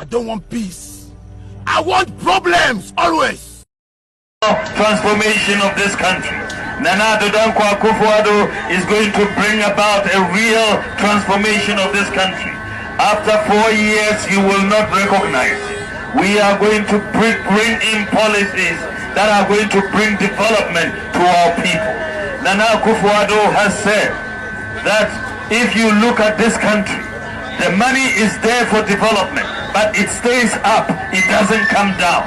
I don't want peace. I want problems, always. Transformation of this country. Nana Addo Dankwa Akufo-Addo is going to bring about a real transformation of this country. After 4 years, you will not recognize it. We are going to bring in policies that are going to bring development to our people. Nana Akufo-Addo has said that if you look at this country, the money is there for development, but it stays up, it doesn't come down.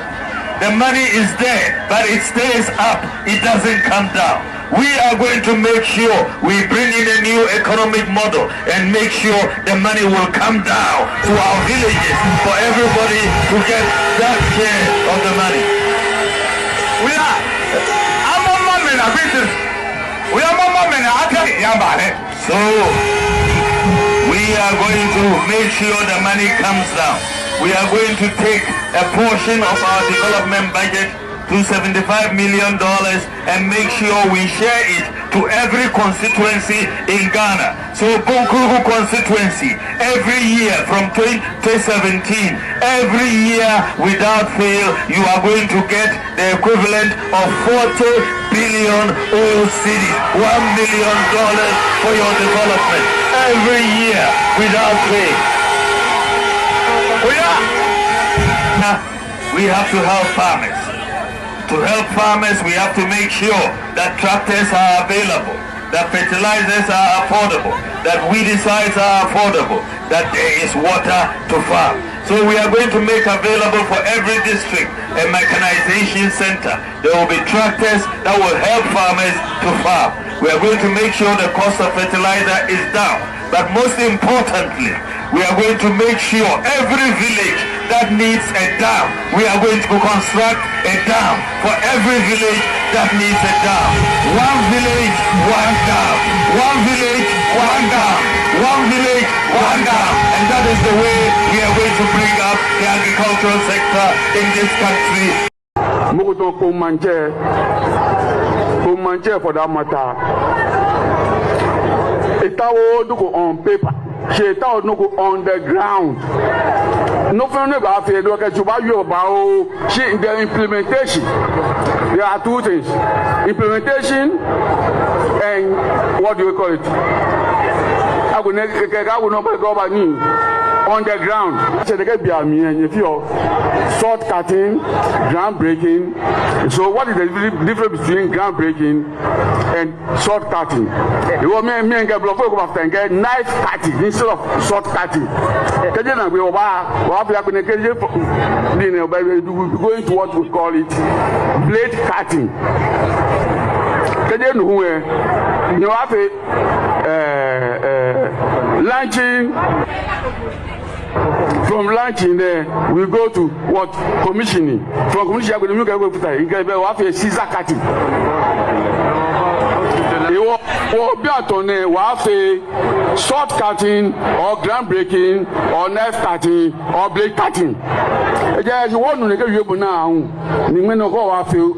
The money is there, but it stays up, it doesn't come down. We are going to make sure we bring in a new economic model and make sure the money will come down to our villages for everybody to get that share of the money. So we are going to make sure the money comes down. We are going to take a portion of our development budget to $75 million and make sure we share it to every constituency in Ghana. So Bonkuru constituency, every year from 2017, every year without fail, you are going to get the equivalent of 40 billion old cities, $1 million for your development. Every year without fail. We have to help farmers. To help farmers, we have to make sure that tractors are available, that fertilizers are affordable, that weedicides are affordable, that there is water to farm. So we are going to make available for every district a mechanization center. There will be tractors that will help farmers to farm. We are going to make sure the cost of fertilizer is down. But most importantly, we are going to make sure every village that needs a dam, we are going to construct a dam for every village that needs a dam. One village, one dam. One village, one dam. One village, one dam. And that is the way we are going to bring up the agricultural sector in this country. Mokoton Koumanje for that matter. Etawo no on paper. Etawo no on the ground. No fun about it. Look at you about the implementation. There are two things: implementation and what do we call it? I will not go back on the ground. So they can be if you're short cutting, ground breaking. So what is the difference between ground breaking and short cutting? You want me and get block after and get knife cutting instead of short cutting. We're going to what we call it blade cutting. You have a launching. From launching there, we go to what commissioning. From commissioning, we go to a scissor cutting. We have a short cutting or ground breaking or knife cutting or blade cutting. You want to make you now. You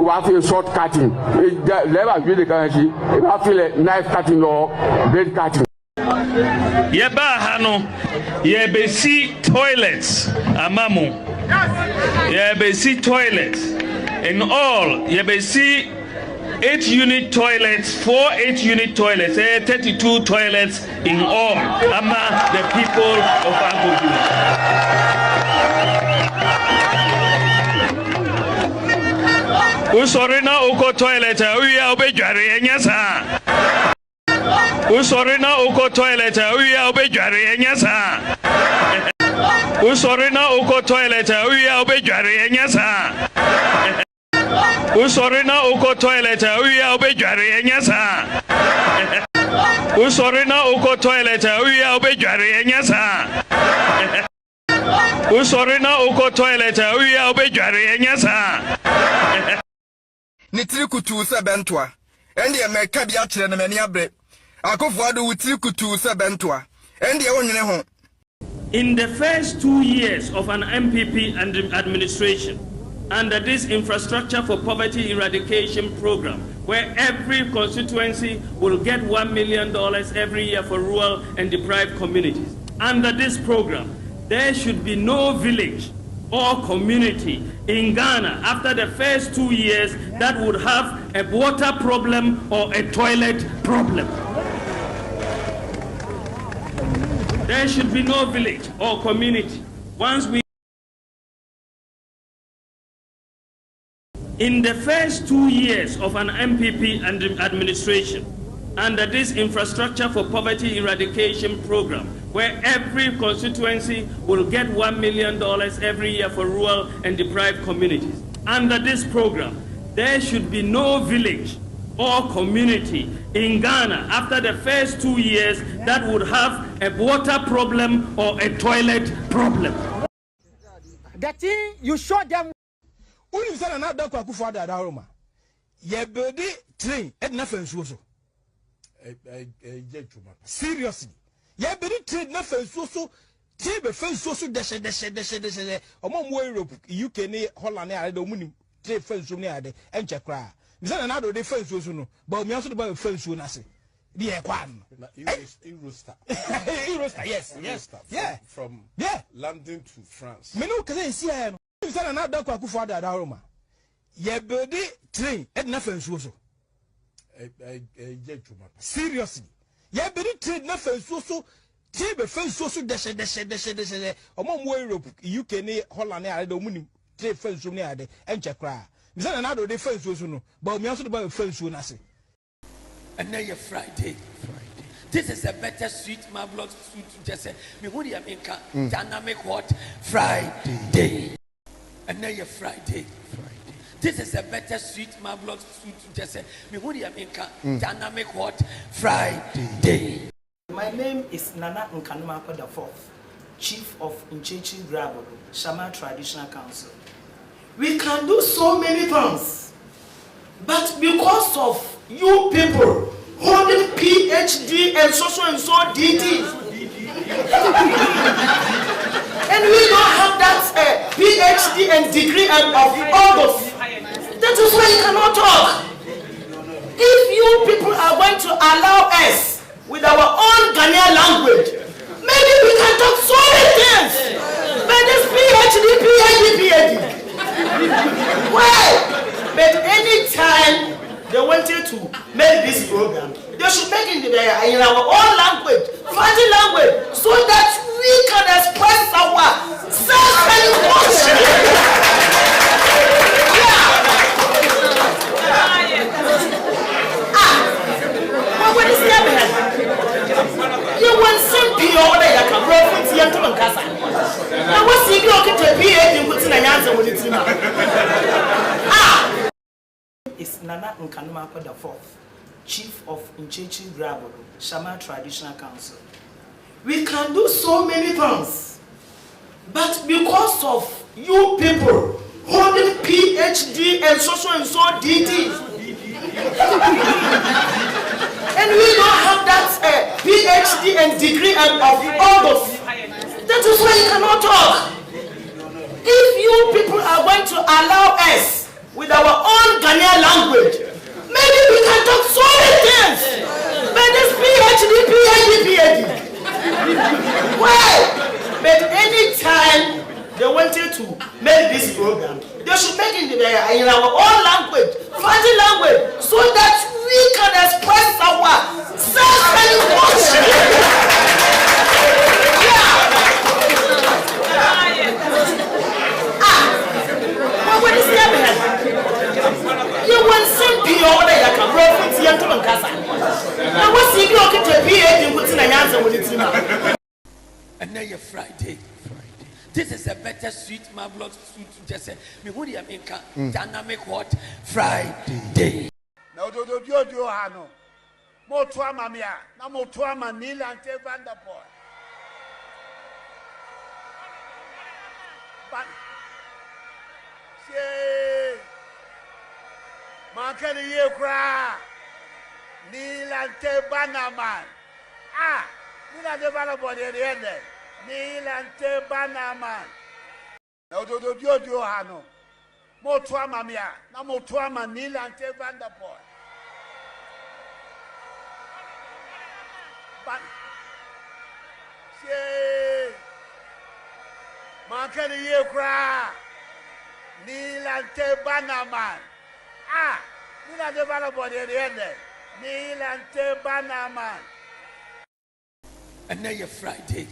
have a short cutting. Never be the currency. You have a knife cutting or blade cutting. Yeba hano yebesi toilets amamu. Yebesi toilets in all yebesi 8-unit toilets, 4 8-unit toilets, 32 toilets in all among the people of Agogo. Usorina uko toilet uya obejare enyasa. Usorina uko toilet uya obejare enyasa. Usorina uko toilet uya obejare enyasa. Usorina uko toilet uya obejare enyasa. Usorina uko toilet uya obejare enyasa. Usorina uko toilet uya obejare enyasa. Nitiri kutu se bentwa. Endi e meka bia kire na mani abre. Akofo wutiri kutu se bentwa. Endi e wonwene ho. In the first 2 years of an MPP administration, under this Infrastructure for Poverty Eradication program, where every constituency will get $1 million every year for rural and deprived communities. Under this program, there should be no village or community in Ghana after the first 2 years that would have a water problem or a toilet problem. There should be no village or community. In the first 2 years of an MPP administration, under this Infrastructure for Poverty Eradication program, where every constituency will get $1 million every year for rural and deprived communities. Under this program, there should be no village or community in Ghana after the first 2 years that would have a water problem or a toilet problem. That thing you show them. Uni sana na da kwa kufa da Roma. Ye build train et na fensuo so. Seriously. Ye build train na fensuo so. Tie be fensuo so deshe. Omo mo Europe, UK ni Holland ni ade do muni train fensuo ni ade enche kra. Mi sana na do de fensuo so no. Ba mi aso de ba fensuo na se. Di e kwa no. Eurostar. Eurostar, yes. Eurostar. Yeah. From London to France. Me no kaze si ya no. Sana na da kwa kufa da Roma. Ye build train et na fensuo so. Seriously. Ye build train na fensuo so. Tie be fensuo so deshe. Omo mo Europe, UK ni Holland ni ade do muni train fensuo ni ade enche kra. Mi sana na do de fensuo so no. Ba mi aso de ba fensuo na se. And now you're Friday. This is a better sweet marvelous sweet just say me who the America dynamic what Friday. And now you're Friday. This is a better sweet marvelous sweet just say me who the America dynamic what Friday. My name is Nana Nkanumako the Fourth, Chief of Nchechi Grabo, Shama Traditional Council. We can do so many things, but because of you people holding PhD and so DD, and we don't have that PhD and degree and of all those. That is why you cannot talk. If you people are going to allow us with our own Ghanaian language, maybe we can talk so many things. But this PhD. Why? But anytime they wanted to make this program, they should make it in our own language, fighting language, so that we can express our self and emotion. What is happening? You want some people that can grow with you to Mancasa. Now, what's the okay to be a good thing and answer with it? It's Nana Nkanuma the fourth, Chief of Inchechi Grabo, Shama Traditional Council. We can do so many things, but because of you people holding PhD and so DD, and we don't have that PhD and degree and of all those. That is why you cannot talk. If you people are going to allow us with our own Ghanaian language, maybe we can talk so many things. But this PhD. Why? But anytime they wanted to make this program, they should make it in our own language, fighting language, so that we can express our self and emotion. What is happening? You want some people that can grow with you to Mancasa. Now, what's the okay to be a good thing and answer with it? And now you're Friday. This is a better sweet marvelous sweet just say me who the America dynamic what Friday. Now do hano. Mo toa mamia, na mo toa manila ante vanderpool. But say man ye kra nilante banaman. Nilante banaman the end. Nilante banaman. Now do hano. Mo toa mamia, na mo toa manila ante vanderpool. But say man ye kra nilante banaman. Nilante banaman the end. Nilante banaman. And now you're Friday.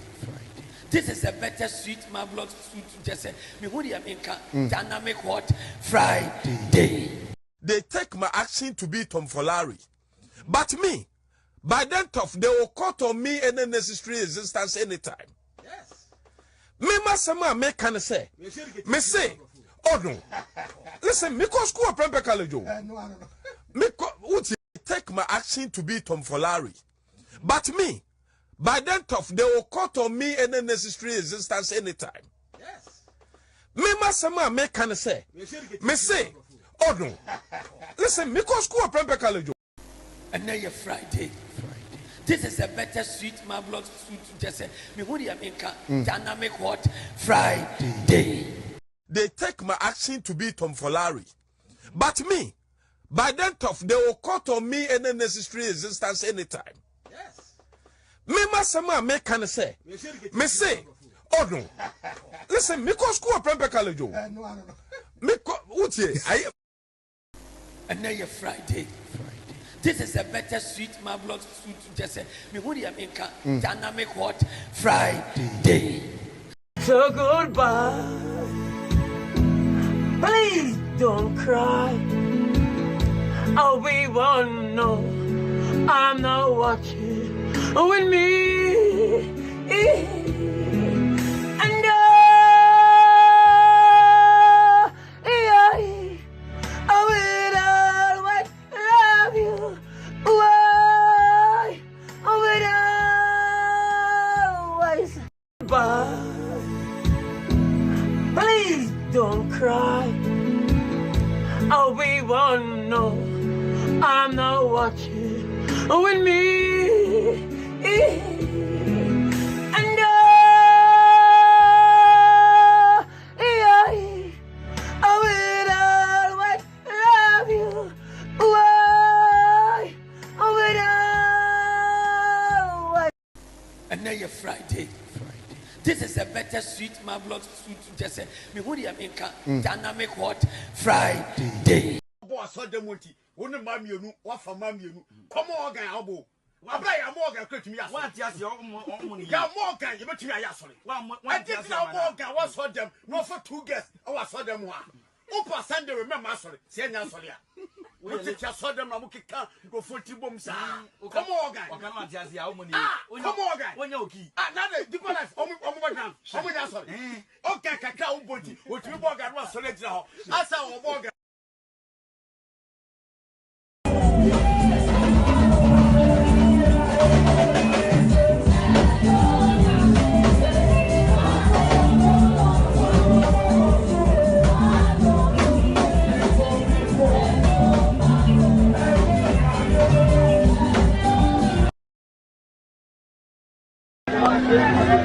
This is a better sweet marvelous sweet just say me who the America dynamic what Friday. They take my action to be tomfoolery. But me, by then tough, they will cut on me any necessary resistance anytime. Yes. Me masama me can say. Me say, oh no. Listen, me go school prempe college. No. Me would take my action to be tomfoolery. But me, by then tough, they will cut on me any necessary resistance anytime. Yes. Me masama me can say. Me say, oh no. Listen, me go school prempe college. And now you're Friday. This is a better sweet marvelous sweet just say me who the America dynamic what Friday. They take my action to be tomfoolery. But me, by then tough, they will cut on me any necessary resistance anytime. Yes. Me masama me can say. Me say, oh no. Listen, me go school prempe college. No. Me would I. And now you're Friday. This is a better sweet marvelous sweet just say me who the America dynamic what Friday. So goodbye. Please don't cry. Oh, we won't know. I'm not watching with me. And I will always love you. Why? I will always. Bye. Please don't cry. Oh, we won't know. I'm not watching with me. And I will always better sweet marvelous sweet just say me who the America dynamic hot Friday. Boss saw them with you. Mammy, you what for mammy, you come on, guy, elbow. I buy a morgan, quick to me. What just your money? Yeah, morgan, you bet me. I saw it. I did not morgan, I saw them, no for 2 guests. Oh, I saw them one. Opa Sunday, remember, sorry, say Nasolia. We just saw them, I'm go for 2 bombs. Come on, guy. Come on, guy. When you key. Another different life. Oh, my God. Oh, my God. Okay, cacao body. What you morgan was solid now. I saw morgan.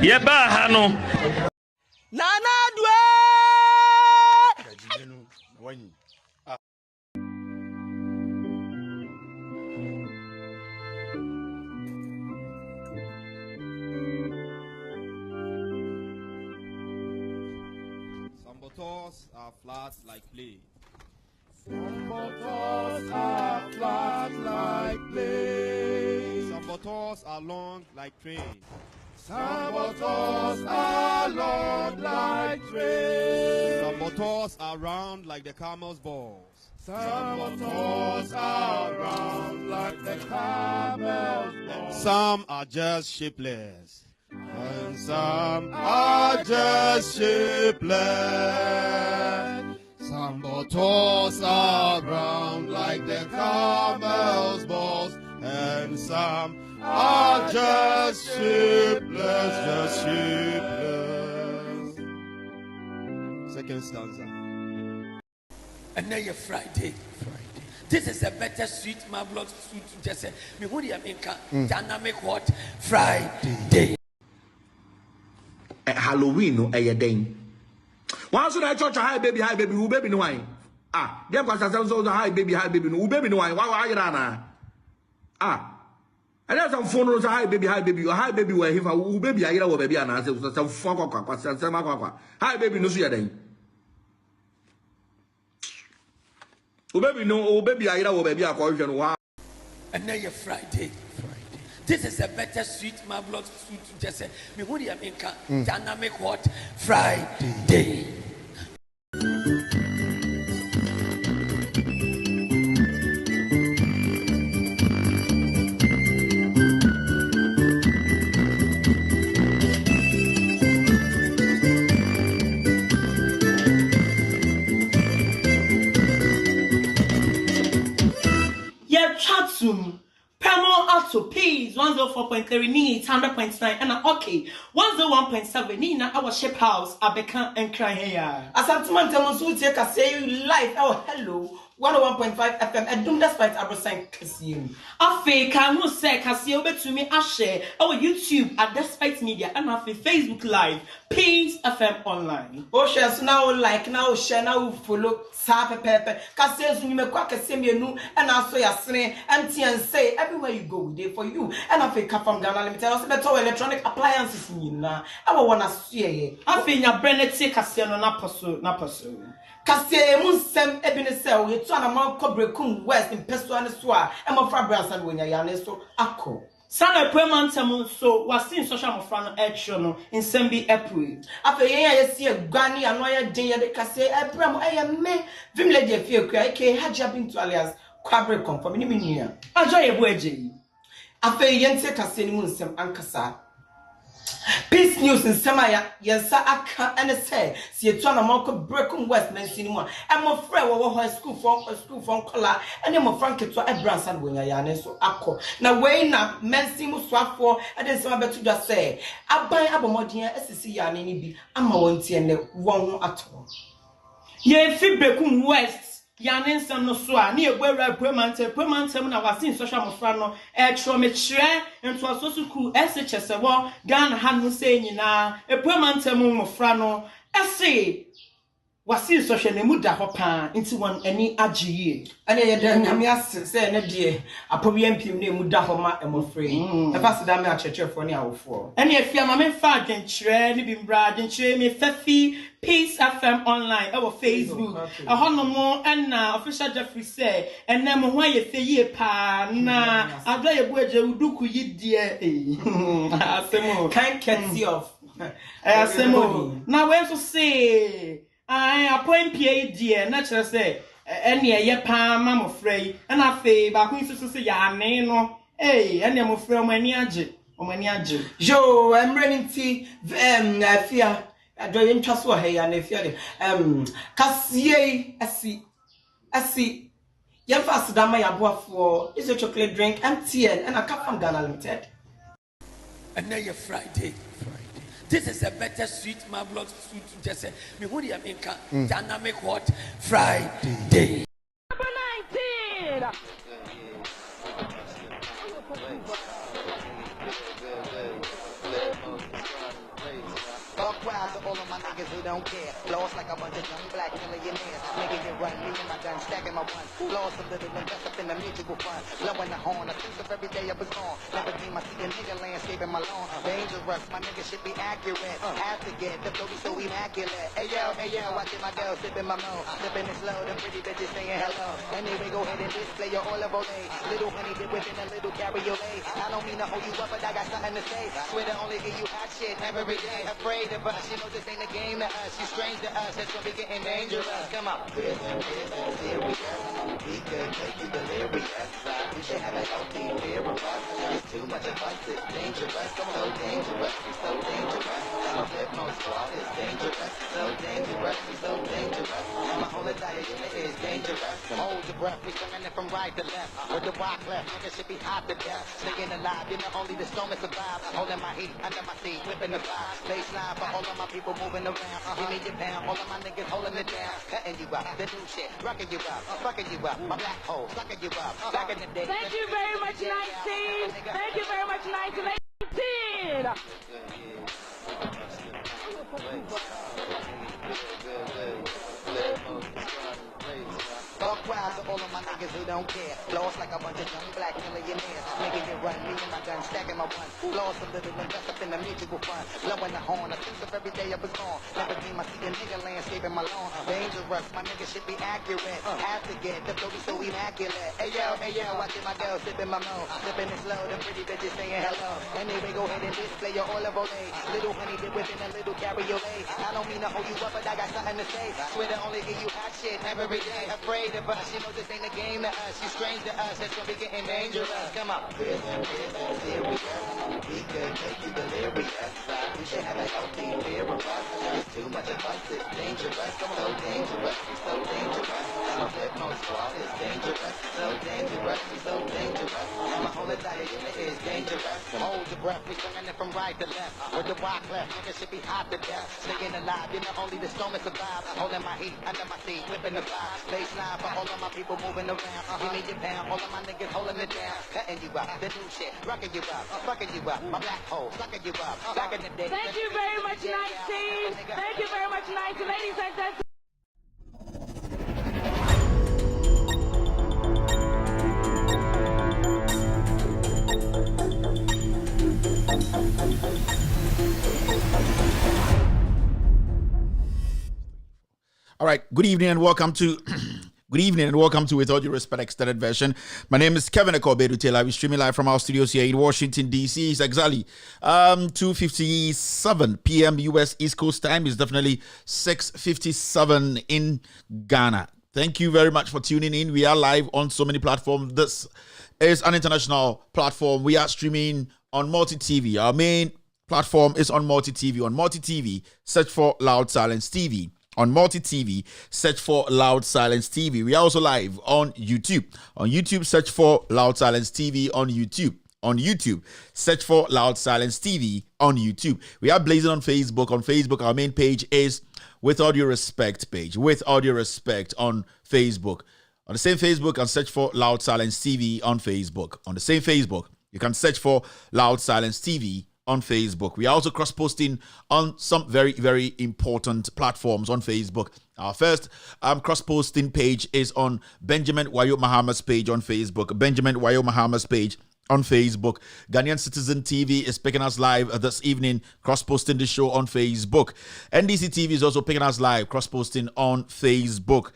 Yeba hano. Nana dwe. Some bottles are flat like play. Some bottles are flat like play. Some bottles are long like train. Some bottles are long like trains. Some bottles are round like the camel's balls. Some bottles are round like the camel's balls. Some are just shapeless. And some are just shapeless. Some bottles are round like the camel's balls. And some are just shapeless, just shapeless. Second stanza. And now you're Friday. This is a better sweet marvelous sweet just say me who the America dynamic hot Friday. Halloween no day. Once I church hi baby who baby no wine. Ah, them cause so hi baby no baby no wine. Why you na? Ah. And there's some phone hi baby where he for baby I hear baby and I say some phone hi baby no see day. Baby no baby I hear baby I call you. And now you're Friday. This is a better sweet marvelous sweet just say me who the America dynamic hot Friday. Pemo Auto Peas 104.3 needs 100.9 and okay 101.7 Nina our ship house Abeka and cry here. Asantuma Temusu take a say you live. Oh hello 101.5 FM and don't despite Abrosan Cassim. Afe can who say Casio bet to me a share our YouTube at Despite Media and Afe Facebook Live Peace FM online. Oh shares now like now share now follow Sape Pepe Casses you make quack a semianu and also your sne and say everywhere you go we there for you and Afe from Ghana Limited also better electronic appliances in na I wanna see Afe nya Brennet say Casino napaso Kasie munsem ebinesel yetu anama kobrekum west in pesua ne so a emofra brands and wonya ya ne so akọ sana premantem so was in social mofra no extra no in sembi april afa yen ya yesi aguane ano ya den ya de kasie ebram eye me vimlady afie kura eke hajia bintu alias kwabre confirm ni menua ajo ye bo eje afa yen te kasie ni munsem ankasa Peace news in Samaya, yes, I can't and say, see a ton of Marco Breakum West Cinema. I'm a friend of school from color, and I'm a frank to a brands and when I am so acco. Now, way up, men seem to swap for, and then some better to just say, I buy Abamodian SC and any be, I'm a one tea and one at all. Ye Breakum West. Yanin some no swa near where permanent na was in social mofrano extra metre and to so cool SHS war Ghana hanu say na a permanent mofrano essay wasi social ne muda ho pa into one any agie ana ye dan nyame ase say na de apobi mpim ne muda ho ma emofre e pass da me a chechefo ne awofo ene afia ma me fa adwenkyerɛ ne bi mbra adwenkyerɛ me fafi Peace FM online our Facebook ahono na official Jeffrey say ene mo ho aye fe yie pa na adwa ye buaje uduku yidie asemo can't see of asemo na we so say appoint PA na chere say ene ye pa ma mo frey na fe ba kun so say ya ane no ene mo frey mo ani age yo I'm running tea afia do you trust what hey and afia kasie asi yem fast da ma ya boafo is a chocolate drink MTN and I come from Ghana Limited and now you're Friday. This is a better sweet marvelous food to just say me who the America dynamic hot Friday. Number 19. Wild to all of my niggas who don't care. Lost like a bunch of young black millionaires. Making it run, me and my gun, stacking my one. Lost a little invest up in the musical fund. Blowing the horn, I think of every day I was gone. Never dream I see a nigga landscaping my lawn. Dangerous, my nigga should be accurate. Have to get the flow so immaculate. Hey yo, I get my girl sipping my mo. Sipping it slow, them pretty bitches saying hello. Anyway, go ahead and display your olive oil. Little honey dip within a little cabriolet. I don't mean to hold you up, but I got something to say. Swear to only give you hot shit every day. Afraid of us, you know this ain't a game to us. You strange to us, that's gonna be getting dangerous. Come on. Here we go. We could make you delirious. You should have a healthy fear of us. It's too much of us, it's dangerous. So dangerous, we so dangerous. My Flipmo squad is dangerous. So dangerous, we so dangerous. My whole entire unit is dangerous. Hold your breath, we swinging it from right to left. With the rock left, niggas should be hot to death. Staying alive, you know only the storm is survive. Holding my heat under my seat, whipping the fire. Baseline for all of my people moving around. Give me your pound, all of my niggas holding it down. Cutting you up, the new shit, rocking you up, fucking you up. My black hole, sucking you up. Back in the day. Thank you very much, 19. Thank you very much, 19. Fuck wild to all of my niggas who don't care. Lost like a bunch of young black millionaires. Making it run, me and my gun, stacking my one. Lost a little invest up in the musical fund. Blowing the horn, I think of every day I was gone. Never dream I see a nigga landscaping my lawn. Dangerous, my nigga should be accurate. Have to get the flow so immaculate. Hey yo, I get my girl sipping my mo. Sipping it slow, them pretty bitches saying hello. Anyway, go ahead and display your olive oil. Little honey dip within a little cabriolet. I don't mean to hold you up, but I got something to say. Swear to only give you hot shit every day. Afraid of us, you know this ain't a game to us. You strange to us, that's gonna be getting dangerous. Come on. Here we go. We could make you delirious. You should have a healthy fear of us. It's too much of us, it's dangerous. So dangerous, we so dangerous. My Flipmo squad is dangerous. So dangerous, we so dangerous. My whole entire unit is dangerous. Hold your breath, we swinging it from right to left. With the rock left, niggas should be hot to death. Staying alive, you know only the storm is survive. Holding my heat under my seat, whipping the fire. Baseline for all of my people moving around. Give me your pound, all of my niggas holding it down. Cutting you up, the new shit, rocking you up, fucking you up. My black hole, sucking you up. Back in the day. Thank you very much, 19. Thank you very much, 19. Ladies and gentlemen. All right, good evening and welcome to With All Due Respect extended version. My name is Kevin Ekobedu Taylor. We're streaming live from our studios here in Washington, D.C. It's exactly 2:57 p.m. U.S. East Coast time. It's definitely 6:57 in Ghana. Thank you very much for tuning in. We are live on so many platforms. This is an international platform. We are streaming on multi-TV. Our main platform is on multi-TV. On multi-TV, search for Loud Silence TV. On multi-TV, search for Loud Silence TV. We are also live on YouTube. On YouTube, search for Loud Silence TV on YouTube. On YouTube, search for Loud Silence TV on YouTube. We are blazing on Facebook. On Facebook, our main page is With All Due Respect page. With All Due Respect on Facebook. On the same Facebook, and search for Loud Silence TV on Facebook. On the same Facebook, you can search for Loud Silence TV on Facebook. We are also cross-posting on some very, very important platforms on Facebook. Our first cross-posting page is on Benjamin Wayo Mahama's page on Facebook. Benjamin Wayo Mahama's page on Facebook. Ghanaian Citizen TV is picking us live this evening, cross-posting the show on Facebook. NDC TV is also picking us live, cross-posting on Facebook.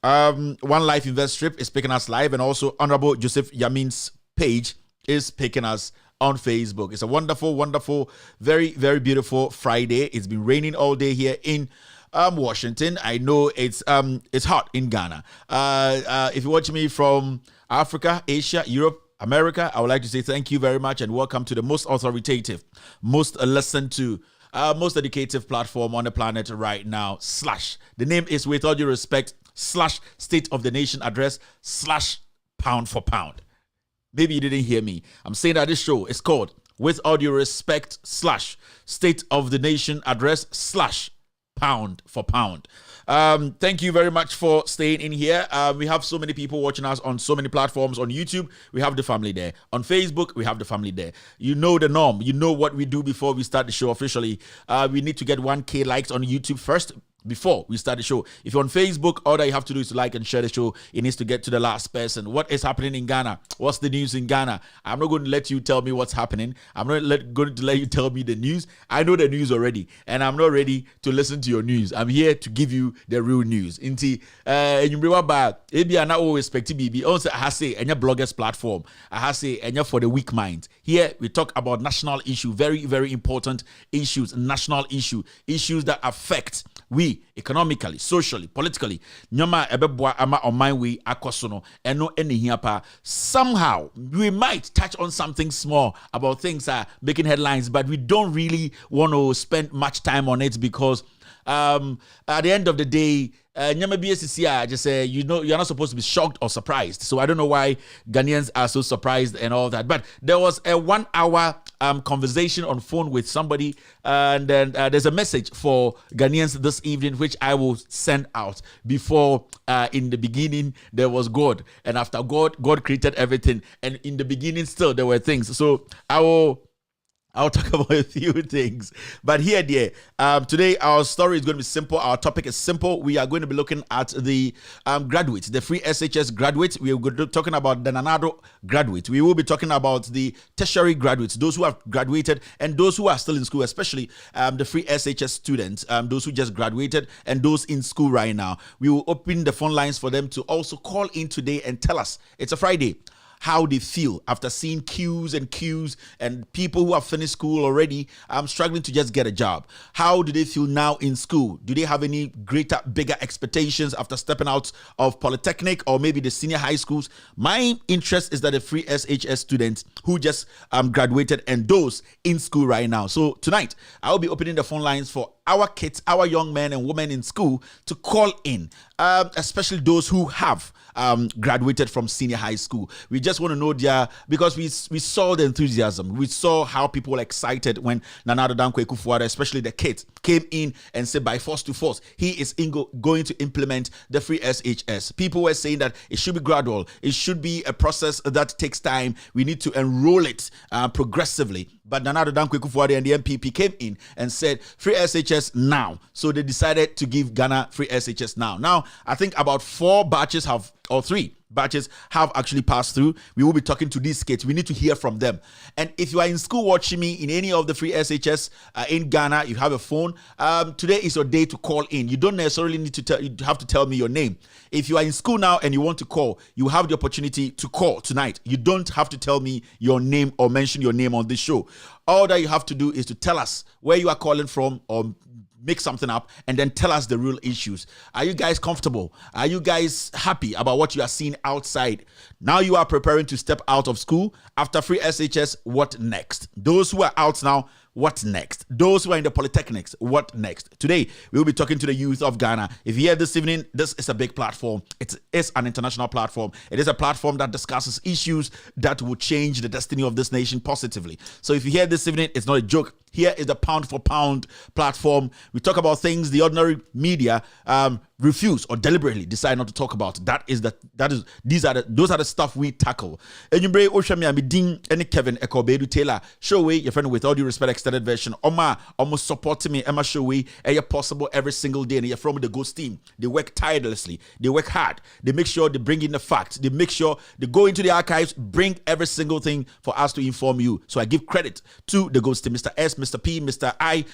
One Life Invest Strip is picking us live, and also Honorable Joseph Yamin's page is picking us on Facebook. It's a wonderful, wonderful, very, very beautiful Friday. It's been raining all day here in Washington. I know it's hot in Ghana. If you watch me from Africa, Asia, Europe, America, I would like to say thank you very much and welcome to the most authoritative, most listened to, most educative platform on the planet right now. / the name is, with all due respect, / State of the Nation Address / Pound for Pound. Maybe you didn't hear me. I'm saying that this show is called With All Due Respect / State of the Nation Address / Pound for Pound. Thank you very much for staying in here. We have so many people watching us on so many platforms. On YouTube, we have the family there. On Facebook, we have the family there. You know the norm. You know what we do before we start the show officially. We need to get 1K likes on YouTube first before we start the show. If you're on Facebook, all that you have to do is to like and share the show. It needs to get to the last person. What is happening in Ghana? What's the news in Ghana? I'm not going to let you tell me what's happening. I'm not going to let you tell me the news. I know the news already, and I'm not ready to listen to your news. I'm here to give you the real news. Inti, you remember about maybe I not always expect BB. Also, I say any bloggers platform. I say any for the weak mind. Here we talk about national issue, very, very important issues, national issues that affect we economically, socially, politically. Nyoma ebeboa ama on my way akosono eno eni hiapa. Somehow we might touch on something small about things making headlines, but we don't really want to spend much time on it because at the end of the day, just say, you know, you're not supposed to be shocked or surprised. So I don't know why Ghanaians are so surprised and all that. But there was a 1 hour conversation on phone with somebody, and then there's a message for Ghanaians this evening, which I will send out. Before, in the beginning, there was God, and after God created everything, and in the beginning, still there were things. So I'll talk about a few things. But here, dear, today our story is going to be simple. Our topic is simple. We are going to be looking at the graduates, the free SHS graduates. We are going to be talking about the Nanado graduates. We will be talking about the tertiary graduates, those who have graduated and those who are still in school, especially the free SHS students, those who just graduated and those in school right now. We will open the phone lines for them to also call in today and tell us, it's a Friday, how they feel after seeing queues and people who have finished school already struggling to just get a job. How do they feel now in school? Do they have any bigger expectations after stepping out of polytechnic or maybe the senior high schools? My interest is that the free SHS students who just graduated and those in school right now. So tonight, I will be opening the phone lines for our kids, our young men and women in school to call in, especially those who have graduated from senior high school. We just want to know because we saw the enthusiasm. We saw how people were excited when Nana Addo Dankwa Akufo-Addo, especially the kids, came in and said by force to force, he is going to implement the free SHS. People were saying that it should be gradual. It should be a process that takes time. We need to enroll it progressively. But Nana Addo Dankwa Akufo-Addo and the MPP came in and said free SHS now. So they decided to give Ghana free SHS now. Now, I think about 3 batches have actually passed through. We will be talking to these kids. We need to hear from them. And if you are in school watching me in any of the free SHS in Ghana, you have a phone. Today is your day to call in. You don't necessarily need to you have to tell me your name. If you are in school now and you want to call, you have the opportunity to call tonight. You don't have to tell me your name or mention your name on this show. All that you have to do is to tell us where you are calling from or make something up and then tell us the real issues. Are you guys comfortable? Are you guys happy about what you are seeing outside? Now you are preparing to step out of school. After free SHS, what next? Those who are out now, what next? Those who are in the polytechnics, what next? Today, we will be talking to the youth of Ghana. If you're here this evening, this is a big platform. It is an international platform. It is a platform that discusses issues that will change the destiny of this nation positively. So if you're here this evening, it's not a joke. Here is the pound for pound platform. We talk about things the ordinary media refuse or deliberately decide not to talk about. Those are the stuff we tackle. And you bring Oshami Amidin and Kevin Ekobedu Taylor. Show way your friend with all due respect extended version. Oma almost supporting me. Emma show way possible every single day. And you're from the Ghost team. They work tirelessly. They work hard. They make sure they bring in the facts. They make sure they go into the archives, bring every single thing for us to inform you. So I give credit to the Ghost team, Mr. S, Mr. P, Mr. I,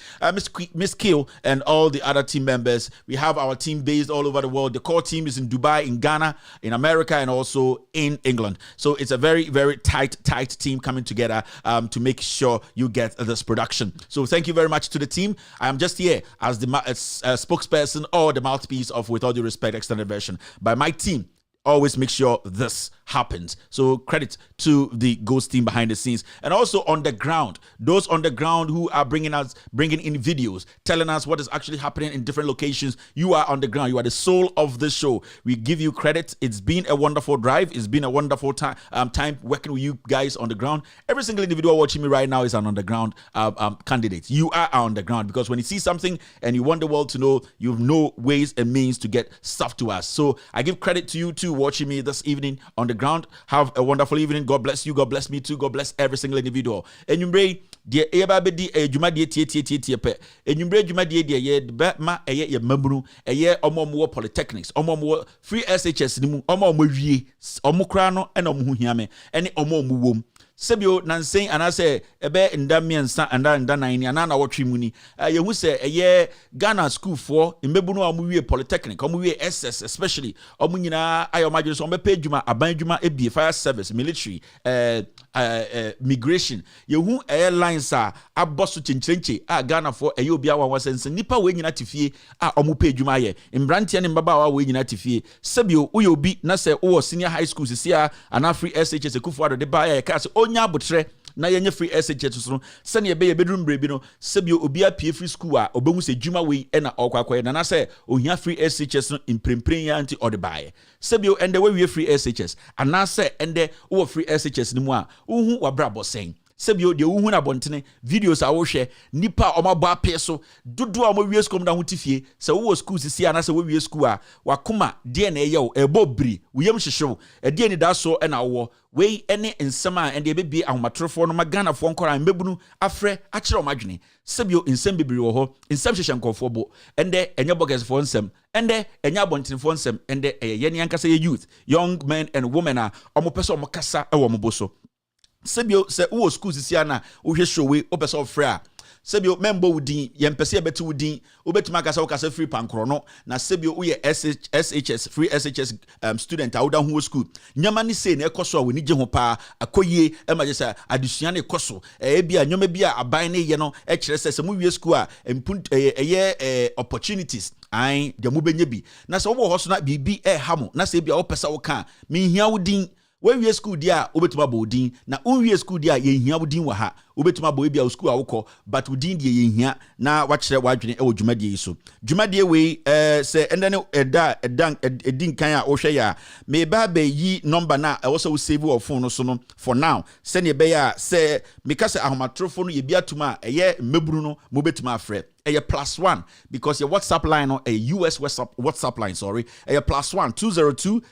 Miss Kill, and all the other team members. We have our team based all over the world. The core team is in Dubai, in Ghana, in America, and also in England. So it's a very, very tight team coming together to make sure you get this production. So thank you very much to the team. I am just here as the spokesperson or the mouthpiece of With All Due Respect extended version. By my team, always make sure this happens. So credit to the Ghost team behind the scenes, and also on the ground, those on the ground who are bringing in videos, telling us what is actually happening in different locations. You are on the ground. You are the soul of the show. We give you credit. It's been a wonderful drive. It's been a wonderful time working with you guys on the ground. Every single individual watching me right now is an underground candidate. You are on the ground, because when you see something and you want the world to know, you know ways and means to get stuff to us. So I give credit to you too, watching me this evening on the ground. Have a wonderful evening. God bless you. God bless me too. God bless every single individual. And you bring the ebabedi ejuma die tie pe. And you bring juma die ye ma eye ye mabunu eye omo polytechnics, omo free SHS ni mu, omo wie, omo kra no na omo hu hiame, ene omo wom. Sebio nansen anase ebe ndamiensa anda nan ni ana na wotwe muni ye hu se eye Ghana school for mbebunu amuwie polytechnic amuwie SS especially amunyina ayomaje so mbepe adwuma aban adwuma ebie fire service military migration ye hu airlines a aboso chencherenche a Ghana for eye obi awan wasense nipa we nyina tifie a omupe adwuma ye mbrantia ne mbaba wa we nyina tifie sebio uye obi na se wo senior high school sisia ana free SHS Ekufuado de ba ya ka se onya botre na yenye free SHS so sene be bedroom brebi no sebio obi apie free school a obehu se dwuma we na okwakoye na se ohia free SHS no imprempren ya anti odebaye sebio ende we free SHS ana se ende wo free SHS ni mu a uhu wabrabo sen sebio de uhu na bontene videos a wo hwe nipa omabo ape so dodo a mo wie school na hotifie se wo school sisi ana se wo wie school a wakoma de na eye wo ebobri uyem hyehyew ede ni da so na wo we ene nsema ende bebie ahomatrofo no magana fo nkora mbebunu afre akire omadwene sebio nsem bebiri wo ho nsem hyehye nkofo bo ende enye boges fo nsem ende enye abontene fo nsem ende ye ne yankasa ye youth young men and women a omopese omokasa e wo moboso sebio se wo school sisi ana wo hwe showe opese ofre sebio membo wudin yempese ebeti wudin obetima kasa wo kasa free pankro no na sebio wo ye SHS free SHS student awuda ho school nyama ni say na ekoso a woni gye ho pa akoyie emaje sa adusua na ekoso bia nyoma bia aban na ye no e kire se mu wie school a opportunities ai de mu benye bi na se wo ho so na bibi hamo na se bia wo pesa wo ka me hia wudin we school dia obetuma bodin na unwie school dia ye hia wodin wa ha obetuma bo bia school awukọ but wodin dia ye hia na wa kire wadwene e wo dwumadie yi so dwumadie we se endane edin kan a wo hwe ya me ba ba yi number na e wo so save your phone no so no for now se ne be ya se me ka se ahomatrofo no ye bia tuma eye meburu no mo betuma afre a +1 because your WhatsApp line or a US WhatsApp line, a +1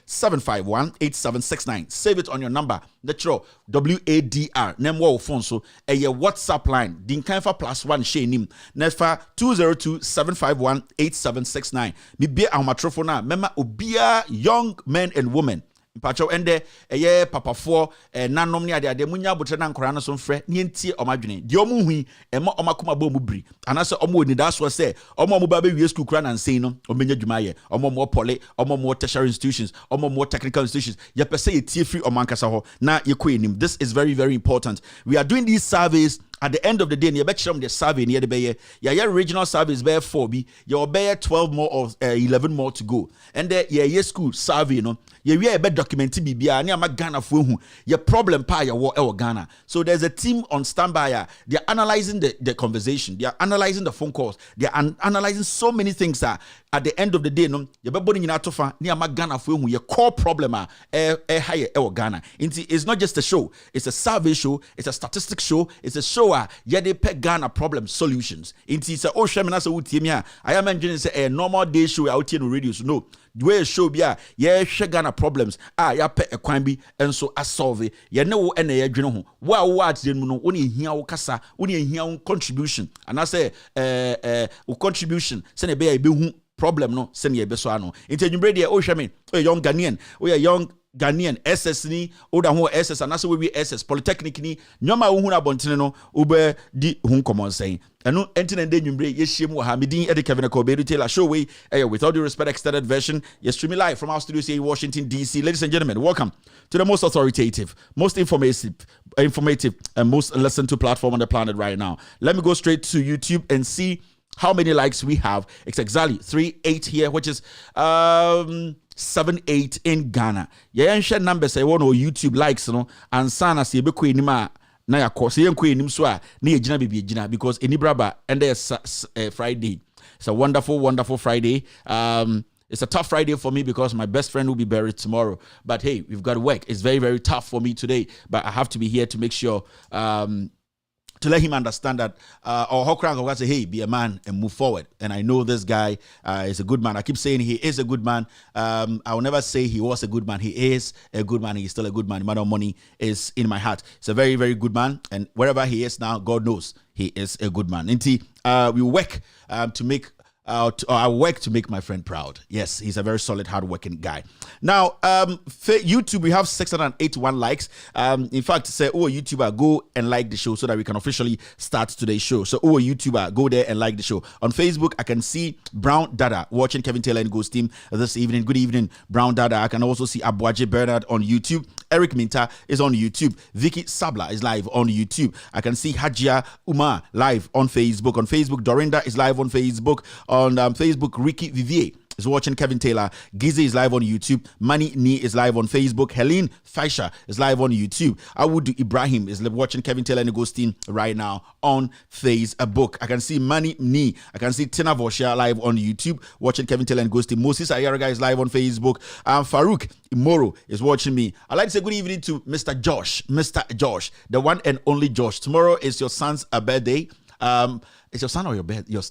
202-751-8769. Save it on your number. That's your WADR. Name what phone so a WhatsApp line. Din kind for +1 she nim. Nefa 202-751-8769. Me be our matrofona. Mema ubia young men and women. Mpacho ende eye papafo nanom ni ade munya botre na nkora no so mfre ne entie omadwene de omu hui ema omakoma bo mu bri anase omo oni da so se omo ba be wie school kura na nsen no omenya dwuma ye omo poly omo tertiary institutions omo technical institutions ye pese ye tie free omankasa ho na ye ko enim. This is very, very important. We are doing these surveys. At the end of the day, you bet the survey near the bay. Your regional surveys bear 4B, your bear 12 more or 11 more to go. And the your school survey, no, you a bed documented BBA, near Ghana for who your problem pa your war Ghana. So there's a team on standby. They're analyzing the conversation, they are analyzing the phone calls, they are analyzing so many things that at the end of the day, no, you're boarding in Atofa near Ghana for who your core problem higher Ghana. It's not just a show, it's a survey show, it's a statistics show, it's a show show yeah they pe Ghana problem solutions. Inti say oh shame na say utie me a I am engineering say a normal day show out here no radio so no the way show bia yeah share Ghana problems ya pe ekwan bi enso asolve ye ne wo na ye dwene ho wo at den mu no woni ehia wo kasa woni ehia wo contribution and I say wo contribution say na be ya be hu problem no say na ye be so ano inti adwumbre de oh hwe me oh young Ghanaian oh young Ghanaian SS ni oda ho SS anase we SS polytechnic ni nyoma wo hu na bontene no ube di hu common saying eno entine de nwumbre ye hiem wo ha medin Eddie Kevin Kobedu Taylor show we with all due respect extended version you're streaming live from our studios here in Washington DC. Ladies and gentlemen, welcome to the most authoritative, most informative and most listened to platform on the planet right now. Let me go straight to YouTube and see how many likes we have. It's exactly 38 here, which is 78 in Ghana. Yeah, and share numbers say one or YouTube likes no and sana see be ko enima na yakọ say enko enim so a na yegina bibi yegina because enibraba and there's Friday. It's a wonderful Friday. It's a tough Friday for me because my best friend will be buried tomorrow. But hey, we've got to work. It's very tough for me today, but I have to be here to make sure to let him understand that or Hokrang will say, hey, be a man and move forward. And I know this guy is a good man. I keep saying he is a good man. I will never say he was a good man. He is a good man. He's still a good man. The matter of money is in my heart. He's a very good man. And wherever he is now, God knows he is a good man. Inti, we work to make I work to make my friend proud. Yes, he's a very solid, hard-working guy. Now, YouTube, we have 681 likes. In fact, say, YouTuber, go and like the show so that we can officially start today's show. So, YouTuber, go there and like the show. On Facebook, I can see Brown Dada watching Kevin Taylor and Ghost Team this evening. Good evening, Brown Dada. I can also see Abuaje Bernard on YouTube. Eric Minta is on YouTube. Vicky Sabla is live on YouTube. I can see Hajia Umar live on Facebook. On Facebook, Dorinda is live on Facebook. On Facebook, Ricky Vivier is watching Kevin Taylor. Gizzy is live on YouTube. Mani Ni is live on Facebook. Helene Fisher is live on YouTube. Awudu Ibrahim is watching Kevin Taylor and Agustin right now on Facebook. I can see Mani Ni. I can see Tina Vosha live on YouTube watching Kevin Taylor and Agustin. Moses Ayaraga is live on Facebook. Farouk Imoro is watching me. I'd like to say good evening to Mr. Josh. Mr. Josh, the one and only Josh. Tomorrow is your son's birthday. It's your son or your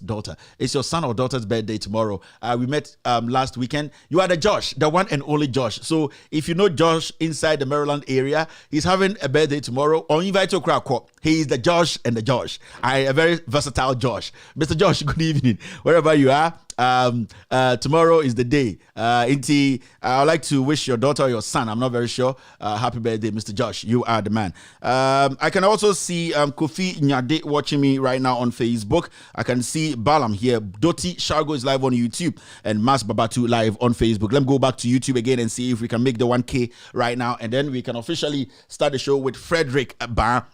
daughter? It's your son or daughter's birthday tomorrow. We met last weekend. You are the Josh, the one and only Josh. So if you know Josh inside the Maryland area, he's having a birthday tomorrow. Or invite to Krakow. He is the Josh and the Josh. A very versatile Josh. Mr. Josh, good evening. Wherever you are. Tomorrow is the day. Inti, I would like to wish your daughter or your son, I'm not very sure, happy birthday, Mr. Josh. You are the man. I can also see Kofi Nyade watching me right now on Facebook. I can see Balam here. Doti Shargo is live on YouTube and Mas Babatu live on Facebook. Let me go back to YouTube again and see if we can make the 1K right now, and then we can officially start the show with Frederick Abba.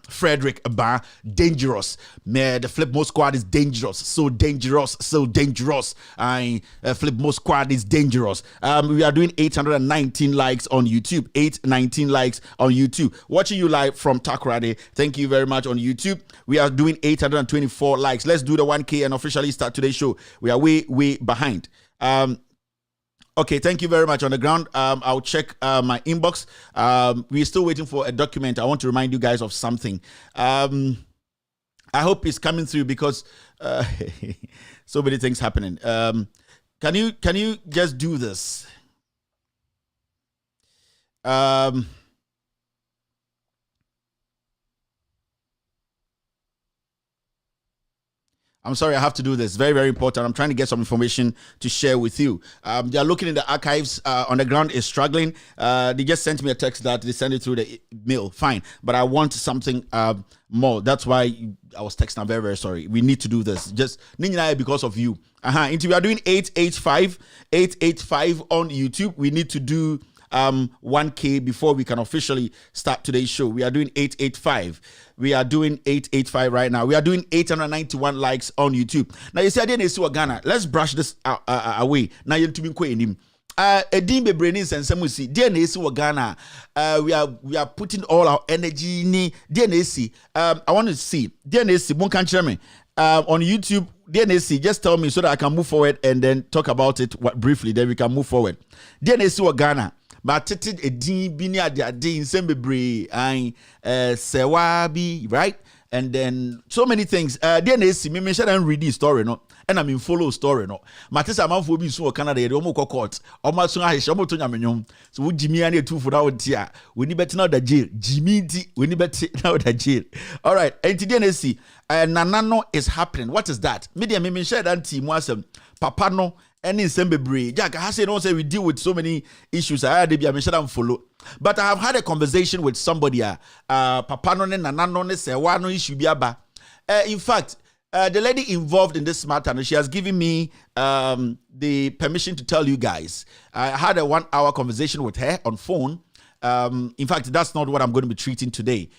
Dangerous. Man, the Flip Mode Squad is dangerous. So dangerous. Flip Mode Squad is dangerous. We are doing 819 likes on YouTube. 819 likes on YouTube. Watching you live from Takoradi. Thank you very much on YouTube. We are doing 824 likes. Let's do the 1K and officially start today's show. We are way behind. Okay, thank you very much. On the ground, I'll check my inbox. We're still waiting for a document. I want to remind you guys of something. I hope it's coming through because so many things happening. Can you just do this? I'm sorry, I have to do this. Very important. I'm trying to get some information to share with you. They are looking in the archives. On the ground is struggling. They just sent me a text that they sent it through the mail. Fine. But I want something more. That's why I was texting. I'm very sorry. We need to do this. Just because of you. We are doing 885 on YouTube. We need to do 1K before we can officially start today's show. We are doing 885. We are doing 885 right now. We are doing 891 likes on YouTube. Now you say I didn't see Ghana. Let's brush this away. Now you're to be queen. Edimbe Brenis and Samusi. DNAC Ghana. We are putting all our energy in DNAC. I want to see DNAC. One can share me on YouTube. DNAC. Just tell me so that I can move forward and then talk about it briefly. Then we can move forward. DNAC Ghana. But teted a din bini adi in sembebre sewabi, right? And then so many things. DNA see me share and read the story no, and I mean follow story no. Matisa man for be so Canada. The omo court. Omo so I show to nyamenyom. So we Jimmy and 2 for that here. We need better now the jail. Jimmy we need better now the jail. All right. And DNA see nanano is happening. What is that? Media me share that team wasem. Papa no. Any sembebre. Jack, I say no say we deal with so many issues. I had to be sure follow. But I have had a conversation with somebody. Papa no ne nanano ne se wa no issue biaba. In fact, the lady involved in this matter, and she has given me the permission to tell you guys. I had a 1-hour conversation with her on phone. In fact, that's not what I'm going to be treating today.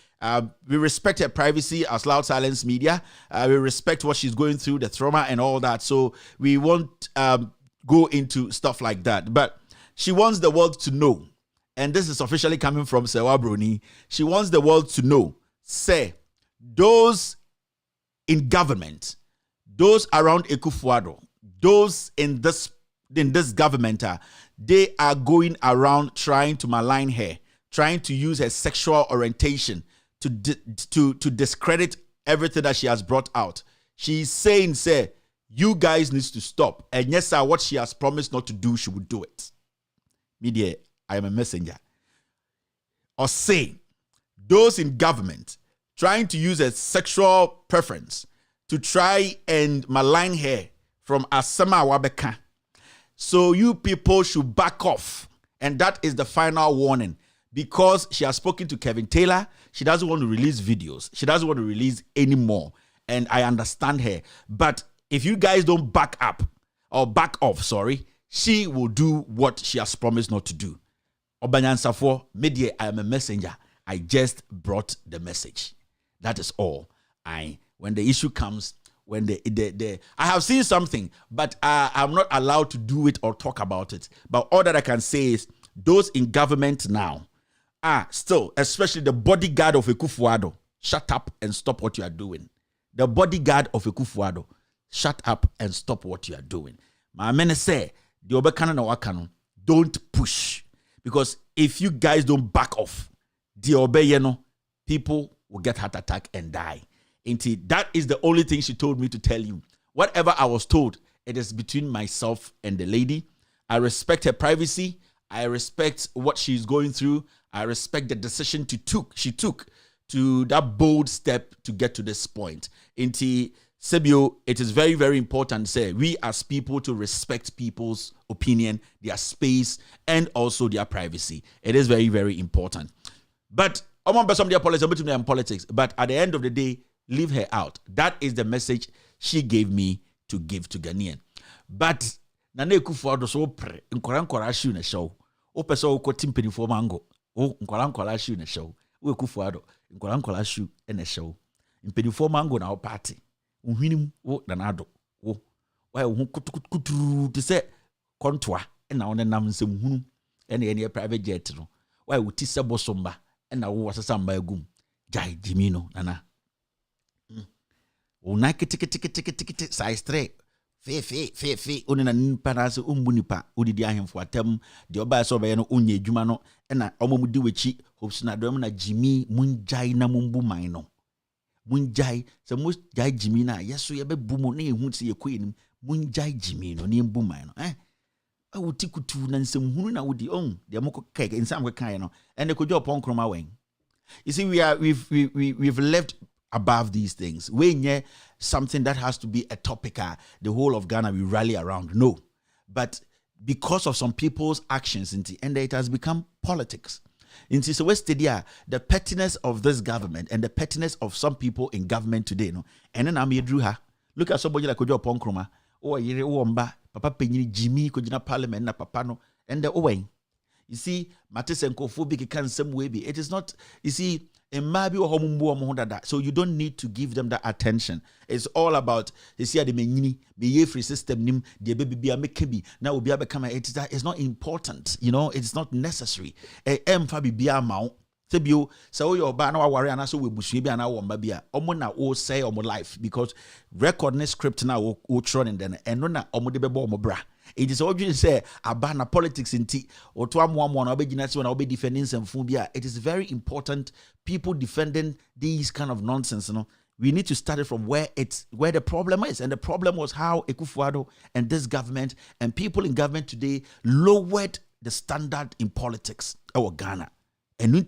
We respect her privacy as Loud Silence Media. We respect what she's going through, the trauma and all that. So we won't go into stuff like that. But she wants the world to know, and this is officially coming from Sewa Bruni. She wants the world to know, say, those in government, those around Ekufuado, those in this government, they are going around trying to malign her, trying to use her sexual orientation to discredit everything that she has brought out. She's saying, say, you guys need to stop. And yes, sir, what she has promised not to do, she will do it. Media, I am a messenger. Or say, those in government trying to use a sexual preference to try and malign her from Asama Wabeka. So you people should back off. And that is the final warning. Because she has spoken to Kevin Taylor, she doesn't want to release videos. She doesn't want to release any more. And I understand her. But if you guys don't back up, or back off, sorry, she will do what she has promised not to do. Obanyansafo, media, I am a messenger. I just brought the message. That is all. When the issue comes, when I have seen something, but I'm not allowed to do it or talk about it. But all that I can say is, those in government now, still, especially the bodyguard of Ekufuado, shut up and stop what you are doing. The bodyguard of Ekufuado, shut up and stop what you are doing. My men say, the obekano na wakano, don't push. Because if you guys don't back off, the obeyeno, people will get heart attack and die. Indeed, that is the only thing she told me to tell you. Whatever I was told, it is between myself and the lady. I respect her privacy. I respect what she's going through. I respect the decision she took to that bold step to get to this point. Inti Sebio, it is very, very important, say, we as people to respect people's opinion, their space, and also their privacy. It is very, very important. But I'm on some politics, but at the end of the day, leave her out. That is the message she gave me to give to Ghanaian. But Nane Kufuado so pre nkora shoe na show. O pesa o ko timpeni for mango. O nkora shoe na show. O Kufuado nkora shoe na show. Impeni for mango na o party. Unhwinim wo danado. Wo why wo kutu to say kontoa na wo nam nsem hunu ene private jet no. Why wo ti se bosomba na wo wasasa mba agum. Jai Jimino nana. O na kiti size 3. Fe onina nipa na se umbunipa odidi ahemfo atam de oba so be no onye adwuma no na omomudi wechi hopes na dom na Jimmy munjai na mumbu man no munjai se munjai Jimmy na yeso ye bebu mo na ehu se yekoenim munjai Jimmy no ne mbu man no awuti kutu na nsem hunu na wodi de moko keke nsam ko kan no ene ko jo pon kroma wen. You see, we've left above these things. We something that has to be a topic. The whole of Ghana we rally around. No, but because of some people's actions, and it has become politics. In the pettiness of this government and the pettiness of some people in government today. No, and then I'm here. Look at somebody like Kojo Ponkroma. Oh, yere womba. Papa Penny Jimmy Kojina Parliament na Papa no and the Owen. You see, Matisse and Kofobi can some way be. It is not, you see, so you don't need to give them that attention. It's all about, you see, the menini, free system, the baby be a mekebi, now will be able to come. It's not important, you know, it's not necessary. Fabi be a mount. Sebio, so your banner worry and also we bush be an hour mabia. Omona o say omo life because record script now o tron and then and no omodebebo omobra. It is obviously say abana politics in tea or to when be defending some phobia. It is very important. People defending these kind of nonsense, you know. we need to start it from where the problem is. And the problem was how Akufo-Addo and this government and people in government today lowered the standard in politics of Ghana. And we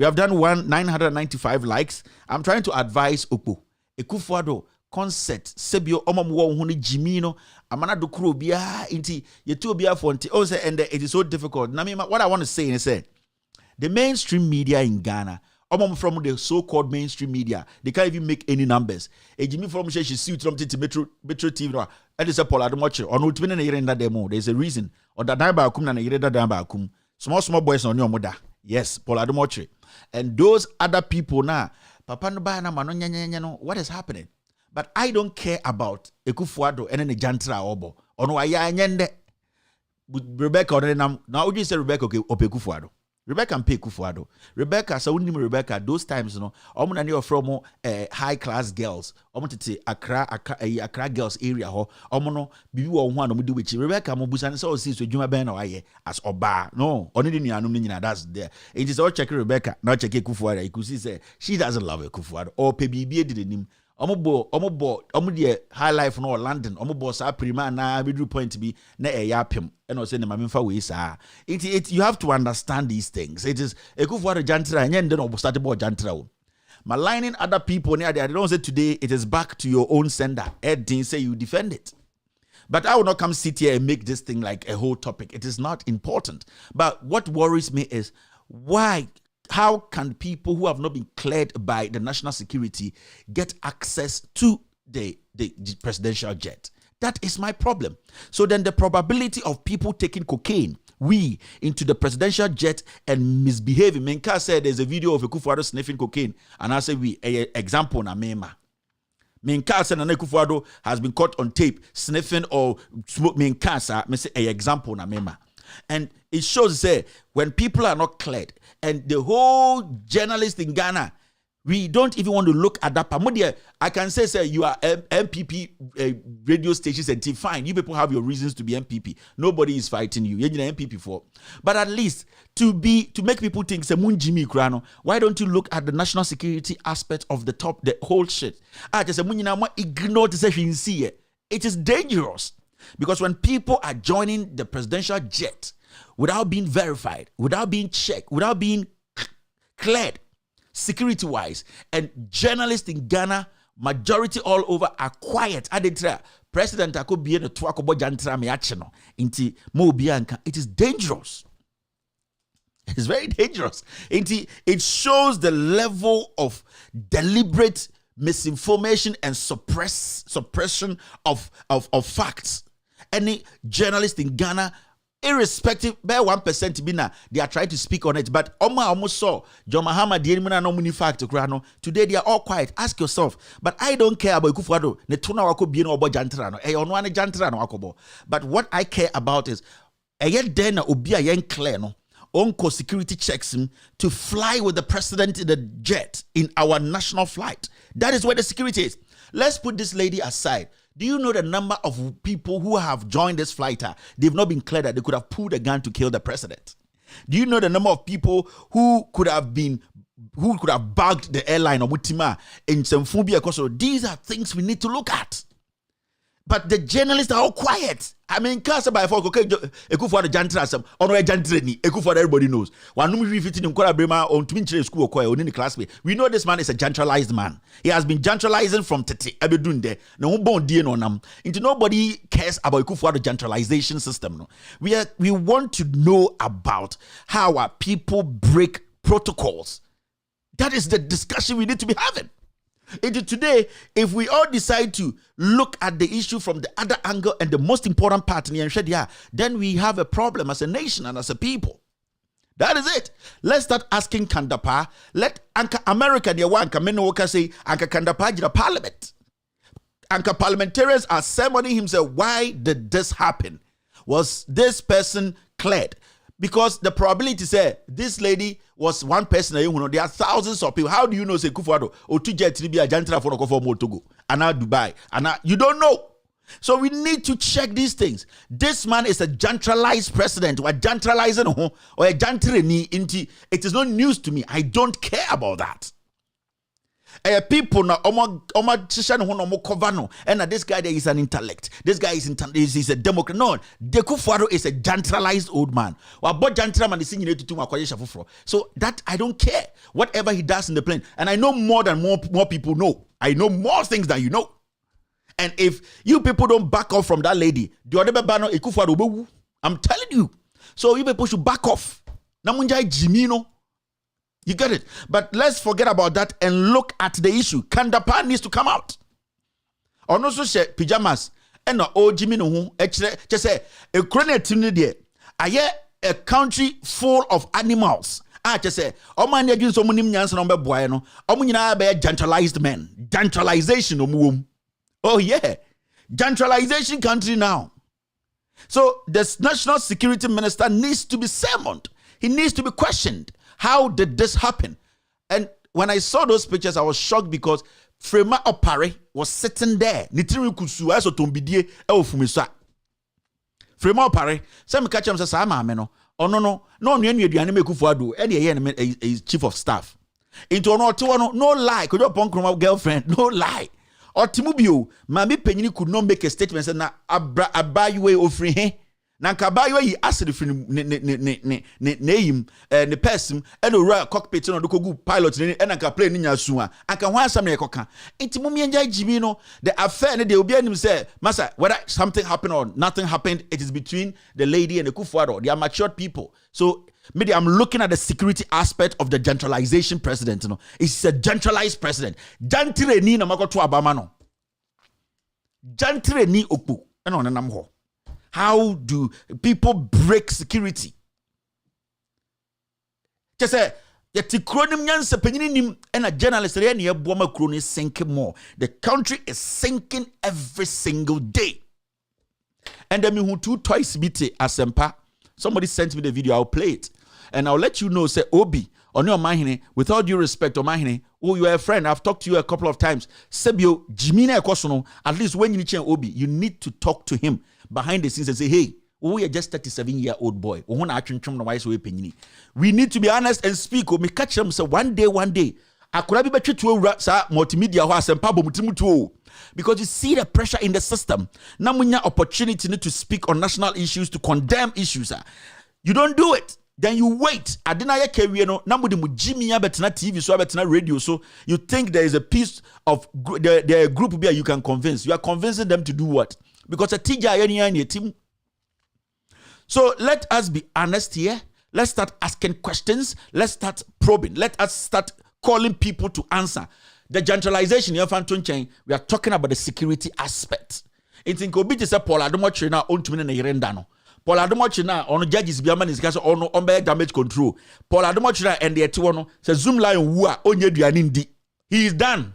have done 995 likes. I'm trying to advise Okpo. Akufo-Addo concert sebio omamwo huni jimino amana dokuro bia inti yetu bia fonti oh say and it is so difficult. What I want to say is the mainstream media in Ghana, from the so-called mainstream media, they can't even make any numbers. Jimmy from she suit from Metro TV and it's a Paul Adomoche or no twin in that demo. There's a reason. Or that Damba Kum and a Damba Kum. Small boys on your mother. Yes, Paul Adomoche. And those other people now, Papa Nubana Manon, what is happening? But I don't care about Akufo-Addo and then Jantra Obo. Ono aya nyende Rebecca or now you say Rebecca okay Akufo-Addo. Rebecca and pay Akufo-Addo. Rebecca, so Rebecca, those times, you know, I'm not from high class girls. I'm to Accra girls area. I'm no be one do which Rebecca Mobusan so sees with Juma Ben or as Oba. No, only that's there. It is all check Rebecca, not check Akufo-Addo. You could see say she doesn't love Akufo-Addo or PBB didn't him. Omo high life no London. Omo sa prima na middle point be na yapim. And also the mamimfa we sa. You have to understand these things. It is Akufo-Addo jantra and then no start about jantra. Maligning other people near there. They don't say today it is back to your own sender. Ed didn't say you defend it. But I will not come sit here and make this thing like a whole topic. It is not important. But what worries me is how can people who have not been cleared by the national security get access to the presidential jet? That is my problem. So then the probability of people taking cocaine, into the presidential jet and misbehaving. Menka said there's a video of Akufo-Addo sniffing cocaine. And I say example na mema. Menka said Akufo-Addo has been caught on tape sniffing or smoke. Menka said, me say example na mema. And it shows when people are not cleared and the whole journalists in Ghana, we don't even want to look at that. I can say you are MPP radio stations and fine. You people have your reasons to be MPP. Nobody is fighting you. You're MPP for. But at least to make people think why don't you look at the national security aspect of the whole shit? Ignore the it is dangerous. Because when people are joining the presidential jet without being verified, without being checked, without being cleared, security-wise, and journalists in Ghana, majority all over are quiet. President Akubi and Twakobo Jantra Meachino into Mobianka. It is dangerous. It's very dangerous. It shows the level of deliberate misinformation and suppression of facts. Any journalist in Ghana, irrespective, by 1% bina, they are trying to speak on it. But almost saw John Mahama the fact today they are all quiet. Ask yourself. But I don't care about Akufo-Addo. But what I care about is Onko security checks him to fly with the president in the jet in our national flight. That is where the security is. Let's put this lady aside. Do you know the number of people who have joined this flighter? They've not been cleared that they could have pulled a gun to kill the president. Do you know the number of people who could have bugged the airline or Mutima in some phobia? So these are things we need to look at. But the journalists are all quiet. I mean, Kasa by folk, okay, Akufo-Addo jantra some, or no jantra ni, Akufo-Addo everybody knows. One no we fit in Nkora Brema on twin school or in the classmate. We know this man is a gentralized man. He has been gentralizing from Tete Ebedunde. No bon dear no nam. Into nobody cares about Akufo-Addo gentralization system. No. We want to know about how our people break protocols. That is the discussion we need to be having. Today, if we all decide to look at the issue from the other angle and the most important part, then we have a problem as a nation and as a people. That is it. Let's start asking Kandapa. Let Anka America, the one Kamenoka say, Anka Kandapa, the parliament. Anka parliamentarians are summoning himself. Why did this happen? Was this person cleared? Because the probability say this lady was one person. There are thousands of people. How do you know say Akufo-Addo or to jet to be a jantra for Togo and now Dubai and now you don't know. So we need to check these things. This man is a gentralized president or a gentralizing or a gentrani into. It is not news to me. I don't care about that. People now, and this guy there is an intellect. This guy is a Democrat. No, De Kufuor is a gentralized old man. So that I don't care. Whatever he does in the plane, and I know more than more people know. I know more things than you know. And if you people don't back off from that lady, I'm telling you. So you people should back off. You get it? But let's forget about that and look at the issue. Kandapa needs to come out. Or no so pajamas. And no Jimmy no just say a chronic a country full of animals. Just say man again so many nyans number boy no. Gentralized men. Gentralization oh yeah. Gentralization country now. So the national security minister needs to be summoned. He needs to be questioned. How did this happen? And when I saw those pictures, I was shocked because Frema Opare was sitting there. Nitiri kusu aso tombidie fumisa. Frema Opare, some catch him say no. Oh no aduane me Kufuor a chief of staff. Into no lie, could you pon girlfriend, no lie. Or Timubio, Mami Penny could not make a statement saying na abaywe offering he. Na kabaywe yi acid free name the person and the cockpit no do good pilot and anka plane ni nyasua anka ho asam na ekoka intimumi enja jibi no the affair they will be him say massa whether something happened or nothing happened, it is between the lady and the Kufuor. They are matured people. So maybe I'm looking at the security aspect of the gentralization president. You know, it's a gentralized president. Jantre ni na makoto abama no. Jantre ni okpu. Eno nanam ho. How do people break security? Just say yeti kronim nyanse penyinim and a journalist re na ebuoma kroni sinking more. The country is sinking every single day. And then me two twice bite asempa. Somebody sent me the video, I'll play it. And I'll let you know, say, Obi, on your mahine, with all due respect, on mahine, oh, you are a friend, I've talked to you a couple of times. Sebio, Jimina Ekosono, at least when you need Obi, you need to talk to him behind the scenes and say, hey, we are just 37-year-old boy. We need to be honest and speak. We catch them, say, one day, I could have been to multimedia because you see the pressure in the system. Now we have opportunity to speak on national issues, to condemn issues. You don't do it. Then you wait. I didn't hear career no. Now we Jimmy betina TV, so betina radio. So you think there is a piece of the group where you can convince. You are convincing them to do what? Because a team. So let us be honest here. Let's start asking questions. Let's start probing. Let us start calling people to answer. The gentralization, we are talking about the security aspect. It's in Kobe to say Paul Adomochi na on to me na yerenda no. Paul Adomochi na on judges biaman is kasi on damage control. Paul Adomochi na and the etiwono say Zoom lion wua onye duane ndi. He is done.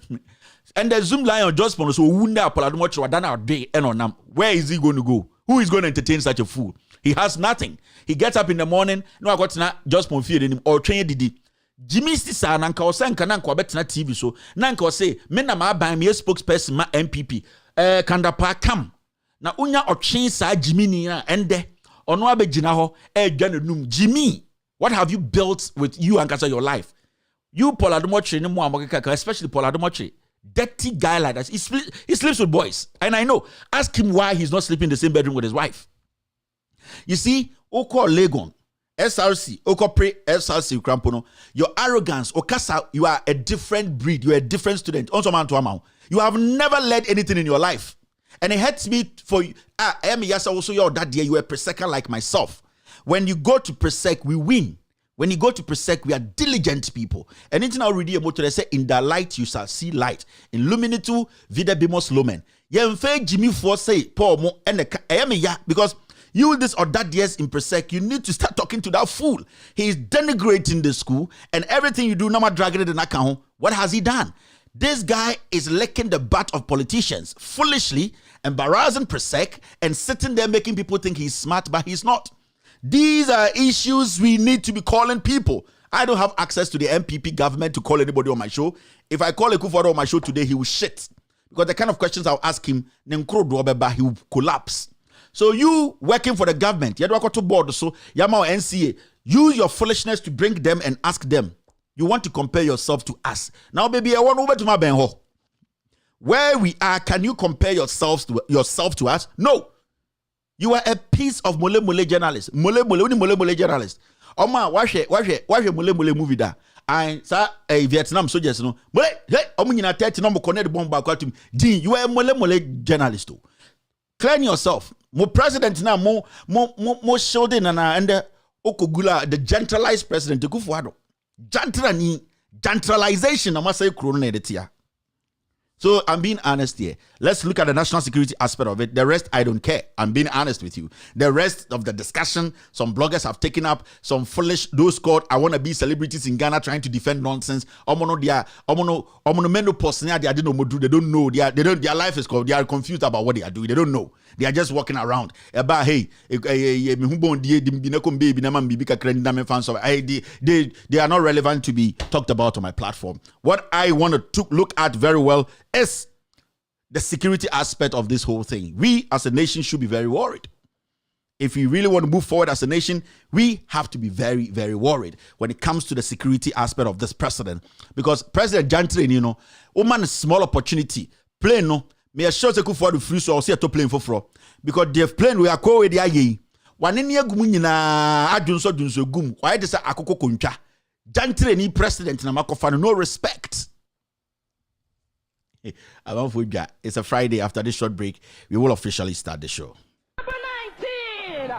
And the Zoom lion just for so wunda Paul Adomochi wa done out day and on. Where is he going to go? Who is going to entertain such a fool? He has nothing. He gets up in the morning, no I got na just for fear him or train didi. Jimmy Sisa nanka o sanka nanka betina TV so nanka o say me na ma ban me spokesperson ma MPP Kandapa kam na unya otwen sa Jimmy ni na ende ono abegina ho dwanenum Jimmy, what have you built with you and your life? You Paul Adomochi ni mo amokeka, especially Paul Adomochi, dirty guy like that. He sleeps with boys, and I know. Ask him why he's not sleeping in the same bedroom with his wife. You see, Oko Legon SRC, Okopre SRC Crampono, your arrogance, Okasa, you are a different breed, you are a different student. Also, man to amount. You have never led anything in your life. And it hurts me for you. Also, you're that year, you are a Presec like myself. When you go to Presec, we win. When you go to Presec, we are diligent people. And it's now ready about to say, in the light you shall see light. In Luminitu, Vida Bimos Lumen. Yemfe Jimmy for say, Paul Mo and because you this or that years in Presec, you need to start talking to that fool. He is denigrating the school and everything you do, no matter dragging it in account. What has he done? This guy is licking the butt of politicians, foolishly embarrassing Presec and sitting there making people think he's smart, but he's not. These are issues we need to be calling people. I don't have access to the MPP government to call anybody on my show. If I call a Kufuor on my show today, he will shit. Because the kind of questions I'll ask him, he will collapse. So you working for the government, you have to board, so Yama NCA, use your foolishness to bring them and ask them. You want to compare yourself to us. Now, baby, I want over to my benho. Where we are, can you compare yourself to us? No. You are a piece of mole journalist. Mole journalist. Oma, watch mole movie da. And sa Vietnam soldiers no. Mole, hey, omunyina 30 no mo connect bomb back to me. Dean, you are a mole journalist too. Clean yourself. Mo president na mo shielding and okogula the gentralized president Kufuado. Gentralization na say krono na edetia. So I'm being honest here. Let's look at the national security aspect of it. The rest, I don't care. I'm being honest with you. The rest of the discussion, some bloggers have taken up some foolish, those called I want to be celebrities in Ghana trying to defend nonsense. They don't know. Their life is called. They are confused about what they are doing. They don't know. They are just walking around. About hey, they are not relevant to be talked about on my platform. What I want to look at very well is the security aspect of this whole thing. We as a nation should be very worried. If we really want to move forward as a nation, we have to be very, very worried when it comes to the security aspect of this president. Because President Jantre, woman small opportunity, plane no, me a short for the free so I'll see a top plane for because they've plane we are called with the aye. One in your gumina adunso gum. Why does a akoko kuncha? Jantre ni president na makofano no respect. It's a Friday. After this short break, we will officially start the show. Number 19.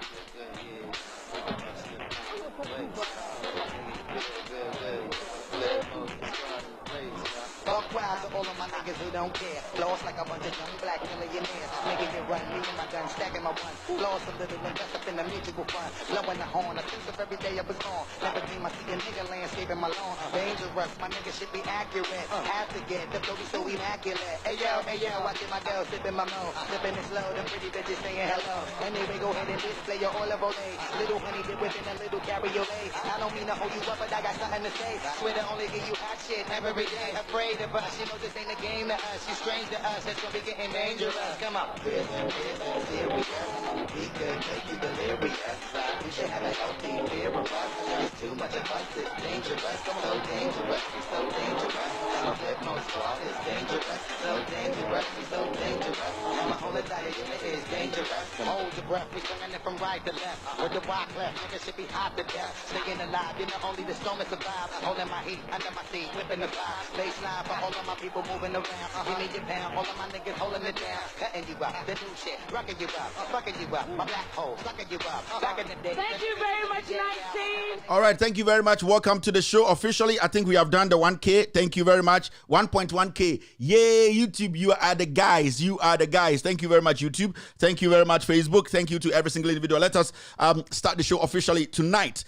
All of my niggas who don't care. Lost like a bunch of young black millionaires. Making it run, me and my gun, stacking my one. Lost a little invest up in the musical fund. Blowing the horn, I think of every day I was born. Never dream I see a nigga landscaping my lawn. Dangerous, my nigga should be accurate. Have to get the booty so immaculate. Hey yo, watching my girl sipping my mo. Sipping it slow, them pretty bitches saying hello. Anyway, go ahead and display your olive oil. Little honey dip within a little cabriolet. I don't mean to hold you up, but I got something to say. Swear to only give you hot shit every day. Afraid of us, you know this ain't a game to us. She's strange to us, it's gonna be getting dangerous. Come on. This is serious. We could make you delirious. We should have a healthy fear of us. It's too much of us, it's dangerous. So dangerous, we so dangerous. My flip no squad is dangerous. So dangerous, we so dangerous. My whole entire unit is dangerous. Hold your breath, we swinging it from right to left. With the wide left, niggas should be hot to death. Staying alive, you know only the strongest survive. Holding my heat under my seat, whipping the vibe. Baseline for all of my people moving around. Give me your pound, all of my niggas holding it down. Cutting you up, the new shit, rocking you up, fucking you up. My black hole, sucking you up. Back in the day. Thank you very much, 19. All right, thank you very much. Welcome to the show. Officially, I think we have done the 1K. Thank you very much. 1.1K. Yay, YouTube, you are the guys. You are the guys. Thank you very much, YouTube. Thank you very much, Facebook. Thank you to every single individual. Let us start the show officially tonight.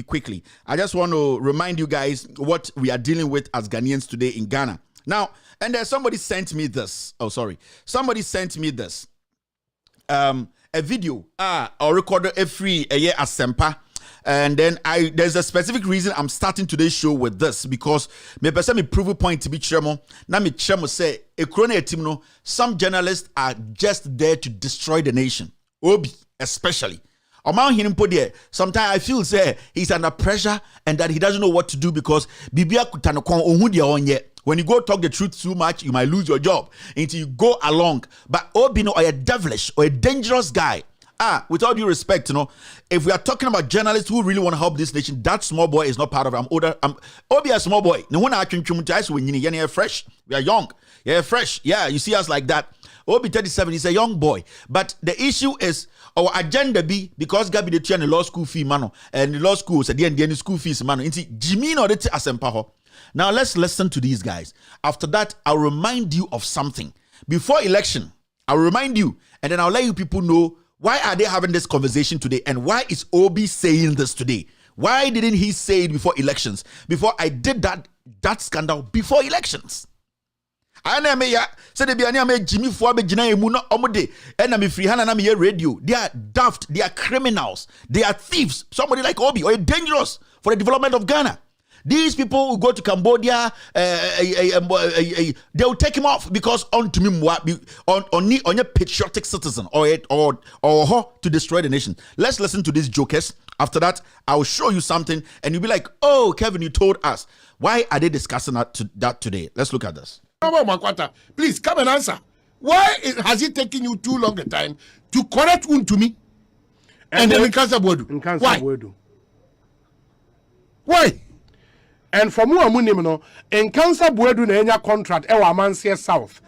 Quickly. I just want to remind you guys what we are dealing with as Ghanaians today in Ghana. Now, and somebody sent me this. Oh, sorry. Somebody sent me this. A video or recorded a free a year as Sempa. And then there's a specific reason I'm starting today's show with this because me person me prove a point to be chairman. Now me chairman say some journalists are just there to destroy the nation. Obi especially. Sometimes I feel say he's under pressure and that he doesn't know what to do because when you go talk the truth too much, you might lose your job until you go along. But Obino are a devilish or a dangerous guy. With all due respect, if we are talking about journalists who really want to help this nation, that small boy is not part of it. I'm older. Obi a small boy. No one actually when you're fresh. We are young. Yeah, fresh. Yeah, you see us like that. Obi 37 is a young boy. But the issue is our agenda be because Gabi the the law school fee mano and the law school said the school fees mano. Jimmy no the asempaho. Now let's listen to these guys. After that, I'll remind you of something. Before election, I'll remind you, and then I'll let you people know why are they having this conversation today and why is Obi saying this today? Why didn't he say it before elections? Before I did that scandal before elections. I know me said be Jimmy Fuabe Jina Emuno Omode and I'm free hand and I'm here radio. They are daft, they are criminals, they are thieves. Somebody like Obi or dangerous for the development of Ghana. These people who go to Cambodia, they will take him off because on to me on a patriotic citizen or to destroy the nation. Let's listen to these jokers. After that, I will show you something, and you'll be like, "Oh, Kevin, you told us." Why are they discussing that today? Let's look at this. Please come and answer. Why has it taken you too long a time to correct to me? And then in Cancer Bodu. Why? And for more money, in Cancer Bodu, the contract, Mansia South.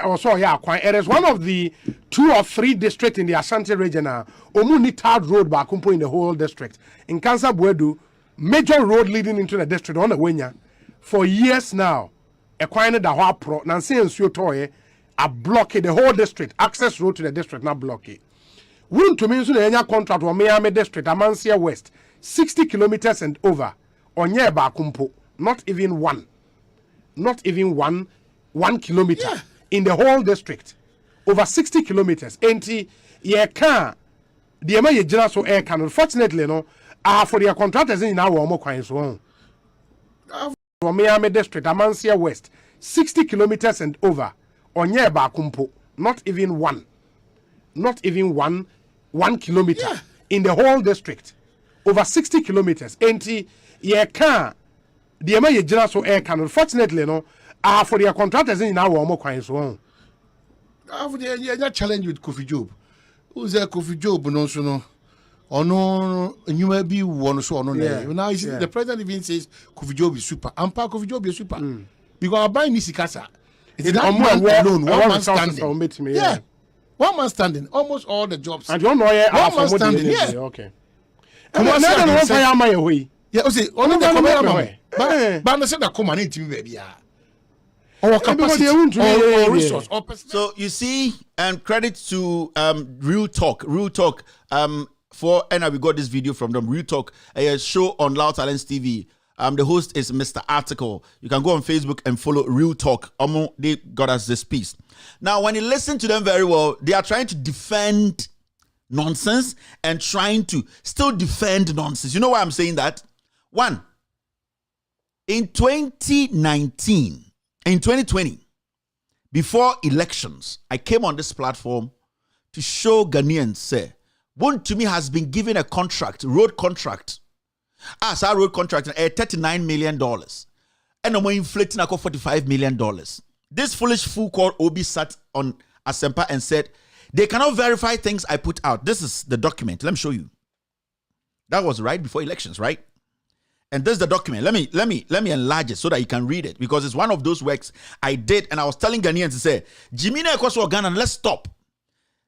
Also, it is one of the 2 or 3 districts in the Ashanti region. Omuni third road back in the whole district. In Cancer Bodu, major road leading into the district on the Wenya for years now. Acquired the whole pro Nancy and Suyotoye are blocking the whole district. Access road to the district now blocked. Wouldn't to mean the contract or Miami district, Amansia West, 60 kilometers and over. On ye Bakumpo, not even one kilometer in the whole district. Over 60 kilometers. Enti ye can the Amaya General so air can unfortunately for their contractors in our more coins one. From Miami district, Amansia West, 60 kilometers and over. On ye Bakumpo, not even one kilometer in the whole district. Over 60 kilometers. Enti ye can the Amaya General so air can unfortunately for their contractors in our more coins one. After the challenge with Kofi Job. Who's there Kofi Job no? Or no, you may be one so no. Now the president even says Kofi Job is super. Ampa Kofi Job is super. Because I buy Nisikasa. It's not man alone, one man standing. Yeah. One man standing. Almost all the jobs. And you know one man standing. Yeah. Okay. Come on, now don't fire my way. Yeah, I say only the come but I said that come on into me baby. Or capacity or resource or so you see, and credit to Real Talk for and we got this video from them. Real Talk, a show on Loud Talents TV. The host is Mr. Article. You can go on Facebook and follow Real Talk. They got us this piece. Now, when you listen to them very well, they are trying to defend nonsense and trying to still defend nonsense. You know why I'm saying that? One, in 2019, in 2020, before elections, I came on this platform to show Ghanaians, say, one to me has been given a contract, road contract. As our road contract, $39 million. And I'm inflating $45 million. This foolish fool called Obi sat on Asempa and said, they cannot verify things I put out. This is the document. Let me show you. That was right before elections, right? And this is the document. Let me enlarge it so that you can read it, because it's one of those works I did, and I was telling Ghanaians to say, Jimina Ekwaso Ghana, let's stop.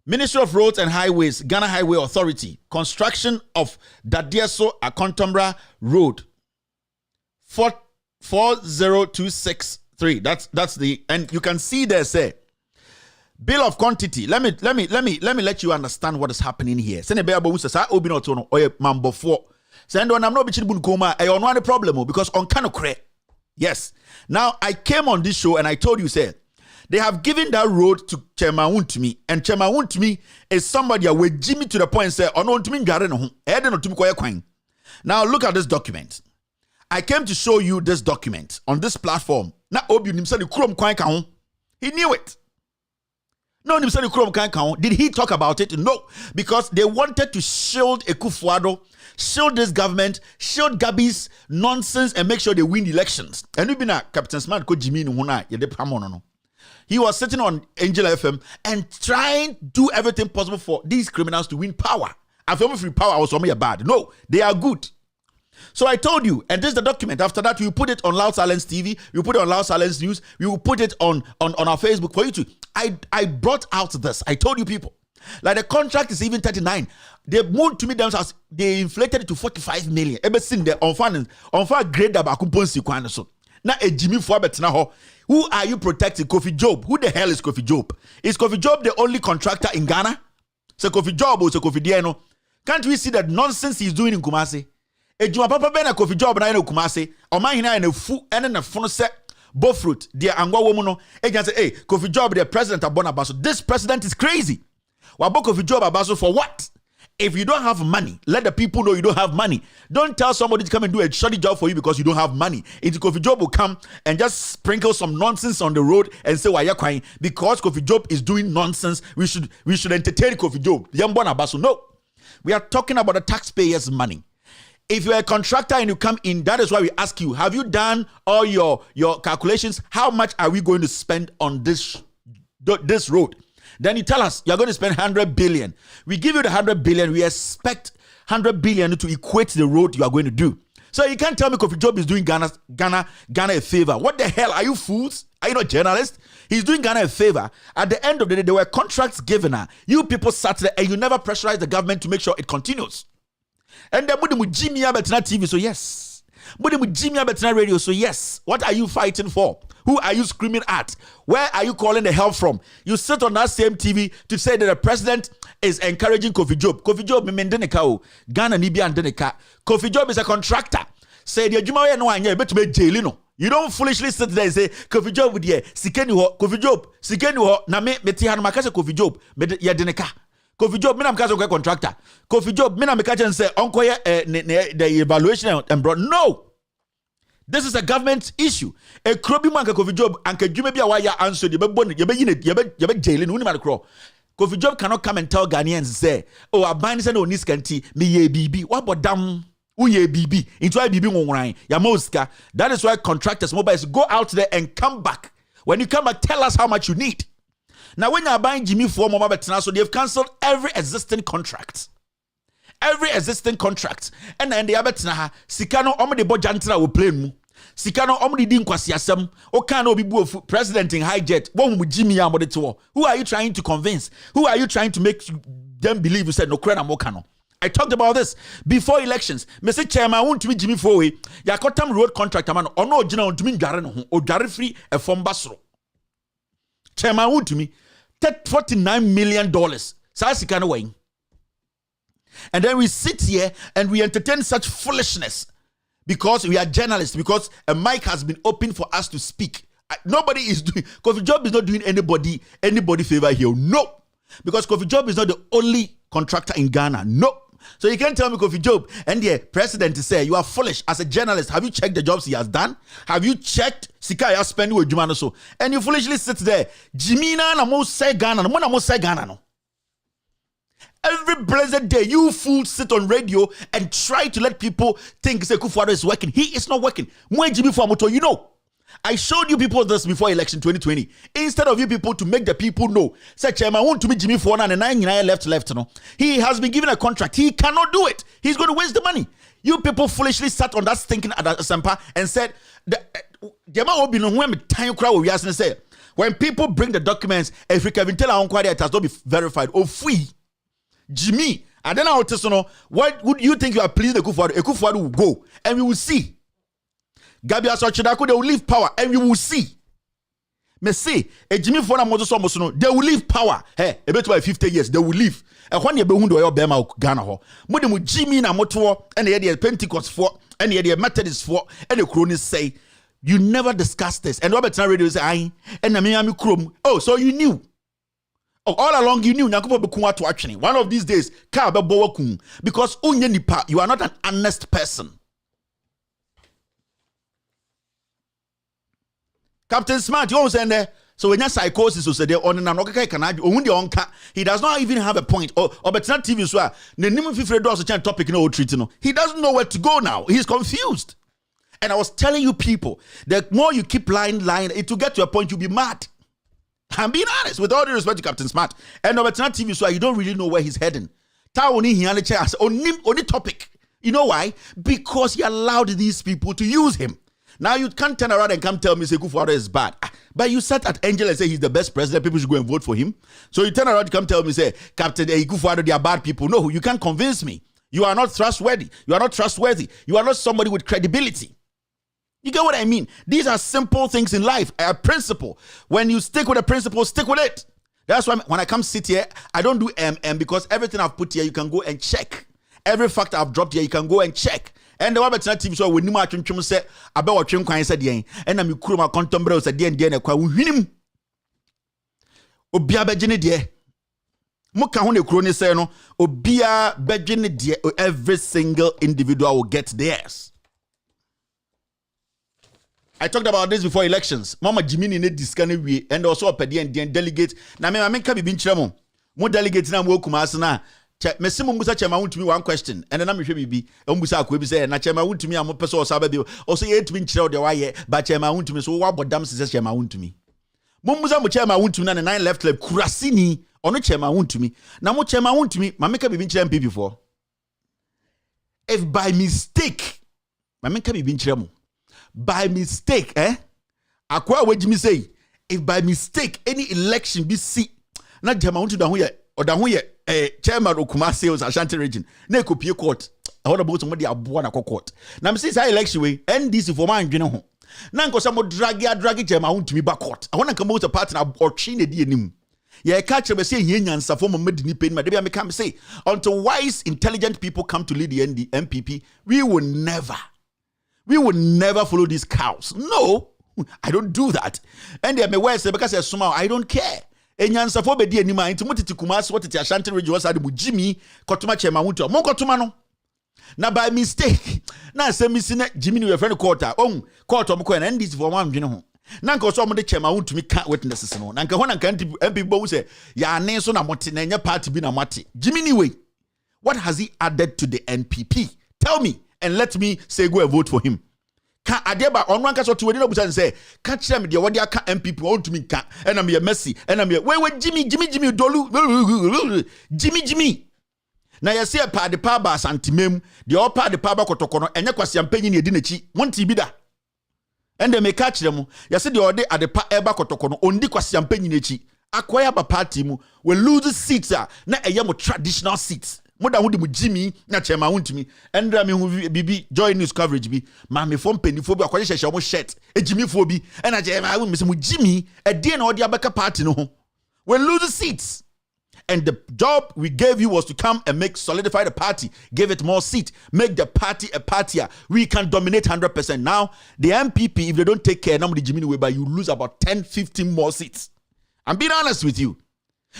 Ministry of Roads and Highways, Ghana Highway Authority, construction of Dadieso Akontombra Road, 40263. That's the, and you can see there say bill of quantity. Let me let you understand what is happening here. Send a baby who says, "I obi no to no oye mambo for." Send on. I'm not bitching bunkoma. I on one problem because on kanokre. Yes. Now I came on this show and I told you, say, they have given that road to Chema to me, and Chema to me is somebody who will Jimmy to the point and say, "Oh no, to me no." Now look at this document. I came to show you this document on this platform. Now obi himself he knew it. No, did he talk about it? No, because they wanted to shield Ekufuado, shield this government, shield Gabi's nonsense, and make sure they win elections. And we've been at Captain Smart ko Jimmy no. He was sitting on Angel FM and trying to do everything possible for these criminals to win power. And for free power was only bad. No, they are good. So I told you, and this is the document. After that, we put it on Loud Silence TV, we put it on Loud Silence News, we will put it on our Facebook for you to. I brought out this. I told you people. Like the contract is even 39. They moved to me themselves, they inflated it to 45 million. Ever seen the on grade about so. Now a Jimmy Forbet now. Who are you protecting? Kofi Job. Who the hell is Kofi Job? Is Kofi Job the only contractor in Ghana? So Kofi Job or so Kofi Diano? Can't we see that nonsense he's doing in Kumasi? Ejuma papa be na Kofi Job na in Kumasi. O man hina na fu ene na funu se bofruit. Dia angwa womu no. Ejan say, hey, Kofi Job the president abona baso. This president is crazy. Wabo Kofi Job abaso for what? If you don't have money, let the people know you don't have money. Don't tell somebody to come and do a shoddy job for you because you don't have money. It's Kofi Job will come and just sprinkle some nonsense on the road and say, why are you crying? Because Kofi Job is doing nonsense. We should entertain Kofi Job. No. We are talking about the taxpayers' money. If you're a contractor and you come in, that is why we ask you, have you done all your calculations? How much are we going to spend on this road? Then you tell us you're going to spend 100 billion. We give you the 100 billion. We expect 100 billion to equate the road you are going to do. So you can't tell me Kofi Job is doing Ghana a favor. What the hell? Are you fools? Are you not journalists? He's doing Ghana a favor. At the end of the day, there were contracts given her. You people sat there and you never pressurized the government to make sure it continues. And then with Jimmy Abetina TV, so yes. With Jimmy Abetina Radio, so yes. What are you fighting for? Who are you screaming at? Where are you calling the help from? You sit on that same TV to say that the president is encouraging Kofi Job. Kofi Job, Ghana Nibia and Deneka. Kofi Job is a contractor. Say the Jumaya no anya bet me jailino. You don't foolishly sit there and say Kofi Job with ye sikeni ho Kofi Job sikeni ho na me meti hanu makase Kofi Job me ye Deneka. Kofi Job mina mkaze kwa contractor. Kofi Job mina mekache and say onko ye the evaluation and brought no. This is a government issue. A krobi man Kofi Job anke jume bia waya answer ye be bon ye be jailin uni ma kro. Kofi Job cannot come and tell Ghanaians say, oh abani se no niskanti me ye bibi what about dam uye bibi into bibi ngongran ya moska. That is why contractors mobiles go out there and come back. When you come back, tell us how much you need. Now when you're buying Jimmy for Mama Betina, so they've cancelled every existing contract. Every existing contract. And then the Abetina Sikano Omni Bojantra will play mu. Sikano Omni Din Kwasiasem, Okano Bibu president in high jet. One with Jimmy Amodito. Who are you trying to convince? Who are you trying to make them believe you said no krena mokano? I talked about this before elections. Mr. Chairman, I want to be Jimmy Fowe. Yakotam road contractor man or no general to me Garano or Gary free a form basro. Chairman would to me $49 million. Sasikano way. And then we sit here and we entertain such foolishness because we are journalists, because a mic has been opened for us to speak. Nobody is doing, Kofi Job is not doing anybody favor here. No. Because Kofi Job is not the only contractor in Ghana. No. So you can't tell me Kofi Job and the president to say you are foolish as a journalist. Have you checked the jobs he has done? Have you checked Sikaya spending with Jumano so? And you foolishly sit there. Jimina na mo say Ghana, no mo say Ghana no. Every blessed day, you fools sit on radio and try to let people think say Kufuor is working. He is not working. Mwe Jimmy for moto, you know. I showed you people this before election 2020. Instead of you people to make the people know, say Chairman, I want to meet Jimmy for 9 left. No, he has been given a contract. He cannot do it. He's going to waste the money. You people foolishly sat on that thinking at Asampa and said, when people bring the documents, if you can tell our inquiry, it has not been verified. Oh, free Jimmy. And then I'll tell you, what would you think you are pleased the Kufuor will go and we will see. Gabia Sochidako, they will leave power and we will see. Me say, a Jimmy Fona Motosomosono, they will leave power. Hey, a bit by 50 years, they will leave. And when you be Hundo or Bema Ghana ho, Mudimu Jimmy na Moto, and the idea Pentecost for, and the idea Methodist for, and the cronies say, you never discussed this. And Robert Radio say, aye, and the Miami Chrome. Oh, so you knew. Oh, all along you knew Nakupo Bukunwa to actually. One of these days, Kabe Bowakun, because Unye Nipa, you are not an honest person. Captain Smart, you always there. So when your psychosis was there on an he does not even have a point. Or but not TV so the topic no treat. He doesn't know where to go now. He's confused. And I was telling you people, the more you keep lying, it will get to a point you'll be mad. I'm being honest, with all due respect to Captain Smart. And but not TV so you don't really know where he's heading. Only topic. You know why? Because he allowed these people to use him. Now you can't turn around and come tell me say Kufuor is bad. But you sat at Angel and say he's the best president, people should go and vote for him. So you turn around to come tell me say Captain Kufuor, they are bad people. No, you can't convince me. You are not trustworthy. You are not trustworthy. You are not somebody with credibility. You get what I mean? These are simple things in life. A principle. When you stick with a principle, stick with it. That's why when I come sit here, I don't do because everything I've put here, you can go and check. Every fact I've dropped here, you can go and check. And the Wabet TV so when you match him say about what Trim Quine said, and I'm you crew my contemporary said, and Quine with him. Obiaba Jenny, dear. Muka ho ne kuro ne say no obia bedwe ne de every single individual will get theirs. I talked about this before elections. Mama Jimmy ne discane we and also opedi and delegate. Na me ka bibi nkyere mo. Mo delegate na mo Kumasi na mesi mo mbusa chema wuntumi one question. And na me hwe bibi. Mbusa akwa bi say na chema wuntumi am pese o saba bi. O say yetumi nkyere de waye ba chema wuntumi so wa bodam se chema wuntumi. Mo mbusa mo chema wuntumi na 9 left left kurasini ono chema wuntumi. Na mo chema wuntumi ma me ka bibi nkyere MPP for. If by mistake ma me ka bibi nkyere mo. By mistake, akwa wajimi say, if by mistake any election be see, na jama untu da ho ye chairman Okuma sales Ashanti region, na kopie court. I want about somebody aboa na court. Na me say say election way NDC for man dwene ho. Na nkosa mo dragi jama untu mi ba court. I want to come out a partner or chine di enim. Yeah, catch me say nyansa for mama ni pain ma dey me come say until wise intelligent people come to lead the MPP, we will never follow these cows. No, I don't do that. And they may well say because somehow I don't care. Enyansa for bedi anima inti mutiti Kumasi what Ashanti region was ade Jimmy kotuma chema wuto. Mon kotuma no. Na by mistake. Na say me sine Jimmy ni friend quarter. Court omko na ndis for one dwene ho. Na nka so mo de chema wuto mi ka witnesses no. Na nka ho na nka MP bo say ya ne so na mote na nya party bi na mote. Jimmy ni way. What has he added to the NPP? Tell me. And let me say go and vote for him. Ka adeba on one case or two we no say catch them the what they can MPP want to me ka and I'm here Messi and I'm here wait Jimmy Dolu Jimmy na you see a pa de pa ba santimem the all pa de pa ba kotoko no enye kwasiampanyi na edi nachi wonti bi da and they may catch them you see the ode ade pa eba kotoko no ondi kwasiampanyi nachi akwaya ba party mu we lose seats na eye mo traditional seats. Moda wudi mu Jimmy na chema wuntumi endra me hu bibi joy news coverage bi ma me fo mpanifo bi akwaje hye mo shirt Jimmy fo bi na chema wu me se mu Jimmy e de na odi abeka party no ho we lose the seats and the job we gave you was to come and solidify the party, give it more seat, make the party a party we can dominate 100%. Now the MPP, if they don't take care now the Jimmy way, but you lose about 10-15 more seats. I'm being honest with you.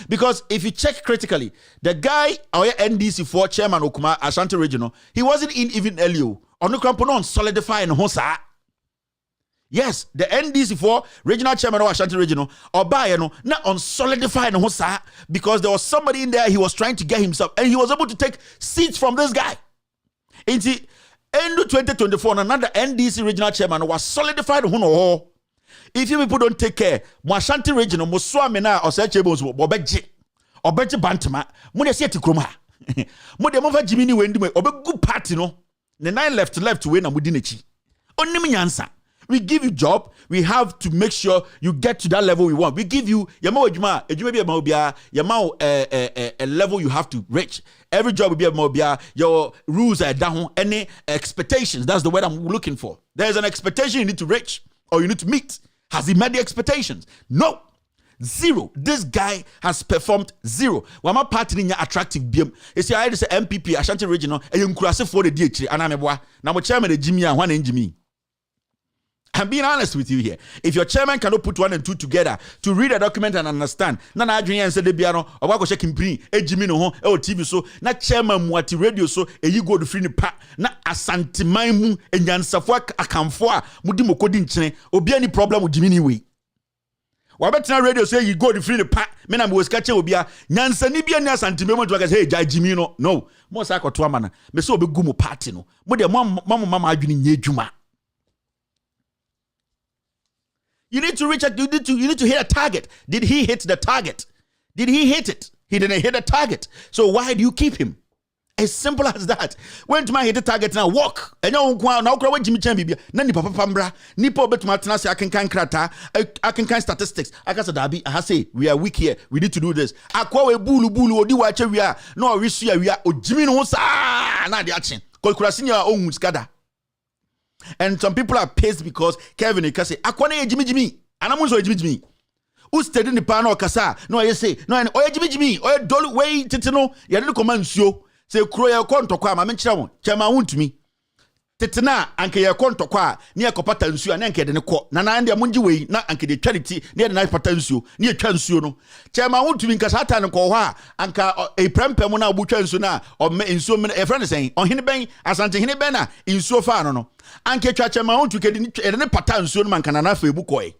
Because if you check critically, the guy, our NDC for chairman Okuma Ashanti Regional, he wasn't in even earlier. On the component solidify and hosa. Yes, the NDC for regional chairman of Ashanti Regional, or by not on solidify and hosa, because there was somebody in there he was trying to get himself, and he was able to take seats from this guy. In the end of 2024, another NDC regional chairman was solidified. If you people don't take care, Ashanti regional, Muswamina or Sachebos, Bobeji, or Betty Bantama, Muneseti Kroma, Mudemova Jimmy Wendy, or good party, no, the 9 left to win a Mudinichi. Only answer. We give you job, we have to make sure you get to that level we want. We give you Yamo a level you have to reach. Every job will be a mobia, your rules are down, any expectations. That's the word I'm looking for. There's an expectation you need to reach or you need to meet. Has he met the expectations? No. Zero. This guy has performed zero. Wama party in attractive BM. You see, I say MPP, Ashanti Regional, and you cross for the DH, and I'm a boy. Now, my chairman, Jimmy, and one Jimmy. I'm being honest with you here. If your chairman cannot put 1 and 2 together to read a document and understand, Nana Adrian said the piano, or what check in pre, Jimmy no TV so, na chairman muati radio so, you go to free pa, na asanti maimu, and yan safwa akamfwa, mudimo kodinchene, or be any problem with Jimmy way. Wabetina radio say you go to free pa, men am was catching obia, Nansa Nibia Nasanti memo to hey, Jimmy no, most ako to amana, me so be gumo party no, but mama adwini nyejuma. You need to reach out, you need to hit a target. Did he hit the target? Did he hit it? He didn't hit the target. So why do you keep him? As simple as that. When to my hit the target now, walk. And now crowd Jimmy Chambi. Nani papa pambra. Nipo bet matinasi I can krata. I can statistics. I can say Dabi. I say we are weak here. We need to do this. Akwa bulu odi wache we are. No we are o Jimmy no sa na di action. Ko kurasinya o muskada. And some people are pissed because Kevin Ikase akwane Jimmy and I'm also Jimmy who stayed in the panel kasa no I say no and Jimmy or dolu way titino ya no command show say kroya kon to kwa ma menchira won chema won to me tetena anke ye konto kwa ne ekopata nsuo na anke de ne ko na na ndia munji wei na anke de charity ne de na pata nsuo ne etwa nsuo no chema wontumi nka sata ne ko ho a anka e prempem na obutwa nsuo na o me nsuo me e friend sen ohene ben asante hene ben na nsuo fa no anke twa chema wontu ke de ne pata nsuo no manka na na fa ebu ko e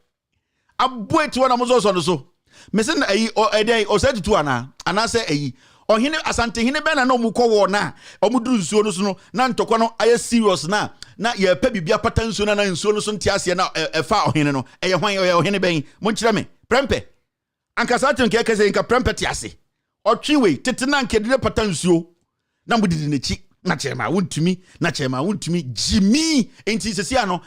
aboeti wona mo so so mesen ayi o eden o se tutu ana se ayi ohene asante hene ben na no wo na omuduru nsuo no so no na ntokwa no aye serious na ye pa bibia pata nsuo na nsuo no so ntiase na efa ohene no eye hwan ohene ben mo nkire me prempe anka satin ke kese nka prempe tiase otwiwe tetena nke de pata nsuo na mudidi nechi na chema wontumi jimi enti sesi ano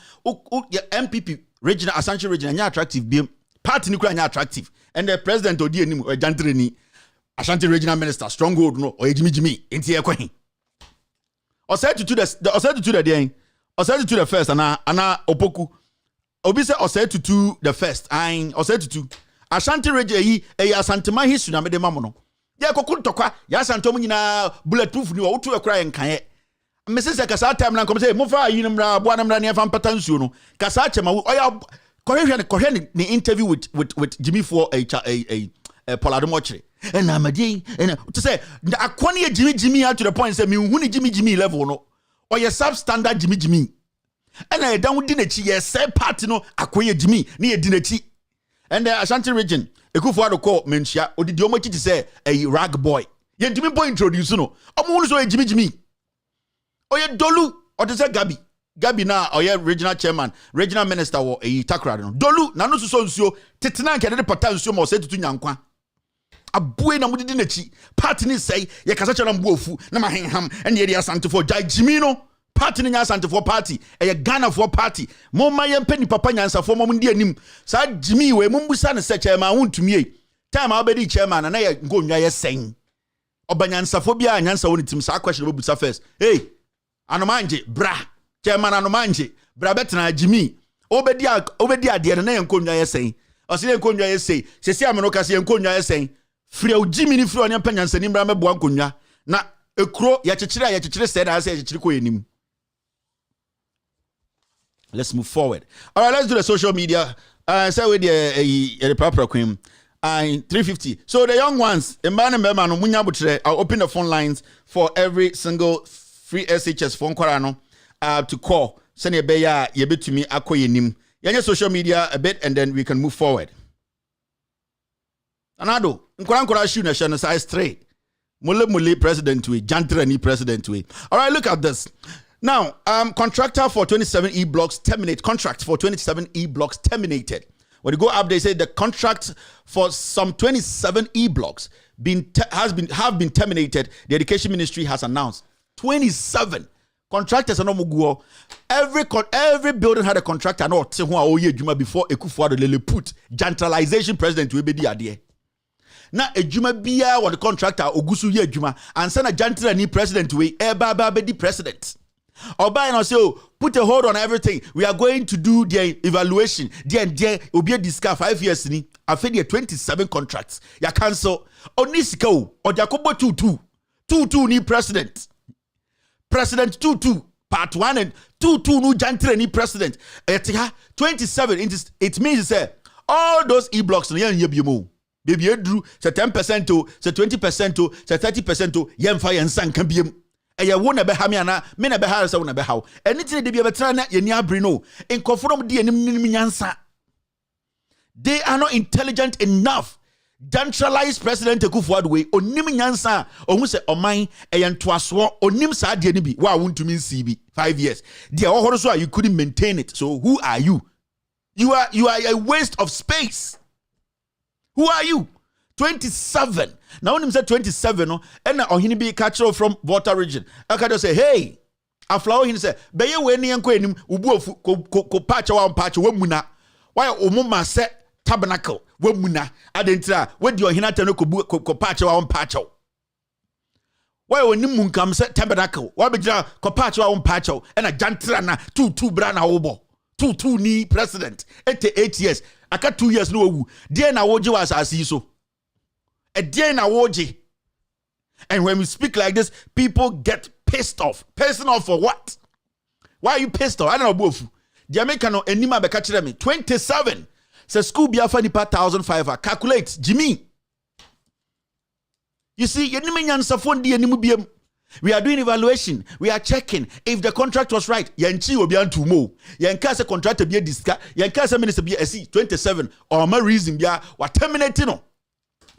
MPP regional Ashanti regional nya attractive bi party ni kura nya attractive and the president odi enim ojantre ni Ashanti regional minister stronghold no o jimi enti ekwahin o said to the first ana opoku obi say o said to the first o said to Ashanti region yi Asantema history na mede mamu no ye kokun tokwa ya Asantom nyina bulletproof ni wo wotu ekura yenkan Mrs. Kasa time na kom say mo fa yin mra boa na mra ne fa mpata nsuo no kasa chema oya kohwe ni interview with Jimmy for a Polado Mochre and amadi and to say the akwani Jimmy to the point say me hu ni Jimmy level no oya substandard Jimmy and I down di nechi ye say party no akwani Jimmy ni ye di nechi and the Ashanti region Ekufuado call mentia odidi omochi ti say a rag boy ye Jimmy boy introduce no omo hu so ye Jimmy oye dolu or to say Gabi na oye regional chairman regional minister wo Takrade no dolu na no so nsuo tetena nke de pata nsuo mo se tutu nyankwa abue na mudidi nachi party ni say ye kasa chara mbuofu na mahenham ene ye Asante for Jimi no party ni Asante for party ye Ghana for party mo ma ye mpani papa nyansa for mo ndi anim sa Jimi we mumbusa ne se chairman wontumi e time abedi chairman na ye ngonwa ye sen obanyansa for bia nyansa woni tim sa question obusa first hey anomanje bra chairman anomanje bra betena Jimi obedi ade na ye nkonwa ye sen osile nkonwa ye sei sesi ameno kase ye nkonwa ye sen free Jimi ni free oni mpanyansa ni mra mebo nkonwa na ekro ya chechire said as ya chechire ko yenim. Let's move forward. All right, let's do the social media. Say with the proper queen. 350. So the young ones, I'll open the phone lines for every single free SHS phone call to call. Send your beya yebit to me akoyenim. Yanya social media a bit and then we can move forward. Anado, nkora shoot na shana size 3. Mule president we, Jantrani president we. All right, look at this. Now, contractor for 27 E blocks terminate. Contract for 27 E blocks terminated. When you go up, they say the contract for some 27 E blocks have been terminated. The Education Ministry has announced 27 contractors are no muguo. Every building had a contractor. No, before Ekufuado lele put gentralization president we be the na ejuma bia what the contractor ogusu ye ejuma and send a gentrani president we eba be the president. Oba and say, put a hold on everything. We are going to do the evaluation. There will be a discuss 5 years. I feel the 27 contracts. Ya cancel. Onisiko or Jacobo 22 ni president. President 22 part 1 and 22 new jantre ni president. 27. It means say all those e-blocks no yen yebiemo. Baby Edru, say 10% to, say 20% to, say 30% to, yen fire and san can be. Eya wo na be ha me ana me na be ha se wo na be ha anything de be betra na ye ni abri no enkoforom de enim nyansa. They are not intelligent enough. Centralized President Ekufuado we onim nyansa ohun se oman eya ntoaso onim sa de ni bi wa wontumi nsi bi 5 years de ohoro so you couldn't maintain it. So who are you? You are a waste of space. Who are you? 27. Now when him say 27, no, and ohini be catcher from Volta region. I can just say, hey, a flower him say, be ye we ni enko enim ubu ko patch wa patch we muna. Why umuma set tabernacle we muna. Adentra we di ohina tano ko patch wa patch. Why oni munkam set tabernacle? Why be ko patch wa patch and a jantra na 2 bra na obo. 2 ni president. 88 years. Aka 2 years no wu. Dey na woje was asisi so. A day in a woji. And when we speak like this, people get pissed off. Pissing off for what? Why are you pissed off? I don't know both. The American enima be catch me 27. Say school be afa nipa 1,500. Calculate, Jimmy. You see, we are doing evaluation. We are checking if the contract was right. Yanchi will be on to mo. Yanka say contract to be a disca. Yanka say minister be a C 27 or my reason be what terminating no.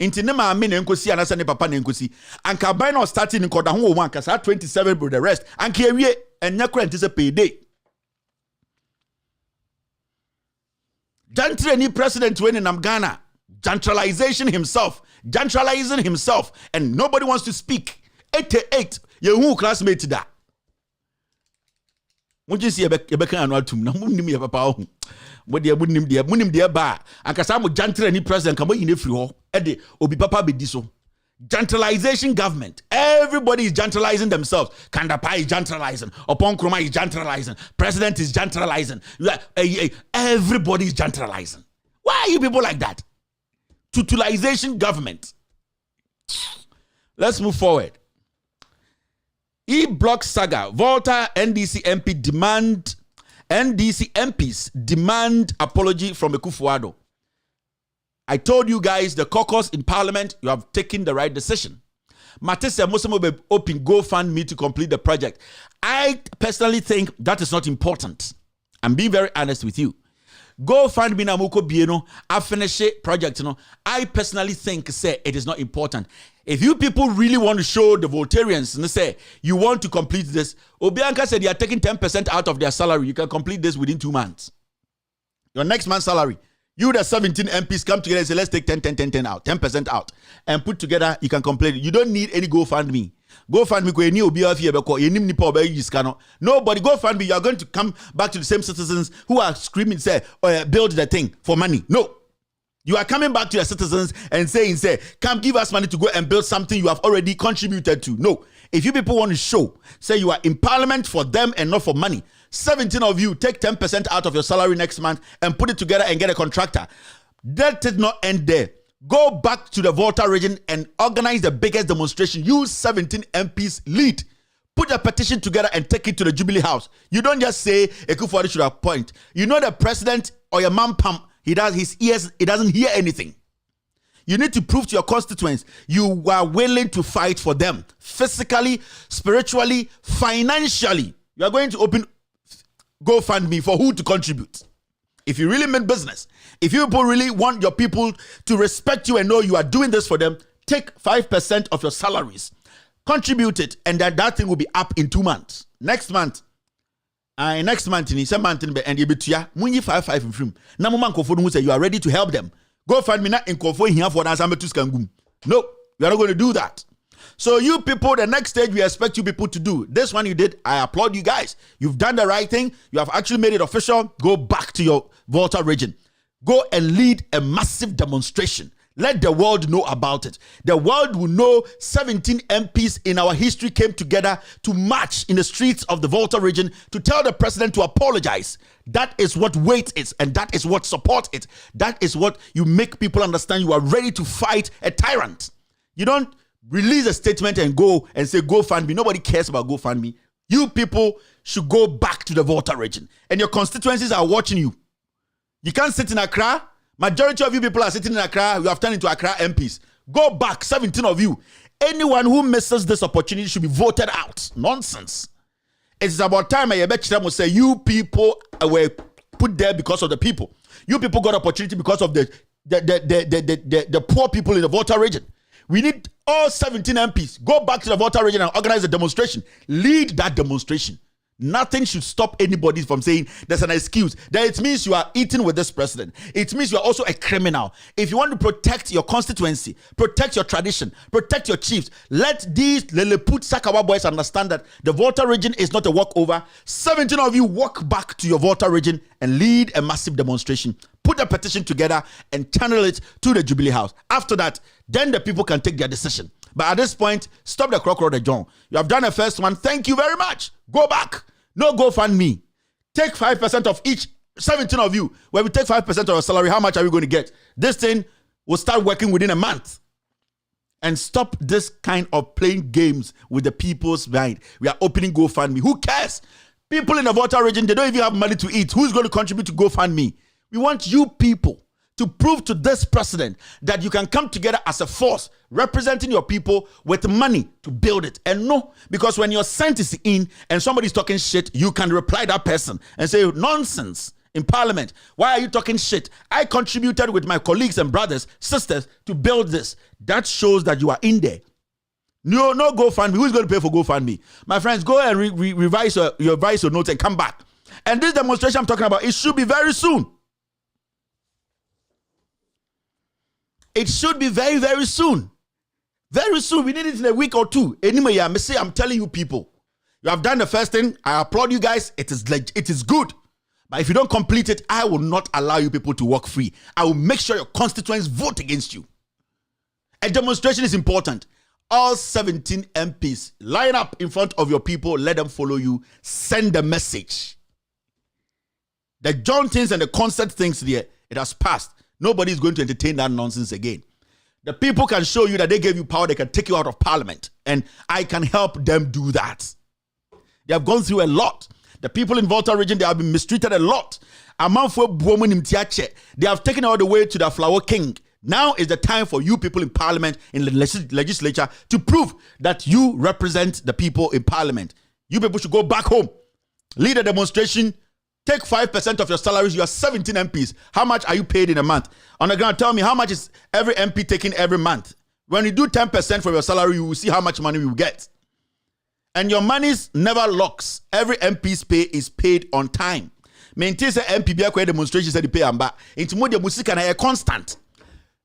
Inti ne ma me nkosi anasa ne papa ne nkosi. Anka buy no starting in koda ho one kasa 27 bro the rest. Anka ewie enya kura nti say payday. Jantre ni president when in Ghana. Gentralizing himself, and nobody wants to speak. 88, you classmate that. What you see a becca and altum, no munim ya papa. What they wouldn't him dear, munim dear bar, and Casamo Jantre any president come in if you Eddie Obi Papa be diso. Gentralization government. Everybody is gentralizing themselves. Kandapa is gentralizing. Upon Kroma is gentralizing. President is gentralizing. Everybody is gentralizing. Why are you people like that? Totalization government. Let's move forward. E-block saga. Volta NDC MPs demand apology from Akufo-Addo. I told you guys the caucus in parliament, you have taken the right decision. Matisse Musemo be open GoFundMe to complete the project. I personally think that is not important. I'm being very honest with you. GoFundMe na muko bieno I finish it project no. I personally think say it is not important. If you people really want to show the Voltarians and say you want to complete this, Obianka said they are taking 10% out of their salary. You can complete this within 2 months. Your next month's salary. You the 17 MPs come together and say let's take 10 out, 10% out and put together, you can complete it. You don't need any GoFundMe. GoFundMe ko eni obi afie be ko enim nipa oba yiska no. Nobody GoFundMe, you are going to come back to the same citizens who are screaming say build the thing for money. No. You are coming back to your citizens and saying say come give us money to go and build something you have already contributed to. No. If you people want to show say you are in parliament for them and not for money, 17 of you take 10% out of your salary next month and put it together and get a contractor. That did not end there. Go back to the Volta region and organize the biggest demonstration. You 17 MPs lead. Put a petition together and take it to the Jubilee House. You don't just say Akufo-Addo should appoint. You know the president or your man pump, he doesn't hear anything. You need to prove to your constituents you are willing to fight for them physically, spiritually, financially. You are going to open GoFundMe for who to contribute. If you really mean business, if you people really want your people to respect you and know you are doing this for them, take 5% of your salaries, contribute it, and that thing will be up in 2 months. Next month, and you bet ya, munyi 5 in film. Na mo man kofo who say you are ready to help them. GoFundMe na in kofo here for that to skangum. No, we are not going to do that. So you people, the next stage we expect you people to do. This one you did, I applaud you guys. You've done the right thing. You have actually made it official. Go back to your Volta region. Go and lead a massive demonstration. Let the world know about it. The world will know 17 MPs in our history came together to march in the streets of the Volta region to tell the president to apologize. That is what weight is, and that is what support is. That is what you make people understand you are ready to fight a tyrant. You don't release a statement and go and say GoFundMe. Nobody cares about GoFundMe. You people should go back to the Volta region. And your constituencies are watching you. You can't sit in Accra. Majority of you people are sitting in Accra. You have turned into Accra MPs. Go back, 17 of you. Anyone who misses this opportunity should be voted out. Nonsense. It's about time I bet you will say you people were put there because of the people. You people got opportunity because of the poor people in the Volta region. We need all 17 MPs. Go back to the Volta region and organize a demonstration. Lead that demonstration. Nothing should stop anybody from saying there's an excuse. That it means you are eating with this president. It means you are also a criminal. If you want to protect your constituency, protect your tradition, protect your chiefs, let these Leleput Sakawa boys understand that the Volta region is not a walkover. 17 of you walk back to your Volta region and lead a massive demonstration. Put a petition together and channel it to the Jubilee House. After that, then the people can take their decision. But at this point, stop the crocodile, the John. You have done a first one. Thank you very much. Go back. No GoFundMe. Take 5% of each. 17 of you. When we take 5% of your salary, how much are we going to get? This thing will start working within a month. And stop this kind of playing games with the people's mind. We are opening GoFundMe. Who cares? People in the Volta region, they don't even have money to eat. Who's going to contribute to GoFundMe? We want you people to prove to this president that you can come together as a force representing your people with money to build it. And no, because when your scent is in and somebody's talking shit, you can reply that person and say, nonsense in parliament. Why are you talking shit? I contributed with my colleagues and brothers, sisters to build this. That shows that you are in there. No GoFundMe. Who's going to pay for GoFundMe? My friends, go and revise your notes and come back. And this demonstration I'm talking about, it should be very soon. It should be very, very soon. Very soon. We need it in a week or two. Anyway, I'm telling you people, you have done the first thing. I applaud you guys. It is good. But if you don't complete it, I will not allow you people to walk free. I will make sure your constituents vote against you. A demonstration is important. All 17 MPs line up in front of your people. Let them follow you. Send the message. The John things and the concert things there, it has passed. Nobody is going to entertain that nonsense again. The people can show you that they gave you power. They can take you out of parliament. And I can help them do that. They have gone through a lot. The people in Volta region, they have been mistreated a lot. They have taken all the way to the Flower King. Now is the time for you people in parliament, in the legislature, to prove that you represent the people in parliament. You people should go back home. Lead a demonstration. Take 5% of your salaries. You are 17 MPs. How much are you paid in a month? On the ground, tell me how much is every MP taking every month. When you do 10% for your salary, you will see how much money you will get. And your money's never locks. Every MP's pay is paid on time. Maintain say MP be a demonstration say the pay amba. Into more the music and a constant.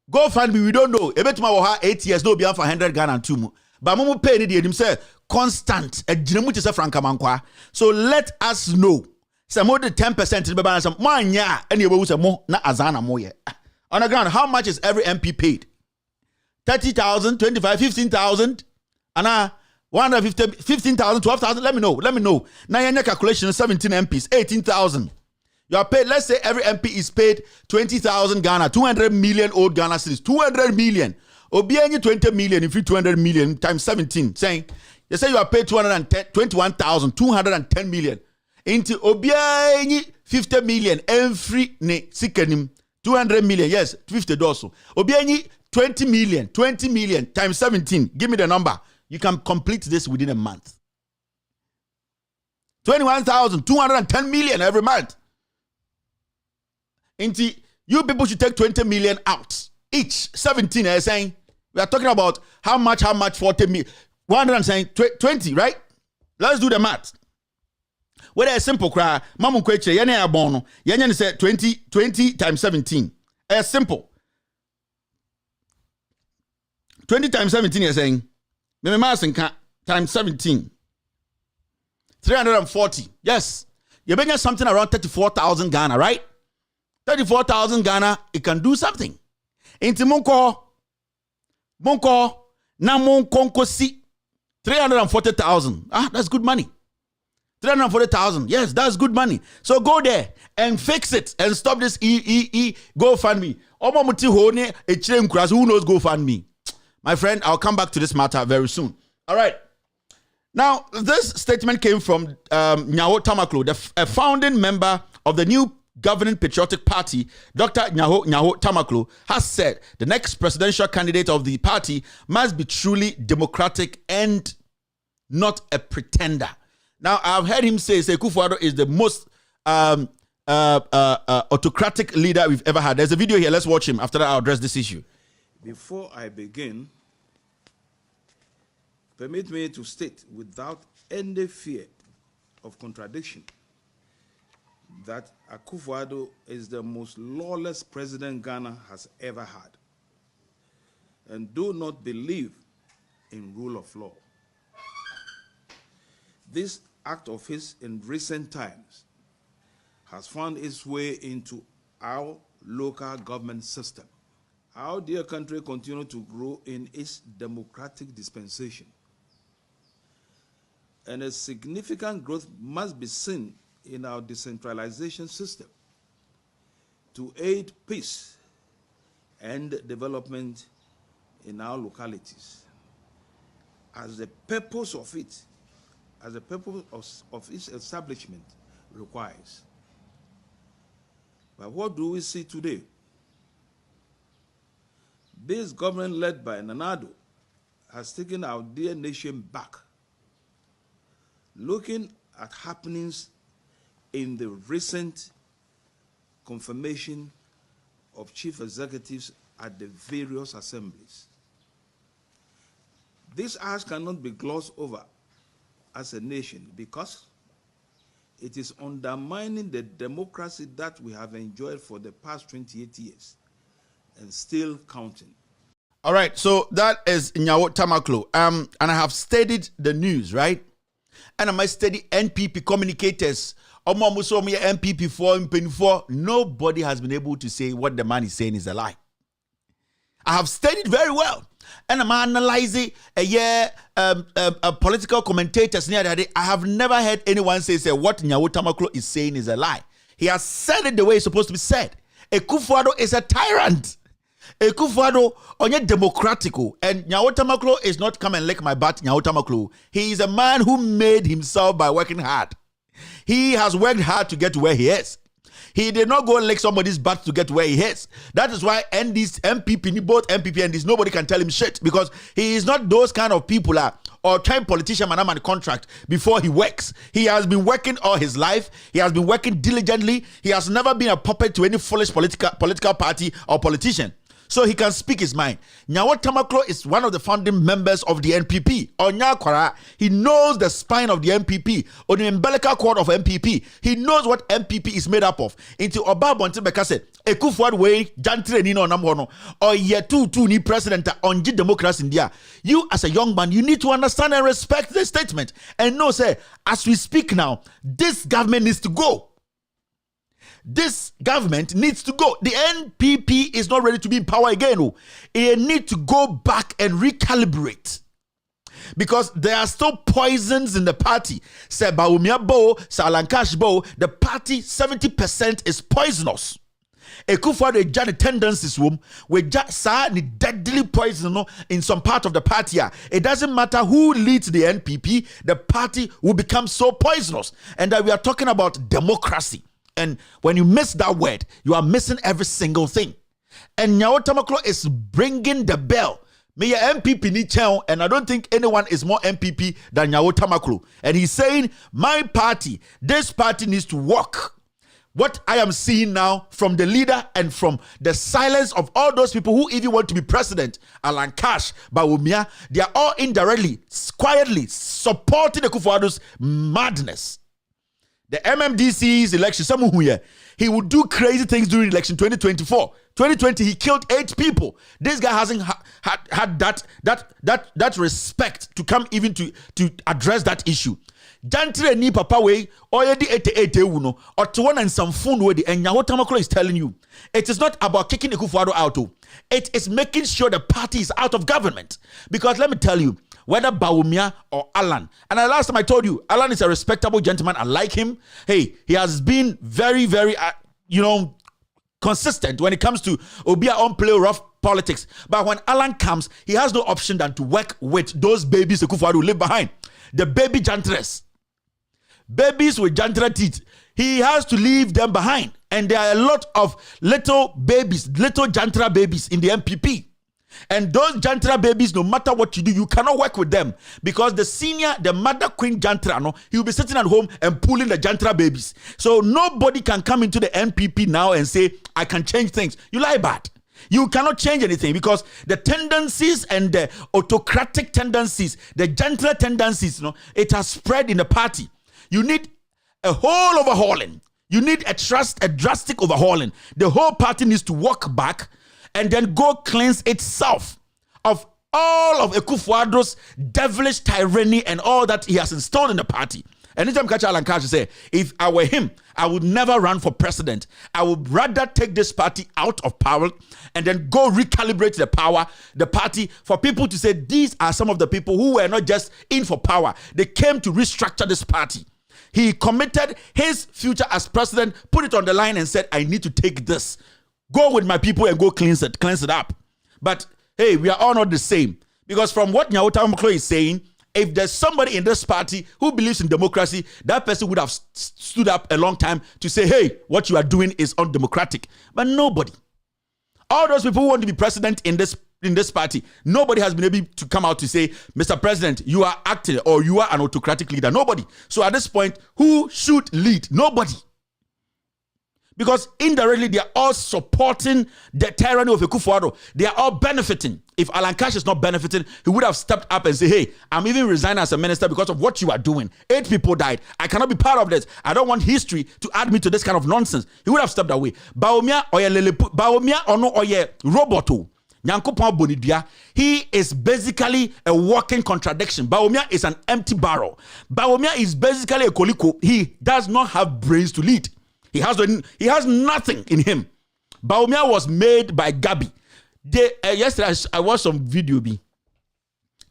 GoFundMe, we don't know. Ebetuma will have 8 years, no be for 100 Ghana and 2 more. But Momo pay ni him say constant. A dinamu say franka mankwa. So let us know. Say more than 10% to be balance. Man ya any we say more na azana more ye. On the ground, how much is every MP paid? 30,000, 25, 15,000, and 150, 15,000, 12,000. Let me know. Now your calculation 17 MPs, 18,000. You are paid. Let's say every MP is paid 20,000 Ghana, 200 million old Ghana cedis, 200 million. Obiani 20 million, if you 200 million times 17, saying you say you are paid 21,210 million. Into Obiani 50 million every ne sikenim 200 million. Yes, 50 dollars. Obiani 20 million times 17. Give me the number. You can complete this within a month. 21,210 million every month. Into you people should take 20 million out each. 17. I'm saying we are talking about how much 40 million. 100 saying 20, right? Let's do the math. Whether a simple cry, Mamu Kweche, Yene Abono, Yene said 20 times 17. A simple. 20 times 17 is saying, times 17. 340. Yes. You're making something around 34,000 Ghana, right? 34,000 Ghana, it can do something. Inti Munko, na Munko si 340,000. That's good money. 340,000. Yes, that's good money. So go there and fix it and stop this GoFundMe. Who knows GoFundMe? My friend, I'll come back to this matter very soon. All right. Now, this statement came from Nyaho Tamaklo, a founding member of the new governing patriotic party. Dr. Nyaho Tamaklo has said the next presidential candidate of the party must be truly democratic and not a pretender. Now, I've heard him say Kufuor is the most autocratic leader we've ever had. There's a video here. Let's watch him. After that, I'll address this issue. Before I begin, permit me to state without any fear of contradiction that Akufo-Addo is the most lawless president Ghana has ever had, and do not believe in rule of law. This act of his in recent times has found its way into our local government system. Our dear country continues to grow in its democratic dispensation, and a significant growth must be seen in our decentralization system to aid peace and development in our localities, as the purpose of it as the purpose of its establishment requires. But what do we see today? This government led by Nanado has taken our dear nation back. Looking at happenings in the recent confirmation of chief executives at the various assemblies, this act cannot be glossed over as a nation because it is undermining the democracy that we have enjoyed for the past 28 years and still counting. All right, so that is Nyawo Tamaklo. And I have studied the news, right? And I might study NPP communicators. NPP 4. Nobody has been able to say what the man is saying is a lie. I have studied very well. And I'm analyzing political commentators near that. I have never heard anyone say what Nyawo Tamaklo is saying is a lie. He has said it the way it's supposed to be said. Akufo-Addo is a tyrant. Akufo-Addo onye democratical, and Nyawo Tamaklo is not come and lick my butt. Nyawo Tamaklo, he is a man who made himself by working hard. He has worked hard to get to where he is. He did not go and lick somebody's butt to get where he is. That is why MPP, both MPP and this, nobody can tell him shit, because he is not those kind of people or trying politician man contract before he works. He has been working all his life. He has been working diligently. He has never been a puppet to any foolish political party or politician. So he can speak his mind. Nyawo Tamaklo is one of the founding members of the NPP. Onyakwara, he knows the spine of the NPP, or the umbilical cord of NPP. He knows what NPP is made up of. Into Obabonte Bekase, Akufo-Addo way, Jantre Nino Namhono, or Yetu ni president on democracy in India. You as a young man, you need to understand and respect the statement. And know, say, as we speak now, this government needs to go. This government needs to go. The NPP is not ready to be in power again. It needs to go back and recalibrate. Because there are still poisons in the party. Say Bawumia Bo, Salankash Bo, the party 70% is poisonous. Akufo-Addo the tendencies with deadly poison in some part of the party. It doesn't matter who leads the NPP, the party will become so poisonous. And that we are talking about democracy. And when you miss that word, you are missing every single thing. And Nyawo Tamaklo is bringing the bell. Me MPP ni channel, and I don't think anyone is more MPP than Nyawo Tamaklo. And he's saying, my party, this party needs to work. What I am seeing now from the leader and from the silence of all those people who even want to be president, Alan Cash, Bawumia, they are all indirectly, quietly supporting the Akufo-Addo's madness. The MMDC's election, someone who he would do crazy things during election 2024. 2020, he killed 8 people. This guy hasn't had that respect to come even to address that issue. Jantre ni papa way already 88 uno or to one and some phone way. And Nyawo Tamaklo is telling you, it is not about kicking Akufo-Addo out. It is making sure the party is out of government. Because let me tell you, whether Bawumia or Alan. And last time I told you, Alan is a respectable gentleman. I like him. Hey, he has been very, very, consistent when it comes to Obia on play rough politics. But when Alan comes, he has no option than to work with those babies Akufo-Addo leave behind. The baby jantres. Babies with jantre teeth. He has to leave them behind. And there are a lot of little babies, little jantra babies in the MPP. And those jantra babies, no matter what you do, you cannot work with them. Because the mother queen jantra, he will be sitting at home and pulling the jantra babies. So nobody can come into the NPP now and say, I can change things. You lie bad. You cannot change anything because the tendencies and the autocratic tendencies, the jantra tendencies, it has spread in the party. You need a whole overhauling. You need a drastic overhauling. The whole party needs to walk back and then go cleanse itself of all of Akufo-Addo's devilish tyranny and all that he has installed in the party. Anytime Kacha Alan Kash say, if I were him, I would never run for president. I would rather take this party out of power and then go recalibrate the party for people to say, these are some of the people who were not just in for power. They came to restructure this party. He committed his future as president, put it on the line and said, I need to take this. Go with my people and go cleanse it up. But hey, we are all not the same. Because from what Nyawo Tamaklo is saying, if there's somebody in this party who believes in democracy, that person would have stood up a long time to say, hey, what you are doing is undemocratic. But nobody. All those people who want to be president in this party, nobody has been able to come out to say, Mr. President, you are acting or you are an autocratic leader. Nobody. So at this point, who should lead? Nobody. Because indirectly, they are all supporting the tyranny of Akufo-Addo. They are all benefiting. If Alan Cash is not benefiting, he would have stepped up and said, hey, I'm even resigning as a minister because of what you are doing. 8 people died. I cannot be part of this. I don't want history to add me to this kind of nonsense. He would have stepped away. Baomia ono oye roboto. Nyankopon Bonidua, he is basically a walking contradiction. Baomia is an empty barrel. Baomia is basically a koliko. He does not have brains to lead. He has nothing in him. Baomia was made by Gabi. Yesterday I watched some video.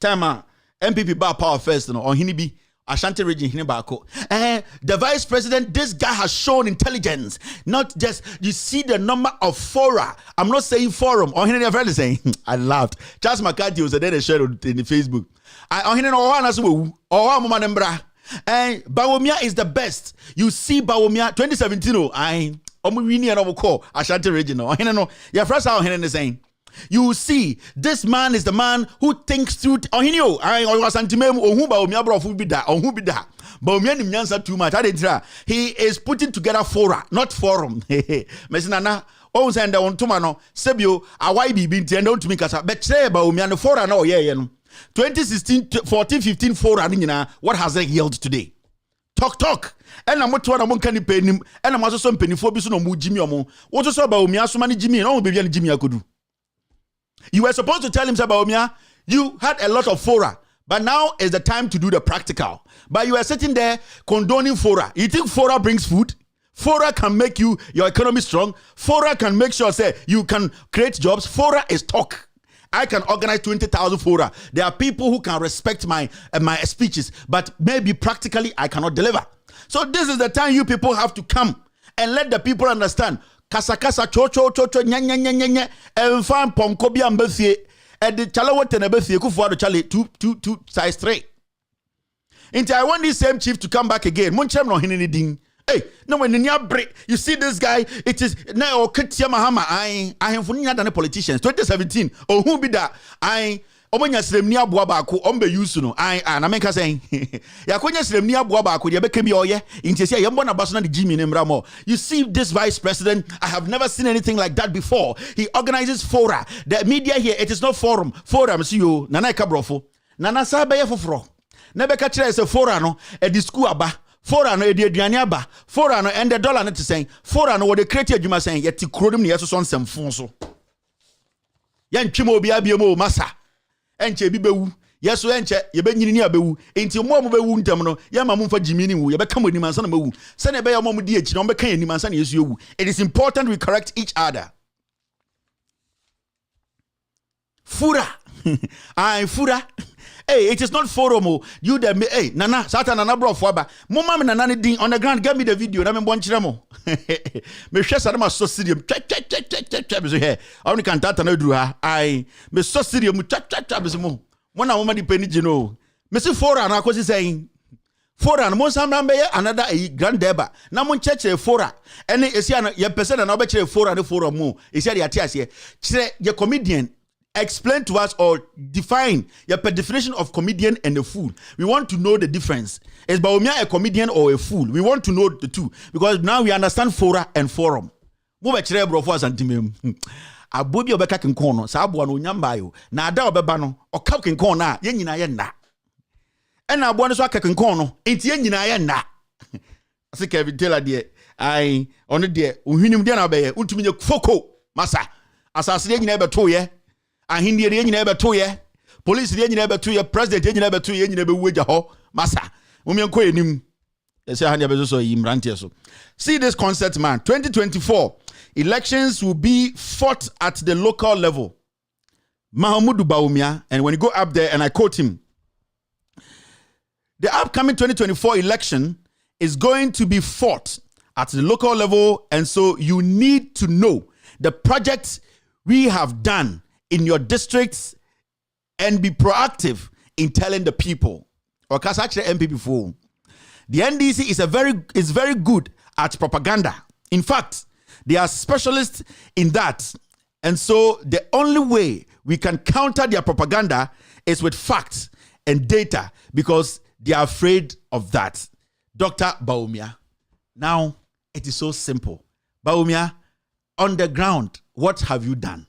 Time MPP bar power first on Hinibi Ashanti region Hinibako. The vice president, this guy has shown intelligence. Not just you see the number of fora. I'm not saying forum. On Hinibi friend is saying I laughed. Charles McCarthy was there shared in the Facebook. On Hinibi and Baomia is the best. You see Baomia 2017. Ashanti region. You see, this man is the man who thinks through. Too much. He is putting together fora, not forum. Mesinana. Oh, send on Tumano, Sebio, a YB, don't me Casa, but say Baomia and fora no, yeah. 2016, 14, 15, 4, what has it yielded today? Talk. And I'm not one can pay him, and I'm also some penny for Bison or Jimmy Omo. What was about Mia, so many Jimmy, and all baby and Jimmy I could do. You were supposed to tell him about Mia, you had a lot of fora, but now is the time to do the practical. But you are sitting there condoning fora. You think fora brings food? Fora can make your economy strong. Fora can make sure say you can create jobs. Fora is talk. I can organize 20,000 fora. There are people who can respect my speeches, but maybe practically I cannot deliver. So this is the time you people have to come and let the people understand. Kasa cho nya enfan ponko bi ambefie e de chale wote na befie Akufo-Addo chale 2 size 3. Until I want this same chief to come back again. Monchem no hinini din. Hey, no when you see this guy, it is now Ketia Mahama. I have than politicians. 2017. Oh, who be that? Omonya sremni aboa baako ombe yusu no na menka saying yakonya sremni aboa baako ye bekemi oye intese ye mbona baso na Jimmy nemramo. You see this vice president, I have never seen anything like that before. He organizes fora. The media here, it is not forum see you nana kabrofo nana sabe ye foforo na beka kire se fora no e discourse aba fora no e de aduane aba fora no and the dollar no to saying fora no what the create adwuma saying ye ti krodum ne yeso nsɛmfo so ya ntwemo obi abiemo masa enche bi bewu yeso enche ye benyini ni abewu enti mo bewu ntam no ye ma mo mfa jimini wu ye beka mo ni mansa na mewu se na be ye mo di echi na mo beka ni mansa na yesu ewu. It is important we correct each other. Fura fura. Hey, it is not forum. You the hey nana satan nana bro for ba mo ma me nana ni din on the ground. Give me the video na me bon kire mo me hwe sa na so stadium twa so here only can tata na duru ha me so stadium twa be mo na mo ma di pani gino me se fora na akosi saying fora no mo sam be another grand deba na mo chekere fora ene esi na ye pese na obe kire fora ne fora mo esi de ate ase kire ye comedian. Explain to us or define your definition of comedian and a fool. We want to know the difference. Is Baomia a comedian or a fool? We want to know the two because now we understand fora and forum. Mo be kire bro for santimem. Abobi obeka kinkon no sa abo no nyamba yo. Na ada obeba no okap kinkon na ye nyina ye nna. E na abo no so akakinkon no enti ye nyina ye nna. Ase Kevin Taylor de ono de ohwinim de na be ye untumi nye foko masa. Asase de nyina be to ye. Ahindi de nyina beto ye police de nyina beto ye president de nyina beto ye nyina be weja ho masa mumenko enim ese hande be so imrantie so. See this concept, man. 2024 elections will be fought at the local level. Mahamudu Baumia, and when you go up there and I quote him, the upcoming 2024 election is going to be fought at the local level, and so you need to know the projects we have done in your districts and be proactive in telling the people. or Kasache MP before. The NDC is very good at propaganda. In fact, they are specialists in that. And so the only way we can counter their propaganda is with facts and data, because they are afraid of that. Dr. Bawumia. Now, it is so simple. Bawumia, on the ground, what have you done?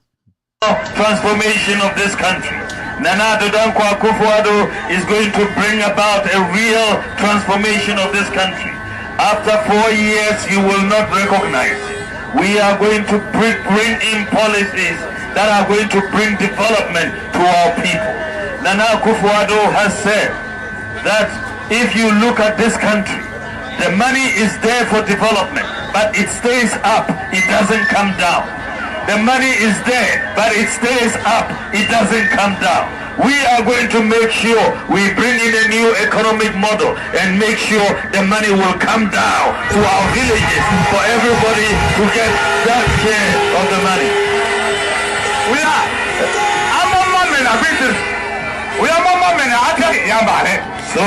Transformation of this country. Nana Addo Akufo-Addo is going to bring about a real transformation of this country. After 4 years, you will not recognize it. We are going to bring in policies that are going to bring development to our people. Nana Akufo-Addo has said that if you look at this country, the money is there for development, but it stays up, it doesn't come down. The money is there, but it stays up, it doesn't come down. We are going to make sure we bring in a new economic model and make sure the money will come down to our villages for everybody to get that share of the money. So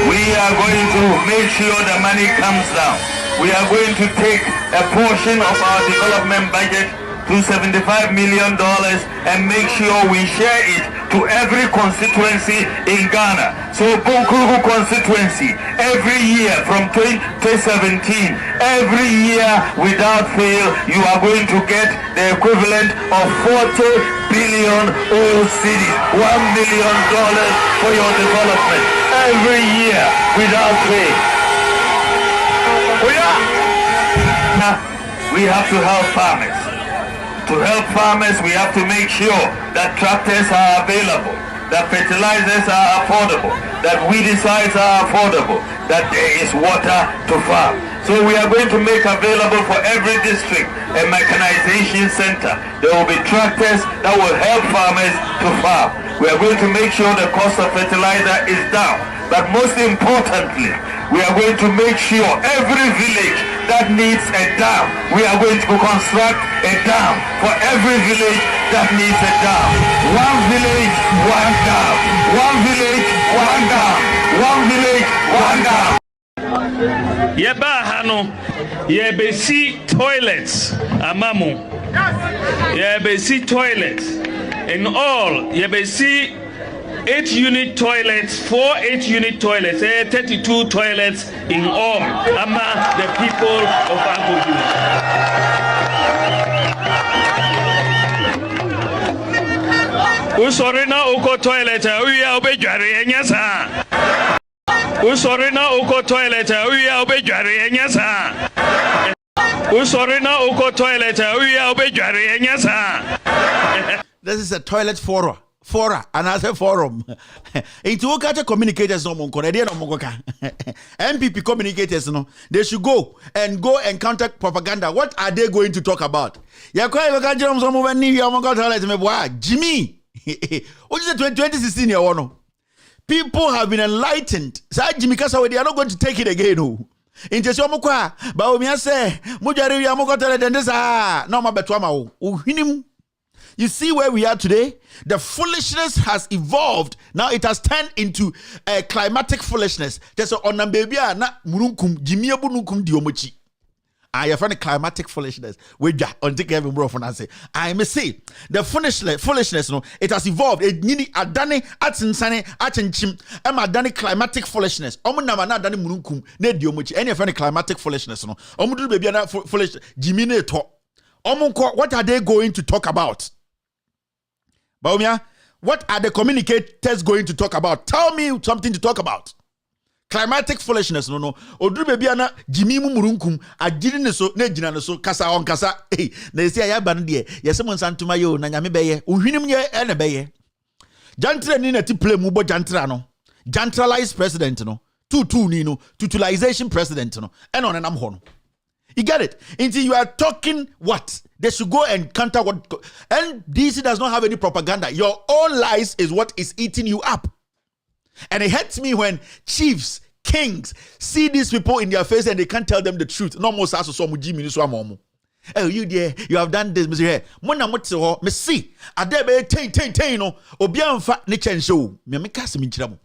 we are going to make sure the money comes down. We are going to take a portion of our development budget, $275 million, and make sure we share it to every constituency in Ghana. So Bunkuru constituency, every year from 2017, every year without fail, you are going to get the equivalent of 40 billion old cities, $1 million for your development. Every year without fail. We have to help farmers. To help farmers, we have to make sure that tractors are available, that fertilizers are affordable, that weedicides are affordable, that there is water to farm. So we are going to make available for every district a mechanization center. There will be tractors that will help farmers to farm. We are going to make sure the cost of fertilizer is down. But most importantly, we are going to make sure every village that needs a dam, we are going to construct a dam for every village that needs a dam. One village, one dam. One village, one dam. One village, one dam. Yeba hano, yebesi toilets, amamu. Yebesi toilets. In all, yebesi 8-unit toilets, 4 8-unit toilets, 32 toilets in all, among the people of Agogo. Usorina uko toilet, uya obejari enyasa. Usorina uko toilet, uya obejari enyasa. Usorina uko toilet, uya obejari enyasa. This is a toilet fora, and I say forum. Into what communicators no monko, they no monko. MPP communicators no, they should go and counter propaganda. What are they going to talk about? Ya kwa yoka jam some when ni ya monko toilet me boy Jimmy. What is it 2016 ya wono? People have been enlightened. Say Jimmy Kasa they are not going to take it again. No. Into so mokwa ba o mi ase mujare ya monko toilet and this no ma betwa ma wo. Uhinim. You see where we are today? The foolishness has evolved. Now it has turned into a climatic foolishness. Just on baby na murunkum jimiebu nukum diomochi. I find a climatic foolishness. We on take every bro for say. I may say the foolishness no, it has evolved. It nini adane atinsane atinchim. Am adane climatic foolishness. Omu na mana adane murunkum ne diomochi. Any find a climatic foolishness no. Omu do baby na foolish jimine to. Omu what are they going to talk about? Baumia, what are the communicators going to talk about? Tell me something to talk about. Climatic foolishness, no. Odru baby ana jimi mu murunkum agiri ne so na gina ne so kasa on kasa. Eh, na esi aya ban de. Yese mon santuma yo na nyame beye. Ohwinim ye e na beye. Jantra ni na ti play mu bo jantra no. Jantralized president no. Tutu ni no. Tutulization president no. E no nam ho no. You get it? Until you are talking what? They should go and counter what. And DC does not have any propaganda. Your own lies is what is eating you up. And it hurts me when chiefs, kings see these people in their face and they can't tell them the truth. No more saso so mujimi so amomo. Oh, you there, you have done this, Monsieur. Mona motse me see. Adebe ten no. Obi amfa ne chenso. Me kasa mi nchira mo.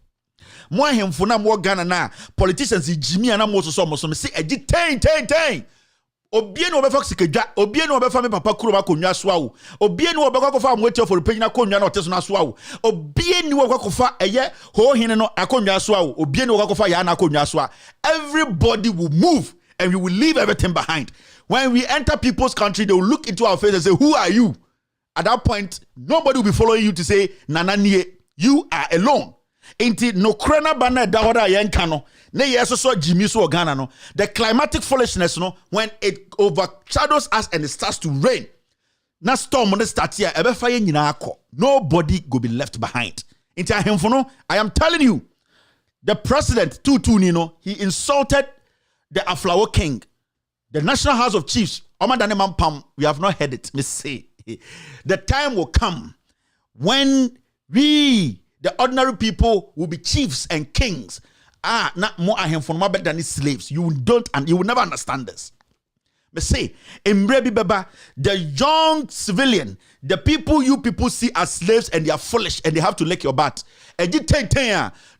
mo ahemfo na mo Ghana na politicians jimi na mo so me say agi ten obie no obefa sikadwa obie no obefa me papa kuro makonwa so awo obie no obekwa kofa amweti for panyina konwa na oteso na so awo obie ni kofa eye ho hene no akonwa so awo obie no kofa ya na akonwa so a everybody will move and we will leave everything behind. When we enter people's country, they will look into our face and say, who are you? At that point, nobody will be following you to say, Nana nie, you are alone. Inti no krena bana dahora yenkano. Ne yeso so Jimmy so Ghana no. The climatic foolishness no, when it overshadows us and it starts to rain. Na storm on the start here, ebe fire nyina akọ. Nobody will be left behind. Inti ahemfo no, I am telling you, the president Tutu Nino, he insulted the Aflawo king. The National House of Chiefs, we have not heard it. Me say, the time will come when we, the ordinary people, will be chiefs and kings. Not more ahemfo better than slaves. You will never understand this. Me say, Mrebi Baba, the young civilian, the people you people see as slaves and they are foolish and they have to lick your butt.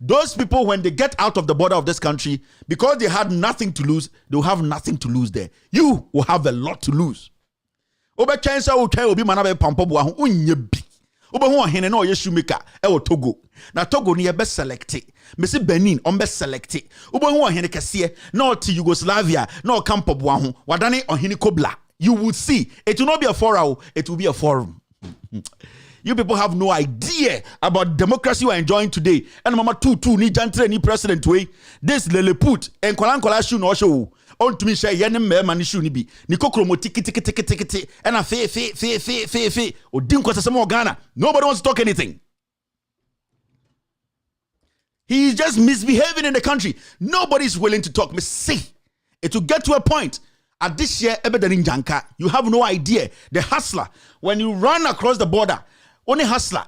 Those people, when they get out of the border of this country, because they had nothing to lose, they will have nothing to lose there. You will have a lot to lose. Togo. Na Togo ni best selected. Mesi Benin on best selected. Hene kesiye no ti Yugoslavia no campo buahu wadane ohini kobla. You will see it will not be a forum, it will be a forum. You people have no idea about democracy we are enjoying today. And mama two ni jantre ni president way. This Leleput and kola shu no show. On to me share yenem me mani shu ni bi. Ni kokromo tiki and a fe. O dinko sa Ghana. Nobody wants to talk anything. He is just misbehaving in the country. Nobody is willing to talk. Me see, it will get to a point. At this year, you have no idea. The hustler, when you run across the border, only hustler,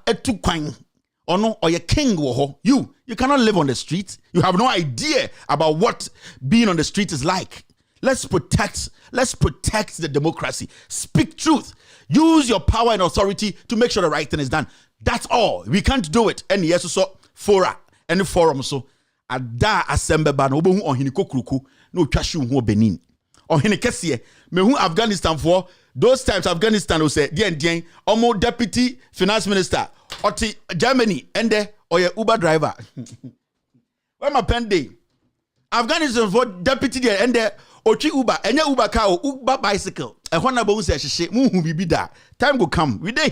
or no, or your king, you cannot live on the street. You have no idea about what being on the street is like. Let's protect the democracy. Speak truth. Use your power and authority to make sure the right thing is done. That's all. We can't do it. And yes, so fora and forum so ada assemble ban obohu ohini kokruku no twahwe hu Benin. Ohini kese me hu Afghanistan for those times Afghanistan will say dien omo deputy finance minister oti Germany and there or your Uber driver. Where my pen day? Afghanistan for deputy there and there ochi Uber enye Uber car or Uber bicycle. E hona bo say hye mu hu bibi da. Time go come. We dey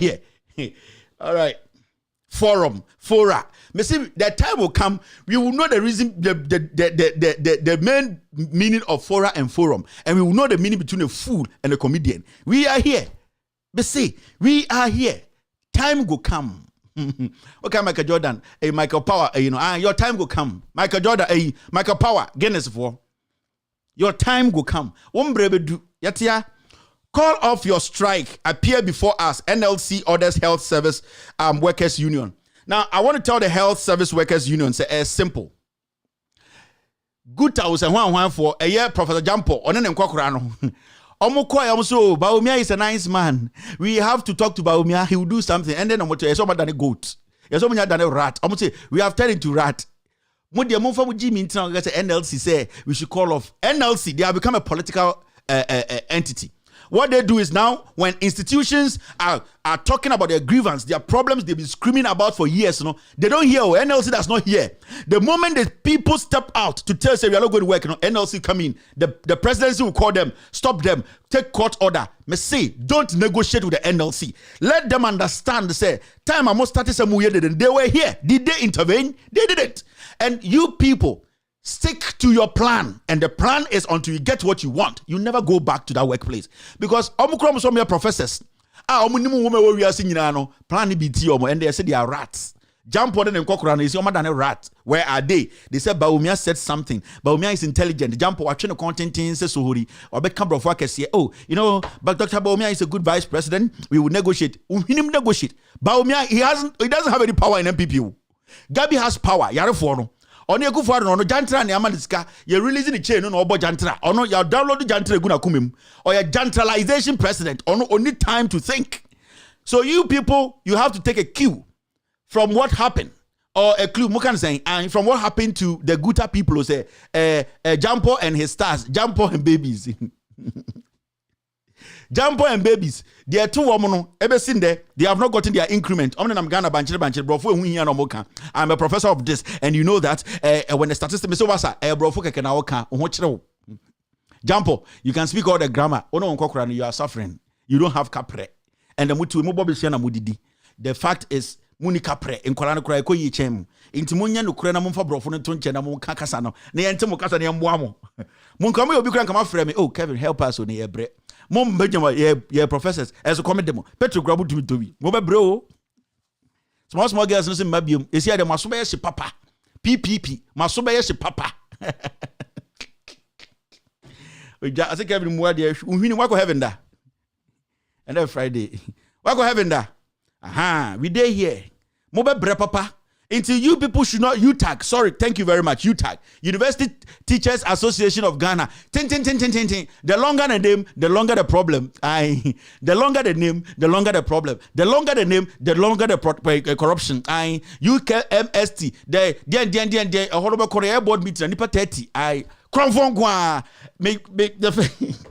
here. All right. Fora. Me see the time will come, we will know the reason, the main meaning of fora and forum, and we will know the meaning between a fool and a comedian. We are here. Me see, we are here. Time will come. Okay, Michael Jordan, Michael Power, your time will come. Michael Jordan, Michael Power, Guinness for. Your time will come. Yatia. Call off your strike. Appear before us. NLC orders Health Service Workers Union. Now, I want to tell the Health Service Workers Union, say, simple. Good house and one for a year, Professor Jampo, on an enquakurano. So, Baumia is a nice man. We have to talk to Baumia. He will do something. And then I'm going to say, than a goat. You're so than a rat. I'm going to say, we have turned into rat. NLC say we should call off. NLC, they have become a political entity. What they do is now, when institutions are talking about their grievance, their problems they've been screaming about for years, they don't hear. NLC does not hear. The moment the people step out to tell us we are not going to work, NLC come in. The presidency will call them, stop them, take court order. Me say, don't negotiate with the NLC. Let them understand. Say, time I must start some weird. They were here. Did they intervene? They didn't. And you people, stick to your plan, and the plan is until you get what you want. You never go back to that workplace because some your professors plan and they say they are rats. Jump on them and is than a rat. Where are they? They said Baumia said something. Baumia is intelligent. Jump watching the content in Suhuri or become say, oh, but Dr. Baumia is a good vice president. We will negotiate. Negotiate. Baumia, he doesn't have any power in MPPU. Gabi has power. Yareforo. On your good for no jantra and Amadiska, you're releasing the chain on Obo Jantra, or no, you're downloading Jantra Guna Kumim, or your jantralization president, or no, only time to think. So, you people, you have to take a cue from what happened or a clue mukan saying, and from what happened to the Guta people who say Jampo and his stars, Jampo and babies. Jampo and babies, they are two women. Ever seen there? They have not gotten their increment. I'm Ghana banche bro. I'm a professor of this, and you know that when the statistics so what's bro Jampo, you can speak all the grammar. You are suffering. You don't have capre. And the mutu mudidi. The fact is muni capre in Korana Kray ko yi chem. Inti munya no kura na mumfa brofo no tonche na mum kasa no. Na yente mo kasa na yamboamo. Mun kama obi kura kama frame. Oh Kevin, help us on here bre. Mom bejama ye professors as a comment demo. Petro grabu to be. Mo be bro. Small girls no say mabium. Esi ade maso be ye papa. PPP. Maso be ye papa. I say Kevin mo ade uhini wako heaven da. And then Friday. Wako heaven da. Aha, we day here. Mo be bre papa. Until you people should not UTAG. Sorry, thank you very much. UTAG, University Teachers Association of Ghana. The longer the name, the longer the problem. The longer the name, the longer the problem. The longer the name, the longer the corruption. UKMST. The horrible Korea board meeting. Nipa 30. Kronfongwa. Make the.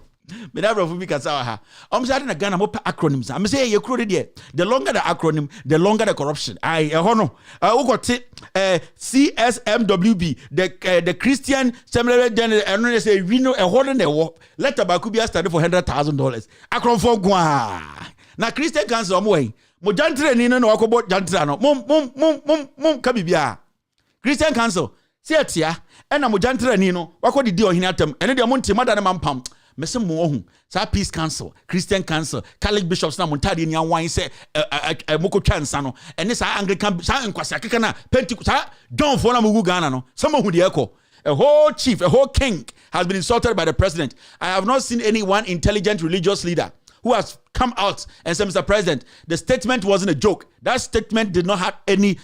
But I have because I'm saying Ghana more acronyms. I'm saying you created there. The longer the acronym, the longer the corruption. I got CSMWB, the Christian Seminary General, and they say we know a hole in the wall. Let tobacco be started for $100,000. Akron for Gua. Now Christian Council way. Mo jantre ni no akobo jantre no. Mum kabibia. Christian Council. See atia. Ena mo jantre ni no. Wako di ohini atem. Ene de mo ntima da na mampam. Mese mo hu sa Peace Council, Christian Council, Catholic bishops na montade ni anwan se moko twansa no ene sa Anglican sa enkwase akeka na Pentecost John for na mugu Ghana no some hu de eko a whole chief, a whole king has been insulted by the president. I have not seen any one intelligent religious leader who has come out and said, Mr. President, the statement wasn't a joke. That statement did not have any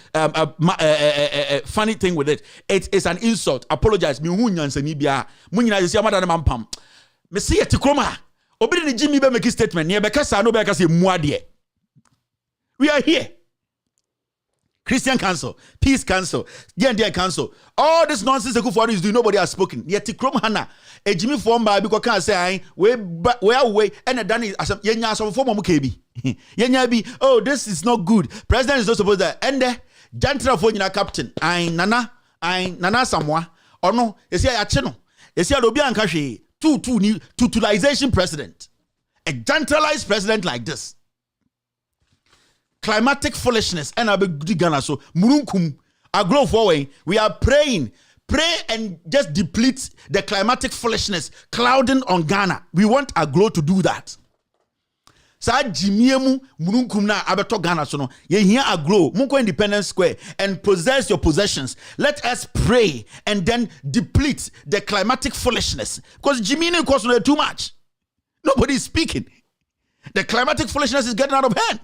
funny thing with it. It is an insult. Apologize. Mi hu nyanse ni bia. Mu nyina yesi amada na mampam. Me see a tikroma. Obedi ni Jimmy be make statement. Ni bekasa no bekasa muade. We are here. Christian Council, Peace Council, DND Council. All this nonsense Akufo-Addo is doing, nobody has spoken. Yet tikrom hana. A Jimmy form by because can say where and a Danny as a yenya some form of KB. Yenya be this is not good. President is not supposed to end there. Jantra for captain. Nana Samoa. Or no, is here a channel. Is here Obi Ankashi. Totalization president. A gentralized president like this. Climatic foolishness. And I be Ghana so murunkum. I grow forward. We are praying. Pray and just deplete the climatic foolishness clouding on Ghana. We want a glow to do that. Sa jimiemu murunkum na abeto Ghana so no. Ye here a glow. Munko Independence Square and possess your possessions. Let us pray and then deplete the climatic foolishness. Because jimini costs too much. Nobody is speaking. The climatic foolishness is getting out of hand.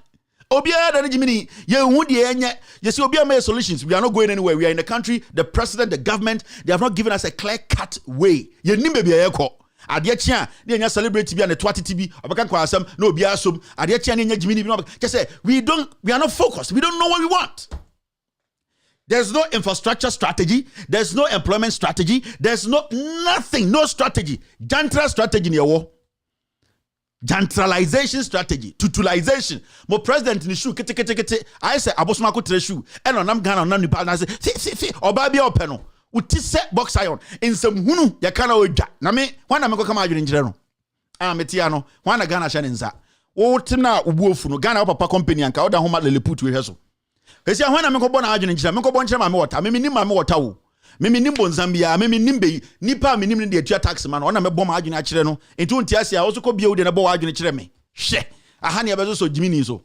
Obia da Jimini, you see Obia made solutions. We are not going anywhere. We are in the country, the president, the government, they have not given us a clear-cut way. You nimbe be eko. Adiachia, they celebrate be on the 20 TB. Abakan kwasam no be asum. Adiachia ni Jimini no. Just say we are not focused. We don't know what we want. There's no infrastructure strategy. There's no employment strategy. There's nothing, no strategy. Jantra strategy in your war. Gentralization strategy, totalization. Mo president ni shoe kete. I say abosoma ko tre shoe. And onam Ghana onam nipa na say fi oba bia openo. Uti set box iron in some hunu ya kana odwa. Na me wana me ko kama adwene ngire no. Metia no. Wana Ghana hye ne nza. Wo tina ubuofu no Ghana papa company anka oda homa leleput we hweso. Esia wana me ko bona adwene ngire. Me ko bon kire ma me wota. Me nim ma me wota wo. Me nim bonzambia, me nim be nipa me nim ne de atua tax man ona me bom adwene a kire no enti unti ase a wo so ko bia wo de na bo adwene kire me hwe aha ne abezo so jimini so.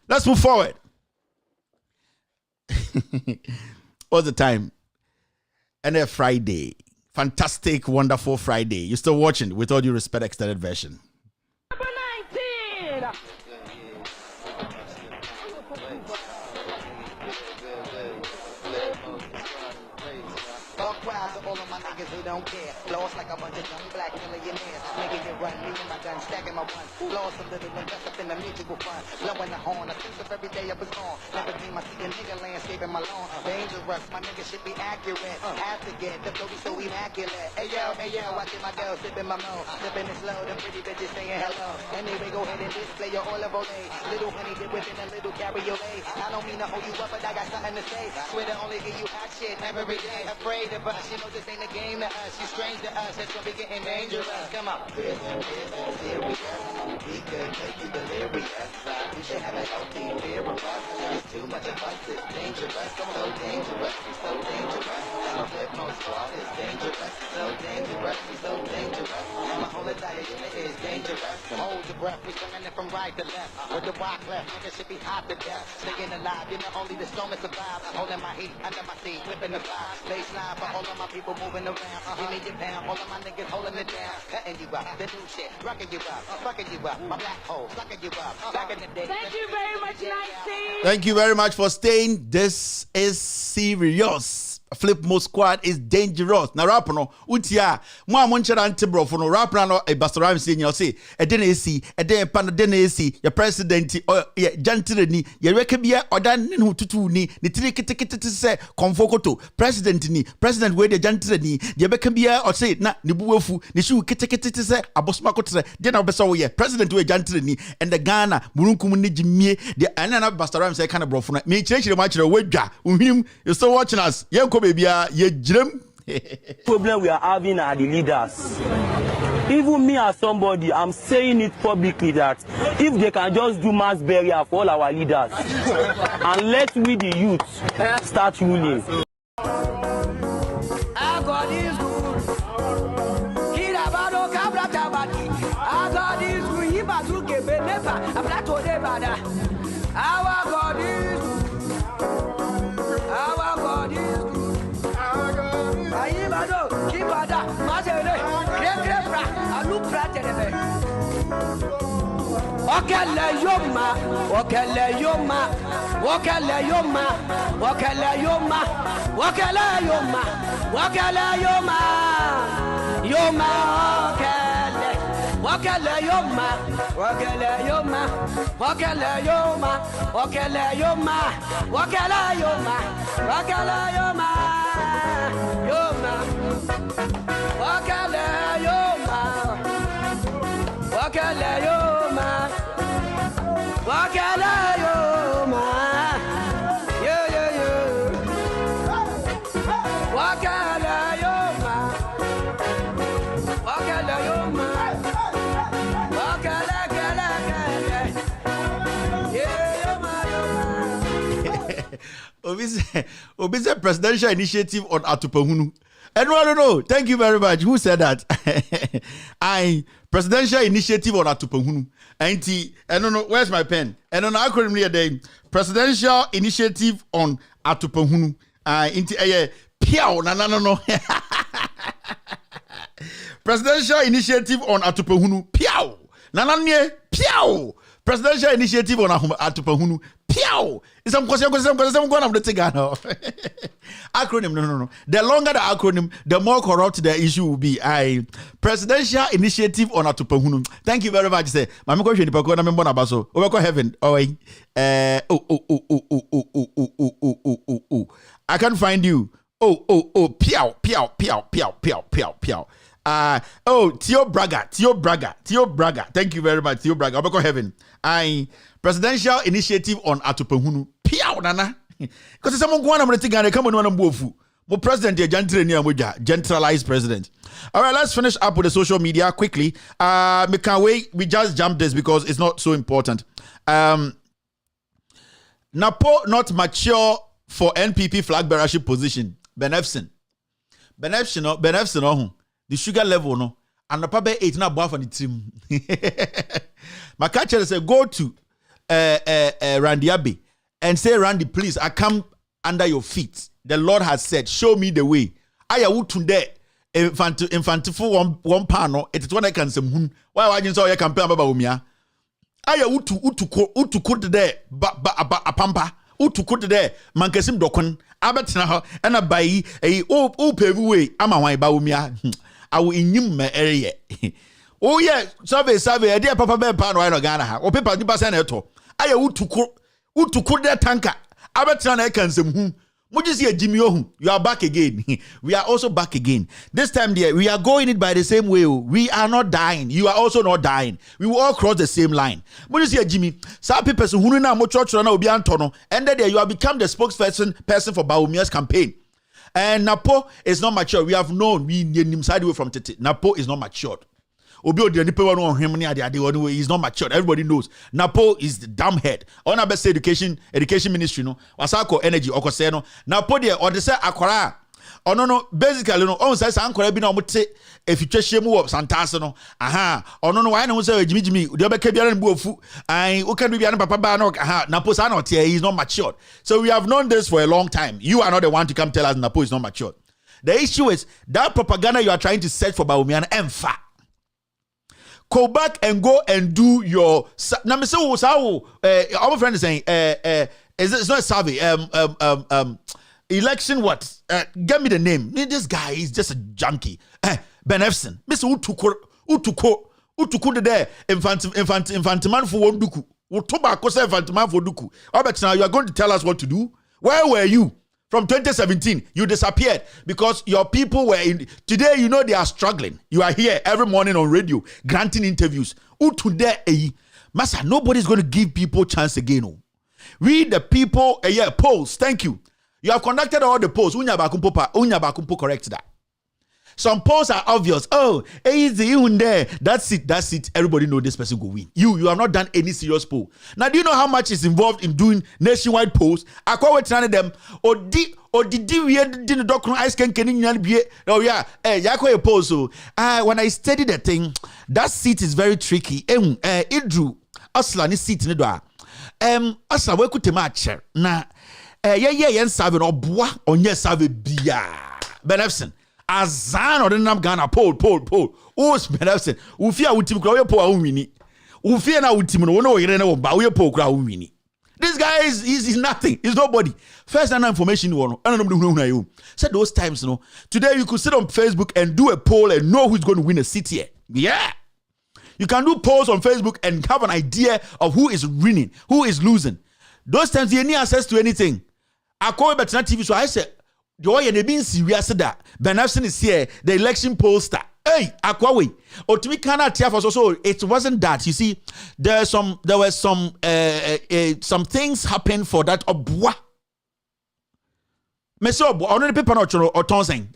Let's move forward. All the time and a Friday, fantastic, wonderful Friday. You're still watching With All Due Respect extended version. Number 19. don't care. Lost like a bunch of young black millionaires. Making it run, me and my gun, stacking my one. Lost a little and just up in the musical fun. Blowing the horn, a sense of every day I was gone. Never dream I see a nigga landscaping my lawn. Dangerous, my nigga should be accurate. Have to get the booty so immaculate. Hey yo, watching my girl sipping my mo. Sipping it slow, them pretty bitches saying hello. Anyway, go ahead and display your olive oil. Little honey dip within a little cabriolet. I don't mean to hold you up, but I got something to say. Swear to only give you hot shit every day. Afraid of us, you know this ain't a game to us. You strange to us, it's gonna be getting dangerous. Come on. Serious, we could make you delirious. You should have a healthy fear of us. There's too much of us, it's dangerous. So dangerous, it's so dangerous. My flip most squad is dangerous. So dangerous, it's so dangerous. My whole entire unit is dangerous. Hold your breath, we coming in from right to left. With the rock left, niggas should be hot to death. Staying alive, you know only the stormers survive. Holding my heat under my seat, whipping the fire. Baseline for all of my people moving around. Give me your pound, all of my niggas holding it down. Cutting you up, the new shit, rocking you up, fucking you up. My black hole, sucking you up. Back in the day. Thank you very much, Nancy. Thank you very much for staying. This is serious. Flip Mo Squad is dangerous. Na rap no utia mo amonchera antibro for no rap no e bastoram say you say e dey na esi e dey pan dey na esi your president ye jantre ni ye reka bia odan ne hututu ni ne tiri kitikiti say konfokoto president we dey jantre ni ye beka bia o say na ne buwafu ne shu kitikiti say abosma kotre dey na obesa wo ye president we jantre ni and the Ghana murunkum ne jimie dey anana bastoram say kind of bro for na me chire ma chire wadwa uhim you still watching us ye problem we are having are the leaders. Even me as somebody, I'm saying it publicly that if they can just do mass burial for all our leaders and let we the youth start ruling. Wakele yoma, wakele yoma, wakele yoma, wakele yoma, wakele yoma, wakele yoma, yoma wakele, wakele yoma, wakele yoma, wakele yoma, wakele yoma, wakele yoma, wakele yoma, yoma, wakele yoma, wakele yoma. Wakala yoma, yeah. Wakala yoma, wakala yoma. Obise presidential initiative on Atupahunu. And I don't know. Thank you very much. Who said that? Presidential initiative on Atupahunu. And I don't know. Where's my pen? And on I couldn't read a day. Presidential initiative on Atupahunu. Piao no. Presidential initiative on Atupahunu. Piao. Nananye. Piao. Presidential initiative on Atupahunu. Piao. It's some question. I'm the Tigano. Acronym. No. The longer the acronym, the more corrupt the issue will be. Presidential initiative on Atupahunu. Thank you very much. Say, my question is about Baso. Over heaven. I can't find you. Piao. Tio Braga. Thank you very much, Tio Braga. Obeko heaven. Presidential initiative on Atupahunu. Piao nana. Because someone go on I'm gonna come on mbofu. Mo president generalized president. All right, let's finish up with the social media quickly. We just jumped this because it's not so important. Napo not mature for NPP flag bearership position. Benefson. The sugar level no and the paper 8 na boa for the team. My catcher say go to Randy Abbey and say, Randy, please, I come under your feet. The Lord has said, show me the way. I would today infantiful one panel. It is one I can say. Why I just saw your campaign about Umia. I would to there, but a pampa. utuko de mankesim dokon abetena ho na bayi o pevuwe ama wan ba wumia awo inyim ma ere oh yeah survey e dey papa be pa no I Ghana ha o paper ni ba say na eto aye utuko de tanka abetena na e kansem hu you are back again. We are also back again. This time there, we are going it by the same way. We are not dying. You are also not dying. We will all cross the same line. Jimmy, some people who know church and then there you have become the spokesperson for Baumia's campaign. And Napo is not mature. We have known we side away from Tete. Napo is not matured. He's not matured. Everybody knows. Napo is the dumb head. On our best education ministry, no. Wasako energy, okoseno. Napo de or the say akwara. Oh no, basically no. On say akwara bi na omote efiche shemu santase no. Aha. Oh no, why no say Jimmy. The obeke biara nbu ofu. Ai, o kan bi biara papa ba no. Aha. Napo sa not here. He's not matured. So we have known this for a long time. You are not the one to come tell us Napo is not matured. The issue is that propaganda you are trying to set for Bawumia and emfa. Go back and go and do your. Now, me say, our friend is saying, it's not a survey. Election what? Give me the name. This guy is just a junkie. Ben Efson. Mr. Utuko de there. Infantiman for one duku. Utobako say infantiman for duku. But now you are going to tell us what to do. Where were you? From 2017, you disappeared because your people were in. Today, you know they are struggling. You are here every morning on radio, granting interviews. Massa, nobody's going to give people chance again. We, the people, polls. Thank you. You have conducted all the polls. Unyabakumpo correct that. Some polls are obvious. Oh, easy, even there. That's it. Everybody know this person will win. You have not done any serious poll. Now, do you know how much is involved in doing nationwide polls? I call it them. Or did we didn't document ice can be? Oh yeah, a poll. So when I study the thing, that seat is very tricky. It drew Asla ni seat ni doa. Asla we could match na. Yen saving or bois on yes save bia. Ben Efson. Azan or the Ghana poll. Oh, Spencer, Ufia would team crowd poor winnie. Ufia now would team no you ba we poor crowd winnie. This guy is nothing, he's nobody. First and information one. I don't know you. Said those times, no. Today you could sit on Facebook and do a poll and know who's going to win a seat here. Yeah. You can do polls on Facebook and have an idea of who is winning, who is losing. Those times you need access to anything. I call it Betina TV, so I said. The way you're being serious that Ben Efson is here, the election pollster. Hey, Akwawe. Otumi cannot tell us also. It wasn't that. You see, there were some things happen for that. Obwa. Meso obwa. Only the paper not or tonsing.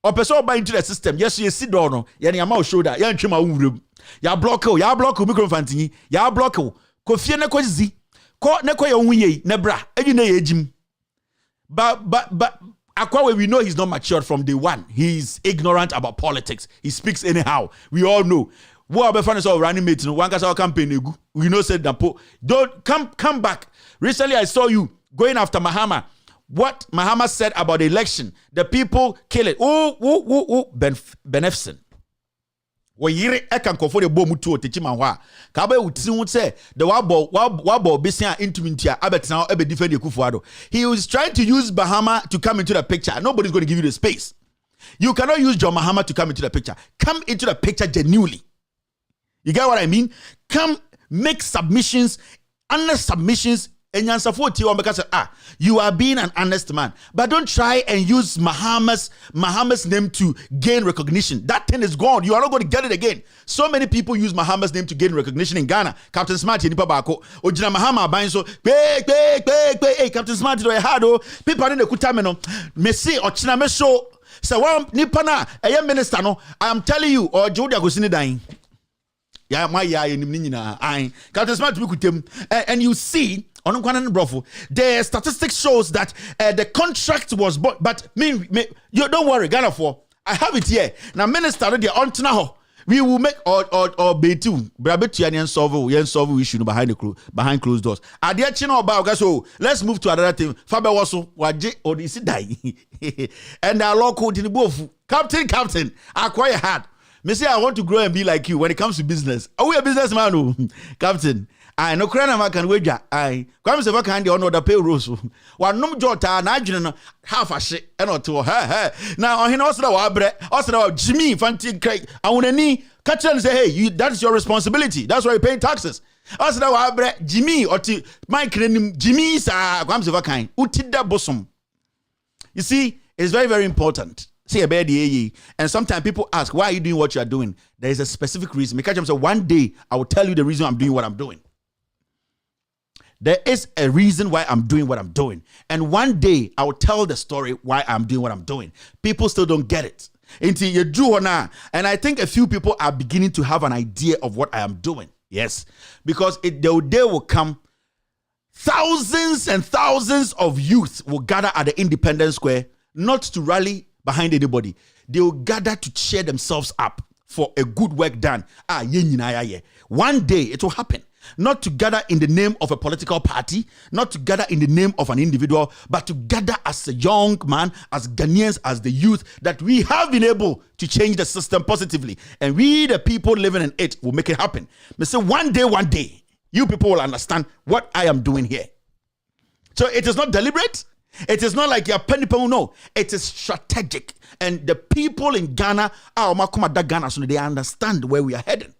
Or person buy into the system. Yes, you sit down. Yani ama show that. Yani chima uru. Ya block. Microphone. Ya block. Kofi ne kozi. Ko ne ko ye unye nebra. Eji ne ejim. But Akwawe, we know he's not matured from day one. He's ignorant about politics. He speaks anyhow. We all know. What about fans of running mates? One case our campaign. We know said Napo. Don't come back. Recently, I saw you going after Mahama. What Mahama said about the election, the people kill it. Ben Efson. Wayire ekan kofo de bom tu otechima ho a ka ba wuti say the wabo besia intumintia abetina ebe defend Akufo-Addo. He was trying to use Bahama to come into the picture. Nobody's going to give you the space. You cannot use John Mahama to come into the picture. Come into the picture genuinely. You get what I mean? Come make submissions, honest submissions. And because you are being an honest man, but don't try and use Mahama's name to gain recognition. That thing is gone. You are not going to get it again. So many people use Mahama's name to gain recognition in Ghana. Captain Smart, Nipa Bako, Ojina Mahama, buying so hey, Captain Smart, people in the Kutameno, Messi or Chinameso. So one Nipana, a young minister, no, I am telling you, or Jodia Gosini dying. Yeah, my Captain Smart, and you see. The statistics shows that the contract was bought, but you don't worry, Ghana for I have it here. Now, minister, we will make or betu brabetu and solve issue behind closed doors. So let's move to another thing. Faber Wasso waje or is it die? And our local in both captain, acquire hard. Me say I want to grow and be like you when it comes to business. Are we a businessman? Captain. I no krana ma kan wedwa. I kwam se va kan de ono da pay rose. Wa nom jota na adwene no half a she e no to he. Na ohene osra wa abre, osra wa Jimmy fanti craig. Awonani catch and say hey, that's your responsibility. That's why you're paying taxes. Osra wa abre Jimmy oti Mike renim Jimmy sa kwam se va kan. Utida bosom. You see, it's very, very important. See a bad and sometimes people ask, why are you doing what you are doing? There is a specific reason. Because one day I will tell you the reason I'm doing what I'm doing. There is a reason why I'm doing what I'm doing. And one day I will tell the story why I'm doing what I'm doing. People still don't get it. And I think a few people are beginning to have an idea of what I am doing. Yes. Because the day will come, thousands and thousands of youth will gather at the Independence Square, not to rally behind anybody. They will gather to cheer themselves up for a good work done. One day it will happen. Not to gather in the name of a political party, not to gather in the name of an individual, but to gather as a young man, as Ghanaians, as the youth, that we have been able to change the system positively. And we, the people living in it, will make it happen. But say one day, you people will understand what I am doing here. So it is not deliberate. It is not like you're penny pound. No, it is strategic. And the people in Ghana, so they understand where we are heading.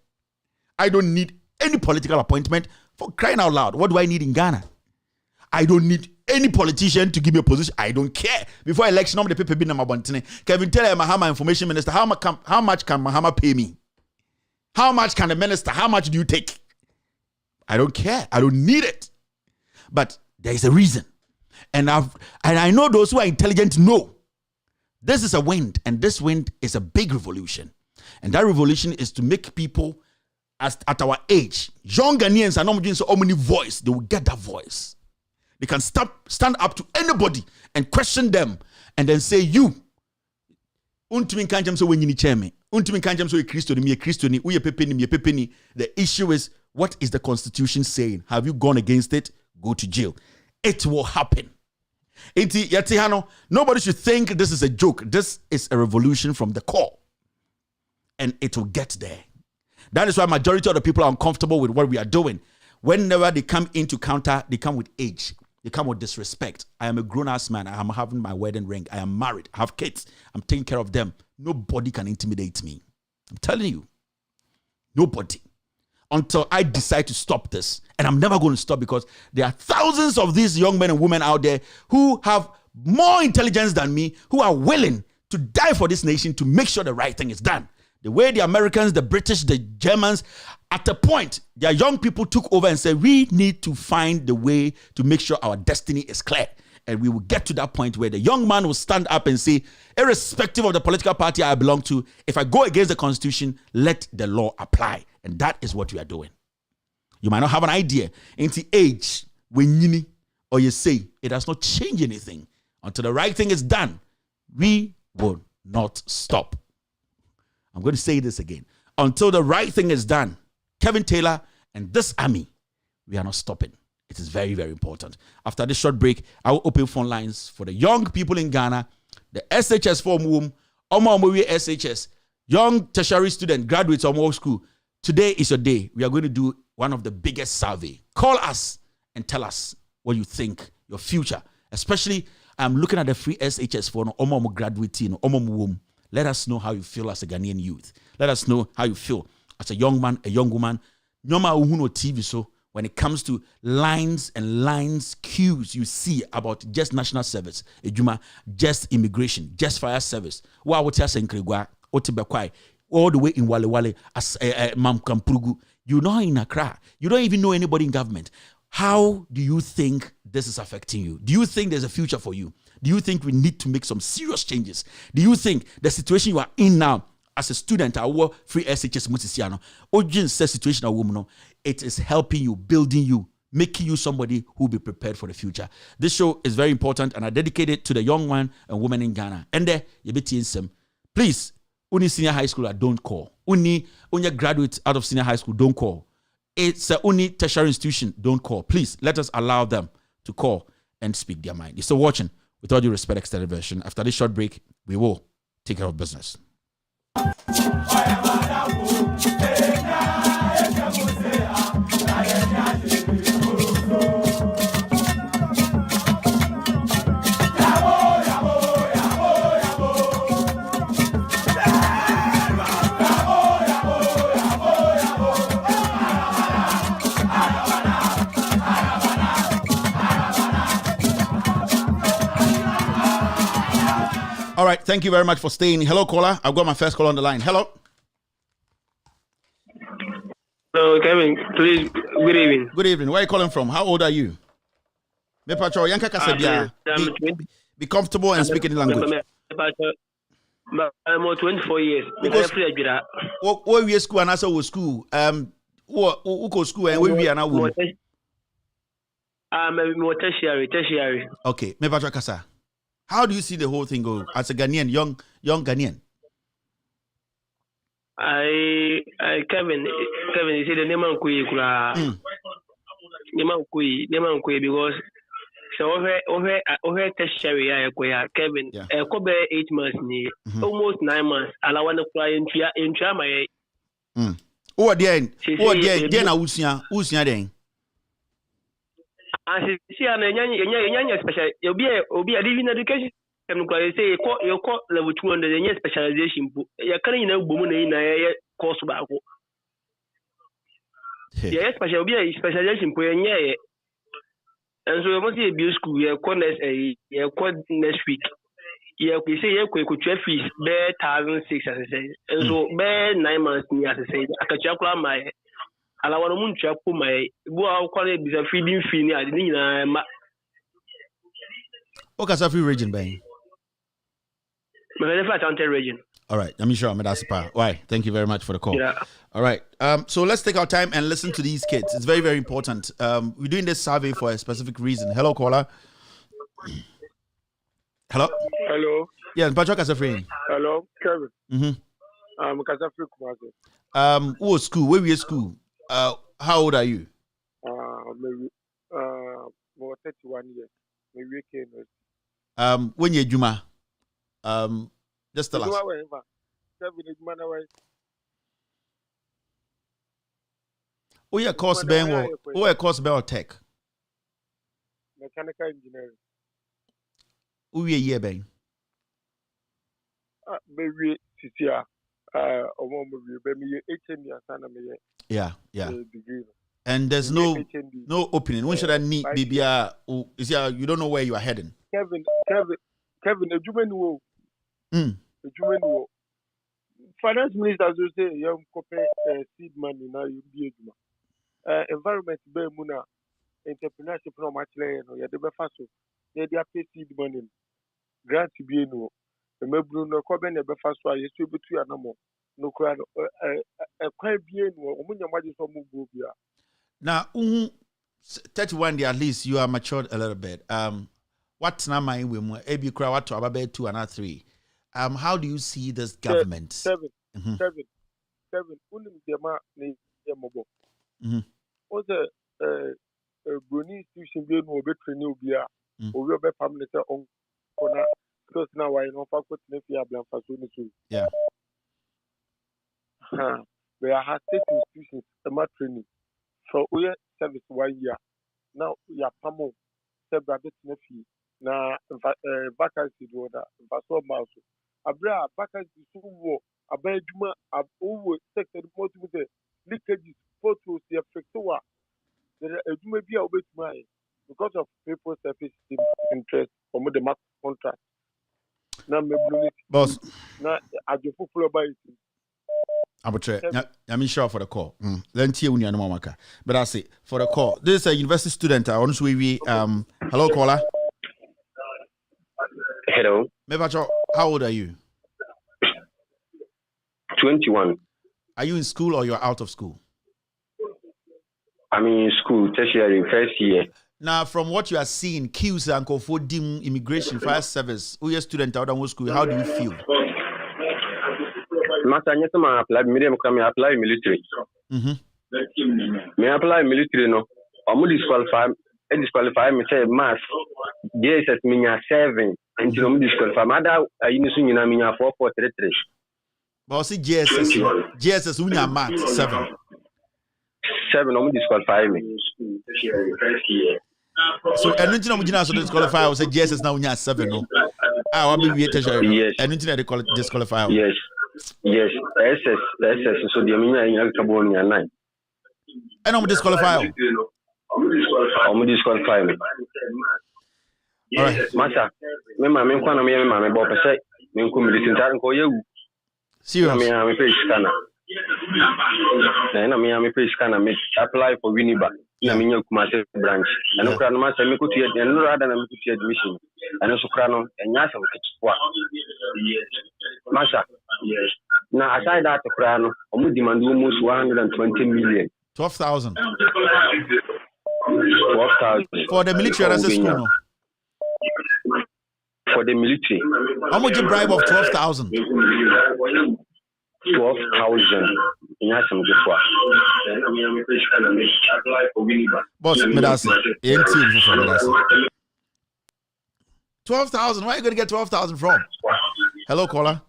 I don't need any political appointment for crying out loud. What do I need in Ghana? I don't need any politician to give me a position. I don't care. Before election, I'm the people being number 1. Kevin tell Mahama information minister, how much can Mahama pay me? How much can the minister? How much do you take? I don't care. I don't need it. But there is a reason. And I know those who are intelligent know this is a wind, and this wind is a big revolution. And that revolution is to make people at our age, young Ghanaians are not doing so many voice. They will get that voice. They can stand up to anybody and question them and then say, you, the issue is, what is the Constitution saying? Have you gone against it? Go to jail. It will happen. Nobody should think this is a joke. This is a revolution from the core. And it will get there. That is why majority of the people are uncomfortable with what we are doing. Whenever they come into counter, they come with age. They come with disrespect. I am a grown-ass man. I am having my wedding ring. I am married. I have kids. I'm taking care of them. Nobody can intimidate me. I'm telling you. Nobody. Until I decide to stop this. And I'm never going to stop, because there are thousands of these young men and women out there who have more intelligence than me, who are willing to die for this nation to make sure the right thing is done. The way the Americans, the British, the Germans, at a point, their young people took over and said, we need to find the way to make sure our destiny is clear. And we will get to that point where the young man will stand up and say, irrespective of the political party I belong to, if I go against the Constitution, let the law apply. And that is what we are doing. You might not have an idea. Into age, when you or you say, it does not change anything. Until the right thing is done, we will not stop. I'm going to say this again. Until the right thing is done, Kevin Taylor and this army, we are not stopping. It is very, very important. After this short break, I will open phone lines for the young people in Ghana, the SHS form womb, SHS, young tertiary student, graduates of more school. Today is your day. We are going to do one of the biggest survey. Call us and tell us what you think, your future. Especially, I'm looking at the free SHS for graduate, womb. Let us know how you feel as a Ghanaian youth. Let us know how you feel as a young man, a young woman. TV, so when it comes to lines and lines, queues you see about just national service, just immigration, just fire service. All the way in Wale as Mam Kamprugu. You're not in Accra. You don't even know anybody in government. How do you think this is affecting you? Do you think there's a future for you? Do you think we need to make some serious changes? Do you think the situation you are in now as a student, our free SHS Musiciano, Ojin says situation woman, it is helping you, building you, making you somebody who will be prepared for the future. This show is very important, and I dedicate it to the young man and woman in Ghana. And there, you be some. Please, uni senior high school, don't call. Uni graduate out of senior high school, don't call. It's a uni tertiary institution, don't call. Please, let us allow them to call and speak their mind. You're still watching With All Due Respect extended version. After this short break, we will take care of business. right, thank you very much for staying. Hello, caller. I've got my first call on the line. Hello. Hello, Kevin. Please, good evening. Good evening. Where are you calling from? How old are you? Be comfortable and speak any language. I'm 24 years. Because what we school and also school. What go school and we are now. More tertiary. Okay, me Patrick Kasa. How do you see the whole thing go as a Ghanaian, young Ghanaian? Kevin, you see the name of Kui because so over tertiary Kevin, Kobe 8 months almost 9 months. I want to fly into my. Oh, then Usia then. I see, and special. You'll be a living education. I'm going to say, you call level 200 and your specialization. You're carrying a woman in a course about. Yes, special be a specialization. And so you must be a school. You're corners a next week. You say you could fees bear 1,600 as I say, and so bear 9 months as I say. I can check my. And I want to put my go call it a feeding fee. I didn't What's a free region, Ben? Region. All right, I'm sure I'm at Aspa. Why? Thank you very much for the call. Yeah. All right. So let's take our time and listen to these kids. It's very, very important. We're doing this survey for a specific reason. Hello, caller. Hello. Hello. Yeah, Patrick Kasafri. Hello, Kevin. Mm-hmm. Kasafri Kumasi. What school? Where we at school? How old are you? Maybe more 31 years. Maybe when you're Juma, just tell us. Oh yeah, course Ben. Oh, a course Ben or tech. Mechanical engineering. Oh yeah, Ben. Maybe CCR. Yeah. And there's no opening. When should I need BBR? You don't know where you are heading. Kevin, a Juman Finance Minister will say, young copy seed money now you be a environment be muna entrepreneurship no much lay no ya de be fa so ya de pay seed money grant be no e mabru no ko be na be fa so a yesu betu ya na mo no kra e kwa bie no omunya maji so mu go bia. Now 31 at least you are matured a little bit. What's na my we mo e bi kra what to about 2 and 3. How do you see this government? Seven. Unim dema ni yemobo. What's a Bruni institution be no be training bia o we be family say on kona because now why no faculty ne fi ablan faso ni so. Yeah. We are state institutions a training. So we service 1 year. Now we are pamo several bit ne fi na vacancy do order faso mouse. Abra vacancy so wo abadwuma owo sector multiple leakages photos the effectua there adwuma bia obetuma because of people service interest from the market contract na mebulu boss na ajofu flow by it I'm sure for the call. Then but I say for the call. This is a university student. I want to hello caller. Hello. How old are you? 21. Are you in school or you're out of school? I'm in school, tertiary, first year. Now, from what you are seeing, queues and dim immigration, fire service, who are student out of school, how do you feel? I apply military. Me apply military no. I'm disqualify me say mass. JSS minya 7 and you disqualify. Mada you so nyina minya 4433. But see JSS unya math 7. 7 I'm disqualify me. So anything I'm gonna disqualify or say JSS now unya 7 no. I will be yes. Anything they call it disqualify. Yes. SS so the minya nya kabon nya 9. And I'm disqualify. I'm disqualify me. All right. Masa, me mama kwa na me mama bo pese Me ko militant ko yewu. Serious. Me am pay scanner. Na me am pay scanner me apply for Winneba. Na me nyakuma se branch. Ano kra no ma se me ko tie no rather na me ko tie admission. Ano so kra no enya se ko Masha. Yes. Now aside that kra no, omu demand almost 120 million. 12,000. 12,000 for the military and school. No? For the military. How much a bribe of 12,000? 12,000. Boss, Medasi. 12,000. Where are you going to get 12,000 from? Hello, caller.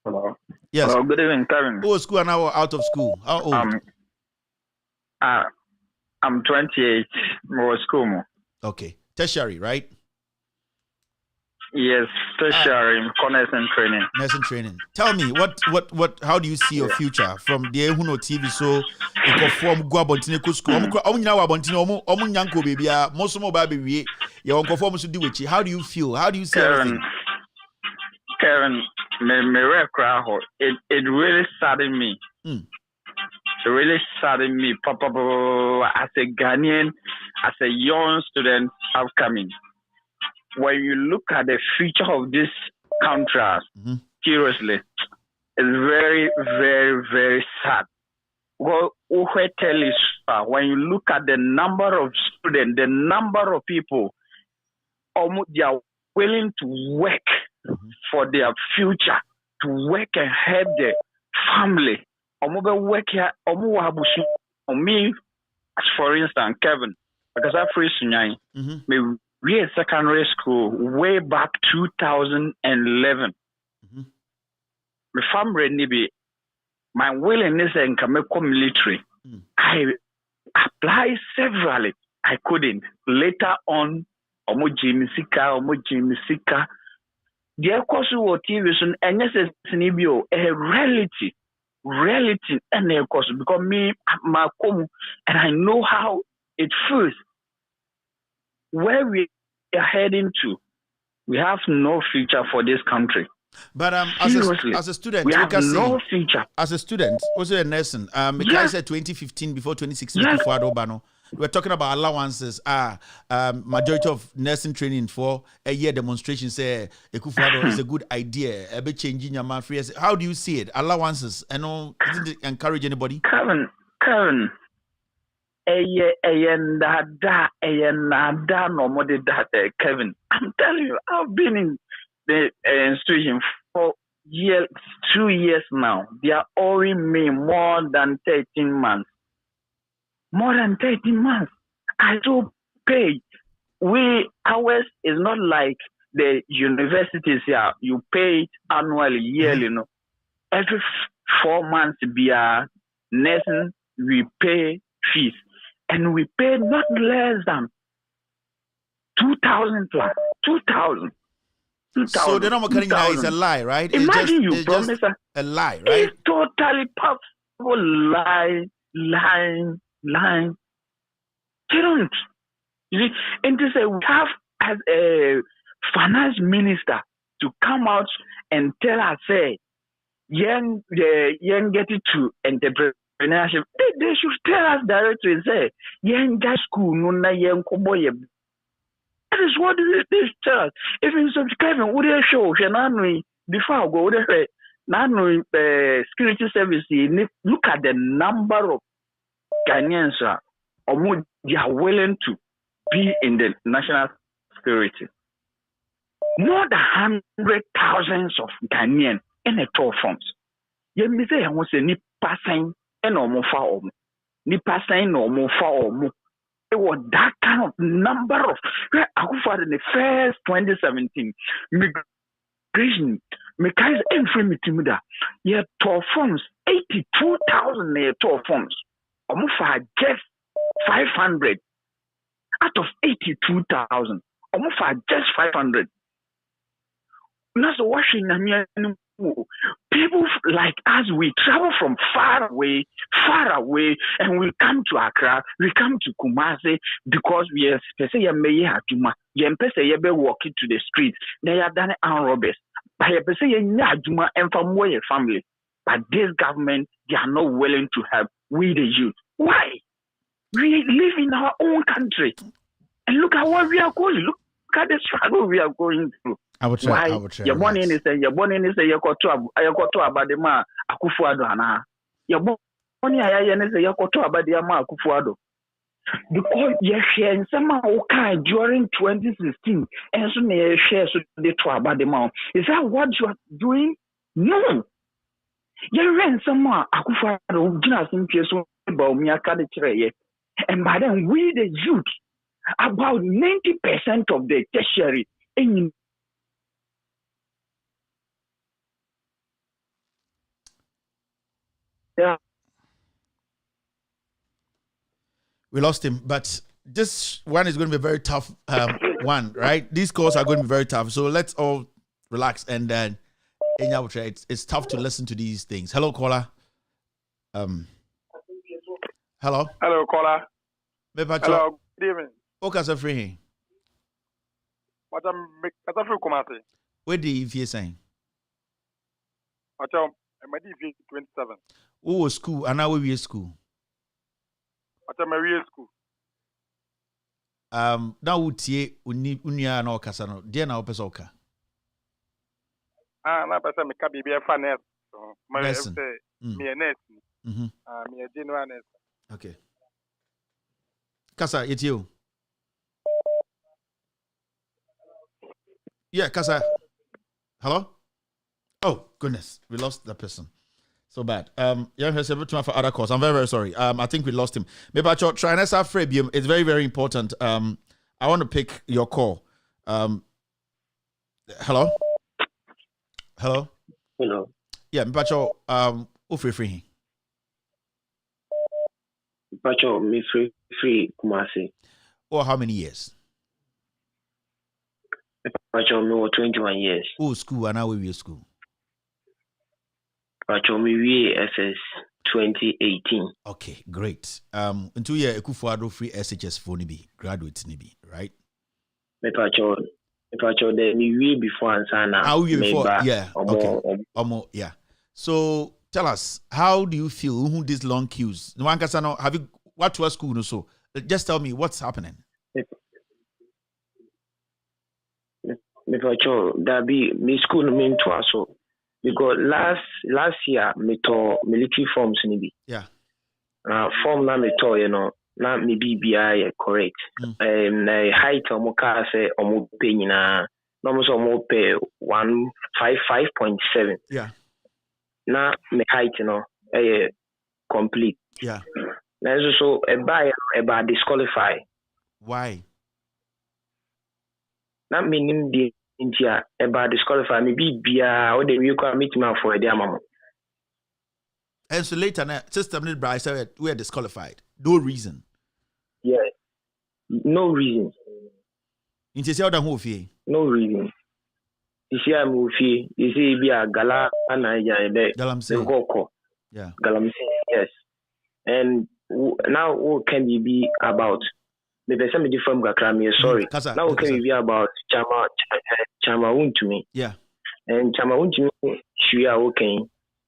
Hello. Yes. Hello, good evening, Kevin. Oh, school and now out of school. How old? I'm 28. More school. Okay. Tertiary, right? Yes, tertiary, nursing training. Nursing training. Tell me, how do you see your future from the Ehuno TV? So, you can form go abontine school. Nyanko baby, most of baby, you won't conform to do with you. How do you feel? How do you see everything? Karen, it really saddened me. It really saddened me. As a Ghanaian, as a young student upcoming, when you look at the future of this country, seriously, it's very, very, very sad. Well, when you look at the number of students, the number of people, they are willing to work for their future, to work and help their family. Work here, me, as for instance, Kevin, because I'm free Sunyai, we at secondary school way back 2011. My family, my willingness and military. I applied severally. I couldn't. Later on, Jimisika. The course of TV and yes, a reality, and of course, because me, my home, and I know how it feels. Where we are heading to, we have no future for this country. But as a student, we have no future. As a student, also a nursing. I said 2015 before 2016 before Adobano. We're talking about allowances. Majority of nursing training for a year demonstration say Ekufado is a good idea. A bit changing your man free. How do you see it? Allowances, and no, doesn't it encourage anybody? Kevin. Kevin, I'm telling you, I've been in the institution for 2 years now. They are owing me more than 13 months. More than 13 months. I do pay. Ours is not like the universities here. You pay it annually, yearly. No. Every 4 months, be a nursing, we pay fees. And we pay not less than 2,000 plus. 2,000. So the number is a lie, right? Imagine you promise a lie, right? It's totally possible lie. They don't. You see, and to say we have as a finance minister to come out and tell us, say, young get it to entrepreneurship. They should tell us directly, say, young guy school, no na young koboy. That is what they tell us. If in some Kevin, would they show, before I go there, now security service, look at the number of Ghanaians they are willing to be in the national security. More than 100,000 of Ghanaians in the 12 forms. You may say I want to say nipa sign and no more for nipa sign no more for it was that kind of number of in the first 2017 migration mechanics infirmity yeah 12 forms 82,000 12 forms almost just 500 out of 82,000 almost just 500. Not so washing people like us, we travel from far away, and we come to Accra, we come to Kumasi because we are walking to the streets. They are done armed robbers. But a family. But this government, they are not willing to help we the youth. Why? We live in our own country. And look at what we are going. Look at the struggle we are going through. I would try. You're born in this, you're born in this, you're got to about the ma Akufuado Hana. You're born in this, you're got to about the ma Akufuado. Because you're sharing somehow kind during 2016, and so you share so they talk about the ma. Is that what you are doing? No. You're renting someone Akufuado, just in case about me, I can't tell you. And by then, we the youth, about 90% of the tertiary in yeah. We lost him, but this one is going to be a very tough one, right? These calls are going to be very tough. So let's all relax and then it's tough to listen to these things. Hello, caller. Hello. Hello, caller. Hello, good evening. Okay, so free. What I'm free Kumasi. Where do you saying? I'm 27. Who was school? And now we are school. I'm a school. Now we tie unia na okasa no. Dia na opesa oka. Na pesa me ka bibi e fa nurse. Me me nurse. Me a general nurse. Okay. Kasa, it's you. Yeah, Kasa. Hello? Oh, goodness. We lost that person. So bad. Yeah, for other calls. I'm very, very sorry. I think we lost him. Maybe I try and Frebium. It's very, very important. I want to pick your call. Hello? Hello? Hello. Yeah, Mpacho, free. Mpacho, me free Kumasi. Or how many years? Mpacho, me 21 years. Oh, school, and now we school. Mpacho, me SS 2018. Okay, great. In 2 years, Ekufuado free SHS for Nibi, graduate Nibi, right? Mpacho, the me before and sana. How you before? Yeah. Okay. Yeah. So tell us, how do you feel? Who these long queues? Have you what to school? So just tell me what's happening. That be me school mean to us so because last year me to military forms nibi. Yeah. Form na me to na me BBI correct. Height omo ka say omo pay nyina no mo so omo pay 155.7. Yeah. Na me height complete. Yeah. Na so about disqualify. Why? Na meaning the India about disqualify me BBI or the we can meet me for the amount. And so later now system need by said we are disqualified. No reason. Yeah. No reason. In say other who fee. No reason. You see I'm fee. You see be a gala and Galamsey. Yeah. Galamsey, yes. And now what can you be about? The person different background. Sorry. Now what can you be about Chama to me? Yeah. And Chama to me, she are okay.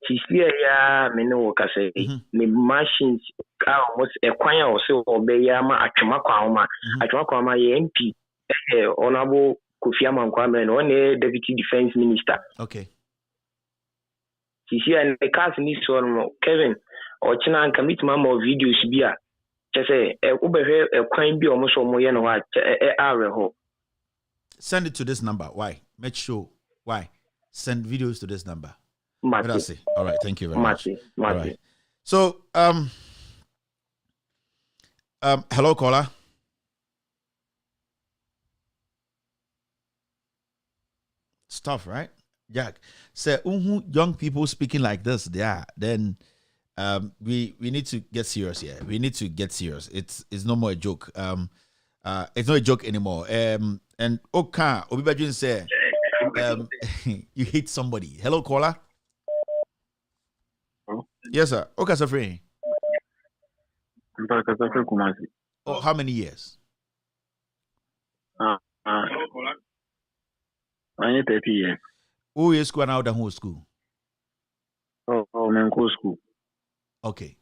She's here, yeah, me no work say. Me machines almost a choir or so obey Yama at Chamakwama. At Chamakwama MP, Honorable Kofi Amankwame, and one Deputy Defense Minister. Okay. She's here and the cast needs one Kevin or China and commit mama videos be a just say a crime be almost more than what send it to this number. Why? Make sure. Why? Send videos to this number. Mati. All right, thank you very much. Mati. Right. So, hello, caller. It's tough, right? Jack. Say, young people speaking like this, then we need to get serious here. We need to get serious. It's no more a joke. It's not a joke anymore. And okay, Obibajun say, you hate somebody. Hello, caller. Yes, sir. Okay, sir. Free. Oh, how many years? I need 30 years. Who is school now? The whole school. Oh, man, school. Okay.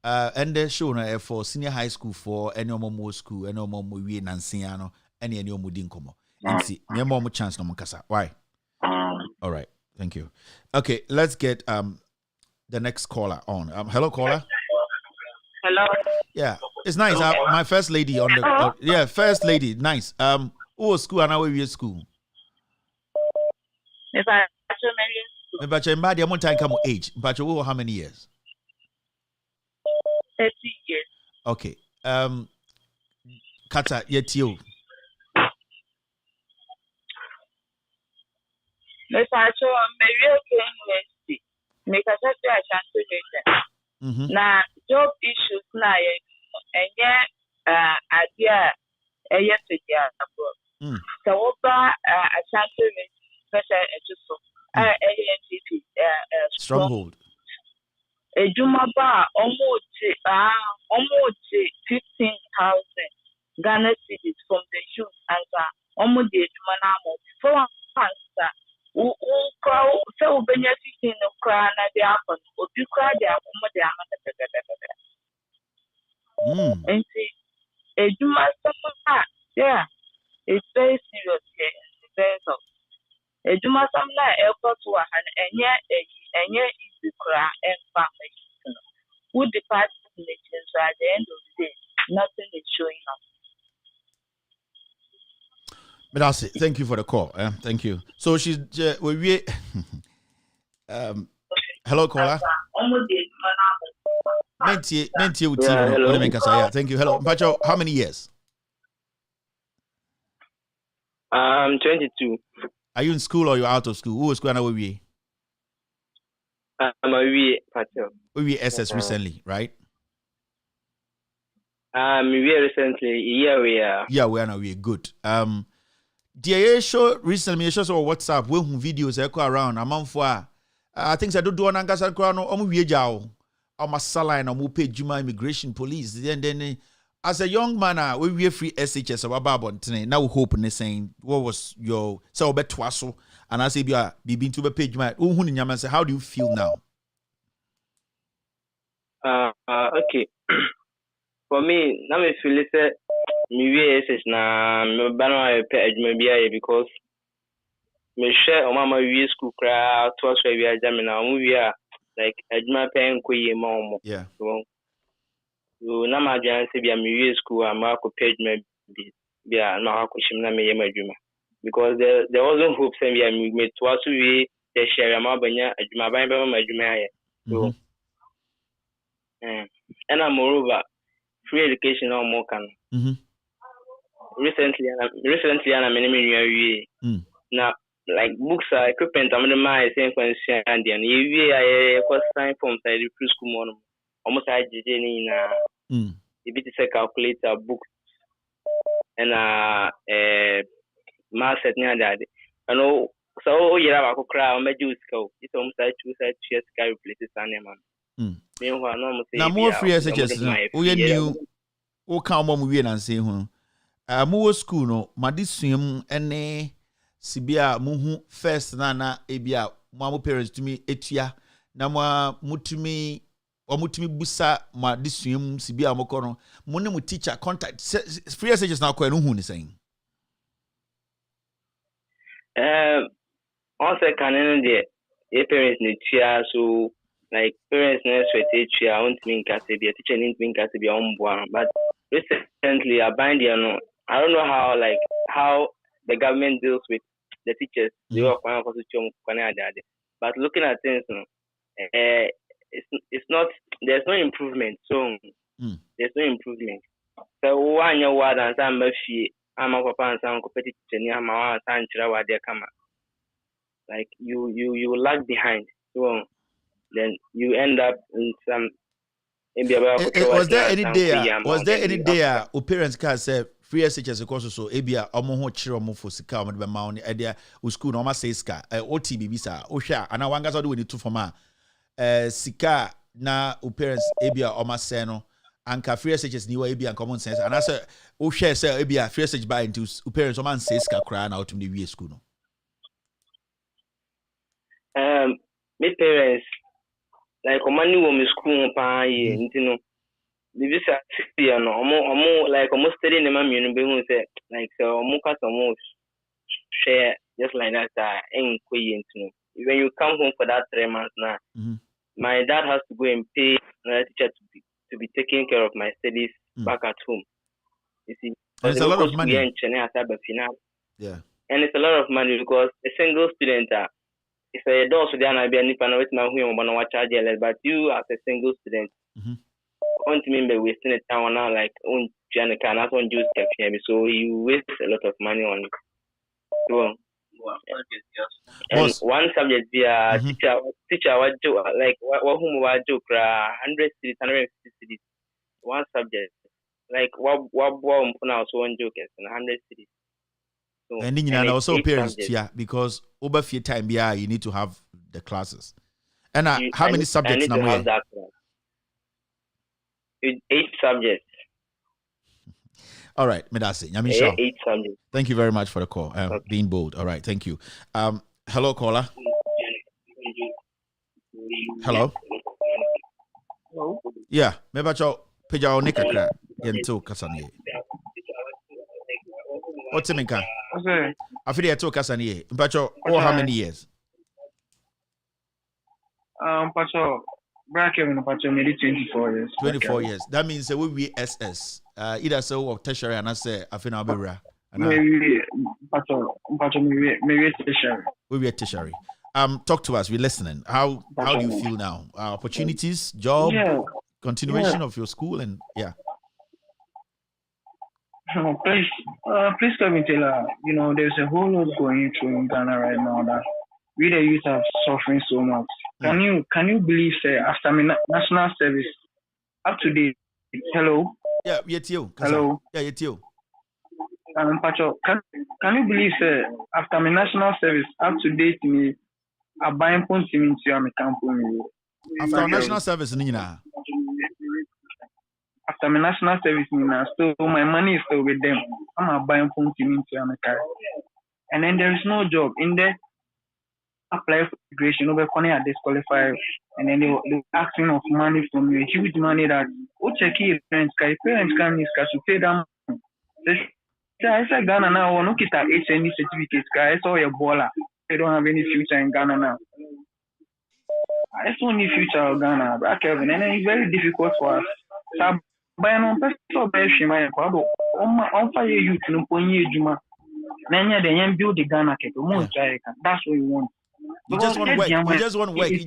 And the show na for senior high school for any more school, any more we Nansiano, any more dinkomo. Inti, me more chance no mukasa. Why? All right. Thank you. Okay, let's get the next caller on. Hello, caller. Hello. Yeah, it's nice. My first lady on the first lady. Nice. Who was school and how we school? If I actually But your body, I'm time come age. But you how many years? 30 years. Okay. Kata yetio. If I show maybe university, make a translation. Now, job issues now, and yet, idea, a yes, so over a translation, special ANTP, Stronghold. A Jumaba almost 15,000 Ghana cedis from the youth answer almost the Jumanamo. For answer, who so benefiting of crown at the apple, or you cry the apple. And see, a Juma, yeah, it's very serious here. A Juma Samla airport to and yet is the cry and family. Who depart nations at the end of the day, nothing is showing up. But that's it. Thank you for the call. Thank you. So she's hello, caller. Thank you. Hello, Pacho. How many years? 22. Are you in school or you're out of school? Who was going away? I'm away, Pacho. We SS recently, right? We recently, yeah, we are. Yeah, we are now. We're good. The show recently, shows on WhatsApp, we have videos echo around. I'm on for. I think I don't do an angasa crown. I'm we jao. I'm a saline. I'm pay Juma immigration police. Then as a young man, we free SHS of Babon today. Now we hope and saying, what was your so bet twasso? And I say, be been to the page. How do you feel now? Okay. For me, now I feel it. Me SHS na me banana pay adwuma because me share mama we school cry twice we are jamming now we are like adwuma pay nkoye ma. Yeah. So na ma adwuma say bia me school am akọ pay adwuma bia na akọ shim na me yem adwuma because there wasn't hope say bia me twice we the share ma banya adwuma ban be ma adwuma aye. So and moreover free education no more can. Recently I'm in now like books are equipment I'm in my same function and then I cost time from side preschool morning almost I did in a bit of calculator books and math set near that I know so you have a crowd my juice go it's almost like two side chairs carry places and man now more free SHS we knew who come on we and say mo school no madisuam ene sibia muhu first na ebia mo parents to me etua na mo mutumi busa madisuam sibia mo kono mo ne mo teacher contact free SHS na ko no hu ni saying also can the parents ni tia so like parents na sweat tia won't mean kasi be teacher need mean kasi be on but recently I bind you I don't know how the government deals with the teachers. They work on but looking at things, it's not. There's no improvement. So there's no improvement. So one year word and some maybe I'm a papa and some competition. I'm a like you lag behind. So then you end up in some. Was there any day or parents can say free SHS because so ebia omo ho chire omo for sika omo be ma oni e dia o school no ma say sika OTB bisa o hwa ana wanga so do we to form sika na o parents ebia omo say no anka free SHS ni wa ebia common sense ana say o hwa say ebia free SHS buy into o parents omo say sika kra na otum the we school no My parents, like, money when we school, you know, the visa, you know, like, almost studying the mammy and being say, like, so, almost share just like that, ain't queen, you know. When you come home for that 3 months now, my dad has to go and pay another teacher to be taking care of my studies back at home. You see, and it's a lot of money. Yeah. And it's a lot of money because a single student, if a dog should be any pan with my home, charge but you as a single student, want to remember wasting a town now like on Janica and that's on juice cafe, so you waste a lot of money on it. So, and one subject be a teacher what joke like what whom was joke 100 cities, 150 cities. One subject. Like what now so one joke is 100 cities. So, and then also parents, yeah, because over few time, yeah, you need to have the classes. And how many subjects now? 8 subjects. All right, Medasi. 8 subjects. Thank you very much for the call. Being bold. All right, thank you. Hello, caller. Hello. Hello. Yeah, maybe Pejao Nikakra Yento Kasani. What's it mean? I feel you took Kasani. Pacho, how many years? Pacho, bracket Pacho maybe 24 years. 24 years. That means we be SS. Either so or tertiary and I say I feel I'll maybe Pacho maybe tertiary. We be tertiary. Talk to us. We're listening. How do you feel now? Opportunities, job, continuation of your school, and please let me tell her. You know, there's a whole lot going through in Ghana right now that we the youth are suffering so much. Can you believe, say, after my national service up to date? Hello. Yeah, it's you. Hello. Yeah, it's you. Pacho, can you believe, say, after my national service up to date me, I buy a point into my campaign. After national service, Nina. After my national service, so my money is still with them. I'm buying phone into America. And then there is no job in there. Apply for immigration, over corner disqualified, and then they asking of money from you, huge money that parents can use to pay them. I said Ghana now, no kita HND certificates, guys, or your baller. They don't have any future in Ghana now. I saw any future in Ghana, but Kevin, and it's very difficult for us. So, by an unprecedented version, my father, on fire youth, no point Juma. Then you build the Ghana cake. That's what we want. You just want to work. You just want to work. You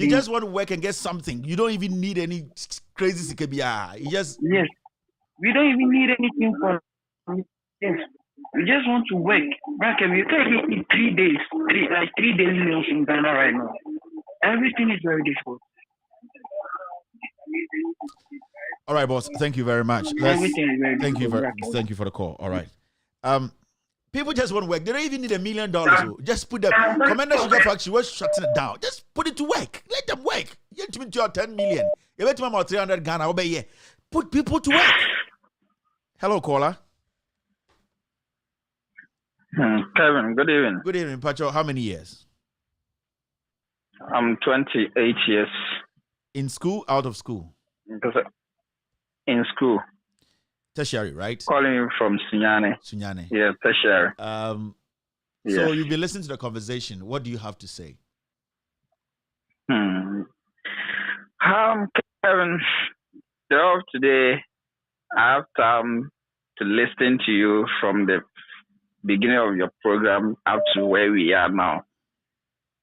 just want to work and get something. You don't even need any crazy CKBR. You just we don't even need anything for. Yes, we just want to work. We can eat 3 days, 3 daily meals in Ghana right now. Everything is very difficult. All right, boss. Thank you very much. Everything is very thank difficult. Thank you for the call. All right. People just want to work. They don't even need $1 million. Just put them. Commander Sugar Factory was shutting it down. Just put it to work. Let them work. You get to your 10 million. You bet about 300 Ghana. Obey here. Put people to work. Hello, caller. Kevin, good evening. Good evening, Pacho. How many years? I'm 28 years. In school, out of school? In school. Tertiary, right? Calling you from Sunyane. Sunyane. Yeah, tertiary. So you've been listening to the conversation. What do you have to say? Kevin, the of today, I have time to listen to you from the beginning of your program up to where we are now.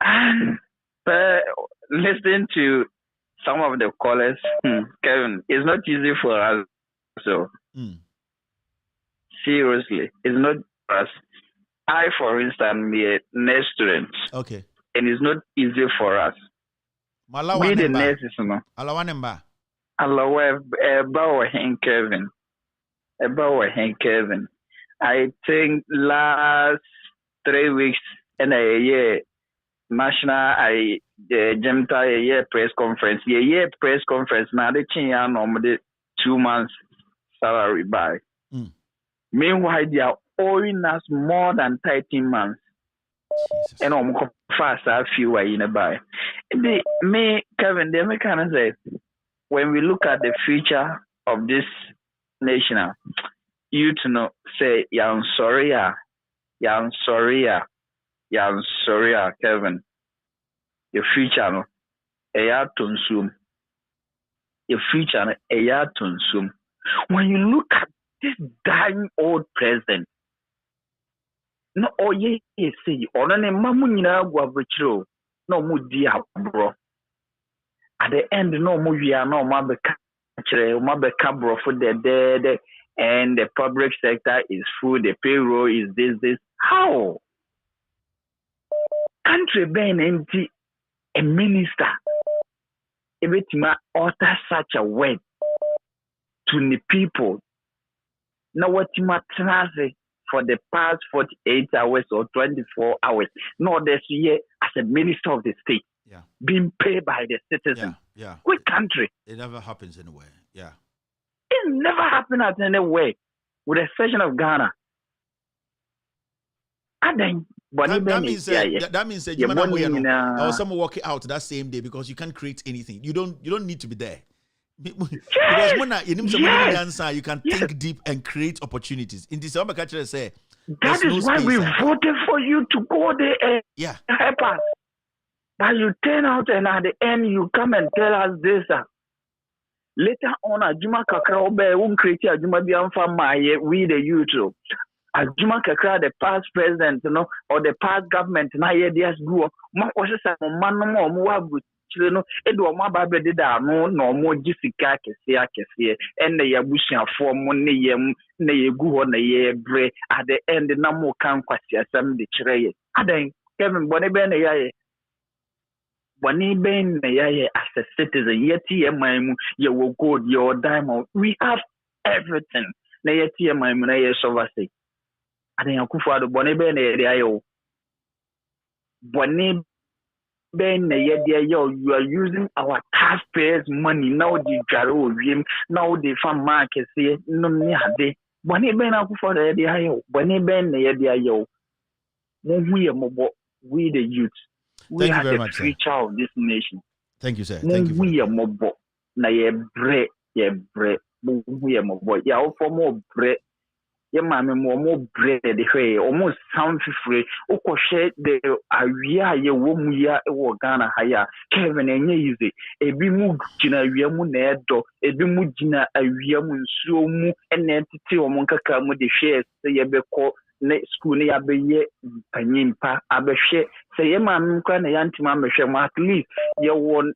And listening to some of the callers, Kevin, it's not easy for us. So, seriously, it's not for us. I, for instance, be a nurse student. Okay. And it's not easy for us. We the nurses, no. Kevin. I think last 3 weeks in a year, national Jemta year press conference. Year press conference. Now the Chinya normally 2 months salary by. Meanwhile, they are owing us more than 13 months. And I'm fast a few way in a buy. Me, Kevin, they me kind of say, when we look at the future of this nation, you to know, say, yeah, I'm sorry, Kevin. Your future, no, consume. Your future, no, consume. When you look at this dying old president, no, oh, yeah, see, on an mamuna guabricho, no more dear, bro. At the end, no more, we are no mabeka bro for the dead, and the public sector is full, the payroll is this. How? Country being empty, a minister, everything utter such a word to the people. Now, what you matter for the past 48 hours or 24 hours, no, this year as a minister of the state, being paid by the citizens. Yeah. Which country? It never happens anywhere. Yeah. It never happened at anywhere, with the exception of Ghana. And then, that means that or someone walk it out that same day because you can't create anything. You don't need to be there. Because you can think deep and create opportunities. In this culture, say that is why we voted for you to go there and help us. But you turn out and at the end you come and tell us this. Later on, Ajuma Kakra Obe won't create Ajuma Bianfa we the youth. Ajuma Kakra, the past president, or the past government, na ye just go. Man was man no more no edo ma ba be da no mo gisika kese and the yabusia for mo ne yem na ye gu ho na ye bre at the end na mo kan kwasi asam de kire ye adan Kevin bone be na yaye as a citizen yeti ye maimu ye wo gold your diamond we have everything na yeti ye maimu na ye sovase adan akufo ado bone be na ye ayo bone Ben you are using our taxpayers' money now. The jaro now the farm market say no me ade. Boni ben akufo da ye ayo. Boni ben na ye ayo. We the youth. We are the future of this nation. Thank you, sir. Thank you. We mobo na ye bre. We mobo. Ya o for more bre. Ye mame mo bread the way almost sound free oko share the awia ye wo mu ya e wo Ghana haya Kevin enye easy ebi mu gina awia mu na edo ebi mu gina awia mu nsuo mu ene tete wo mo nkaka mu de share se ye beko ne school ne ya be ye panyimpa abehwe se ye mame nkwa na ya ntima mehwe mo at least ye won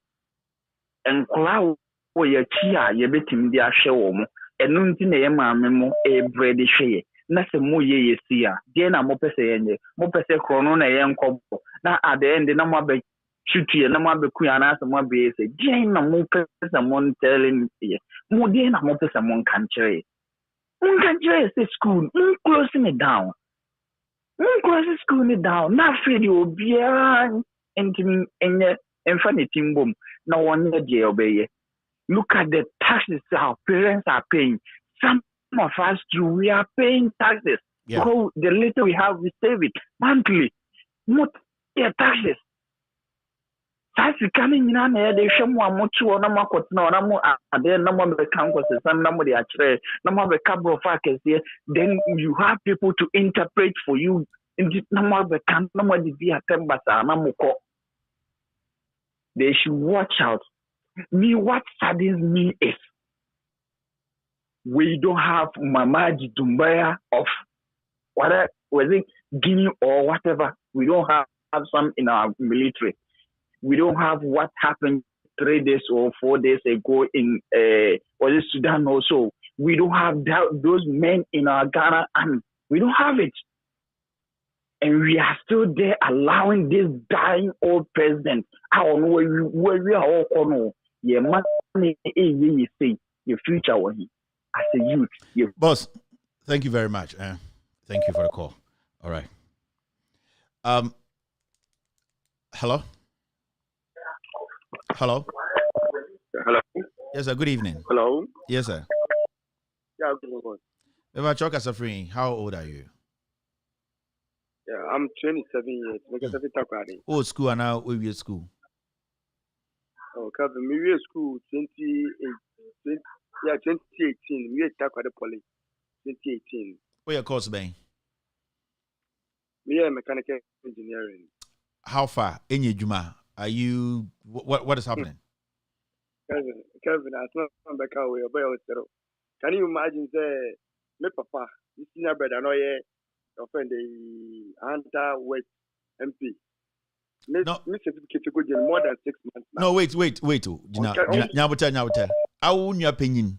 enkwa wo ye chi a ye betim di ahwe wo mo enunti na ye maame mo bread hwe na se mo ye sia de na mo pese yenye mo pese krono na ye nkobo na at the end na mo be chutie na mo be kuya na se mo be se de na mo pese mo telling ye mo de na mo pese mo kanchire se school closing it down na free obia entimi enye enfanitim bom na wonye de obeye. Look at the taxes our parents are paying. Some of us too, we are paying taxes. Because the little we have, we save it monthly. Not taxes. That's becoming in an area. They show more or no more. No more. Then no more the campuses. Some number they are trade. No more the couple of factors here. Then you have people to interpret for you. In this number the camp, no more the via tembasa. No more. They should watch out. Me, what saddens me is we don't have Mamaji Dumbaya of whether was it Guinea or whatever. We don't have some in our military. We don't have what happened 3 days or 4 days ago in was it Sudan also. We don't have those men in our Ghana and we don't have it. And we are still there allowing this dying old president. I don't know where we are all going. Your money, you say your future was as a youth. Boss, thank you very much. Thank you for the call. All right. Hello. Hello. Yes, sir. Good evening. Hello. Yes, sir. Yeah, good morning. Eva Choka Safrin, how old are you? Yeah, I'm 27 years. Because of it, Oh, school and now we are school. Oh, Kevin, we were school 2018. We talk about the police 2018. Where your course been? Me are mechanical engineering. How far in your Juma? Are you what is happening? Kevin, I not back away. Can you imagine say my papa, this senior brother, no yeah, offend the Hunter West MP. No, me certificate to go jail more than 6 months now. No, wait. Nyabuta. I won't your opinion.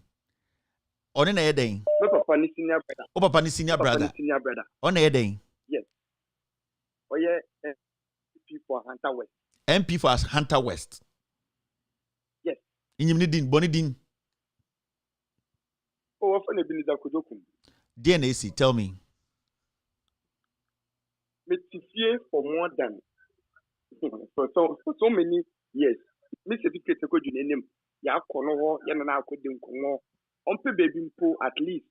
On an air. My papa ni senior brother. Oh, papa ni senior brother. On air day. Yes. Oh yeah, MP for Hunter West. MP for Hunter West. Yes. Inyimnidin, Bonidin. Oh, often a bill is DNAC, tell me. Me for more than for so many years. Me certificate to go to name. Ya kono ya na akodin kono. On pe baby mpo at least.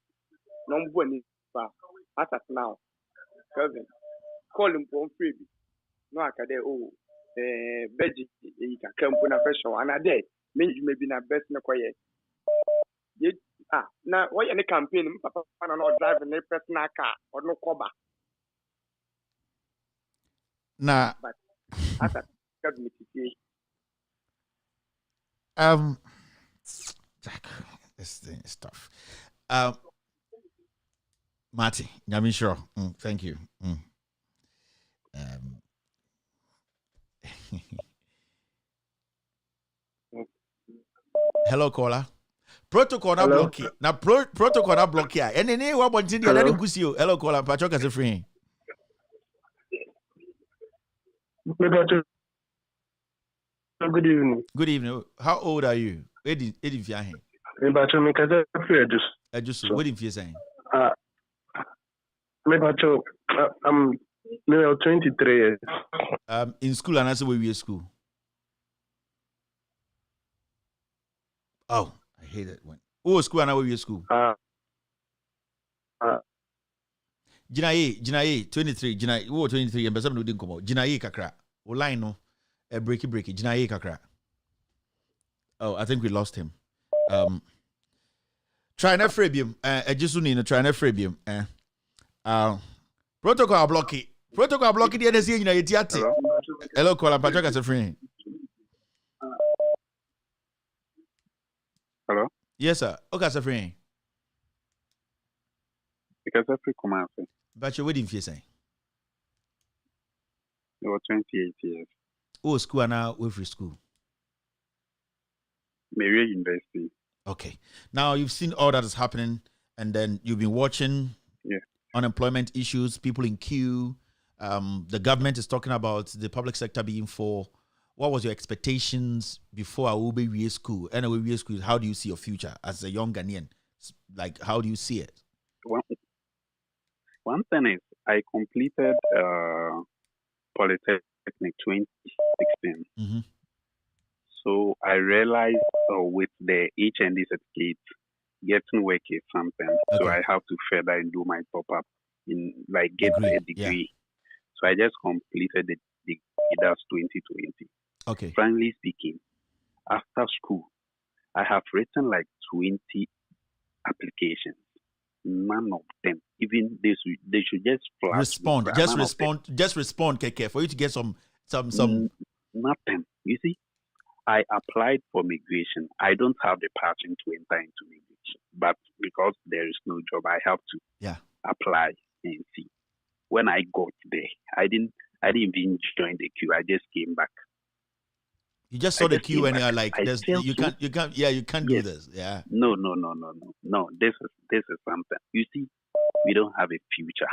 No mboni ba. As at now. Kevin. Call him on free. No akade beji ka kampo na fashion ana there. Me you be na best na kwaye. Na why any campaign papa na no drive na personal car or no cover. Nah. But as at Jack, this thing is tough. Marty, I'm sure. Thank you. Hello, caller. Protocol na block here. Na protocol na block here. And any one point in the other you. Hello, caller. Patrick is free. Good evening. Good evening. How old are you? Eddie Fiahe. What if you're saying? I'm 23 years. In school and also where we are school. Oh, I hate it when. Oh, school and where we are school. Jinaye 23. Jinaye 23. And some didn't come out. Jinaye kakra. Line no. Breaky. Jinaye kakra. Oh, I think we lost him. Try na frebium. Just need try na frebium. Protocol block it. Protocol block it. The NSA in a hello, call. Patrick as a friend. Hello. Yes, sir. Okay, as a friend. Because I free come out. But you're waiting for you saying. You were 28 years. Oh, school and now we're free school. Maybe University. Okay. Now you've seen all that is happening, and then you've been watching unemployment issues, people in queue. The government is talking about the public sector being for. What was your expectations before Awube school? And Awube school, how do you see your future as a young Ghanaian? Like, how do you see it? One thing is, I completed Polytechnic 2016. Mm-hmm. So I realized with the HND certificate, getting work is something. Okay. So I have to further and do my top-up in get a degree. Yeah. So I just completed the degree. That's 2020. Okay. Frankly speaking, after school, I have written 20 applications. None of them, even they should just respond. Just respond, KK, for you to get some. Nothing. You see, I applied for migration. I don't have the passion to enter into migration, but because there is no job, I have to apply and see. When I got there, I didn't even join the queue. I just came back. You just saw the queue and you're like, you can't do this. Yeah. No. This is something. You see, we don't have a future.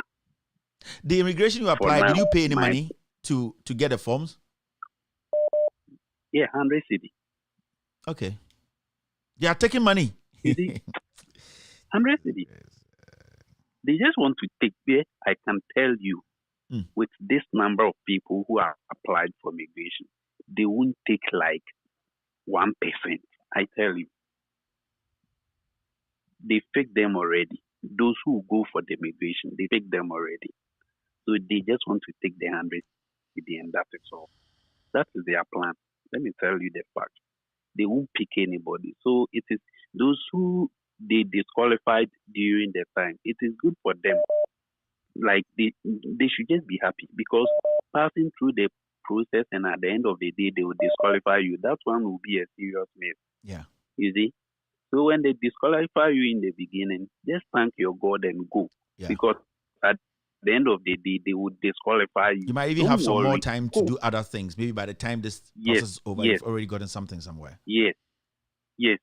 The immigration you applied, did you pay any money to get the forms? Yeah, 100 cedi. Okay. They are taking money. You see, 100 cedi. They just want to take there. I can tell you, with this number of people who are applied for migration, they won't take 1%. I tell you. They fake them already. Those who go for the migration, they fake them already. So they just want to take the 100 CBN. That is all. That is their plan. Let me tell you the fact. They won't pick anybody. So it is those who they disqualified during the time. It is good for them. Like they should just be happy because passing through the process and at the end of the day they will disqualify you. That one will be a serious mess. Yeah. You see? So when they disqualify you in the beginning, just thank your God and go. Yeah. Because at the end of the day, they would disqualify you. You might even have some more time to do other things. Maybe by the time this process is over, you've already gotten something somewhere. Yes. Yes.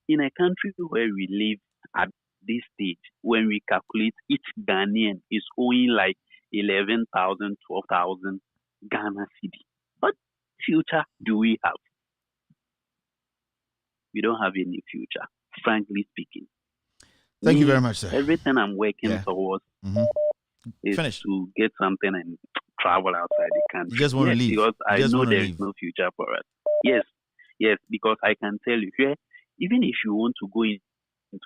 In a country where we live at this stage, when we calculate each Ghanaian is owing like 11,000, 12,000 Ghana cedi. What future do we have? We don't have any future, frankly speaking. Thank you very much, sir. Everything I'm working towards is to get something and travel outside the country. You just want to leave. Because I know there is no future for us. Yes, because I can tell you, even if you want to go into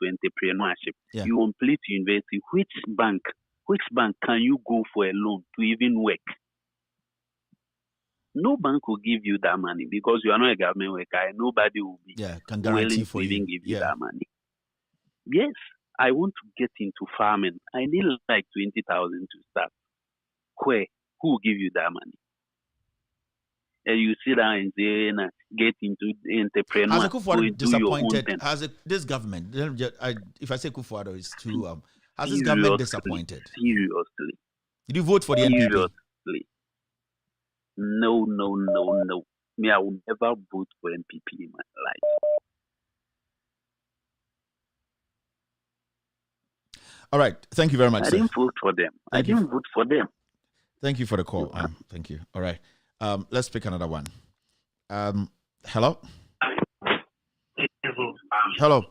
entrepreneurship, you complete university, which bank can you go for a loan to even work? No bank will give you that money because you are not a government worker. Nobody will be willing to even give you that money. Yes, I want to get into farming. I need like 20,000 to start. Who will give you that money? And you sit down and say, get into entrepreneur. Has Akufo-Addo disappointed? Has this government, if I say Akufo-Addo, it's too, has this government disappointed? Seriously. Did you vote for the NPP? Seriously. No. Me, I will never vote for NPP in my life. All right. Thank you very much. I didn't vote for them. Thank you for the call. Thank you. All right. Let's pick another one. Hello? Hello.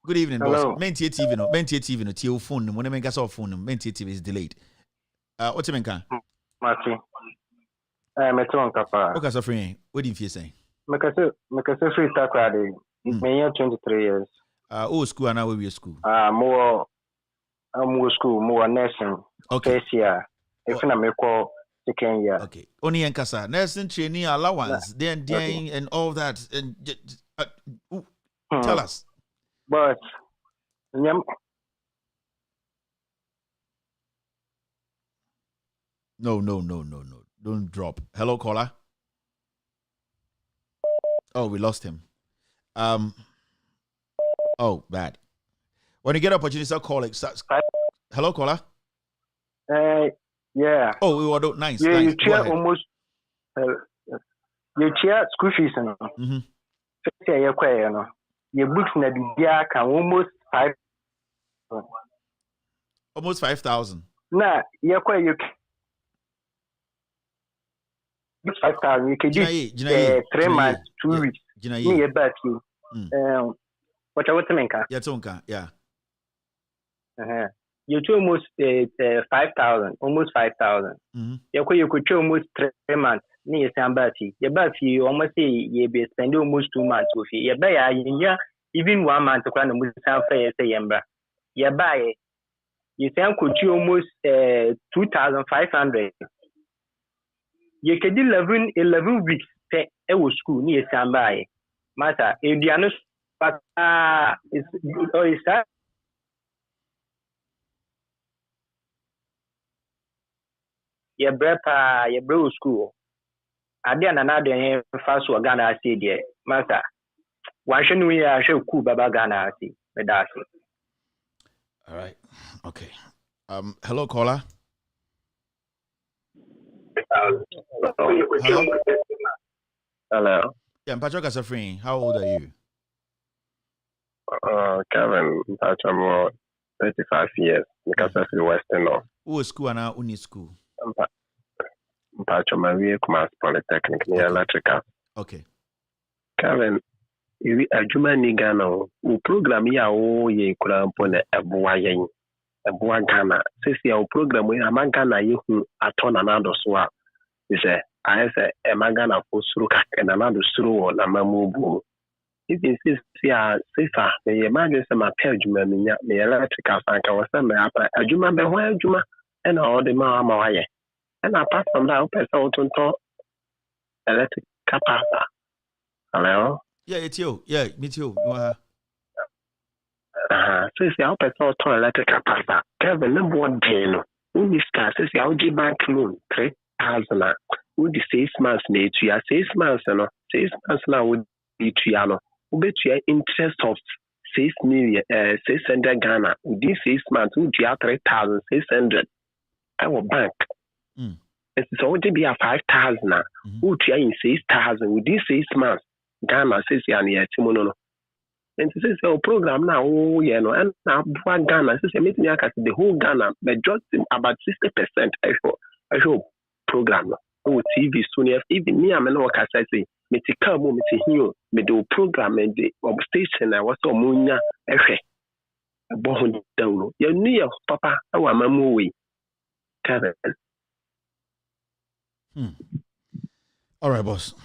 Good evening, boss. Menti TV no. Tie phone no. When I get phone no. Menti TV is delayed. What's your name? Mati. Meto on kapa. Okay, so free. What do you feel saying? Mekase free takrade. Me 23 years. School and now we school. More school, more nursing. Okay. First year. If na me call second year. Okay. Only nkasa nursing training allowance, then and all that. And tell us. But No. Don't drop. Hello, caller. Oh, we lost him. Oh, bad. When you get opportunity, start calling. Hello, caller. Yeah. Oh, we were nice. Yeah, nice. You chair almost. You chair school fees, no. First year, you know. Your books na bibia can almost 5,000. Almost 5,000. Nah, you 5,000. You can do 3 months, 2 weeks. Me about you. What I want to make? Yeah. You do almost 5,000, almost 5,000. You could do almost 3 months. Near Sambati. Your battery almost say you be spending almost 2 months with you. You buy even 1 month to kind of fair say yamba. You buy you could do almost 2,500. You can do 11 weeks pay school near Sambai. Master, if you are not is that your brother, your bro school. I didn't another fast or Ghana said, yeah, Master. Why shouldn't we show cool Baba Ghana? All right. Okay. Hello, caller. Hello. Yeah, Patrick Asafrin. How old are you? Kevin, I'm 35 years. Because of the Western North. Who school and now uni school? Patrick Maria Kumas Polytechnic near Electrical. Okay. Kevin, adwuma ni Ghana o program ya o ye kura mpone eboa yen eboa Ghana sisi ya o program ya man Ghana ye hu atona na do so a se ayese e man Ghana fo suru ka na do suru wo na mamu bu Even since safer, the imagine some appeal juma me electrical fanka was some a juma be where juma and all the mama. And apart from that, person to talk electric capacity. Hello? Yeah, it's you. Yeah, me too. So if you person to electric capacity, Kevin, number one day, no. When this car says you give bank loan 3,000, would the 6 months need to ya 6 months, no 6 months now would be to ya no. Bet your interest of 600 Ghana. With this 6 months, would you have 3,600? Our bank. It's already be a 5,000. Would you in 6,000 with this 6 months? Ghana says you are near Timono. And this is our program now. Oh, you know, and now Ghana says meeting the whole Ghana, but just about 60%. I hope program. Oh, TV soon. Even me, I'm not what I say. Me to come, me to hear, me do program and the station. I was so munya. Okay, born down. You near Papa. Our mamu Kevin. All right, boss.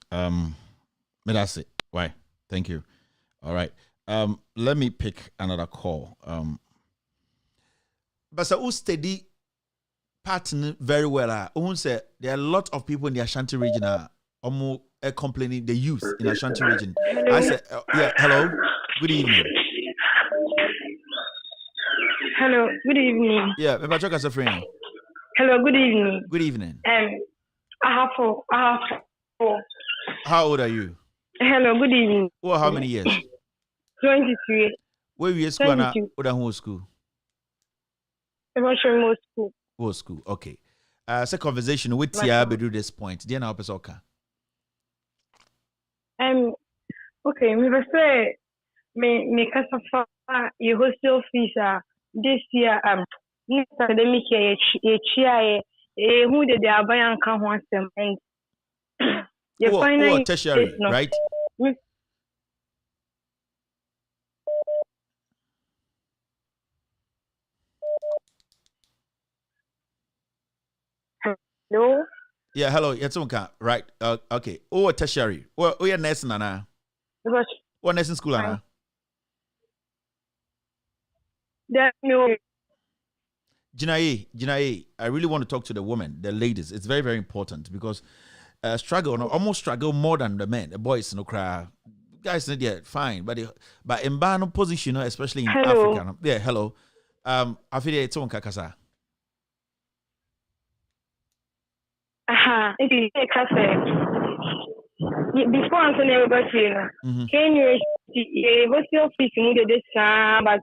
That's it. Why? Thank you. All right. Let me pick another call. But so steady pattern very well. Who say there are a lot of people in the Ashanti region almost complaining the youth in Ashanti region. I said, yeah, hello, good evening. Hello, good evening. Yeah, maybe I talk as a friend. Hello, good evening. Good evening. I have four. How old are you? Hello, good evening. Well, how many years? 23. Where you school and what school? Emotional school. What school? Okay. It's a conversation with Tia Bedu this point. Dear now, Pesoka. Okay, me say me kasafa your hostel fees this year next academic year who did the abayan kan ho asem and the final tertiary, right? Hello? Yeah, hello. It's okay. Right. Okay. Oh, tertiary. Oh, you're nursing, Anna. What nursing school, Anna? Jinaye, I really want to talk to the women, the ladies. It's very, very important because almost struggle more than the men. The boys no cry. Guys, yeah, fine, but in bad position, especially in Africa. Yeah, hello. I feel it's on Kakasa. Before Anthony everybody, can you what's your fees in this but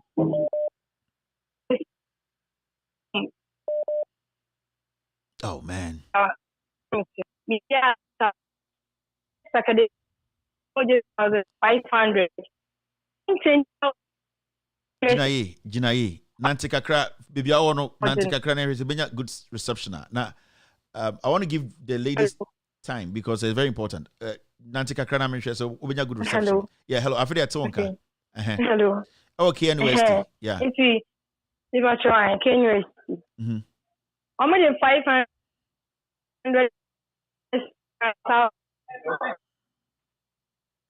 oh man. Yeah, 500. Jinaye. Nanti kakra, baby, I want Nanti kakra na good reception. Now, I want to give the ladies time because it's very important. Nanti kakra na mention so we good reception. Hello. Yeah, hello. After that, okay. Hello. Okay, anyway, yeah. If I try, can you? How much 500?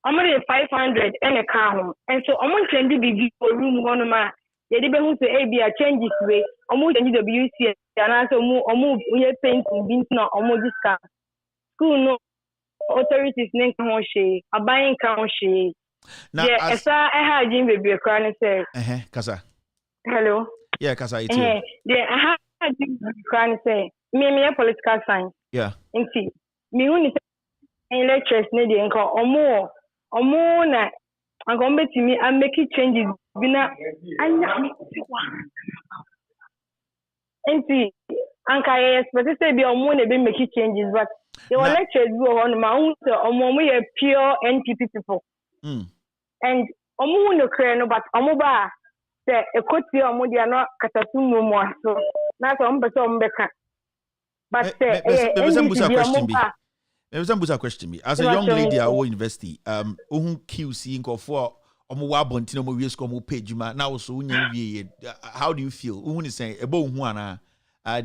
I'm only 500 and a car, and so I'm going to be for room one of my. The neighborhood to ABA changes way. Almost any WC and also move we are paying to being not almost discount. School no authorities name country, a buying country. Yeah, as I had Jim baby a crown say. Kasa. Hello. Yeah, Kasa. It's yeah, I had Jim crown say. Me a political science. Yeah. And see, me only say lectures need to go or more na. I'm going to me and make it changes. And see, Anka, but they say be on one make it changes, but the lectures go on my own, we are pure NPP people. And no crane, but Omoba, the a coty or Modia not Katatum no more. So that's on Becca. But there's a question. As a young lady at our university, QC for now so how do you feel? Do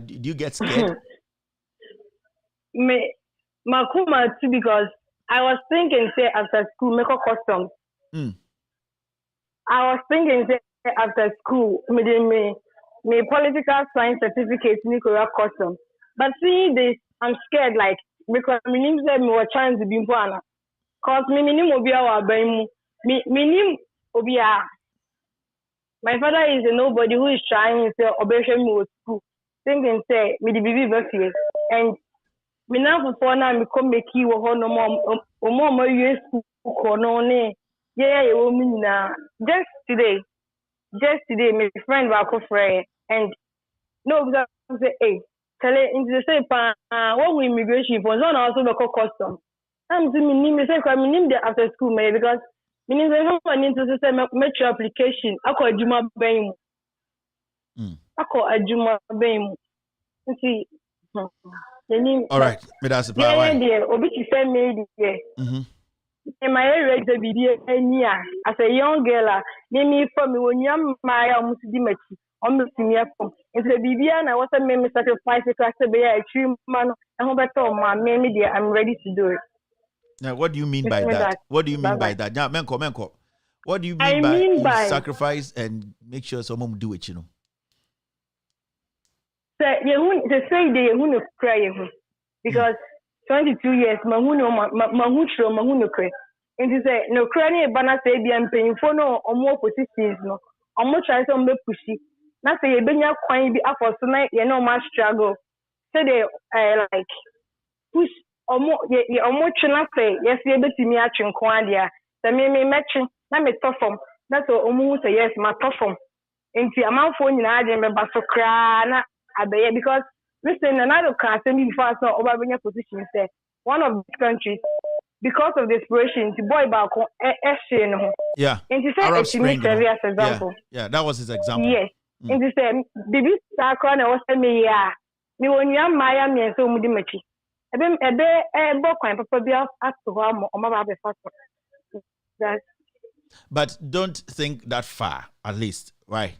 you get scared? Makuma too, because I was thinking, say, after school, make a custom. I was thinking, say, after school, me political science certificate, Nicola custom. But see this, I'm scared, like, because my name said me was chance to be important. Cause me name Obia wa baimu. Me name Obia. My father is a nobody who is trying to say obession me school. Thinking say me the baby here. And me now for now me come make you no more US school no ne. Yeah, you mean na. Just today, my friend was friend and no because say hey, tell it into the say what we immigration for zone also the custom. I'm doing me say me name the after school me because me name the need to say make your application. Ako adwuma ben mu. Ako adwuma ben mu. See. All right, me that's the part. Yeah, obi to send me there. In my area, the video as a young girl, me from me when you my almost di machi. Almost near from. It's a BBN. I was a member sacrifice because I be a true man. I hope I told my media I'm ready to do it. Now, what do you mean by that? What do you mean by that? Now, Menko. What do you mean by sacrifice and make sure someone do it? You know. So they say they who cry because 22 years mahuno cry. And they say no cry bana say be am paying for no more positions no. Omo try some be pushy. Na say you benya kwan bi afọ so na you know much struggle. So they like push omo twena say yes you betimi atwe nko ade a. So me match na me perform. That's so omo say yes ma perform. Enti amanfo nyina ade me ba so kra na abeye because listen another can say me before so over benya position say one of these countries because of desperation the boy back no. Yeah. And he said it's me as example. Yeah, that was his example. Yes. And he said bibi sakra na was me ya me wonua maya me so mudi machi ebe kwan papa bi ato ho am o ma ba be fast. But don't think that far, at least, right?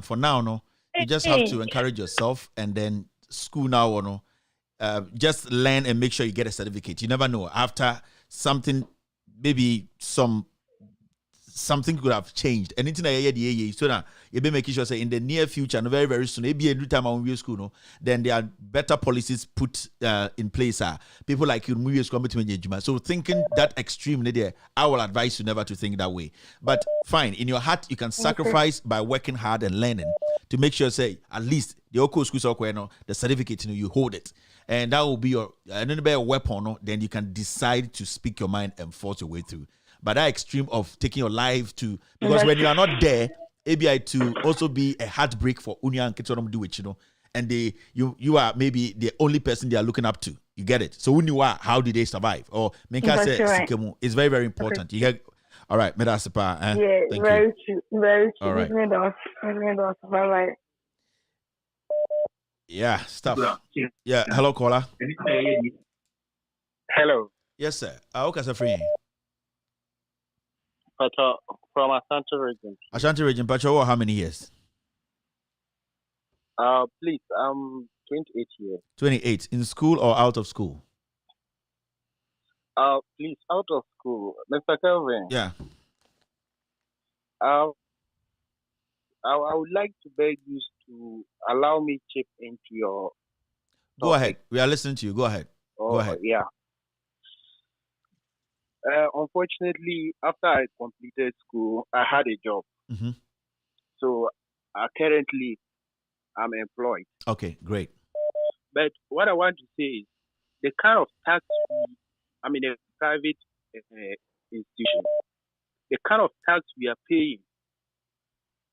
For now, no, you just have to encourage yourself, and then school now, or no, just learn and make sure you get a certificate. You never know. After something, maybe something could have changed. Anything so now you be making sure say in the near future, and very very soon, maybe every time I'm in school, no, then there are better policies put in place. People like you move school between you. So thinking that extreme, I will advise you never to think that way. But fine, in your heart, you can sacrifice by working hard and learning to make sure say at least the Oko school the certificate, you hold it. And that will be your a weapon, no? Then you can decide to speak your mind and force your way through. But that extreme of taking your life to, because when you are not there, ABI to also be a heartbreak for Unia and Kitsonom do it, and you are maybe the only person they are looking up to. You get it? So when you are, how did they survive? Or Menka said, right. It's very, very important. Okay. You get all right, Medasipa. Yeah, thank very you. True. Very true. All right. Bye-bye. Yeah, stuff. Yeah, hello, caller. Hello. Yes, sir. Okay, sir, free. From Ashanti region. Ashanti region, Pacho, how many years? Please, 28 years. 28. In school or out of school? Please, out of school. Mr. Kelvin. Yeah. I would like to beg you to allow me chip into your topic. Go ahead. We are listening to you. Go ahead. Go ahead. Yeah. Unfortunately, after I completed school, I had a job. Mm-hmm. So currently, I'm employed. Okay, great. But what I want to say is the kind of tax a private institution, the kind of tax we are paying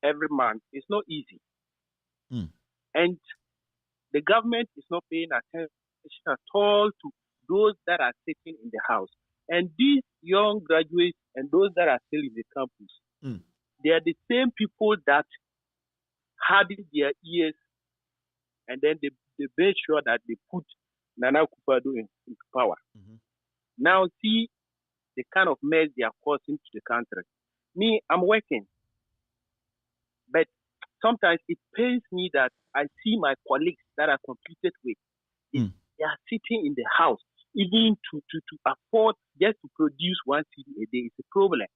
every month is not easy. And the government is not paying attention at all to those that are sitting in the house. And these young graduates and those that are still in the campus, they are the same people that hardened their ears and then they made sure that they put Nana Akufo-Addo into power. Mm-hmm. Now see the kind of mess they are causing to the country. Me, I'm working. But sometimes it pains me that I see my colleagues that are completed with. They are sitting in the house even to afford just to produce 1 CD a day is a problem.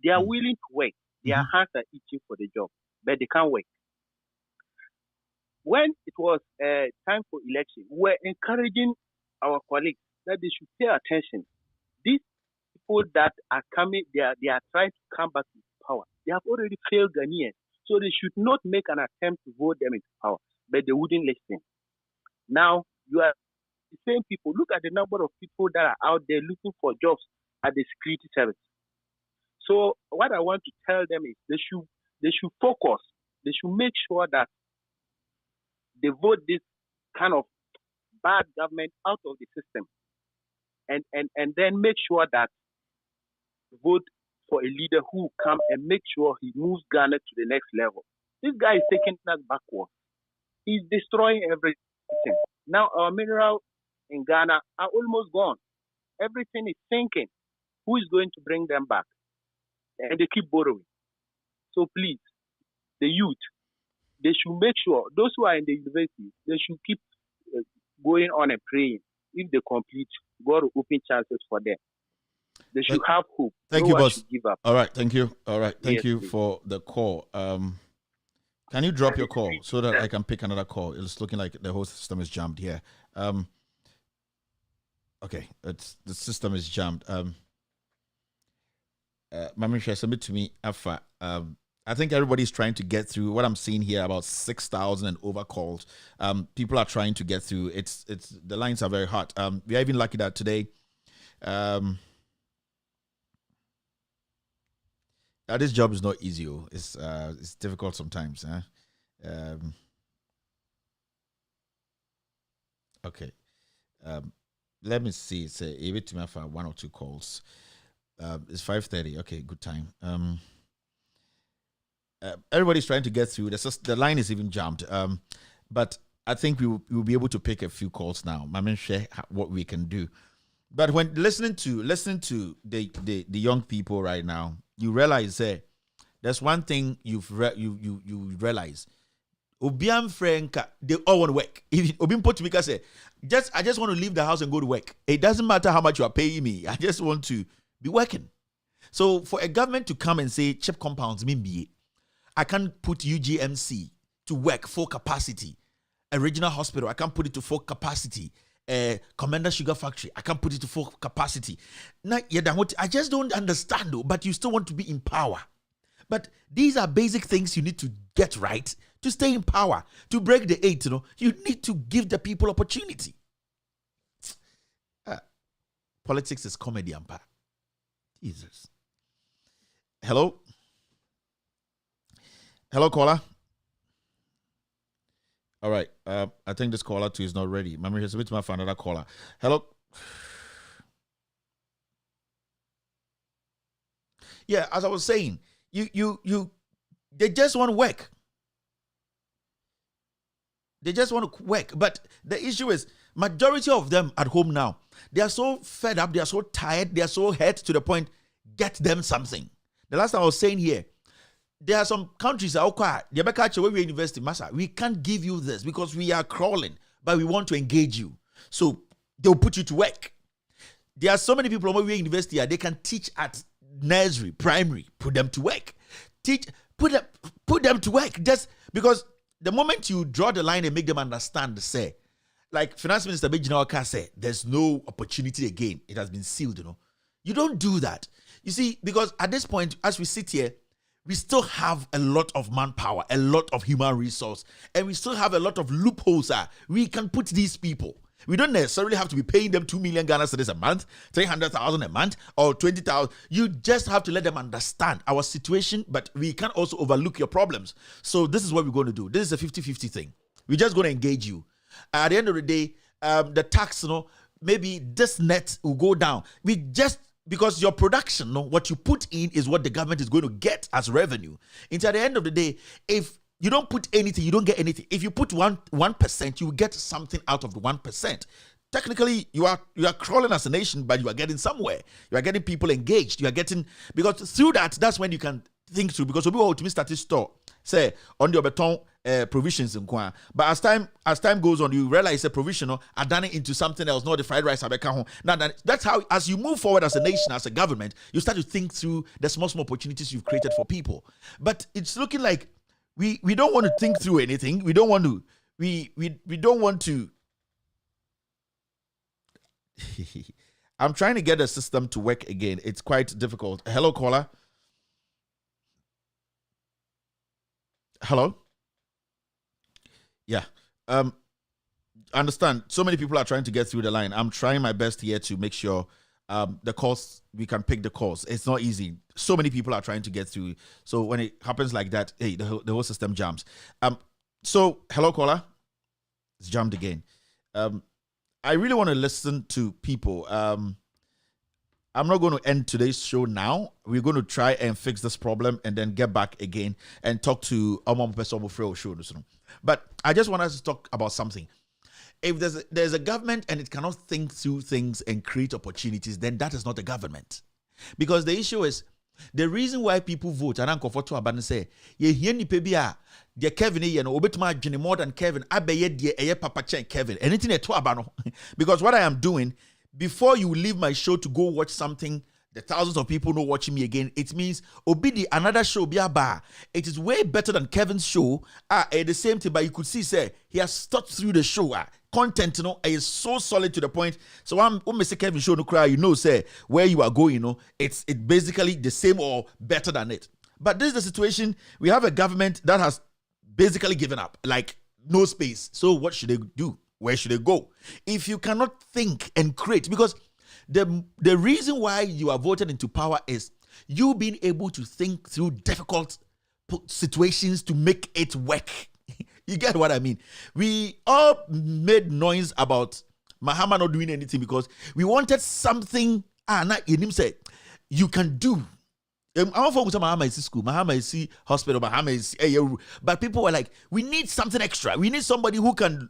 They are willing to work. Their hands are itching for the job, but they can't work. When it was time for election, we were encouraging our colleagues that they should pay attention. These people that are coming, they are trying to come back to power. They have already failed Ghanaians, so they should not make an attempt to vote them into power, but they wouldn't listen. Now, you are the same people. Look at the number of people that are out there looking for jobs at the security service. So what I want to tell them is they should focus. They should make sure that they vote this kind of bad government out of the system, and then make sure that vote for a leader who will come and make sure he moves Ghana to the next level. This guy is taking us backwards. He's destroying everything. Now our minerals in Ghana are almost gone. Everything is sinking. Who is going to bring them back? And they keep borrowing. So please, the youth, they should make sure, those who are in the university, they should keep going on and praying. If they complete, God will open chances for them. They should have hope. Thank no you, one boss. should give up. All right, thank you. All right, thank Yes, you please. for the call. Can you drop your call so that I can pick another call? It's looking like the whole system is jammed here. Okay, the system is jammed. Mamisha, submit to me, Afa. I think everybody's trying to get through. What I'm seeing here, about 6,000 and over calls. People are trying to get through. It's the lines are very hot. We are even lucky that today. This job is not easy. It's difficult sometimes. Okay. Let me see. Say able to have 1 or 2 calls. It's 5:30. Okay, good time. Everybody's trying to get through. The line is even jammed. But I think we will be able to pick a few calls now. I mean, share what we can do. But when listening to the young people right now, you realize there's one thing you realize. Obiam Franka, they all want to work. If Obim put to me say, I just want to leave the house and go to work. It doesn't matter how much you are paying me. I just want to be working. So for a government to come and say chip compounds mean I can't put UGMC to work full capacity. A regional hospital, I can't put it to full capacity. Commander Sugar Factory, I can't put it to full capacity. Now, I just don't understand though, but you still want to be in power. But these are basic things you need to get right to stay in power. To break the 8, you need to give the people opportunity. Politics is comedy, Ampa. Jesus. Hello? Hello, caller? All right. I think this caller too is not ready. Mammy has waited for another caller. Hello? Yeah, as I was saying, they just want to work. They just want to work. But the issue is, majority of them at home now, they are so fed up, they are so tired, they are so hurt to the point, get them something. The last time I was saying here, there are some countries that are where we university, Massa, we can't give you this because we are crawling, but we want to engage you. So they'll put you to work. There are so many people where we university, they can teach at nursery, primary, put them to work. Put them to work. Just because the moment you draw the line and make them understand, say, like Finance Minister Bejina Oka said, there's no opportunity again. It has been sealed, You don't do that. You see, because at this point, as we sit here, we still have a lot of manpower, a lot of human resource, and we still have a lot of loopholes. We can put these people. We don't necessarily have to be paying them 2 million Ghana cedis a month, 300,000 a month, or 20,000. You just have to let them understand our situation, but we can't also overlook your problems. So this is what we're going to do. This is a 50-50 thing. We're just going to engage you. At the end of the day, the tax, maybe this net will go down. Because your production, what you put in is what the government is going to get as revenue. And at the end of the day, if you don't put anything, you don't get anything. If you put 1%, you will get something out of the 1%. Technically, you are crawling as a nation, but you are getting somewhere. You are getting people engaged. You are getting, because through that's when you can think through. Because we will ultimately start to store say on the beton provisions in kwa. But as time goes on, you realize the provisional are done into something else, not the fried rice. Now that's how, as you move forward as a nation, as a government, you start to think through the small opportunities you've created for people. But it's looking like we don't want to think through anything. We don't want to. We don't want to. I'm trying to get the system to work again. It's quite difficult. Hello, caller. Hello. Yeah. Understand. So many people are trying to get through the line. I'm trying my best here to make sure the calls, we can pick the calls. It's not easy. So many people are trying to get through. So when it happens like that, hey, the whole system jams. So hello, caller. It's jammed again. I really want to listen to people. I'm not going to end today's show now. We're going to try and fix this problem and then get back again and talk to Omam Pesomo Freo show. But I just want us to talk about something. If there's a government and it cannot think through things and create opportunities, then that is not a government. Because the issue is, the reason why people vote, and I'm comfortable about it, say, ye hear ni pebia, the Kevin, you know, obetuma jini more than Kevin, abeye die papa chen Kevin, anything at abano. Because what I am doing, before you leave my show to go watch something, the thousands of people not watching me again, it means obidi another show be a bar. It is way better than Kevin's show. The same thing, but you could see, say, he has thought through the show. Content, you know, is so solid to the point. So when Mr. Kevin show no cry, you know, say where you are going, you know, it's basically the same or better than it. But this is the situation. We have a government that has basically given up, like no space. So what should they do? Where should they go? If you cannot think and create, because the reason why you are voted into power is you being able to think through difficult situations to make it work. You get what I mean? We all made noise about Mahama not doing anything because we wanted something. Say you can do. Our folks, Mahama is school, Mahama is hospital, Mahama is. But people were like, we need something extra. We need somebody who can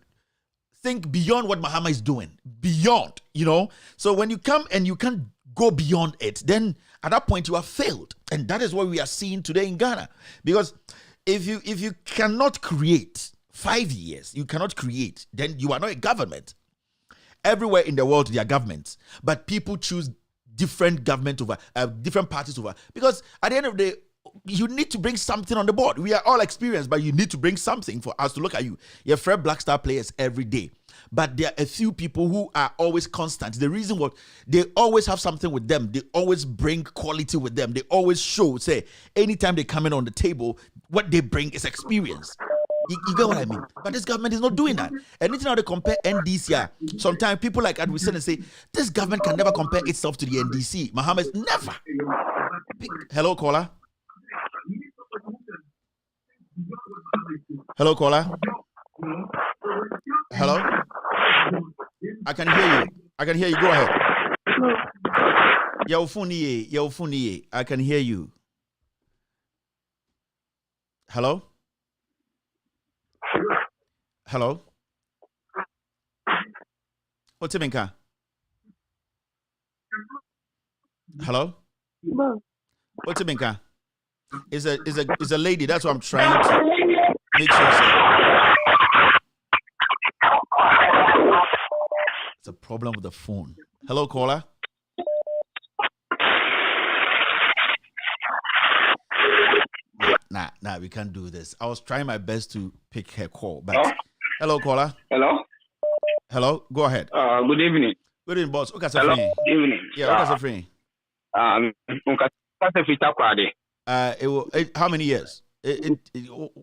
think beyond what Mahama is doing. Beyond, you know. So when you come and you can't go beyond it, then at that point you have failed, and that is what we are seeing today in Ghana. Because if you cannot create 5 years, you cannot create, then you are not a government. Everywhere in the world there are governments, but people choose different government over different parties over, because at the end of the day, you need to bring something on the board. We are all experienced, but you need to bring something for us to look at you. You have Fred Black Star players every day, but there are a few people who are always constant. The reason what they always have something with them, they always bring quality with them. They always show, say, anytime they come in on the table, what they bring is experience. You get what I mean? But this government is not doing that. Anything how they compare NDC, sometimes people like Edwin and say, this government can never compare itself to the NDC. Muhammad, never. Hello, caller. Hello, caller. Hello? I can hear you. Go ahead. Yaufuni. I can hear you. Hello? Hello? What's it, Minka? Hello? What's it, Minka? Is a lady. That's what I'm trying to make sure. It's a problem with the phone. Hello, caller. Nah, we can't do this. I was trying my best to pick her call, but hello, caller. Hello. Go ahead. Good evening. Good evening, boss. Okay, hello. Good evening. Yeah, okay, free. How many years?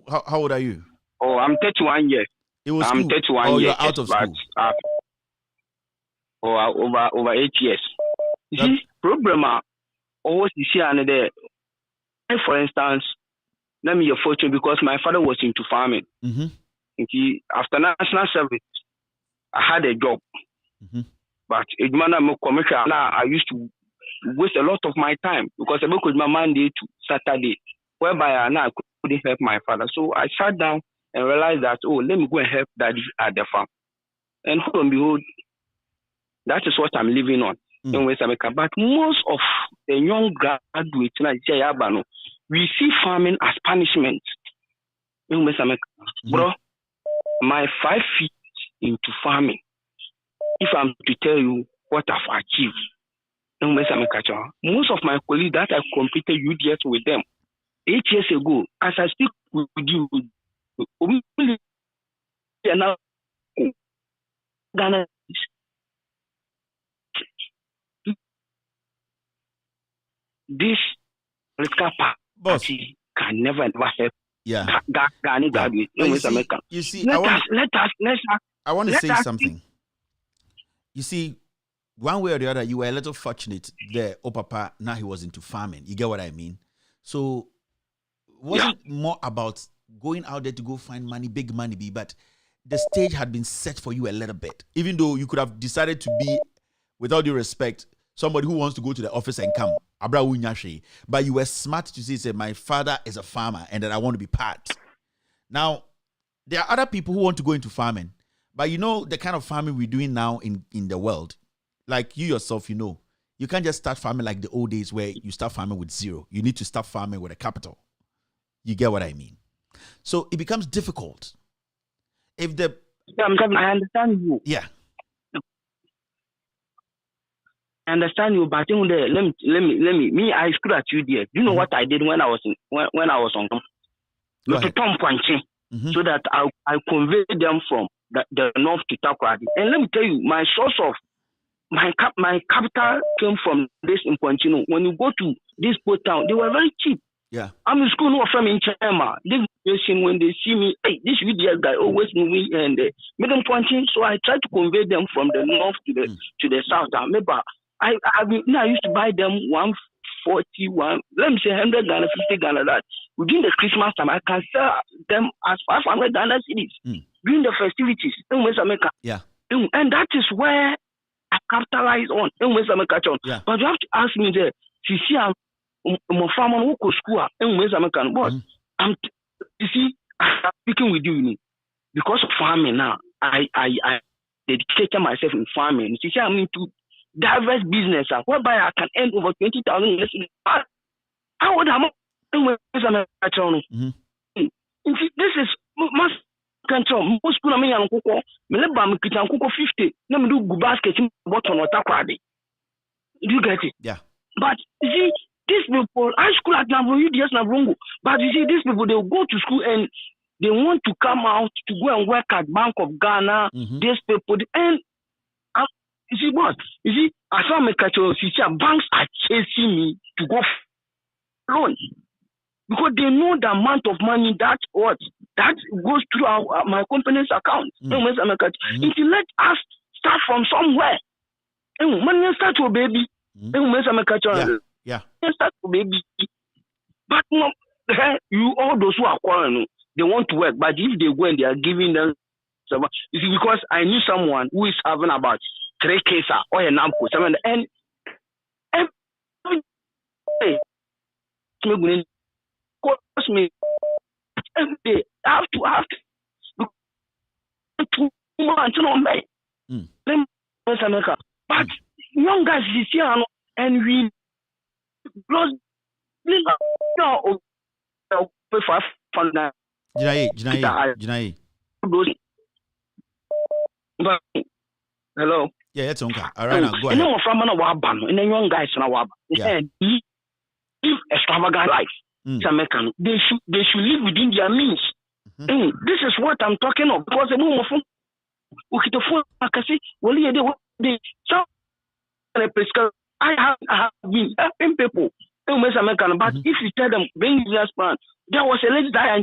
How old are you? Oh, I'm 31 years. I'm 31 years. You're out of school. Over 8 years. You see, problem always you see another. For instance, let me your fortune because my father was into farming. After national service, I had a job. But I used to waste a lot of my time because I work with my Monday to Saturday, whereby I couldn't help my father. So I sat down and realized that, let me go and help daddy at the farm. And hold on, behold, that is what I'm living on in West America. But most of the young graduates, we see farming as punishment. Bro, my 5 feet into farming, if I'm to tell you what I've achieved, most of my colleagues that I competed UDS with them 8 years ago, as I speak with you, now Ghana, this political party can never help. Yeah. Ghana graduate. You see, I want to say something. You see, one way or the other, you were a little fortunate there. Oh, Papa, now he was into farming. You get what I mean? So, wasn't more about going out there to go find money, big money, but the stage had been set for you a little bit. Even though you could have decided to be, with all due respect, somebody who wants to go to the office and come. But you were smart to say, my father is a farmer and that I want to be part. Now, there are other people who want to go into farming. But you know the kind of farming we're doing now in the world. Like you yourself, you know, you can't just start farming like the old days where you start farming with zero. You need to start farming with a capital. You get what I mean? So it becomes difficult. If the... I understand you. Yeah. I understand you, but let me. I screwed at you there. Do you know what I did when I was on so that I conveyed them from the north to Takoradi. And let me tell you, my source of my capital came from this in Pontino. When you go to this port town, they were very cheap. Yeah. I'm in school from in Chema. When they see me, hey, this VDS guy always moving and make them pointing. So I try to convey them from the north to the south. I used to buy them 141, let me say 100 Ghana, 50 Ghana. That within the Christmas time, I can sell them as 500 Ghana cities during the festivities. Yeah. And that is where I capitalize on. Yeah. But you have to ask me there, my farmer who go school, but you see, I'm speaking with you because of farming now. I dedicated myself in farming. You see, I'm into diverse business whereby I can earn over 20,000 years. How would I this is most control. Most people me and cocoa, me let bam kitchen cocoa 50. Let me do good basket bottom water crowd. Do you get it? Yeah. But you see, these people, high school at UDS Navrongo, but you see, these people, they go to school and they want to come out to go and work at Bank of Ghana. These people, and you see what? You see, I saw my banks are chasing me to go loan because they know the amount of money that goes through my company's account. If you let us start from somewhere, money start to baby. Yeah. Start to baby. But no, you all those who are quarreling, they want to work, but if they go and they are giving them, you see, because I knew someone who is having about 3 cases or a NAMCO, and every day, cost me every day. I have to 2 months on me. But young guys is here and we lost pay 500. Jinayi. Hello. Yeah, it's okay. All right, now go ahead. And then young guys now live extravagant life. They should live within their means. This is what I'm talking of because the move from I have been helping people. But if you tell them bring business plan, there was a lady that I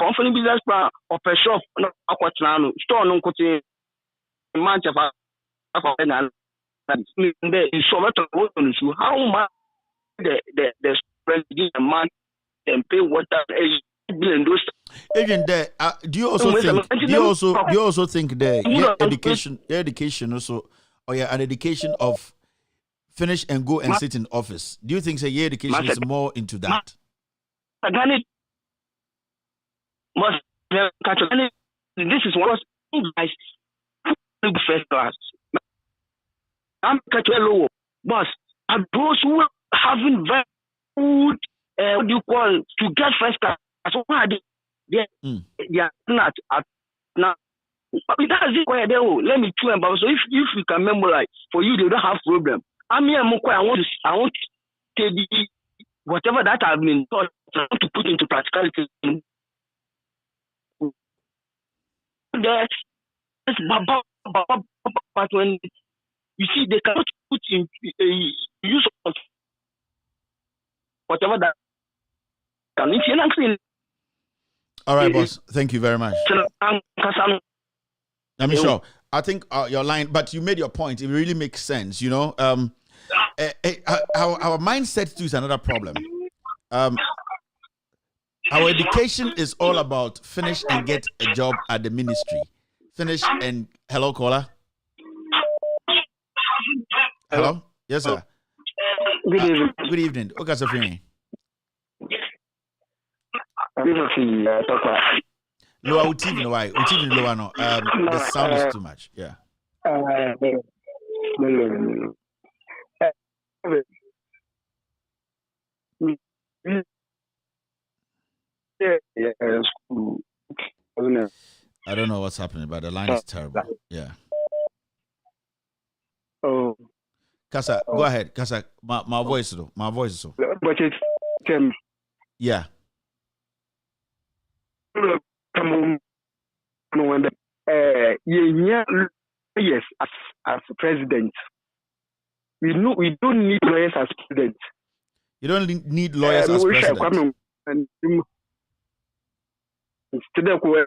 offering business plan of a shop, store no cote Manchester. How much the president man and pay water Agent, there. Do you also think the education also, or an education of finish and go and sit in office? Do you think your education is more into that? This is what guys first class. I'm low, but those who are having very good what do you call to get first class? So why Yeah, yeah, not at now. That's it. Where they let me tell about. So if you can memorize, for you they don't have problem. I mean, I want to take whatever that I've been taught to put into practicality. There's but when you see they cannot put in use of whatever that can. If you're not saying, all right, boss. Thank you very much. I'm sure. I think your line, but you made your point. It really makes sense. You know, our mindset too is another problem. Our education is all about finish and get a job at the ministry. Finish and hello, caller. Hello. Yes, sir. Good evening. Good evening. Okay, sir. Lower TV, why? TV lower no. The sound is too much. Yeah. I don't know what's happening, but the line is terrible. Yeah. Oh. Kasa, go ahead. Kasa, my voice though. My voice so. But it's yeah. Yes, as president, we don't need lawyers as president. You don't need lawyers as president. Instead of we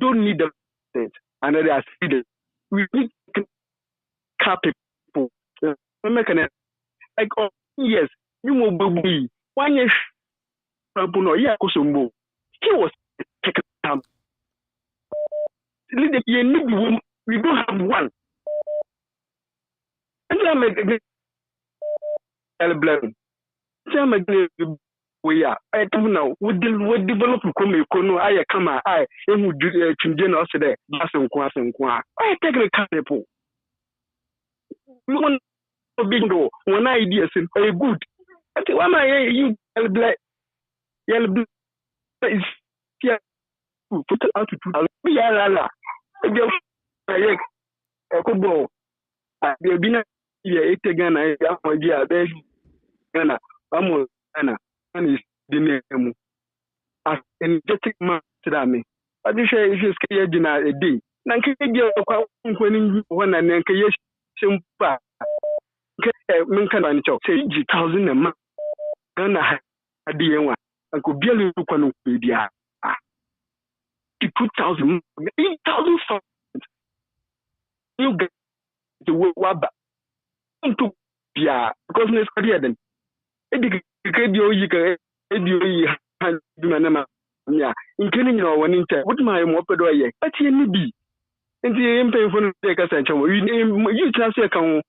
don't need the president. Another as president. We need cap people. Like yes, you will be 1 year. He was taken down. We don't have one. And I'm we are. I don't know. We develop I come. I would do children also there. I take the people. We want a bingo. One idea is good. I say, why am I you yellow is here put out to be a la. I could go. I've been here again. I have my dear. There's Anna. I'm Anna. And is the name. As energetic man to me. I just say if you scare dinner a day. Nanky, when I nank yes, simple. Minkan and talk. Say 1,000 a month. Ghana had the one. I could barely look on media. 2,000, 8,000 funds. You get the wabba. To yeah, because let's clear them. You can yeah, including your one inter. What my moped or yet? But you need be. And the impaying for the take a century. You transfer account.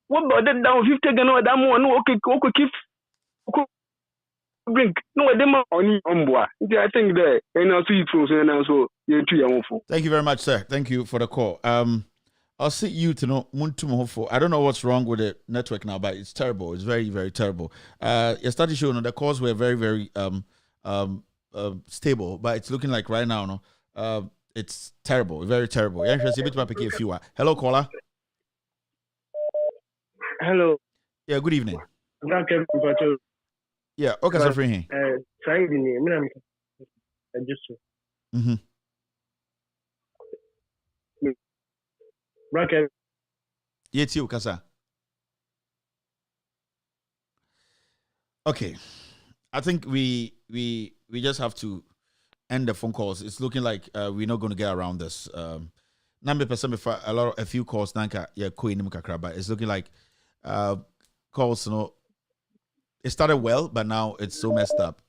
What about that down 50 Ghana? That one, okay, keep. Drink no them on board. I think that and also you and also you too. Thank you very much, sir. Thank you for the call. I'll see you to know Muntu. I don't know what's wrong with the network now, but it's terrible. It's very, very terrible. Your study showing the calls were very, very stable, but it's looking like right now, no, it's terrible, very terrible. Hello, caller. Hello. Yeah, good evening. Yeah, okay, so free here. Yes, you, Kasa. Okay, I think we just have to end the phone calls. It's looking like we're not going to get around this. 9% before a few calls. Nanka, yeah, but it's looking like calls, you know. It started well, but now it's so messed up.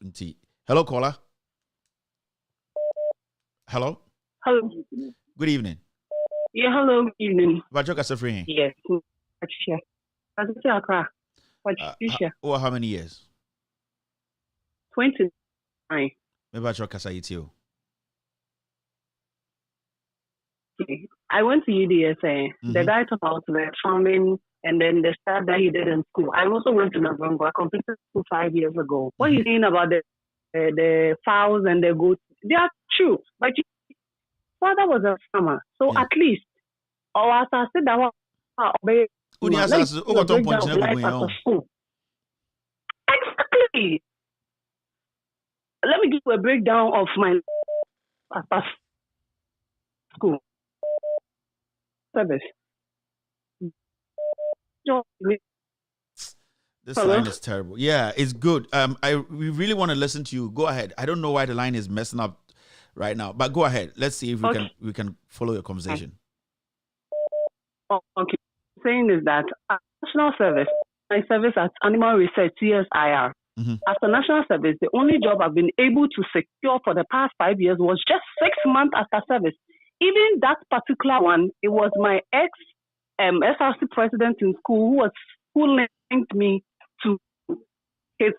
Hello, caller. Hello. Hello. Good evening. Yeah, hello. Good evening. Bajoka Safri. Yes. Over how many years? 29. Maybe Bajoka Sayitio. I went to UDSA. The guy talked about the farming and then the stuff that he did in school. I also went to November. I completed school 5 years ago. What he's saying about the fowls and the goats, they are true. But father was a farmer, so at least, or as I said, that was exactly. Let me give you a breakdown of my school service. This line is terrible. Yeah, it's good. We really want to listen to you. Go ahead. I don't know why the line is messing up right now, but go ahead. Let's see if we can follow your conversation. Okay. Saying is that national service, my service at Animal Research CSIR. As a national service, the only job I've been able to secure for the past 5 years was just 6 months after service. Even that particular one, it was my SRC president in school who linked me to his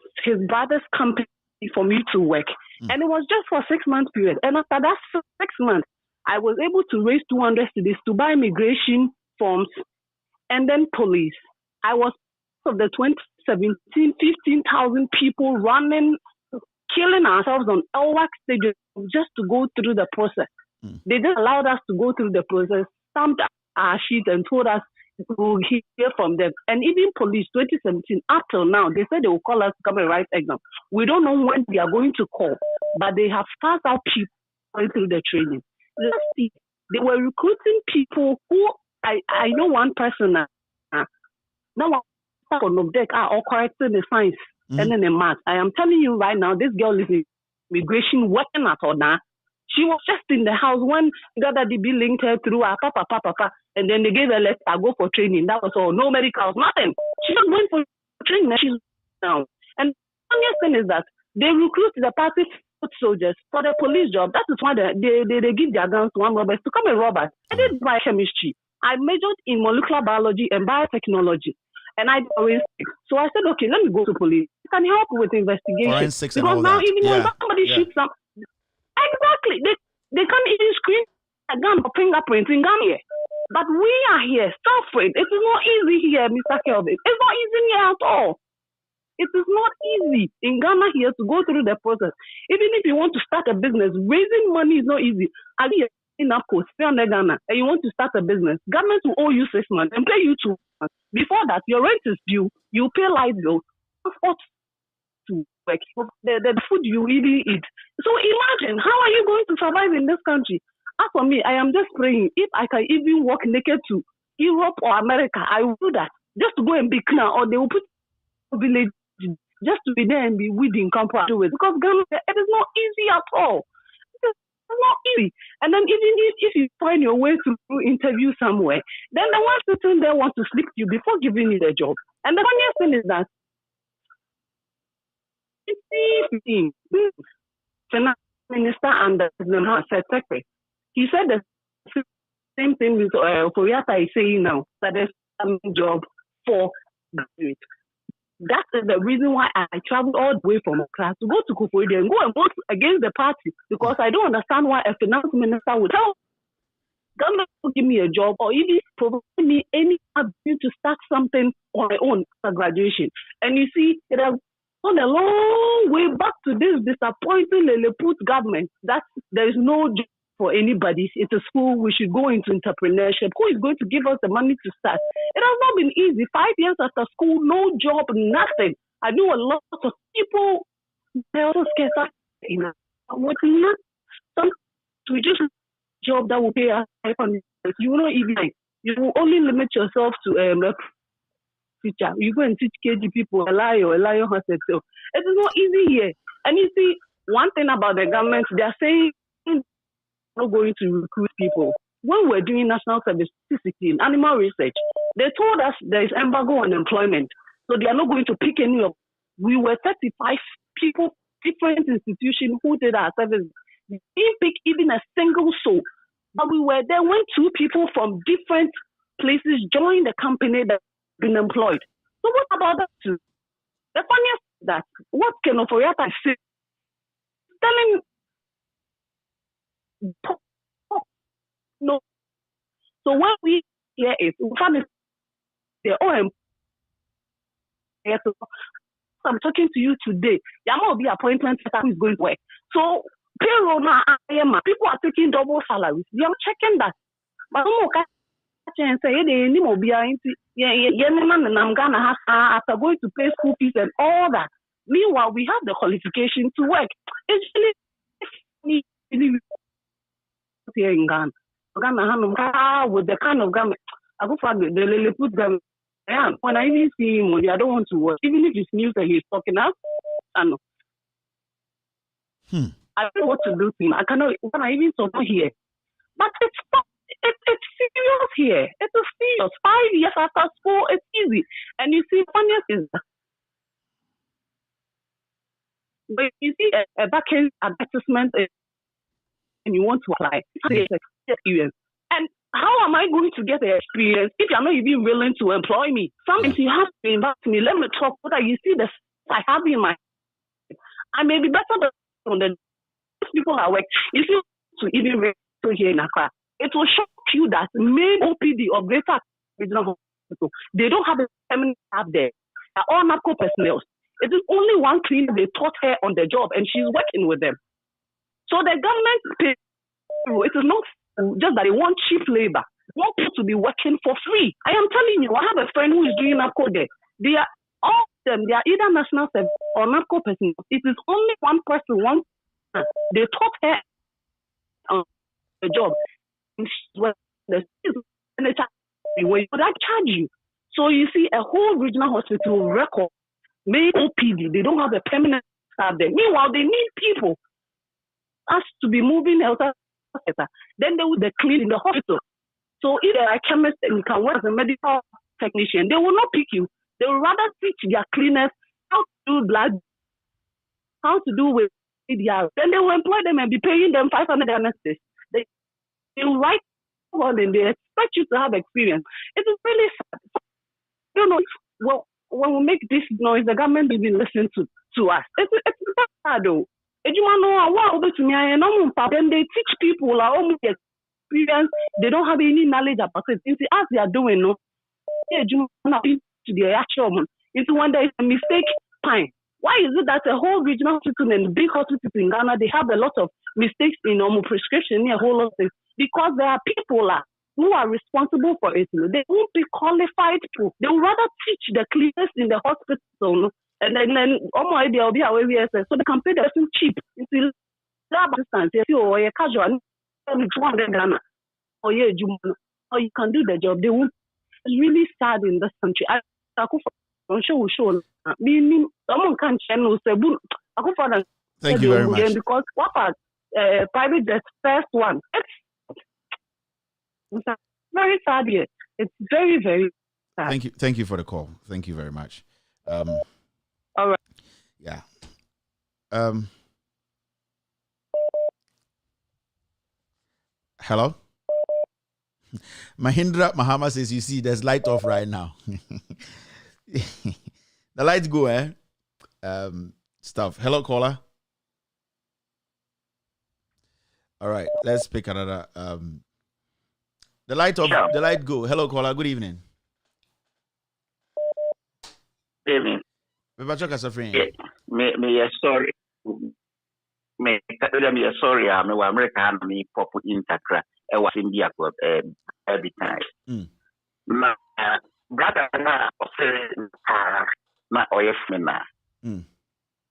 brother's company for me to work. And it was just for a 6 month period. And after that 6 months, I was able to raise 200 cedis to buy immigration forms and then police. I was of the 2017, 15,000 people running, killing ourselves on LWAC stages just to go through the process. They just allowed us to go through the process, stamped our sheet and told us to hear from them. And even police, 2017, up till now, they said they will call us to come and write exam. We don't know when they are going to call, but they have passed out people going through the training. Let's see, they were recruiting people who, I know one person now on the deck are all correcting the science and then the math. I am telling you right now, this girl is in immigration working at Ona. She was just in the house when Gada DB linked her through her papa, and then they gave her let her go for training. That was all. No medicals, nothing. She was going for training and she's now. And the funniest thing is that they recruit the party soldiers for the police job. That is why they give their guns to one robbers to come and rob us. I did biochemistry. I majored in molecular biology and biotechnology. And I always, so I said, okay, let me go to police. I can help with investigation. Forensics because now that. even when somebody shoots up, exactly, they can't even screen a gun or fingerprints in Ghana. But we are here, suffering. It is not easy here, Mr. Kelvin. It's not easy here at all. It is not easy in Ghana here to go through the process. Even if you want to start a business, raising money is not easy. In Ghana, and you want to start a business, government will owe you 6 months and pay you 2 months. Before that, your rent is due, you pay light bill, transport to work, the food you really eat. So imagine, how are you going to survive in this country? As for me, I am just praying, if I can even walk naked to Europe or America, I will do that. Just to go and be clean, or they will put village just to be there and be weeding compared to it. Because Ghana, it is not easy at all. Not easy. And then even if you find your way through interview somewhere, then the one sitting there wants to sleep you before giving you the job. And the funniest thing is that the finance minister and the secretary, he said the same thing with Koreata is saying now, that there's a job for graduates. That is the reason why I traveled all the way from class to go to Kufuor and go and vote against the party, because I don't understand why a finance minister would tell government to give me a job or even provide me any ability to start something on my own after graduation. And you see, it has gone a long way back to this disappointing Lilliput government that there is no job for anybody. It's a school, we should go into entrepreneurship. Who is going to give us the money to start? It has not been easy. 5 years after school, no job, nothing. I know a lot of people, they also scared with some to just job that will pay us 500. You will not even, you will only limit yourself to teacher. You go and teach KG people a liar has said so. It is not easy here. And you see, one thing about the government, they are saying not going to recruit people. When we're doing national service in animal research, they told us there is embargo on employment. So they are not going to pick any of. We were 35 people, different institutions who did our service. They didn't pick even a single soul. But we were there when 2 people from different places joined the company that have been employed. So what about that too? The funniest is that what Ken Oforiatta is telling no. So what we hear is their own. Yes, so I'm talking to you today. There might be appointment who is going to work. So payroll now, people are taking double salaries. I'm checking that. But and say they need more behind. After going to pay school fees and all that. Meanwhile, we have the qualification to work. It's really here in Ghana. Ghana with the kind of government, I go for the put them. When I even see him, I don't want to work. Even if it's news that he's talking out, I know. I don't know what to do to him. I cannot. When I even saw here, but it's serious here. It's serious. 5 years after school, it's easy. And you see, funniest is but you see a back-end advertisement and you want to apply, experience. And how am I going to get the experience if you're not even willing to employ me? Sometimes you have to invite me. Let me talk so that you see the I have in my. I may be better than the people I work. If you to even register here in Accra, it will shock you that main OPD of Greater Regional Hospital, they don't have a permanent staff there. They're all NAPCO personnel. It is only one cleaner they taught her on the job, and she's working with them. So the government pays. It is not just that they want cheap labor. They want people to be working for free. I am telling you, I have a friend who is doing NAPCO there. They are all of them. They are either national service or NAPCO personnel. It is only one person, one. They taught her on the job. And they charge you. So you see, a whole regional hospital record. Main OPD, they don't have a permanent staff there. Meanwhile, they need people us to be moving health. Then they would clean in the hospital. So if they're a chemist and you can work as a medical technician, they will not pick you. They will rather teach their cleaners how to do blood, how to do with ADR. Then they will employ them and be paying them 500 anesthetists. They will write well and they expect you to have experience. It is really sad. You know, well, when we make this noise, the government will be listening to us. It's bad though. Then they teach people experience. They don't have any knowledge about it. As they are doing, no, to their action. It's when there is a mistake, fine. Why is it that a whole regional hospital and big hospitals in Ghana, they have a lot of mistakes in prescription, a whole lot of things? Because there are people who are responsible for it. They won't be qualified people. They would rather teach the cleaners in the hospital, and then idea will be away so they can pay the person cheap. Until assistance, or a casual, or you can do the job. They won't. It's really sad in this country. Thank you very much. Because what are private the first one? It's very sad here. It's very, very sad. Thank you for the call. Thank you very much. All right. Yeah. Hello? Mahindra Mahama says, you see, there's light off right now. The lights go, eh? Stuff. Hello, caller. All right, let's pick another. The light off. The light go. Hello, caller. Good evening. Evening. Me sorry. Me sorry. I'm American. Me pop in Takra. I was in the every time. My brother na oye fina.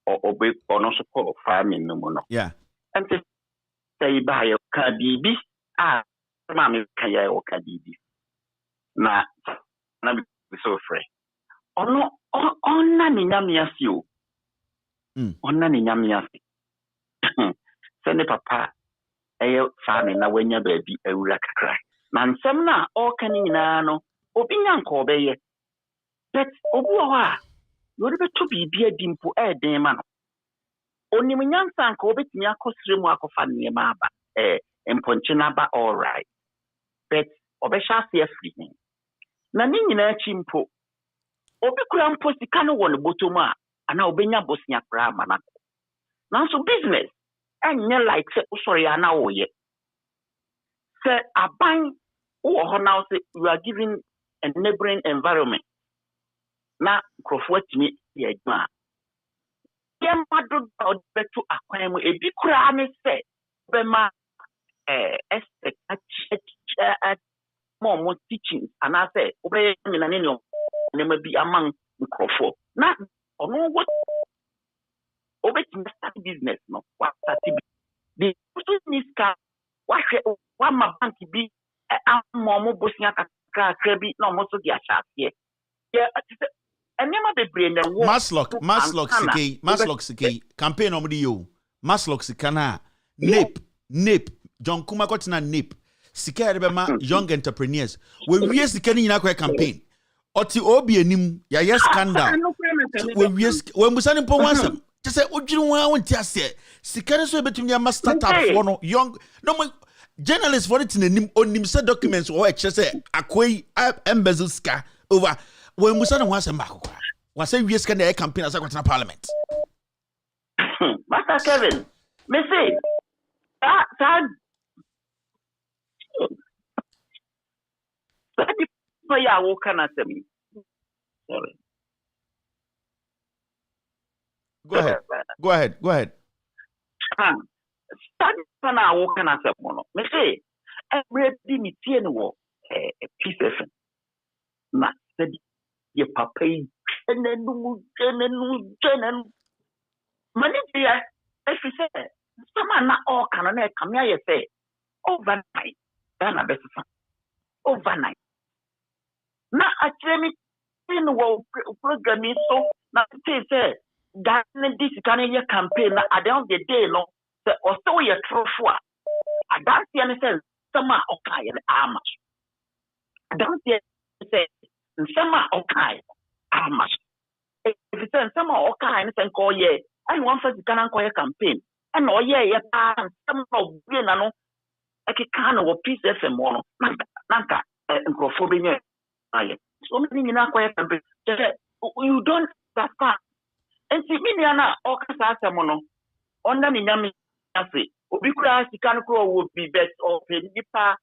Or obey or no support farming no more. Yeah. And say by your kadibi. Mammy kaya o kadibi. Na be so free. Onna ni nyamiasi o. Onna ni nyamiasi. Sene papa eyo farming na wenya baby ewura kakra. Na nsem na o kan nyina no obi nyanka obeye. But obu wa yori beto bibia dimpo den ma no. Onim nyansa nka obetimi akosire mu akofa niema aba. Emponche na ba all right. But obesha se afri hin. Na ni nyina chimpo obi kura mpo sika no won botom a ana obenya bosia kra ma na. Na so business enye like say usori ana oye. Say aban wo ho now say you are giving and neighboring environment. Now, Crawford to me, yeah, ma. Yeah, ma do bet to acquire a big crane say, Bema, more teachings, and I say, obey me and any never be among the Crawford. Not or no what obey start business, no, what the business car, what my bank be a more Bosnia Krabi, no most of the ashat here. Yeah, and never the brain and Maslock Siki, campaign on you, Maslock Sikana, Nip, John Kumakotina Nip, Sika Rebema, young entrepreneurs. We use the Kenyan campaign. Oti Obi enim, ya yes scandal. When we send po once. Just say, what you want to say? Sika so between your startup for no young, no journalists for it in the on said documents or just say, Akwe embezzle ska over. When we send once a mark, was say we can the campaign as a parliament. Master Kevin, me say, that what can I say? Sorry. Go ahead. Start na what can I say? Me say, every me tie no peace FM. Na said ye papa genenu. Mani dia if you say some na all can na come here say overnight. Dana best overnight. Na actually in the program so na say that this can a campaign at the end of the day no the also your trophy. I don't see any sense some are okay and how much. I don't see any sense some are okay how much. If you say some are okay and say call yeah and one first can call a campaign and oh yeah some of being no I can of peace FM one nanka microphobia. So many in our campaign you don't that far. And see me na all kasa mono onda ni nyame ase obi kura sika no kura wo bi bet or pe nipa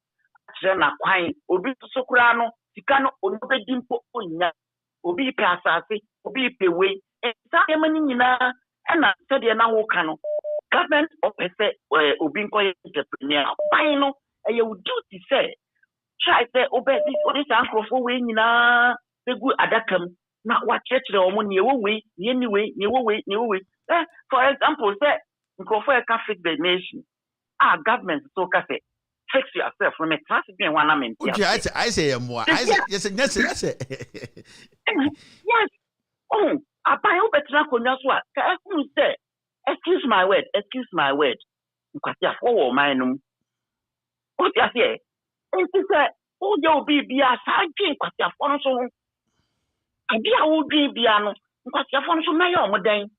kire na kwan obi so kura no sika no onobe dimpo onya obi pe asase obi pe we esa yemani nyina na said na wo ka no government of say obi nko entrepreneur ban no e you duty say try say obi this ankrofo we nyina be good adakam na what church the woman anyway. For example, say Microphone can fix the nation. Our government so can say fix yourself from a traffic being one I say more. Yes. Yes. Oh, I buy up a track on your swat. Say, excuse my word. Because you have mine. What you say? And she said, oh, you'll be a side drink, but you have so. Abi a wo dwi bia no nkwasiafo no so meye omodan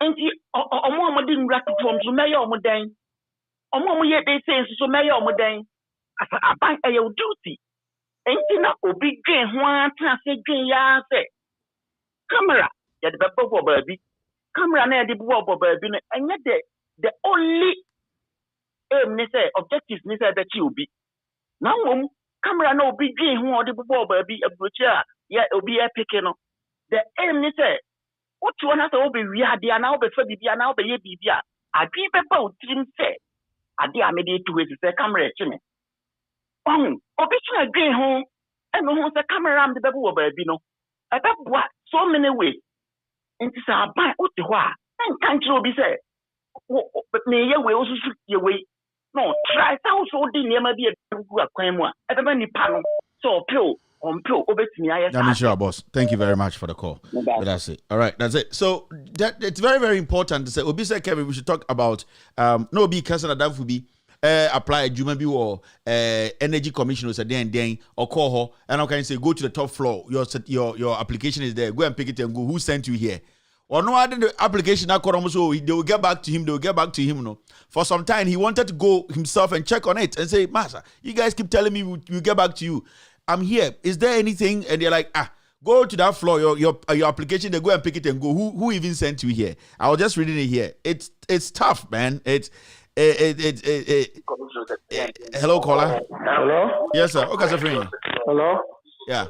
enti omo omodin rat from so meye omodan omo ye dey say so meye omodan asa aban e your duty enti na obi dwen ho atra se dwen ya se camera ya de bebo baabi camera na ya de bebo baabi no enye the only aim ni say objective ni say that you obi na wom camera na obi dwen ho de bebo baabi approach a yeah, obi epic no. The aim ni say, what you want to be we are there now, be for bibia now, be ye bibia. I give about trim say, I dare me to wait to say camera chimney. Obi try green home, and no the camera am the baby baby no. I bet what so many ways. And this are by what the wa. And can't you be say, but me ye way also shoot your way. No, try so near maybe a good crime one. Everybody panel so pill. Sure, boss. Thank you very much for the call. That's it. All right, that's it. So it's very, very important to say. Obi said, Kevin, we should talk about no be cancer that would be apply Juma or energy commission or then or call her and I can say go to the top floor. Your application is there. Go and pick it and go. Who sent you here? Or no other the application that so they will get back to him. They will get back to him. No, for some time he wanted to go himself and check on it and say, Master, you guys keep telling me we'll get back to you. I'm here. Is there anything? And they're like, go to that floor, your application, they go and pick it and go. Who even sent you here? I was just reading it here. It's tough, man. Hello, caller. Hello? Yes, sir. Okay, sir. Hello? Yeah.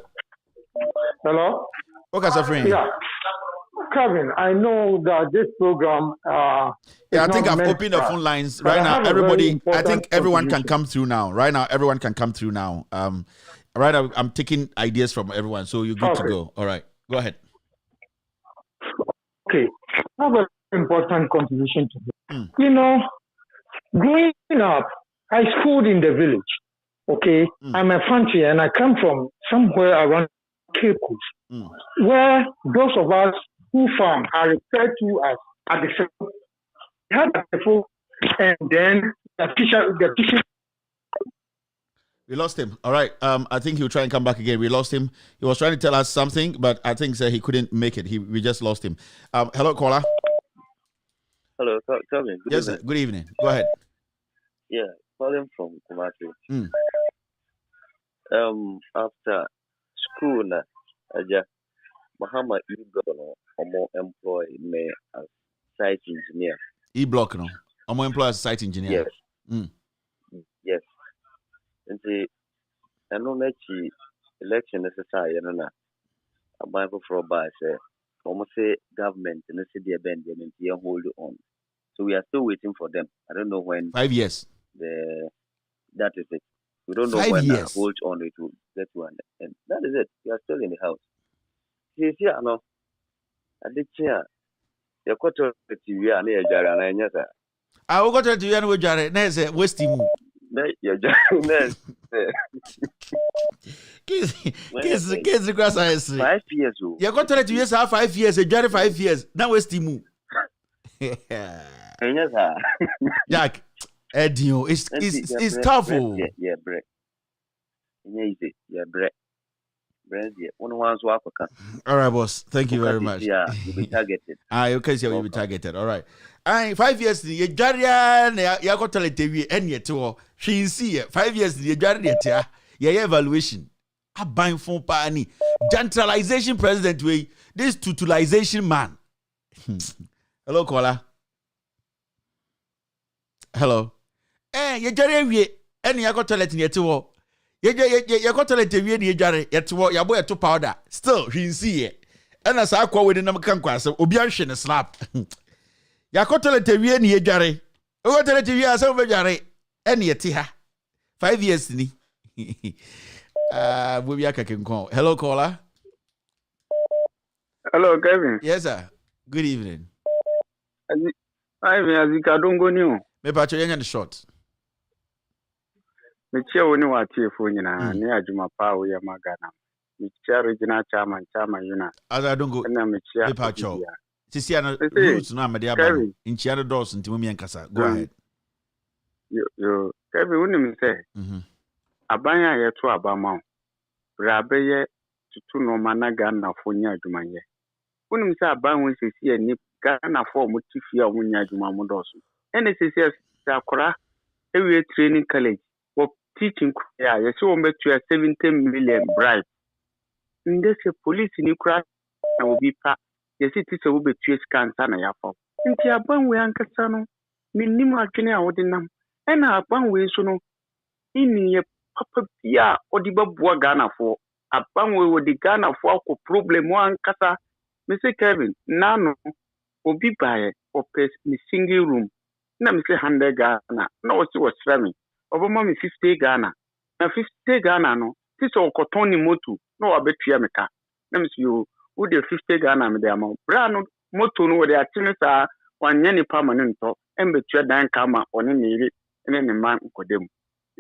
Hello? Okay, sir, friend. Yeah. Kevin, I know that this program yeah, I think I've opened the phone lines right now. Everybody, I think everyone can come through now. Right now, everyone can come through now. Right now, I'm taking ideas from everyone, so you're good to go. All right, go ahead. Okay, I have an important contribution to this. You know, growing up, I schooled in the village. Okay, I'm a country and I come from somewhere around Cape Coast, where those of us who farm are referred to as Adifo. And then the teacher. We lost him. All right. I think he'll try and come back again. We lost him. He was trying to tell us something, but I think he couldn't make it. We just lost him. Hello, caller. Hello, Kevin. Yes, sir. Good evening. Go ahead. Yeah, calling from Kumasi. After school, Muhammad employ me as site engineer. E-block, no? I'm employed as site engineer. Yes. Yes. And I know that election necessary, and a Bible for a buy, say, almost say government and the city abandonment here hold on. So we are still waiting for them. I don't know when. 5 years. That is it. We don't know 5 when years. hold on it will get one. And that is it. We are still in the house. He's here, no. I did chair. You're quite a TV and a jar and I know. I will go to the end with Jared. There's a Westy. Kids, grass I see. 5 years old. You're going to let you have 5 years, a Jared 5 years. Now Westy move. Jack, Edio, it's tough. Yeah, break. Yeah, break. All right, boss. Thank you very much. Yeah, you'll be targeted. Okay, so you'll be targeted. All right. 5 years, you Jarian, you got to let TV and yet to she see 5 years, you Jarian, yeah, evaluation. A buying phone pani. Gentralization president way. This totalization man. Hello, caller. Hello. You Jarian, and you got to let you to you got to let the way you jare yet to your boy to powder. Still, he see it. And as I call with the number can so Obianshin a slap. Ya got to let the way you jare. Oh, to let the way as over jare. And yet, 5 years. Bubiaka can call. Hello, caller. Hello, Kevin. Yes, sir. Good evening. I'm don't go new. Me patcho yen short. Michia woni watie fo nyina ne adwuma pa wo ya magana. Michia regional chairman yuna. As I don't go. Na michia. Pacho. Sisi ana roots na me dia ba. Inchia dos ntimo mi enkasa. Go ahead. Yo Kevin woni mi say. Abanya ye to abama. Rabe ye tutu no managa na fo nya adwuma ye. Woni mi say aban won sisi ani Ghana fo mo tifi a wonya adwuma mo doso. Ene sisi akora ewe training college. Teaching yeah, you see, we to a 70 million bribe. And there's a police in Ukraine and will be packed. You see, this will be 2 scans and a yafo. And the Aban we Ancasano, minimum Kenya ordinam, and our Aban we sono in your papa Pia or the Babua Ghana for Aban we would the Ghana for problem one Casa. Mr. Kevin, nano will be by or pay me single room. Now, Mr. 100 Ghana, no, she was swimming. Over mommy 50 Ghana. Now 50 Ghana no. This all cotton motu. No abetia meka. Let me see you. Who the 50 Ghana me there mo. Brano motu no the actions are one yenny permanent to. Embetua dan kama on any any man kodem.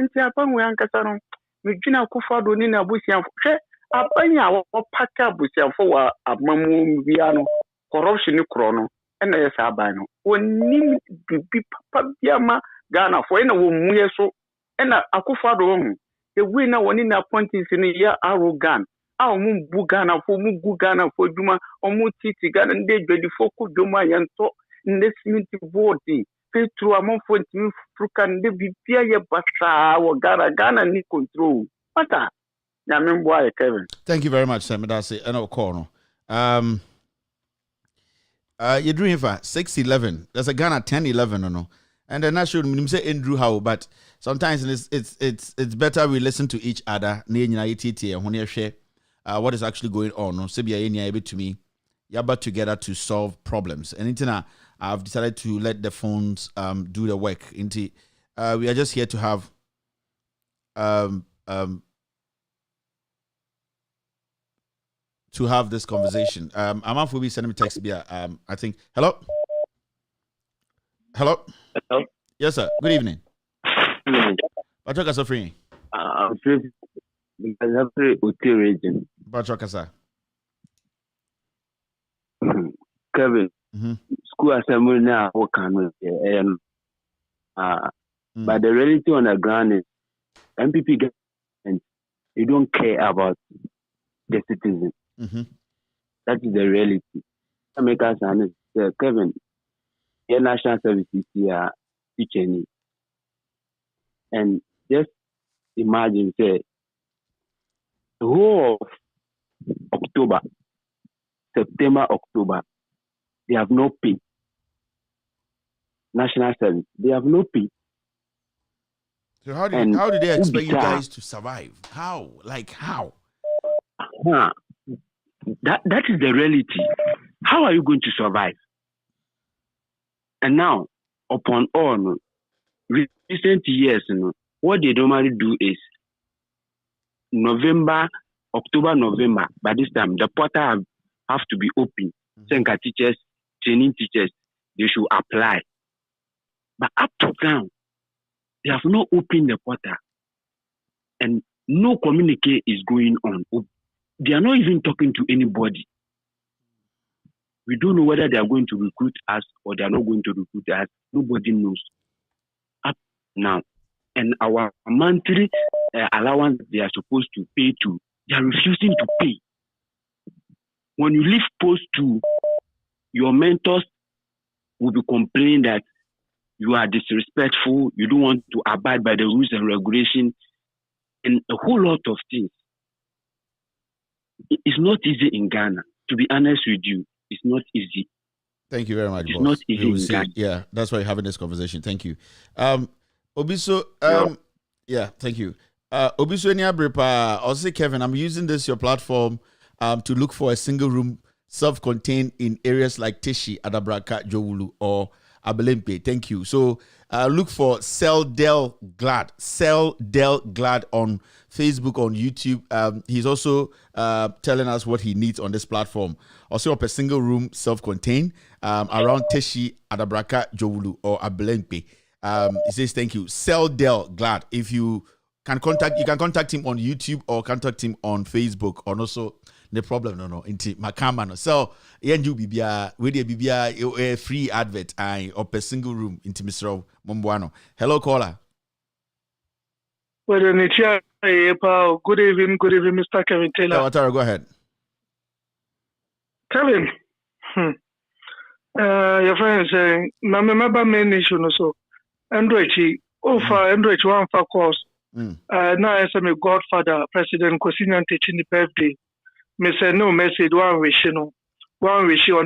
Inti upon we ankasano. Me jina kufado ni na busian. She apanya wa paka busian for a mamu biano. Corruption ni krono. And yes abano. Oni bibi papa biama. Ghana for any woman so and Akufado the winner one in appointees in a year arrogant. Our moon Bugana for Mugu Ghana for Juma or Mutiti Ghana and they ready for Kujuma and talk in this minute voting. Pay through a month for Frukan de Bipia Basa or Ghana need control. What a Yamin Kevin. Thank you very much, Sam. That's it. No corner. You're doing for 6-11. There's a Ghana 10-11 or no. And then I should say Andrew Howe, but sometimes it's better we listen to each other. what is actually going on. No, able to me, yaba together to solve problems. And I've decided to let the phones do the work. We are just here to have this conversation. I'm off. Will be sending me text. I think. Hello. Yes, sir. Good evening. Patrick Asofri. I'm region. Patrick Asa. Kevin. School assembly now. What can but the reality on the ground is MPP government, you don't care about the citizen. That is the reality. Make us honest, Kevin. Your national services here, teaching, and just imagine, say, the whole of October, September, October, they have no pay. National service, they have no pay. So how do they expect you guys to survive? How? Like how? That is the reality. How are you going to survive? And now, upon all, recent years, what they normally do is October, November. By this time, the portal have to be open. Senka teachers, training teachers, they should apply. But up to now, they have not opened the portal, and no communique is going on. They are not even talking to anybody. We don't know whether they are going to recruit us or they are not going to recruit us. Nobody knows up now. And our monthly allowance they are supposed to pay to, they are refusing to pay. When you leave post 2, your mentors will be complaining that you are disrespectful, you don't want to abide by the rules and regulations, and a whole lot of things. It's not easy in Ghana. To be honest with you, it's not easy. Thank you very much, It's boss. not easy in Ghana. Yeah, that's why you're having this conversation. Thank you. Obiso, yeah, thank you. Obiso Niabrepa, I'll say, Kevin, I'm using your platform to look for a single room self-contained in areas like Teshi, Adabraka, Jowulu, or Abelempe. Thank you. So look for Cell Del Glad on Facebook, on YouTube. He's also telling us what he needs on this platform. Also up a single room self-contained around Teshi, Adabraka, Jowulu, or Abelempe. He says thank you. Cell Del Glad. If you can contact him on YouTube or contact him on Facebook, or also the problem no into Makama no. So you bibia with a free advert or a single room into Mr. Mombuano. Hello caller. Good evening, Mr. Kevin Taylor. Go ahead. Kevin, your friend is saying, I remember main issue so Android one for course. Now as I'm a godfather, President Kosinian teaching the birthday. Me say no message one wish on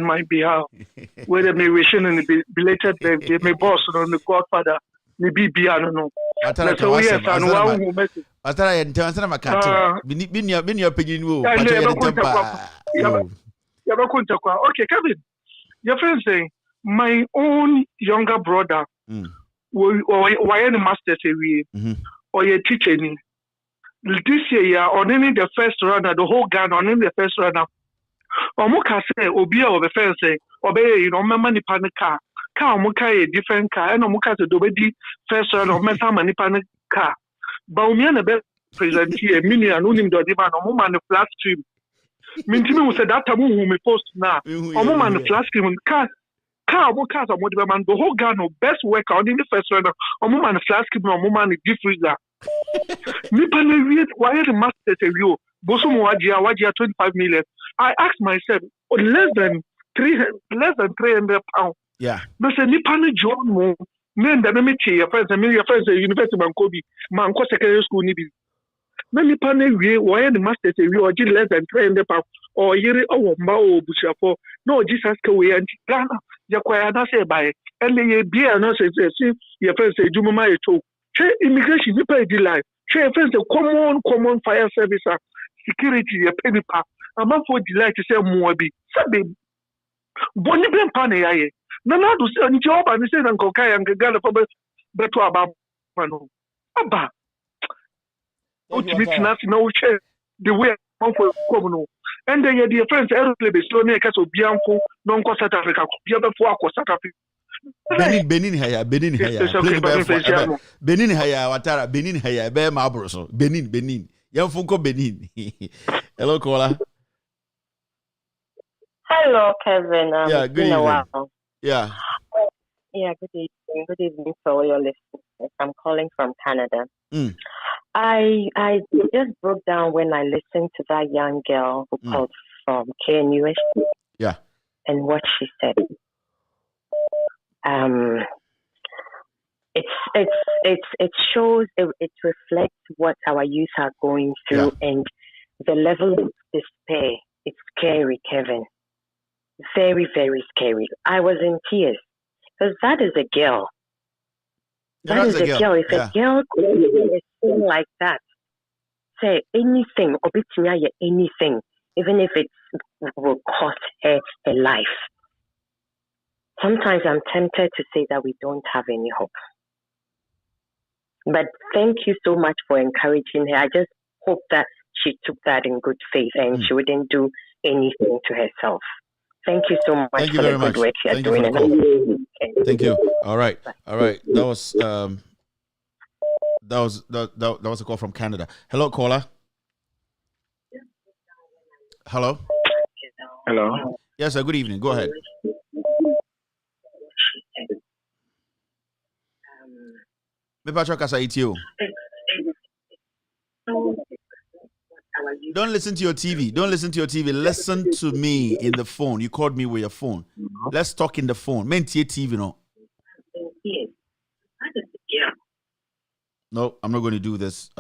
my behalf. Whether me wishing in the belated birthday, me boss on the godfather, me be I don't know. So yes, and one who message. Okay, Kevin, your friend saying my own younger brother why any master say or your teacher this year on any the first runner, the whole Ghana on any the first runner. Omuka say Obia or the first say obey money panic car Omuka a different car and Omuka to do first runner of mental money panic car. But me and the best present here, mini and unim do demand or woman the flat stream. Mintimi said that who me post now. Or woman the flat stream car Omuka or Modiman, the whole Ghana best worker on the first runner or woman the flat stream or woman the diffuser. Why the master review? Bosom wajia 25 million. I asked myself, less than 300 pounds. Yeah. But say Nipani John mo. Men that me your friends, University Mankobi, Manko Secondary School nibi. Men Nipani why the master review or less than 300 pounds or yere o mao busha for no Jesus we and Ghana. Yakwaya na say by LA beer no say your friends say Jumama eto. Immigration people dey lie. Friends the common fire service security ye penny pa. I'm for delight to say more be. Sabe Bonnie Ben Pane aye. Nana do say any job and say Uncle Kai and Gala for better about Pano. Abba. Ultimate no share the way I'm for Comono. And then your friends, Aeroplay, so near Castle Bianco, non South Africa, Piaba for South Africa. Benin Haya. Benin Haya, Watara, Benin Haya, Bear Marborough, Benin. Young Funko Benin. Hello, caller. Hello, Kevin. Yeah, good evening. Yeah. Yeah, good evening. Good evening to all your listeners. I'm calling from Canada. I just broke down when I listened to that young girl who called from KNUS. Yeah. And what she said. It shows, it reflects what our youth are going through and the level of despair. It's scary, Kevin. Very, very scary. I was in tears because that is a girl. That is a girl. If a girl could do a thing like that, say anything, anything, even if it will cost her a life. Sometimes I'm tempted to say that we don't have any hope. But thank you so much for encouraging her. I just hope that she took that in good faith and she wouldn't do anything to herself. Thank you so much for the good work you're doing. Thank you. All right. That was a call from Canada. Hello, caller. Hello. Yes, sir. Good evening. Go ahead. Don't listen to your TV. Listen to me in the phone. You called me with your phone. Let's talk in the phone. Mentie TV, no. No, I'm not going to do this.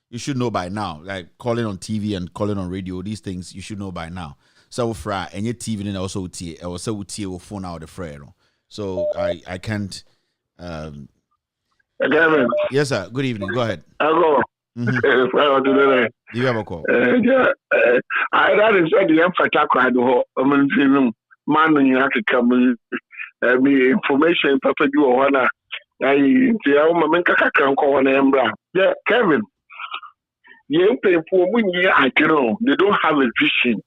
You should know by now. Like calling on TV and calling on radio, these things you should know by now. So fry and your TV and also tie. I also tie phone out the frame. So I can't. Yes, sir. Good evening. Go ahead. Hello. Do you have a call? I rather said the emphatic crowd or man you have to come me information papa you or one. Yeah, Kevin. They don't have a vision.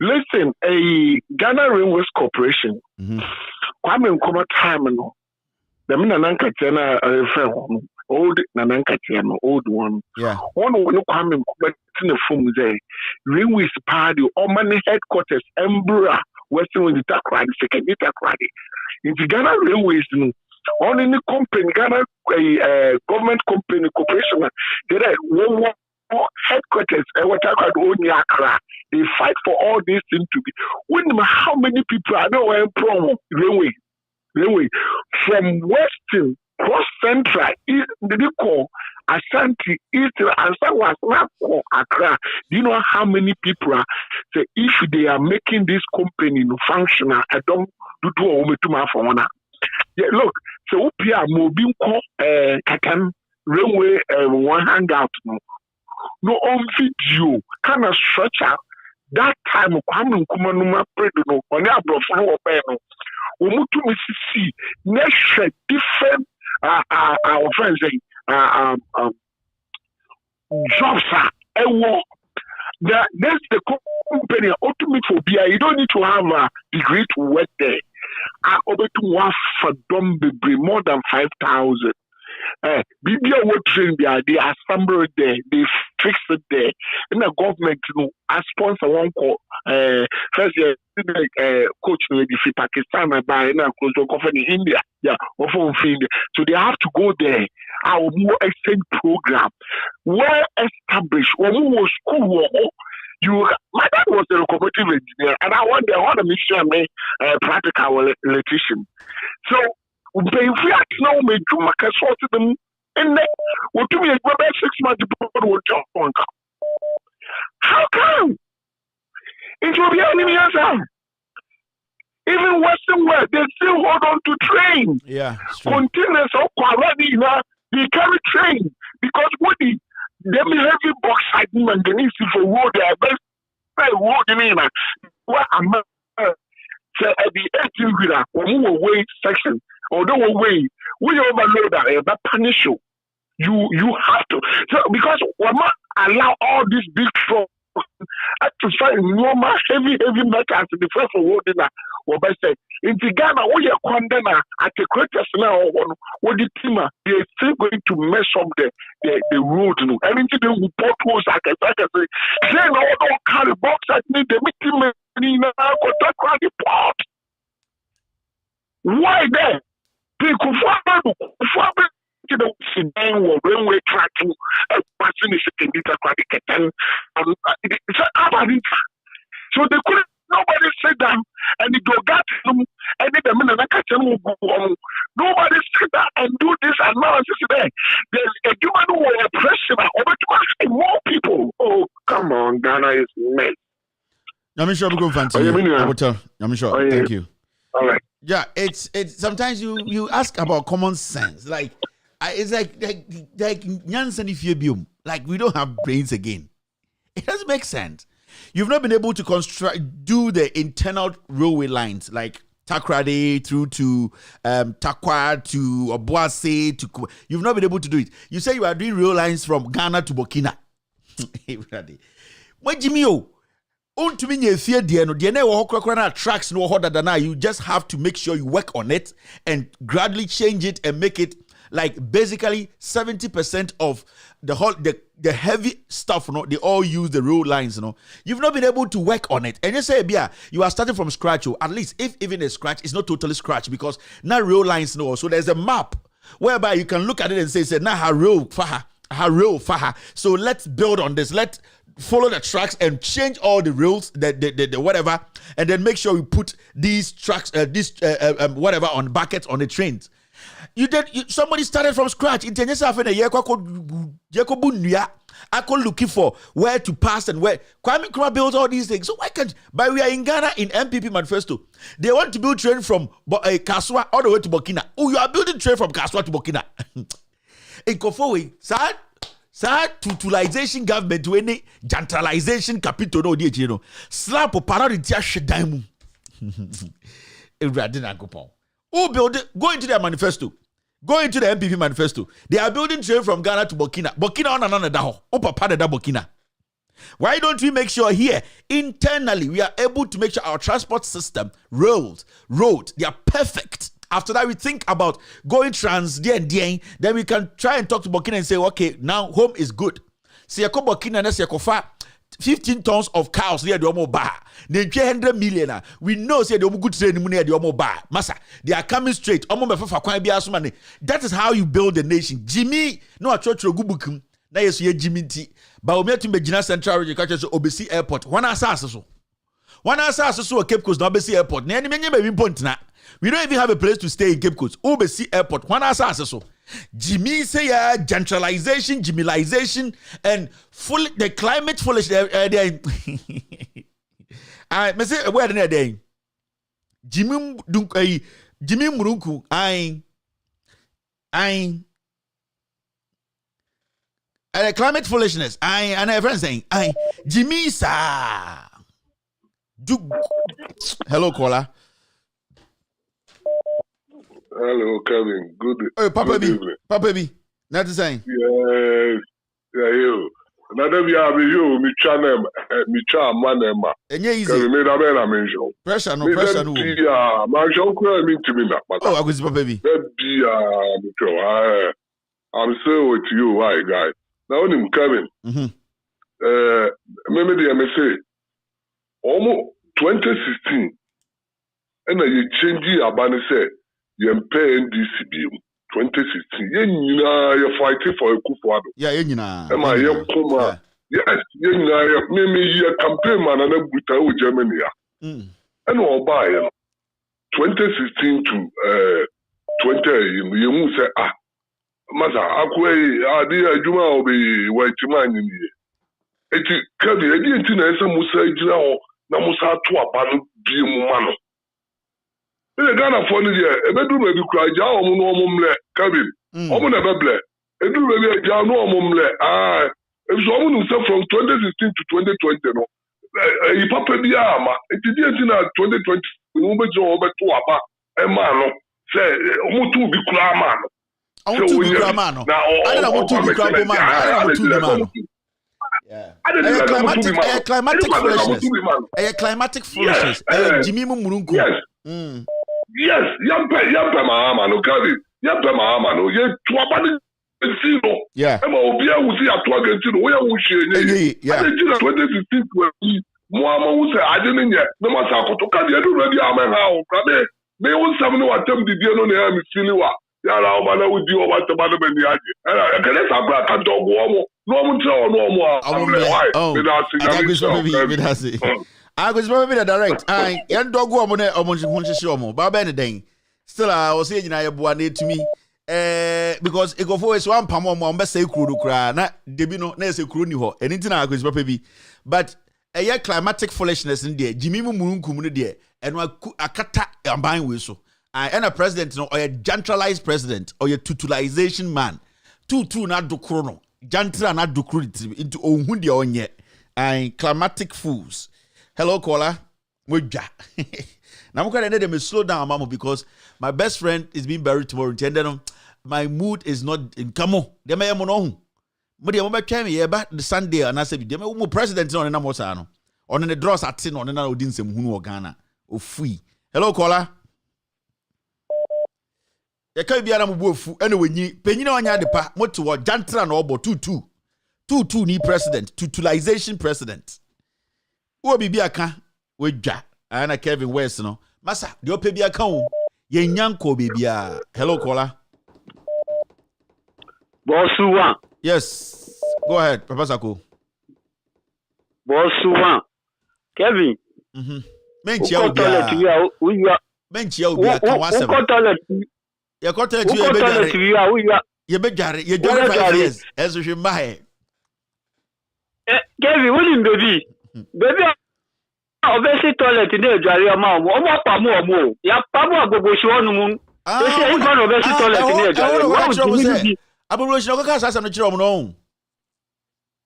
Listen, a Ghana Railways Corporation. Kwame Nkrumah time no. The Nananka old Nananka old one. Yeah. One no Kwame Nkrumah in the phone there. Railways party or money headquarters Embra Western with the Takradi, second Takradi. In the Ghana Railways no. Only the company, Ghana government company, corporation, one headquarters, they fight for all these things to be. We know how many people are now from railway from Western, Cross Central, East, they call Ashanti, East, and South Accra. Do you know how many people are? So if they are making this company functional, I don't do too much for one. Yeah, look, so we are moving Katan railway one hangout no on video kind of structure that time Kwame Nkrumah no predo on your brofan or peno umutu misisi next different our friends jobs that's the company ultimate for BI. You don't need to have a degree to work there. I over to one for more than 5,000. BBA would train there, they assemble there, they fix it there. And the government, I sponsor one call. First year, coach in Pakistan, and buy a company in India. Yeah, India. So they have to go there. Our more exchange program, well established, or more school. My dad was a locomotive engineer, and I want to make sure I'm practical electrician. So, if we have to know me to make a sort of them, and then we'll give me a 6 months before we'll jump on. How come? It will be enemy answer. Even Western world, they still hold on to train. Yeah. Containers of quality, they carry train because them heavy bauxite manganese for road there, best road in what am so at the 18th grade, or weight section, or don't weigh, we overload that punish you. You have to. So because we must allow all these big trucks to find normal heavy metals in the first road in what I say. In Ghana, we are condemned at the greatest now what the team they are still going to mess up the road. And into the potholes I can say, then all don't carry box at me, the meeting the port. Why then? People to the railway track to a person is a candidate. So they couldn't. Nobody sit down and go got them and the minute nobody sit down and do this analysis there. There's a human who will pressure over more people. Oh, come on, Ghana is mess. I'm sure we go fancy. I'm sure. Thank you. All right. Yeah, it's sometimes you ask about common sense. Like it's like Nyansan Ifebium. Like we don't have brains again. It doesn't make sense. You've not been able to do the internal railway lines like Takrade through to Takwa to Obuasi to. You've not been able to do it. You say you are doing rail lines from Ghana to Burkina. What Jimmy? Tracks no. You just have to make sure you work on it and gradually change it and make it like basically 70% of the heavy stuff, they all use the rail lines, You've not been able to work on it. And you say, yeah, you are starting from scratch, at least if even a scratch, it's not totally scratch because now rail lines, So there's a map whereby you can look at it and say, now ha rail faha. So let's build on this. Let's follow the tracks and change all the rails, the whatever, and then make sure we put these tracks, whatever on buckets on the trains. Somebody started from scratch. I could looking for where to pass and where. Kwame Nkrumah built all these things. So why can't? But we are in Ghana in MPP manifesto. They want to build train from Kaswa all the way to Burkina. Oh, you are building train from Kaswa to Burkina. In Kofowe, totalization government to any gentralization capital no die slap parody tia shedan mu. Ewrade na Nkopon. Who build it? Go into their manifesto. Go into the MPP manifesto. They are building train from Ghana to Burkina. Burkina on another daho. Papa da Burkina. Why don't we make sure here internally we are able to make sure our transport system, road, they are perfect. After that, we think about going trans, then we can try and talk to Burkina and say, okay, now home is good. See, Burkina and 15 tons of cows near the Omo Bar. They 100 million. We know say the good trade near the Omo Bar. Massa, they are coming straight. That is how you build the nation. Jimmy, no a church gubukum. Na yesu ye Jimmy T. But we meet Medina Central Region so Obesi Airport. One assassin so Cape Coast na Obesi Airport. Na any baby point na. We don't even have a place to stay in Cape Coast. Obesi Airport. One assassin so. Jimmy say gentralization, Jimmyization, and the climate foolish. I say where the day. Jimmy Murunku. Climate foolishness. And everyone saying Jimmy sir. Hello, caller. Hello, Kevin. Good. Hey, Papa B. Papa B. Not the same. Yes. Yeah, you. Another we have you. Me channel. Me channel. Manema. And yeah, easy. Kevin, me da be na mention. Pressure, no pressure, no. Yeah, mention kura me to me na. Oh, I go see Papa B. I'm still with you, why, guy? Now, I'm Kevin. Maybe the say almost 2016, and you change your banner say. You pay NDC 2016. You're fighting for a coup. Yeah, yes, you campaign man and a Germany. And all by 2016 to 20, you say, Masa, Akwe, Juma will be white man in here. It can be a dinner, Musa, Namusa to a pan, be mano. In the Ghana for the year, a bedroom may be cried, Kevin. Never bled. A do maybe a Jano mumle. if someone say from 2016 to 2020 no e papa bi ama enti die na 2020 no be jo obeto aba e ma no say omutu bi kura ama no omutu bi kura ama no ada omutu bi kura bo ma ada omutu bi ma no climatic foolishness climatic foolishness Jimmy Murunku yes yampe ma no kazi yampe ma no ye to aba ni zero ema obi a wusi ato against no we ya wuhie nye ade jira 2016 mo ama wusi ade ne nye na ma sa akoto ka de do ready ama ha o krabe me wunsam ne watam didie no na ya misili wa yara o bana wudi o bata bana be ni aje e kele sa bra ka dogo o mo no mo tell no mo a me da si Agusbo be direct yan dogo o mo ne o mo hunhyehe o mo ba be ne den still o se nyina ye boa na etumi because it go for so one pam o be say kuru kura na debi no na say kuru ni ho eni na Agusbo bi but climatic foolishness in there Jimmy Murunku mu there eno akata amban we so and a president no or a gentralized president or a tutulization man tutu na dokro no jantra na dokro into ohun de onye and climatic fools. Hello caller moja na mo kwere na dem slow down mama because my best friend is being buried tomorrow and then my mood is not in kamo dem e mo no hu mo de mo betwa me ye ba the Sunday and I say dem mo president no na mo sa no on the draws at no na odi nsem hunu o Ghana o fui. Hello caller ya ka bia na mo buofu ene wenyi penyina onya de pa moto wo jantra na obo 22 ni president tutulization president wo bibia ka wedwa ana Kevin West no masa de ope bia ka wo ye nyanko bibia. Hello caller Bosuwa. Yes, go ahead Papa Sako. Bosuwa Kevin menchia obia menchia obia ka wasem ye kotolet ye bejare ye jare 5 years as we mbae Kevin woni baby obesi toilet dey jare o mo pa mo ya pa mo agogo si onu mu e se ifan obesi toilet dey jare aburo si no ka sa no kire o no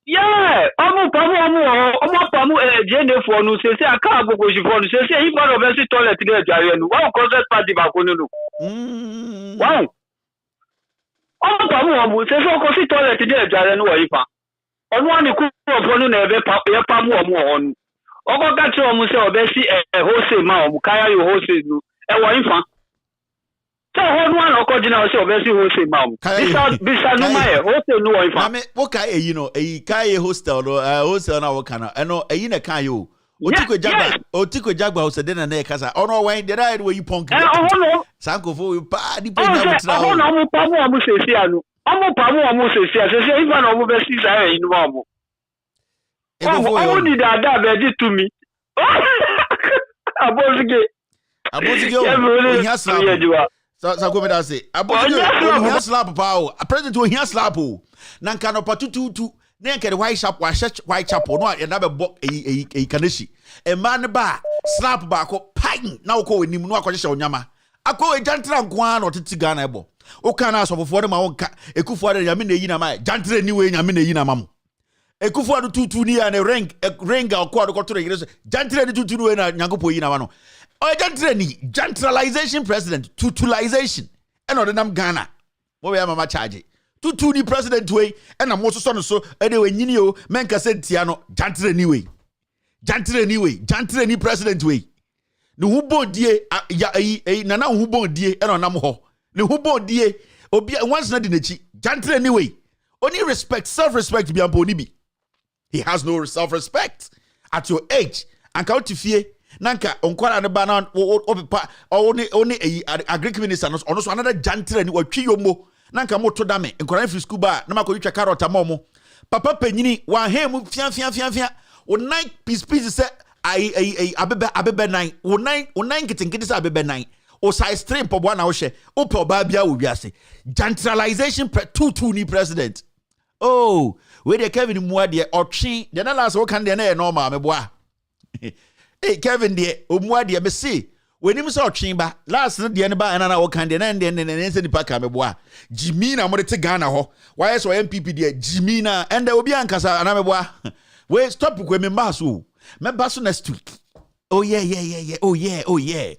yeah omo pa mo jende for nu se aka agogo si for nu se ifan obesi toilet dey jare nu wa concert party ba ko nu wow omo pa mo se ko si toilet dey jare nu wa ifa onu ani ku ofo nu na ebe pa mo onu ogo ka ti o mu se obesi hose ma o kaya yo hose nu e wo ifa so onu an okojina o se obesi hose ma o bisa nu ma hose nu wo ifa na me wo ka eyi no eyi kai hostel no hostel na wo kana eno eyi na kan yo otiko jagba o se de na kasa ono wen de ride we you punk sankofo we pa di pe na mutra o no mu pa mo se si anu omo pa mo se si se ifa na omo be si sa e nu mo oh, ni dada be to me. Abozige o hia slap. So go me da say. Abozige o hia slap pa o. President o hia slap o. Na nka no patututu. Na nka the white chap wa white chap no ya na be bo e kaneshi. E man ba slap ba ko pan na ko enim no akɔhye onyama. Akɔ e jantra nko an no tete Ghana e bo. O kan na asofofo de ma wonka ekufo de nyame na yi na ma jantra ni we nyame na yi na ma mo. Ekufu adu tutu ni ya ne renga okwa adu koto regire jantre ni tutu we na nyankopo yi na ma no o jantre ni gentralization president tutulization eno de nam Ghana mo be mama charge tutu ni president we ena mo so no so e de we nyini o menka sentia no jantre ni president we ne hubodie ya nana hubodie eno nam ho ne hubodie obi once na de nachi jantre ni we only respect self respect bi ampo ni bi. He has no self-respect at your age. Anka otifie nanka onkwara ne ba na opepa oni agric minister no so another jantre ni watwi yomo nanka moto dame nkwara free school ba na makoyitwa carrot amomo papa panyini wa hem fia o nine piece se ai abebe nine o nine kitingiti se abebe nine o size 3 mpobo na wo hye o pe oba bia wo wiase gentralization tutu ni president. Oh, where the Kevin Muadie or Chi, the last work and the normal, me boy. Hey, Kevin, dear, Muadie, me see, when him saw chimba last the end ba na wo kan de na ndene se nipa ka meboa Jimmy na mo te Ghana ho why so MPP de Jimmy na ende obi ankasa na meboa we stop kwe me maso me baso next week oh yeah oh yeah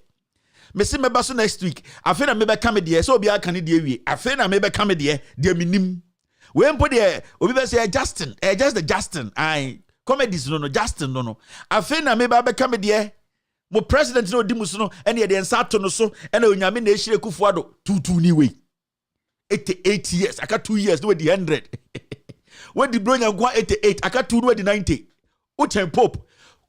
me se me baso next week afi na me be come de so obi aka ne de wie afi na me be come de minim we mpo de obi be say Justin just the Justin I comedies no Justin no afi na me be come de mo president no di muso no ene de nsa to no so ene onyame na ehire kufuado tutu ni we 88 years aka 2 years no di 100 we di bronya gwa 88 aka 2 no di 90 o chen pope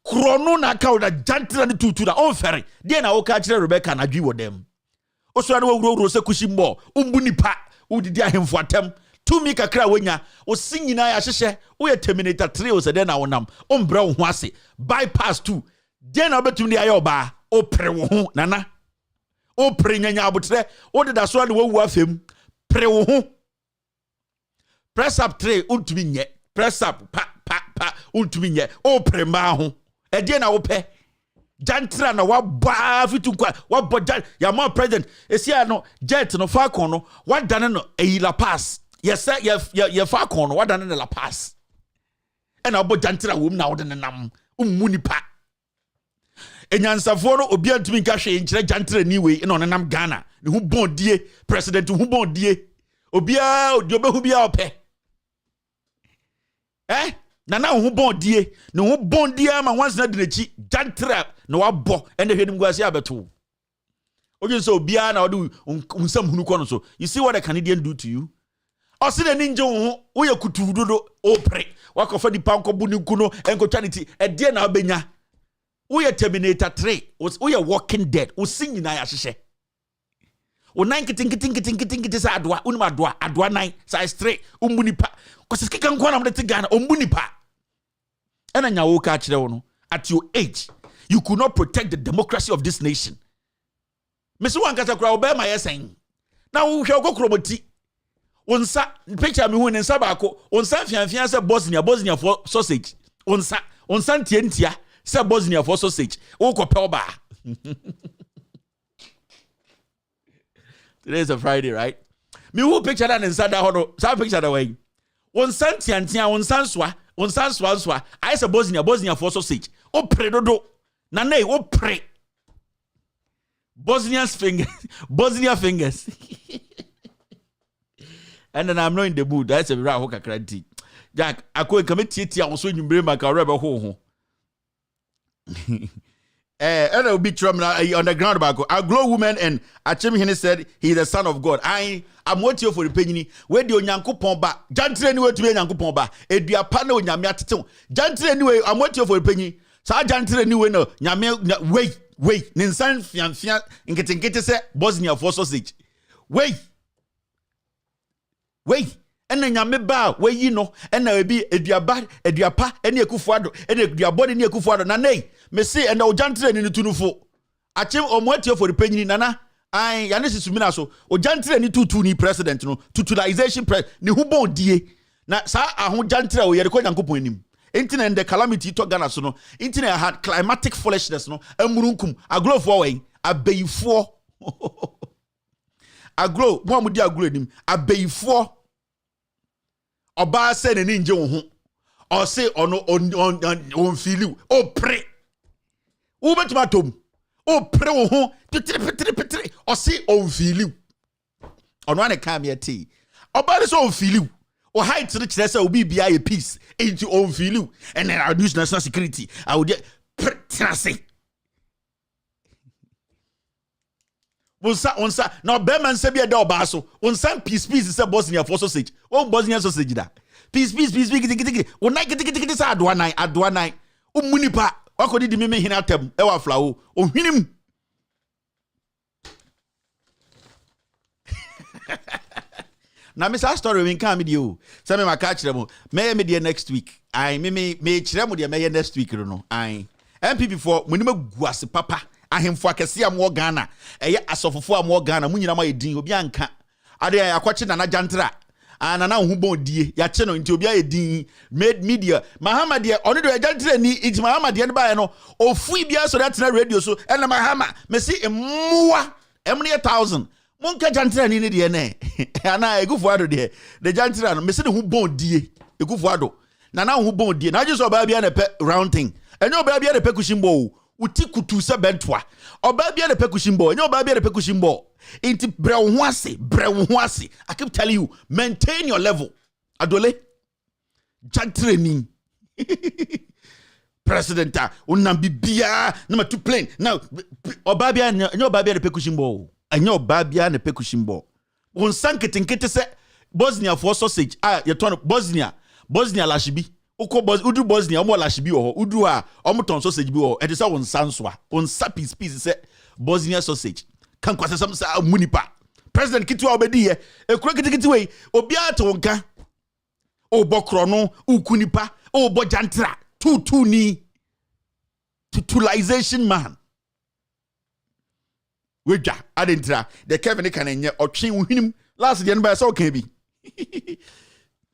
krono na aka da jantra ni tutu da on fere de na wo ka kire Rebecca na dwi wo dem o so na wo wuro se kushimbo umbu nipa udidi ahemfo atem tumi kakra wonya o sinyina ya hyehye o ye terminator 3 o se de na wonam o mbra wo ho ase bypass 2 den obetum de ayoba o pre wo ho nana o pre nyanya abotre o de da so na wo afem pre wo ho press up 3 untumi nye press up pa untumi nye o pre ma ho e de na wo pe jantra na wa ba fitu kwa wa bojan ya mo president esia no jet no falcon no wa dane no eyila pass yes ye falcon no wa dane no la pass e na bo jantra wo na wo de nam munipa enyansafo no obi antumi nka hwe nkire jantra ni we no nenam Ghana ne hu bondie president hu bondie obi obehu bia ope nana hu bondie ne hu bondie ama once na dinechi jantra no wabo ene hwenim guase abeto oje so obi na ode unsam hunu kono so you see what the Canadian do to you osine ninje hu wo ye kutu dodo opre wakofa di panko buni kuno enko charity ede na obenya wo ye terminator 3 wo ye walking dead wo sinyina ya hyehye wo nan kitinkitinkitinkitinkitin sa adoa unum adoa nan size 3 umbunipa kosikika nkwa na mde Ghana umbunipa ena nya wo ka kire wo no at your age you could not protect the democracy of this nation mesu wankasa kura obema yesen na wo hwe okokromoti onsa picture me hu ne nsa baako onsa fianfian se Bosnia for sausage onsa ntientia se Bosnia for sausage wo ko pe oba. Today is a Friday, right? Me who picture that in Sada Hodo, some picture the way. One santiantia, one sanswa, I say Bosnia for sausage. O predodo, nane, o pre. Bosnia fingers. And then I'm not in the mood. That's a very hoka cranty. Jack, I could commit tea on swing bring my car rebel home. And a big trouble on the ground about a glow woman and Achim Hene said he is the son of God. I'm waiting for the penny. Where do you yanko pomba? Jantre anyway to be yanko pomba. It be a panel yamiat. Jantre anyway, I'm waiting for the penny. So I jantre anyway no yamia wait. Ninsan fian in getting say Bosnia for sausage. Wait. And then yame ba we you know and na be eduaba ene akufuado ene eduabode ne akufuado na nei me say and o jantre ni tunufo achim omoatio for the penny nana ai ya ne sisumina so o jantre ni tutu ni president no tutulization ni hu bon die na sa ahun jantre o yere ko nyankopon anim enti and the calamity to Ghana so no enti na had climatic foolishness no amurunkum aglo for way abeyifo aglo mo amudi aglo anim abeyifo Oba se ne ninje wo ho o se ono on feel o pre wo betuma tom o pre wo ho petri o se on feel ono ane kam ye ti oba se on feel o height re kire se obi bia ye peace into on feel and then I reduce national security I would get trase Onsa na Beman se bia da oba so onsa peace se Bosnia for sausage o Bosnia sausage da peace gidi o na gidi sa adoa nan o munipa wakodi di me hina atam e wa flawo o hwinim na me sa story we kan me di o se me maka kire mo me me di next week ai me kire mo di me next week no ai MPP for munima guase papa ahemfo akese am wo Ghana eye asofofo am wo Ghana munyina ma edin obi anka ade ya akwache nana jantra Anana hu bon die. Ya che no nti obi aye din made media. Mahama de oni do ajantre ni it Mahama de ba no ofu bia so that na radio so and Mahama me see emwa emne 1000. Monka jantre ni de ne. Ana egufuado de. The jantre no me see the hu bon die. Egufuado. Nana hu bon die. Na just oba bia na pe round thing. Enyo oba bia na pe kushimbo. Uti kutu se bentwa. Oba bia na pe kushimbo. Enyo oba bia na pe kushimbo. Inti brewhwase. I keep telling you, maintain your level. Adole, jag training. President, unambi bia, number 2 plane. Now, Obabia, no babia de pekushimbo. And your babia ne pekushimbo. Un sanketin se Bosnia for sausage. You turn Bosnia lashibi. Uko udu Bosnia, omo lashibi or udu omo ton sausage bi or. And it's on sanswa. On sapis piece se Bosnia sausage. Kan kwase sam sa munipa president kitu obedi ye ekura kitikiti we obi atonka obokro no ukunipa obojantra tutu ni titulization man weja adentra the Kevin kan enye otwen uhinim last year no so kan bi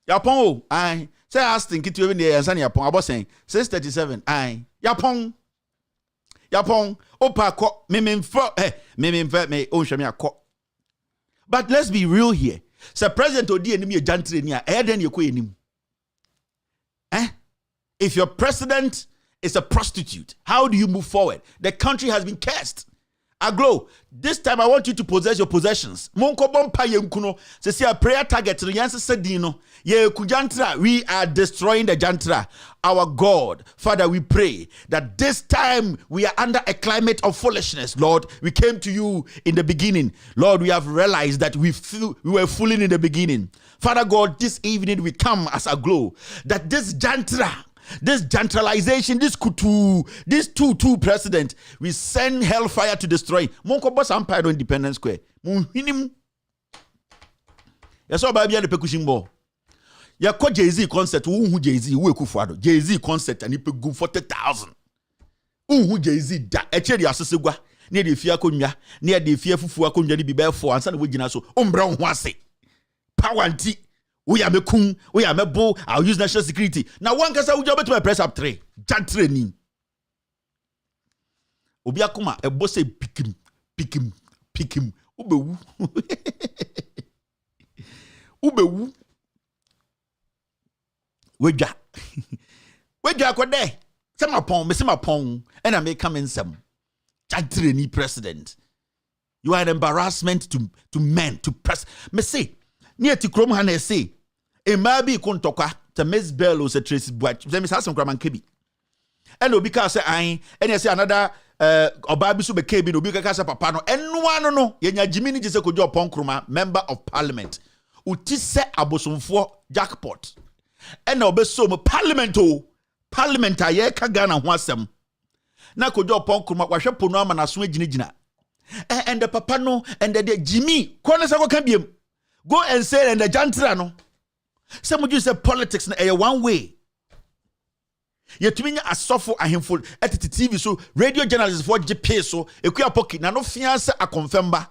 yapon ai say asking kitu we ne yansa ne yapon abosen 637 ai yapon opa ko me onhweme akọ. But let's be real here. Sir President odi enim ye jantre ni a eden ye ko enim. If your president is a prostitute, how do you move forward? The country has been cursed. Aglo, this time I want you to possess your possessions. Monko bompa ye nkuno. Se see a prayer target no yanse sedino. Ye kujantra, we are destroying the jantra. Our God, Father, we pray that this time we are under a climate of foolishness. Lord, we came to you in the beginning. Lord, we have realized that we were fooling in the beginning. Father God, this evening we come as a glow that this jantra, this gentralization, this kutu, this two president, we send hellfire to destroy. Monko boss empire on Independence Square. Munhinim. Yaso ba bia de pekushimbo. Ya ko Jay-Z concert, hu Jay-Z, hu ekufuado. Jay-Z concert ani pegu 40,000. Hu Jay-Z da eche de asesegwa. Ne de fia konwa, ne de fia fufu akonwa ni bi be 4 ansa na wogina so. Ombra ho ase. Power anti we are mekun, we are mebo, I'll use national security. Now one kasa uja beto press up 3. Jan training. Obi akoma ebo say pick him. Ubewu. Ubewu. Weja. Weja ko de. Sema pon, and I may come in some. Jan training president. You are an embarrassment to men, to press. Me say, near to Chrome Hane say, e mabi kontoka to Miss Bello se Tracy Boach. Let me say some grammar kebi. And obi ka say and you say another obabi so be kebi no obi ka say papa no eno no yenya Jimini je se kojo pon kroma member of parliament. Uti se abosomfo jackpot. And obi so mo parliament aye ka Ghana ho asem. Na kojo pon kroma wa hwe pono ama na so agina. And the papa no and the Jimmy kone se ko kan biem. Go and say and the jantra no. Some would say politics na one way. Yet me a suffer a handful at the TV so radio journalists for GP so a queer pocket na no fiance a confirm ba.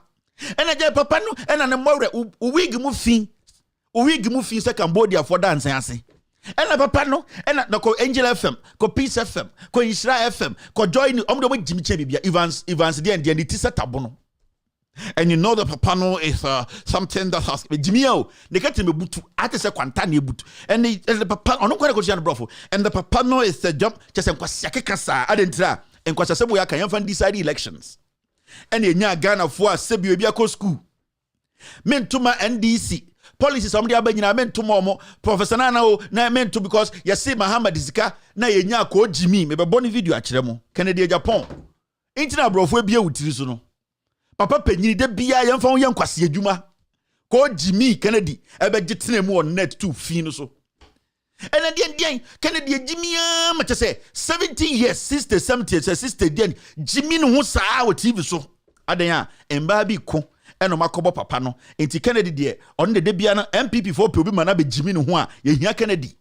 And I papa no and an more wig moving. Wig moving se Cambodia for dance and say. And a papa no and no ko Angel FM, ko Peace FM, ko Isra FM, ko join the way Jimmy Chebia Evans the and the tisa tabono. And you know the papano is something that has Jimio. They get him a boot at a quantani boot. And the papa on no brofo. And the papano is the jump just and Kwasiakasa adentra and Kwasabu can find decide elections. And in Ghana for Sebiaco school. Meant to my NDC. Policy somebody abena meant to momo. Professor Nana na meant to because you see Muhammad Zika na yenya ko Jimmy me be boni video achiremo. Canada Japan. Intina brofo bia utiriso. Papa penyini de bia yemfa wo yankwase adwuma ko Jimmy Kennedy ebe gitene mu on net 2 fin so ena den Kennedy Jimmy ma say 17 years sister 70 sister den Jimmy no ho saa wo TV so adan a emba bi ko eno makobo papa no enti Kennedy de on de bia na MPP for pe obi ma na be Jimmy no ho a ye hia Kennedy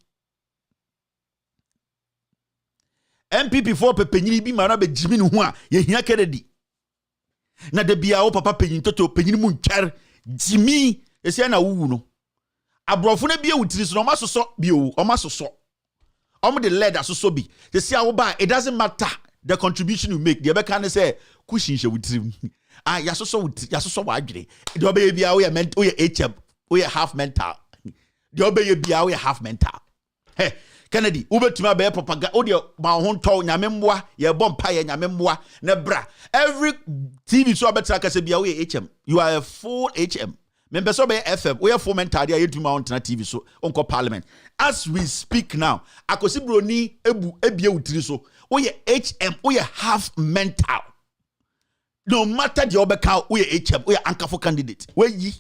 MPP for pe penyini bi ma na be Jimmy no ho a ye hia Kennedy na de bia o papa penyin toto penyin mu ntwar Jimmy esi na wuwu no abrofo na bia wutiri so no masoso bio o masoso om the lead asoso bi they say awoba it doesn't matter the contribution you make the be can say kushin hye wutiri yasoso wa adwere the obey bia we mental we HM we half mental the obey bia we half mental hey Kennedy ubetuma be propaganda o de ma ho nto nyame mmoa ye bompa ye nyame mmoa na bra every TV so betra ka se bia we HM you are a full HM member so be FM we full mental dia yetuma on TV so onko parliament as we speak now akosi broni ebie utiri so we HM we half mental no matter the obeka we HM we ankafo candidate we yi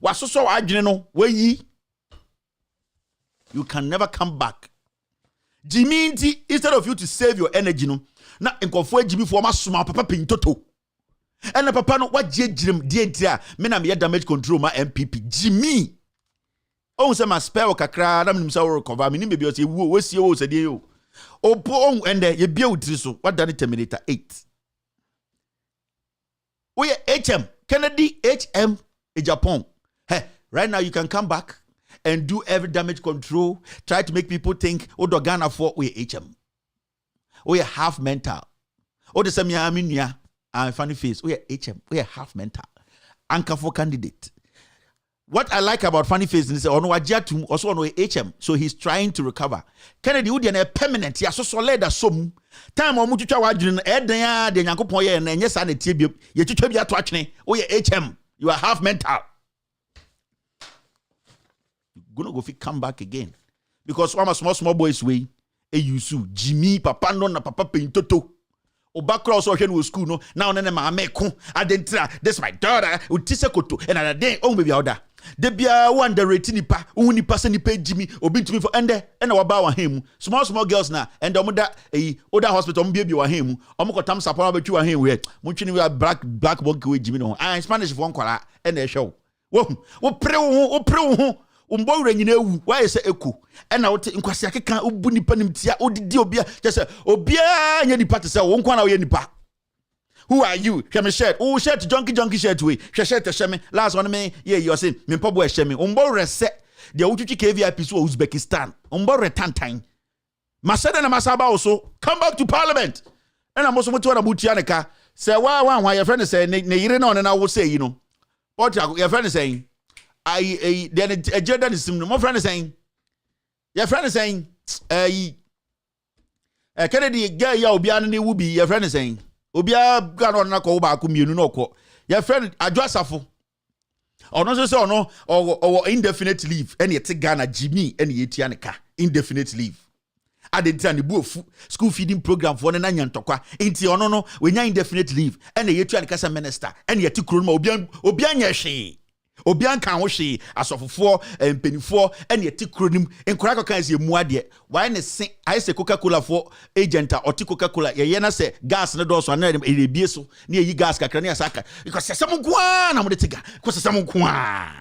wasoso adwene no we yi you can never come back. Jimmy, instead of you to save your energy, no, na nkofo Jimmy for masoma papa pintoto. And papa no what jim dia me na me damage control ma MPP. Jimmy. Oh say ma spare kakra na me say recover me ni be say we see o say dey o. Opo on ende ye bia utiri so what done Terminator 8. We HM Kennedy HM in Japan. Hey, right now you can come back and do every damage control, try to make people think, oh, the Ghana for we HM. We are half mental. Oh, the same Yaminia and funny face. We are HM. We are half mental. Anchor for candidate. What I like about funny face is also on HM, so he's trying to recover. Kennedy would be a permanent, ya so solid as some time or mutual wajin, Edna, the Yankopoya, and yes, and the TB, you to be a twatching. We are HM. You are half mental. Gonna go fit come back again because one small boys way Yusu Jimmy papa no na papa pintoto obakra so hwe no school no now na ma ameko adentra this my daughter utise koto and another day oh baby order de bia wonder rate nipa unipa se nipa Jimmy obi ntumi for ende na waba wa hemu small girls na and omoda oda hospital mbia bi wa hemu omokotam sapon abetwi wa hemu we montwini we black book we Jimmy no Spanish for nkwara na ehwe wo pre wo umbowre nyina ewu why say eku na wote nkwasi akeka obu nipa nimtia odidi obia just obia nya nipa te say wo nkwa na wo nipa who are you hwe me shirt oh shirt junky shirt we hwe shirt hwe me last one me yeah you say me pobo hwe me umbowre se de wotwitwi KVIP so Uzbekistan umbowre tantan masada na masaba also come back to parliament and am also mutu na butia neka say wa your friend say ne yire na na wo say you know what your friend saying then a Jordan is my friend is saying, your friend is saying, Kennedy, gay, ya Obiani will be your friend is saying, Obia got on a call back, you know, your friend, a dressaful. Or no, so no, or indefinite leave, and yet Ghana, Jimmy, and Yetianica, indefinite leave. I didn't tell the school feeding program for an onion tokwa, into no, when you're indefinite leave, and the Yetianica minister, and yet to Kurma Obian she. Obian kan wo hwe asofofo empenifo ene eti kronim enkura kokan se muade why ne se ayese Coca-Cola for agent oti Coca-Cola ye na se gas ne do so na e bie so na yi gas kakra na asaka because sesam kwa na mo de tiga because sesam kwa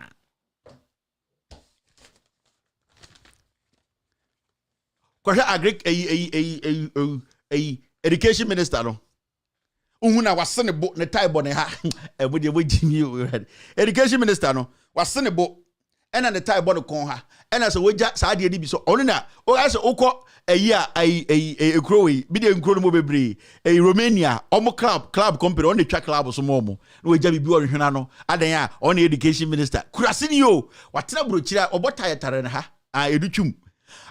kwa agric education minister no Uhuna wasene bo ne taibo ne ha e mo de wo Jimmy education minister no wasene bo ena ne taibo ne kon ha ena se woja saa de bi so onu na o ga se ukọ eyi a ekrowe bi de nkro no mo bebre Romania omo club company on the track club so mo no woja bi ohwena no adan a on education minister kurase ni yo watena brochira obota yetare ne ha edutwum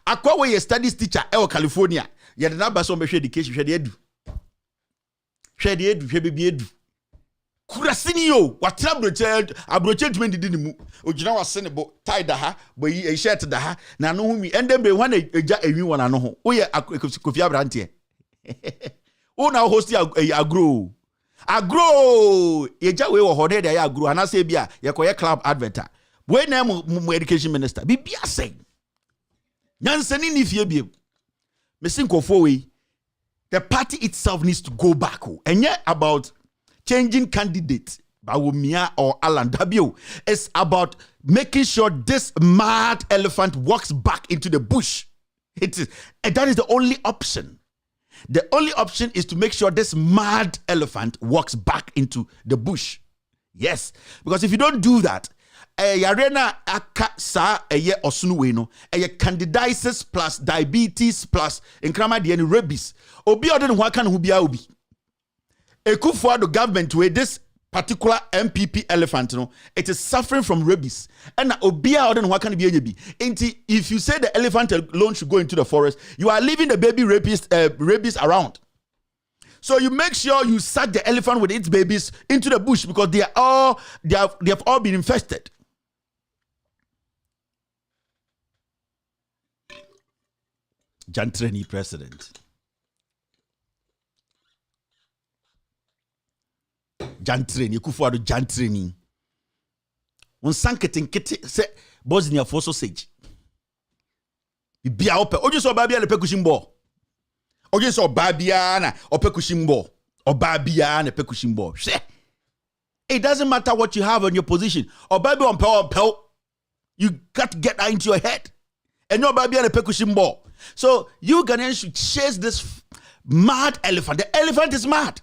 akwa we studies teacher e California ye de na ba so mehwe education hwe de edu hwede edu hwebe edu kurasini yo watra abroche ntumi didi ni mu ogina wasene bo tie da ha bo yi shirt da ha na no humi endembe hwana eja ewi wona no ho wo ye Kofi Abrante una host agro eja we wo hode da ya agro anase bia ye koye club adverter we na mu education minister bibia say nyansani ni fie biem mesin kofo we the party itself needs to go back. And yet about changing candidates, Bawumia or Alan W. It's about making sure this mad elephant walks back into the bush. And that is the only option. The only option is to make sure this mad elephant walks back into the bush. Yes, because if you don't do that, yarena aka sa eye osunu we no candidiasis plus diabetes plus enkrama de any rabies obi ode ne ho aka ne ho bia obi Ekufuado government with this particular MPP elephant, it is suffering from rabies. And obia ode ne ho aka ne bia nyebi. If you say the elephant alone should go into the forest, you are leaving the baby rabies around. So you make sure you sack the elephant with its babies into the bush because they have all been infested. Jantreni president. Jantreni, Kufuado Jantreni. On sanketin kete se Bosnia for sausage. Bia ope. Oje so babia le pekushimbo. Oje so babia na opekushimbo. Or babia na pekushimbo. It doesn't matter what you have on your position. Or baby on power. You got to get that into your head. And no babia na pekushimbo. So you Ghanaians should chase this mad elephant. The elephant is mad.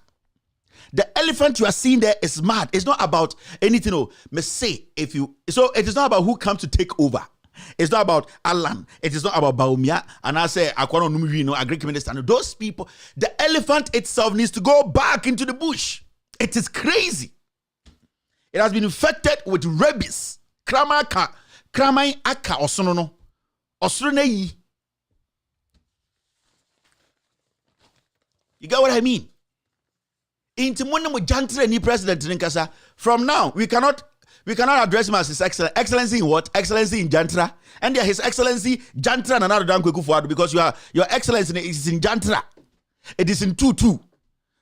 The elephant you are seeing there is mad. It's not about anything. So it is not about who comes to take over. It's not about Alan. It is not about Baumia. And I say, Agric Minister. Those people, the elephant itself needs to go back into the bush. It is crazy. It has been infected with rabies. Kramai aka osono. Osroneyi. You get what I mean? From now, we cannot address him as His Excellency. Excellency in what? Excellency in Jantra. And there, His Excellency Jantra and another Dan Kwekufuado, because your Excellency is in Jantra. It is in 2-2.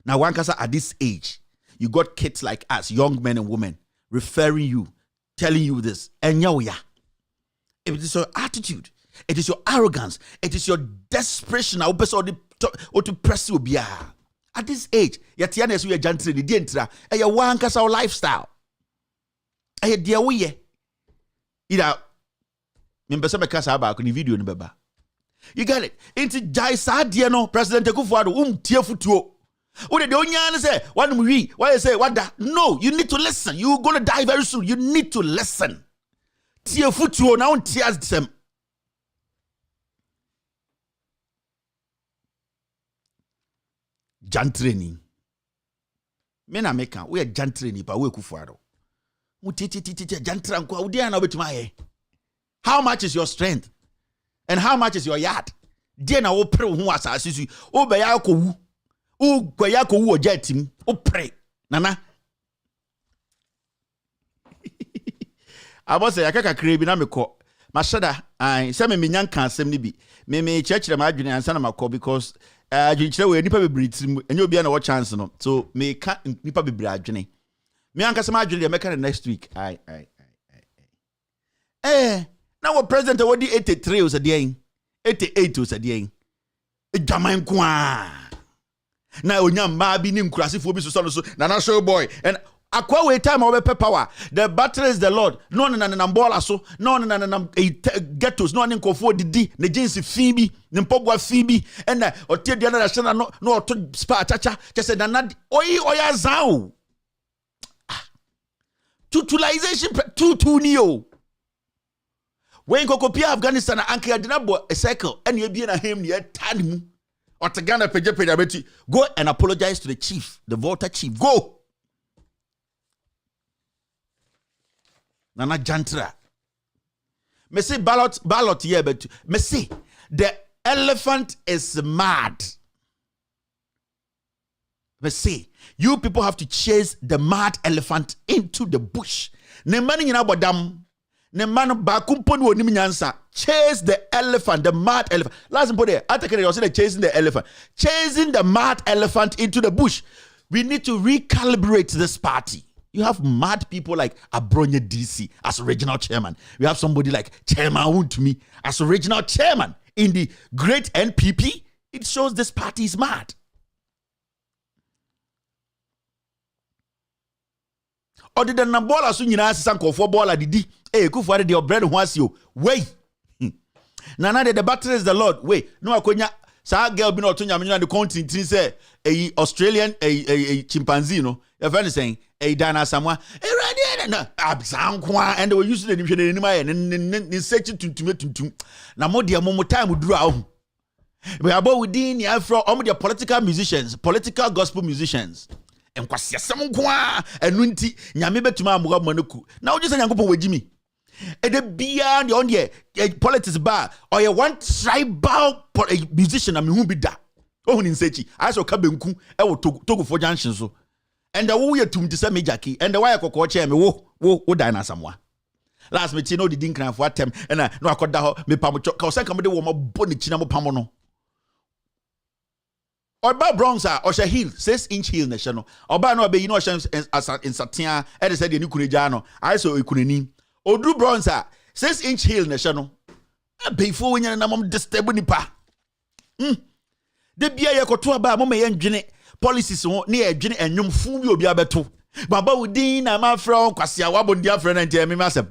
Now, Wankasa, at this age, you got kids like us, young men and women, referring you, telling you this. And it is your attitude. It is your arrogance. It is your desperation. Or to press you. At this age, yatiana is we a jantre the dientra, a wankasa lifestyle. A dear we ida membesa bekasa about the video in baba. You get it? Into Jaisa Diano, President Kufuado, Tiefutuo. What did the onion say? What we why say what that? No, you need to listen. You're gonna die very soon. You need to listen. Tiefutuo now tears them. Jantreni. Mena meka, we are jantreni, but we Kufuado. How much is your strength? And how much is your yard? Diana will pray who was as you. Oh, Bayako, oh, Guayako, or jetting, oh, pray. Nana. I was a kaka crabinamico. Mashada, I send me young can send me. Me church the margin and son of my call because you will nipa be and you'll be an chance. No, so me can't nipa be bradgeny. Me anka sama adwene make next week. Now what president already 83 was a day. 88 was a day. E jaman kwa. Na onyam ba bi ni nkurasefo bi so na show boy and akwa we time obe power. The battery is the Lord. No mbola so. No ghettos no nkofo didi na jinsi fibi, ne mpogwa fibi and otie dia na shana no to spa chacha just na oya zao. Tutulization tutu niyo. When Kokopia Afghanistan anke adinabo a cycle and you be na him near Tanimu or Tagana Peja go and apologize to the chief, the Volta chief. Go. Nana Jantra. Me say ballot here, but me say the elephant is mad. Me say you people have to chase the mad elephant into the bush. Ne mani nyina bodam. Ne man ba kumponi woni nyansa. Chase the elephant, the mad elephant. Last put there. Atakere you say chasing the elephant. Chasing the mad elephant into the bush. We need to recalibrate this party. You have mad people like Abronya DC as regional chairman. We have somebody like Chairman Wuntumi as regional chairman in the great NPP. It shows this party is mad. Or did the Nambola soon you ask Sanko for Bola Didi? Eh, go for the bread once you wait. Nana the battery is the Lord. Wait, no akonya sa girl be not to the country say a Australian a chimpanzee no. Your friend is saying a Dana Samoa. and they were using the name and searching to now more dear more time would draw. We are both within Afro, the political musicians, political gospel musicians. And kwasi some kwa and winti nyamebe to my manuku. Now just a young couple with Jimmy. And the beyond on ye politics bar or a one tribal musician I mean who be that. Oh in sechi I saw Kabenku I will togo for junction so. And the way to say me Jackie and the wire coach me wo dine somewhere. Last me tino didn't cry for them and I no I could me pamucho cause I come the woman bonny chinamo pamono. Or ba bronzer or hill 6-inch heel national or ba no be you know as in satin e said the nukunejano I saw ikuneni odru bronzer 6-inch heel national before when na mom disturb nipa de bia ye koto ba mom ye ndwene policies ho na ye dwene enwom fu bi obi abeto baba wudin na ma fra kwase a wabondi afra na ntem me masem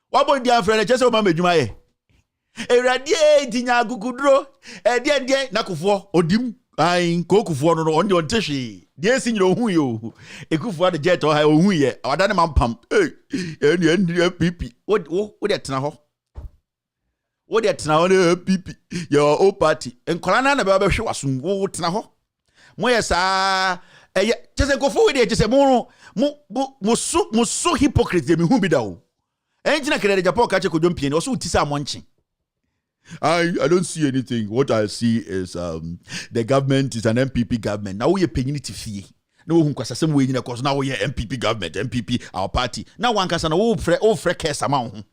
wabondi afra na chese o ma medwuma ye eradie dinya gugudro de nakofo odim ai kokufo no on de on tehwe de sinyiro hu yo ekufo de jet o ha hu ye wadane mampam eni pipi wo de tena ho wo de tena ho na pipi your old party enkola na be hwe waso wo tena ho mo ye sa chese kofo we de chese mo so hypocrite me hu bi da o enjina kere de Japan ka che kodwompi ni o so utisa amonche. I don't see anything. What I see is the government is an MPP government. Now we are paying it to fee. No one can say we because now we are MPP government, MPP our party. Now one can say no free case amount.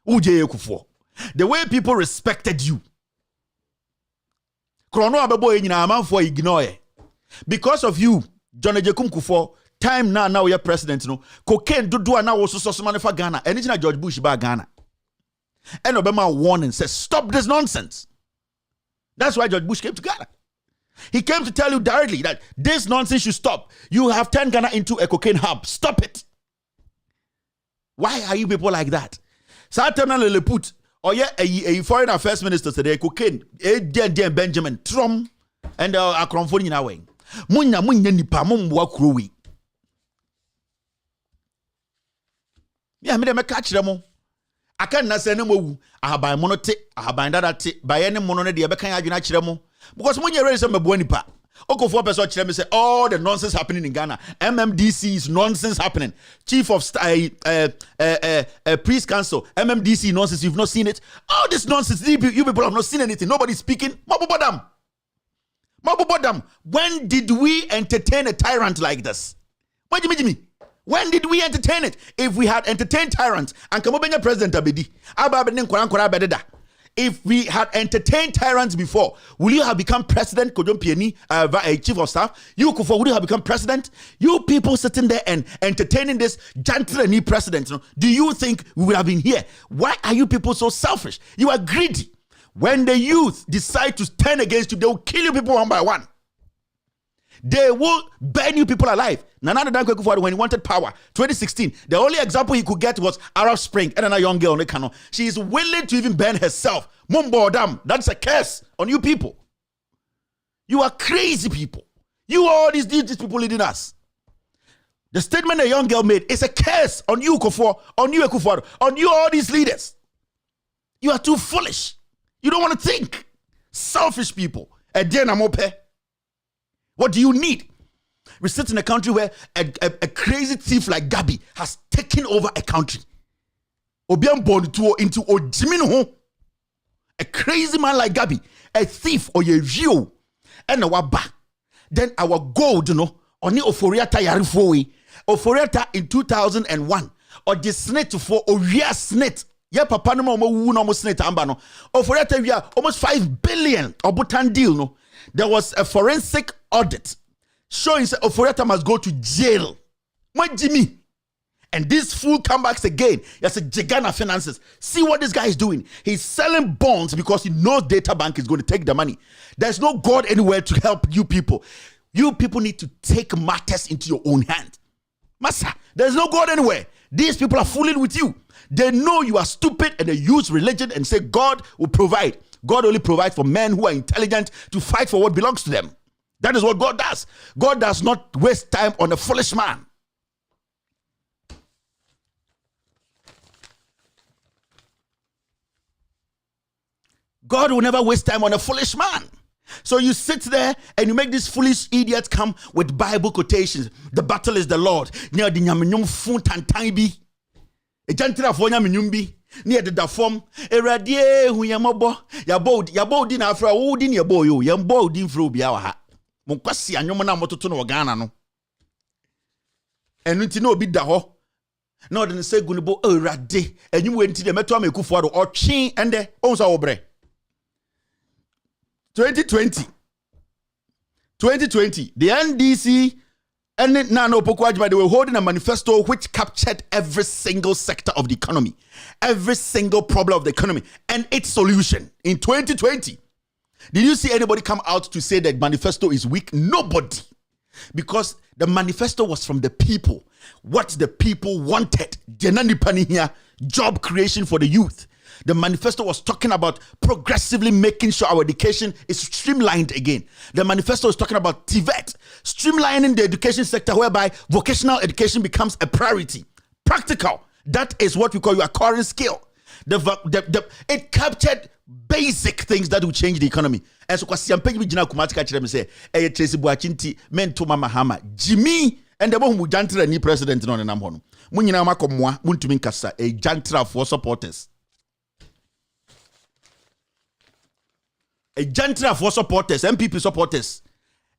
The way people respected you. Krono abebo nyina amanfo ignore. Because of you, John Ejekum Kufuor, time now we are president no. Cocaine do now also so man for Ghana. Anything George Bush ba Ghana. And Obama warned and said, stop this nonsense. That's why George Bush came to Ghana. He came to tell you directly that this nonsense should stop. You have turned Ghana into a cocaine hub. Stop it. Why are you people like that? Saturn le put or yeah, a foreign affairs minister today, cocaine, Benjamin Trump and Akronfoni in our way. Munya nipa mumwa kruwi. Yeah, me catch them. I can't say no more. I have by monote, I have by that by any mono de bekan adwena kire mo. Because when you raise some buanipa, Oko 4 person kire me say all the nonsense happening in Ghana. MMDC is nonsense happening. Chief of Priest Council, MMDC nonsense. You've not seen it. All this nonsense. You people have not seen anything. Nobody's speaking. Mabubodam. When did we entertain a tyrant like this? Jimmy. When did we entertain it? If we had entertained tyrants, and Kamobenya President Abedi, if we had entertained tyrants before, will you have become president? Kodon chief of staff, you Kufuor, would you have become president? You people sitting there and entertaining this gentle and new president, do you think we would have been here? Why are you people so selfish? You are greedy. When the youth decide to turn against you, they will kill you people one by one. They will burn you people alive. Nana Dankwa Kufuor, when he wanted power, 2016, the only example he could get was Arab Spring and a young girl on the canal. She is willing to even burn herself. Mumbo Dam, that's a curse on you people. You are crazy people. You are all these people leading us. The statement a young girl made is a curse on you, Kufuor, on you, Kufuor, on you, all these leaders. You are too foolish. You don't want to think. Selfish people. What do you need? We sit in a country where a crazy thief like Gabi has taken over a country. Obian born into Ojimin. A crazy man like Gabi, a thief or a view, and our back. Then our gold, only Oforiata Yarifoe, Oforiata in 2001, or the snake for Oria snake. Yeah, Papa no almost snake ambano. Oforiata we are almost 5 billion or Bhutan deal, no. There was a forensic audit showing that Oforiata must go to jail. My Jimmy. And this fool comes back again. He has a Gigana finances. See what this guy is doing. He's selling bonds because he knows Data Bank is going to take the money. There's no God anywhere to help you people. You people need to take matters into your own hand. Massa, there's no God anywhere. These people are fooling with you. They know you are stupid and they use religion and say God will provide. God only provides for men who are intelligent to fight for what belongs to them. That is what God does. God does not waste time on a foolish man. God will never waste time on a foolish man. So you sit there and you make this foolish idiot come with Bible quotations. The battle is the Lord. Near the nyamenyum fun tantan bi. E jantra fo nyamenyum bi. Near the dafom. Eradie hu yamobo. Yabo di na afra wo di ne yabo yo. Yambo di mfro bia wa ha. Monkwasi anyom na mototo no Ghana no. Enu nti na obi da ho. Na odin se gunibo erade. Enyum we nti de meto amekufu ado otwe ende onso obre. 2020, the NDC and Nano Pokwajima, they were holding a manifesto which captured every single sector of the economy, every single problem of the economy, and its solution in 2020. Did you see anybody come out to say that manifesto is weak? Nobody. Because the manifesto was from the people. What the people wanted. Job creation for the youth. The manifesto was talking about progressively making sure our education is streamlined again. The manifesto is talking about TVET, streamlining the education sector whereby vocational education becomes a priority. Practical. That is what we call your current skill. It captured basic things that will change the economy. And so, Jimmy and the one who jantra ni president no nam hono. Munyina makomwa muntumi nkasa a jantra for supporters. A jantra for supporters, MPP supporters.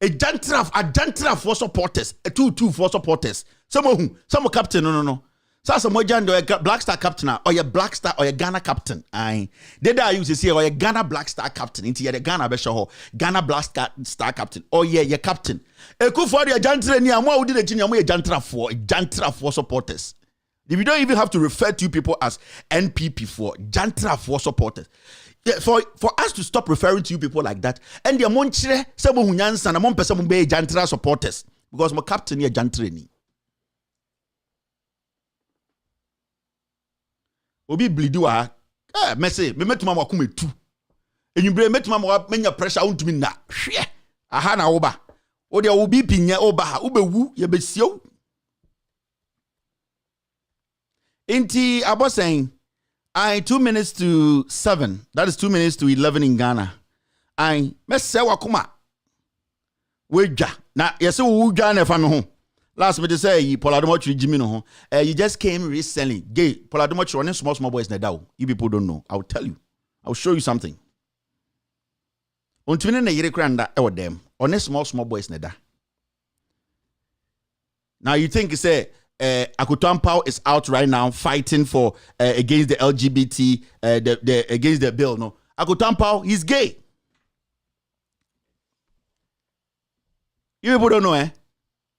A jantra for supporters, a 2-2 for supporters. Some captain, no. So some jando Black Star captain or your Black Star or your Ghana captain. Aye. They used to say or your Ghana Black Star captain into your Ghana Beshaho, Ghana Black Star captain. Oh yeah, your captain. A coup for your jantra ni amwa udi the junior jantra for supporters. If you don't even have to refer to people as NPP for jantra for supporters. Yeah, for us to stop referring to you people like that, and the monchre sebo hunyansa na monpesa mbe jantra supporters because my captain here jantre ni. Obi bleedi wa message me metuma ma kuma tu. Enyumbre metuma ma menya pressure untumi na. Hwe. Aha na wo ba. O de obi pinya oba ha ubewu ye besiew. Inti abo saying 2 minutes to 7. That is 2 minutes to 11 in Ghana. I mese wakuma. Weja. Na yese wuja na fa me ho. Last me say Poladomochi Jimmy no ho. You just came recently. Gay Poladomochi running small boys na daw. You people don't know. I'll tell you. I'll show you something. Ontwene na yire kranda e wodem. On small boys na da. Now you think say Akutuampao is out right now fighting for against the LGBT, against the bill. No, Akutuampao, he's gay. You people don't know, eh?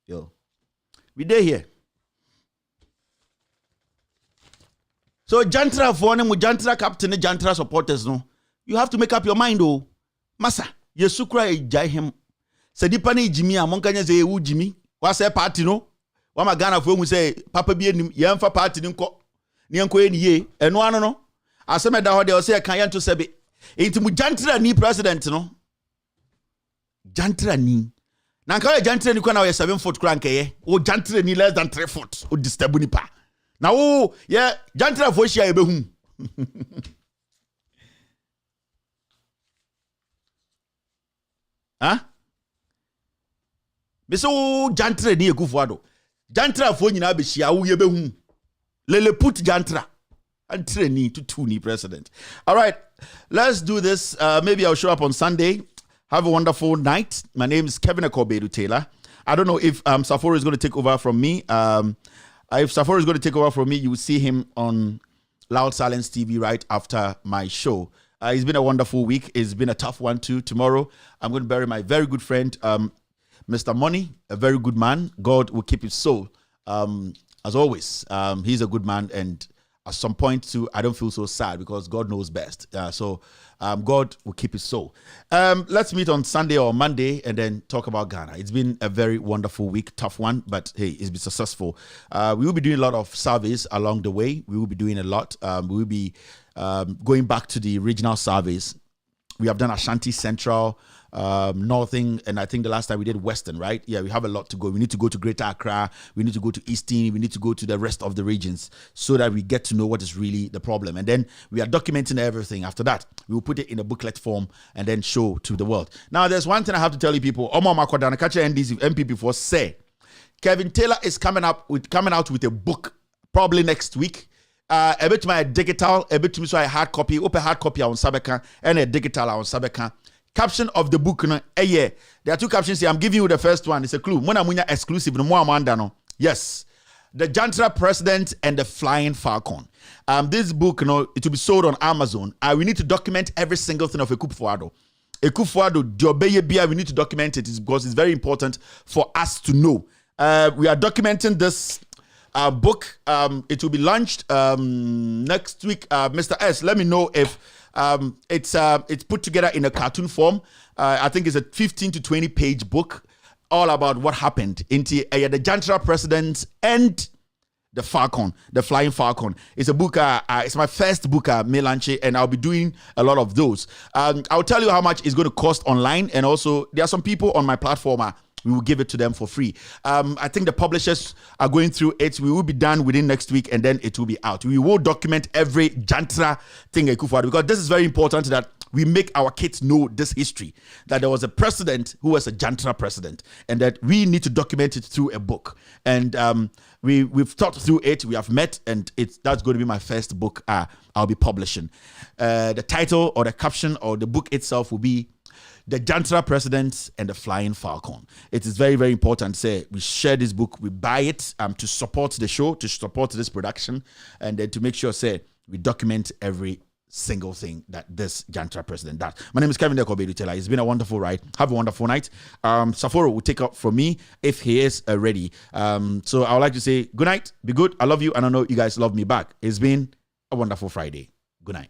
Yo, we there here. So Jantra for them, Jantra captain, Jantra supporters. No, you have to make up your mind, oh, Masa. Yesukra jai him. Sedipani Jimmy, Amonkanya say who Jimmy? What's that party? No. Wama Ghana for mu say papa bi enim yemfa party nko ne enko eniye eno ano no aseme da ho de o say kan yento sebe enti mu jantra ni president no jantra ni na kan jantra ni ko na o 7 foot kra nkeye o jantra ni less than 3 foot o disturb ni pa na o ye jantra fo hia ebehu ha beso jantra ni ekufo ado jantra fo nyina be hia wo ye behu lele put jantra and training to two new president. All right, let's do this. Maybe I'll show up on Sunday. Have a wonderful night. My name is Kevin Akobedu Taylor. I don't know if Saforo is going to take over from me. If Saforo is going to take over from me, you will see him on Loud Silence TV right after my show. It's been a wonderful week. It's been a tough one too. Tomorrow, I'm going to bury my very good friend, Mr. Money, a very good man. God will keep his soul. As always, he's a good man, and at some point too, I don't feel so sad because God knows best. So God will keep his soul. Let's meet on Sunday or Monday and then talk about Ghana. It's been a very wonderful week, tough one, but hey, it's been successful. We will be doing a lot of surveys along the way. We will be doing a lot. We will be going back to the regional surveys We have done Ashanti Central, Northern, and I think the last time we did Western, right? Yeah, we have a lot to go. We need to go to Greater Accra. We need to go to Eastern. We need to go to the rest of the regions so that we get to know what is really the problem. And then we are documenting everything. After that, we will put it in a booklet form and then show to the world. Now, there's one thing I have to tell you people. Omo Makodana, catch NDC MPP for say, Kevin Taylor is coming out with a book probably next week. A bit my digital, a bit so a hard copy, open hard copy on Sabeka and a digital on Sabeka. Caption of the book, there are two captions here. I'm giving you the first one. It's a clue. Mona Munya exclusive. Yes. The Jantra President and the Flying Falcon. This book, it will be sold on Amazon. We need to document every single thing of Ekufuado. We need to document it because it's very important for us to know. We are documenting this book. It will be launched next week. Mr. S, let me know if it's put together in a cartoon form. I think it's a 15 to 20 page book all about what happened in the Jantra President and the Falcon, the Flying Falcon. It's a book. It's my first book, Melanche, and I'll be doing a lot of those. I'll tell you how much it's going to cost online, and also there are some people on my platform. We will give it to them for free. I think the publishers are going through it. We will be done within next week, and then it will be out. We will document every Jantra thing because this is very important that we make our kids know this history, that there was a president who was a Jantra president, and that we need to document it through a book. And we've thought through it. We have met, and that's going to be my first book I'll be publishing. The title or the caption or the book itself will be The Jantra President and the Flying Falcon. It is very, very important. Say we share this book, we buy it to support the show, to support this production, and then to make sure we document every single thing that this Jantra president does. My name is Kevin Dekobedu-Taylor. It's been a wonderful ride. Have a wonderful night. Saforo will take up from me if he is ready. So I would like to say good night, be good. I love you, and I know you guys love me back. It's been a wonderful Friday. Good night.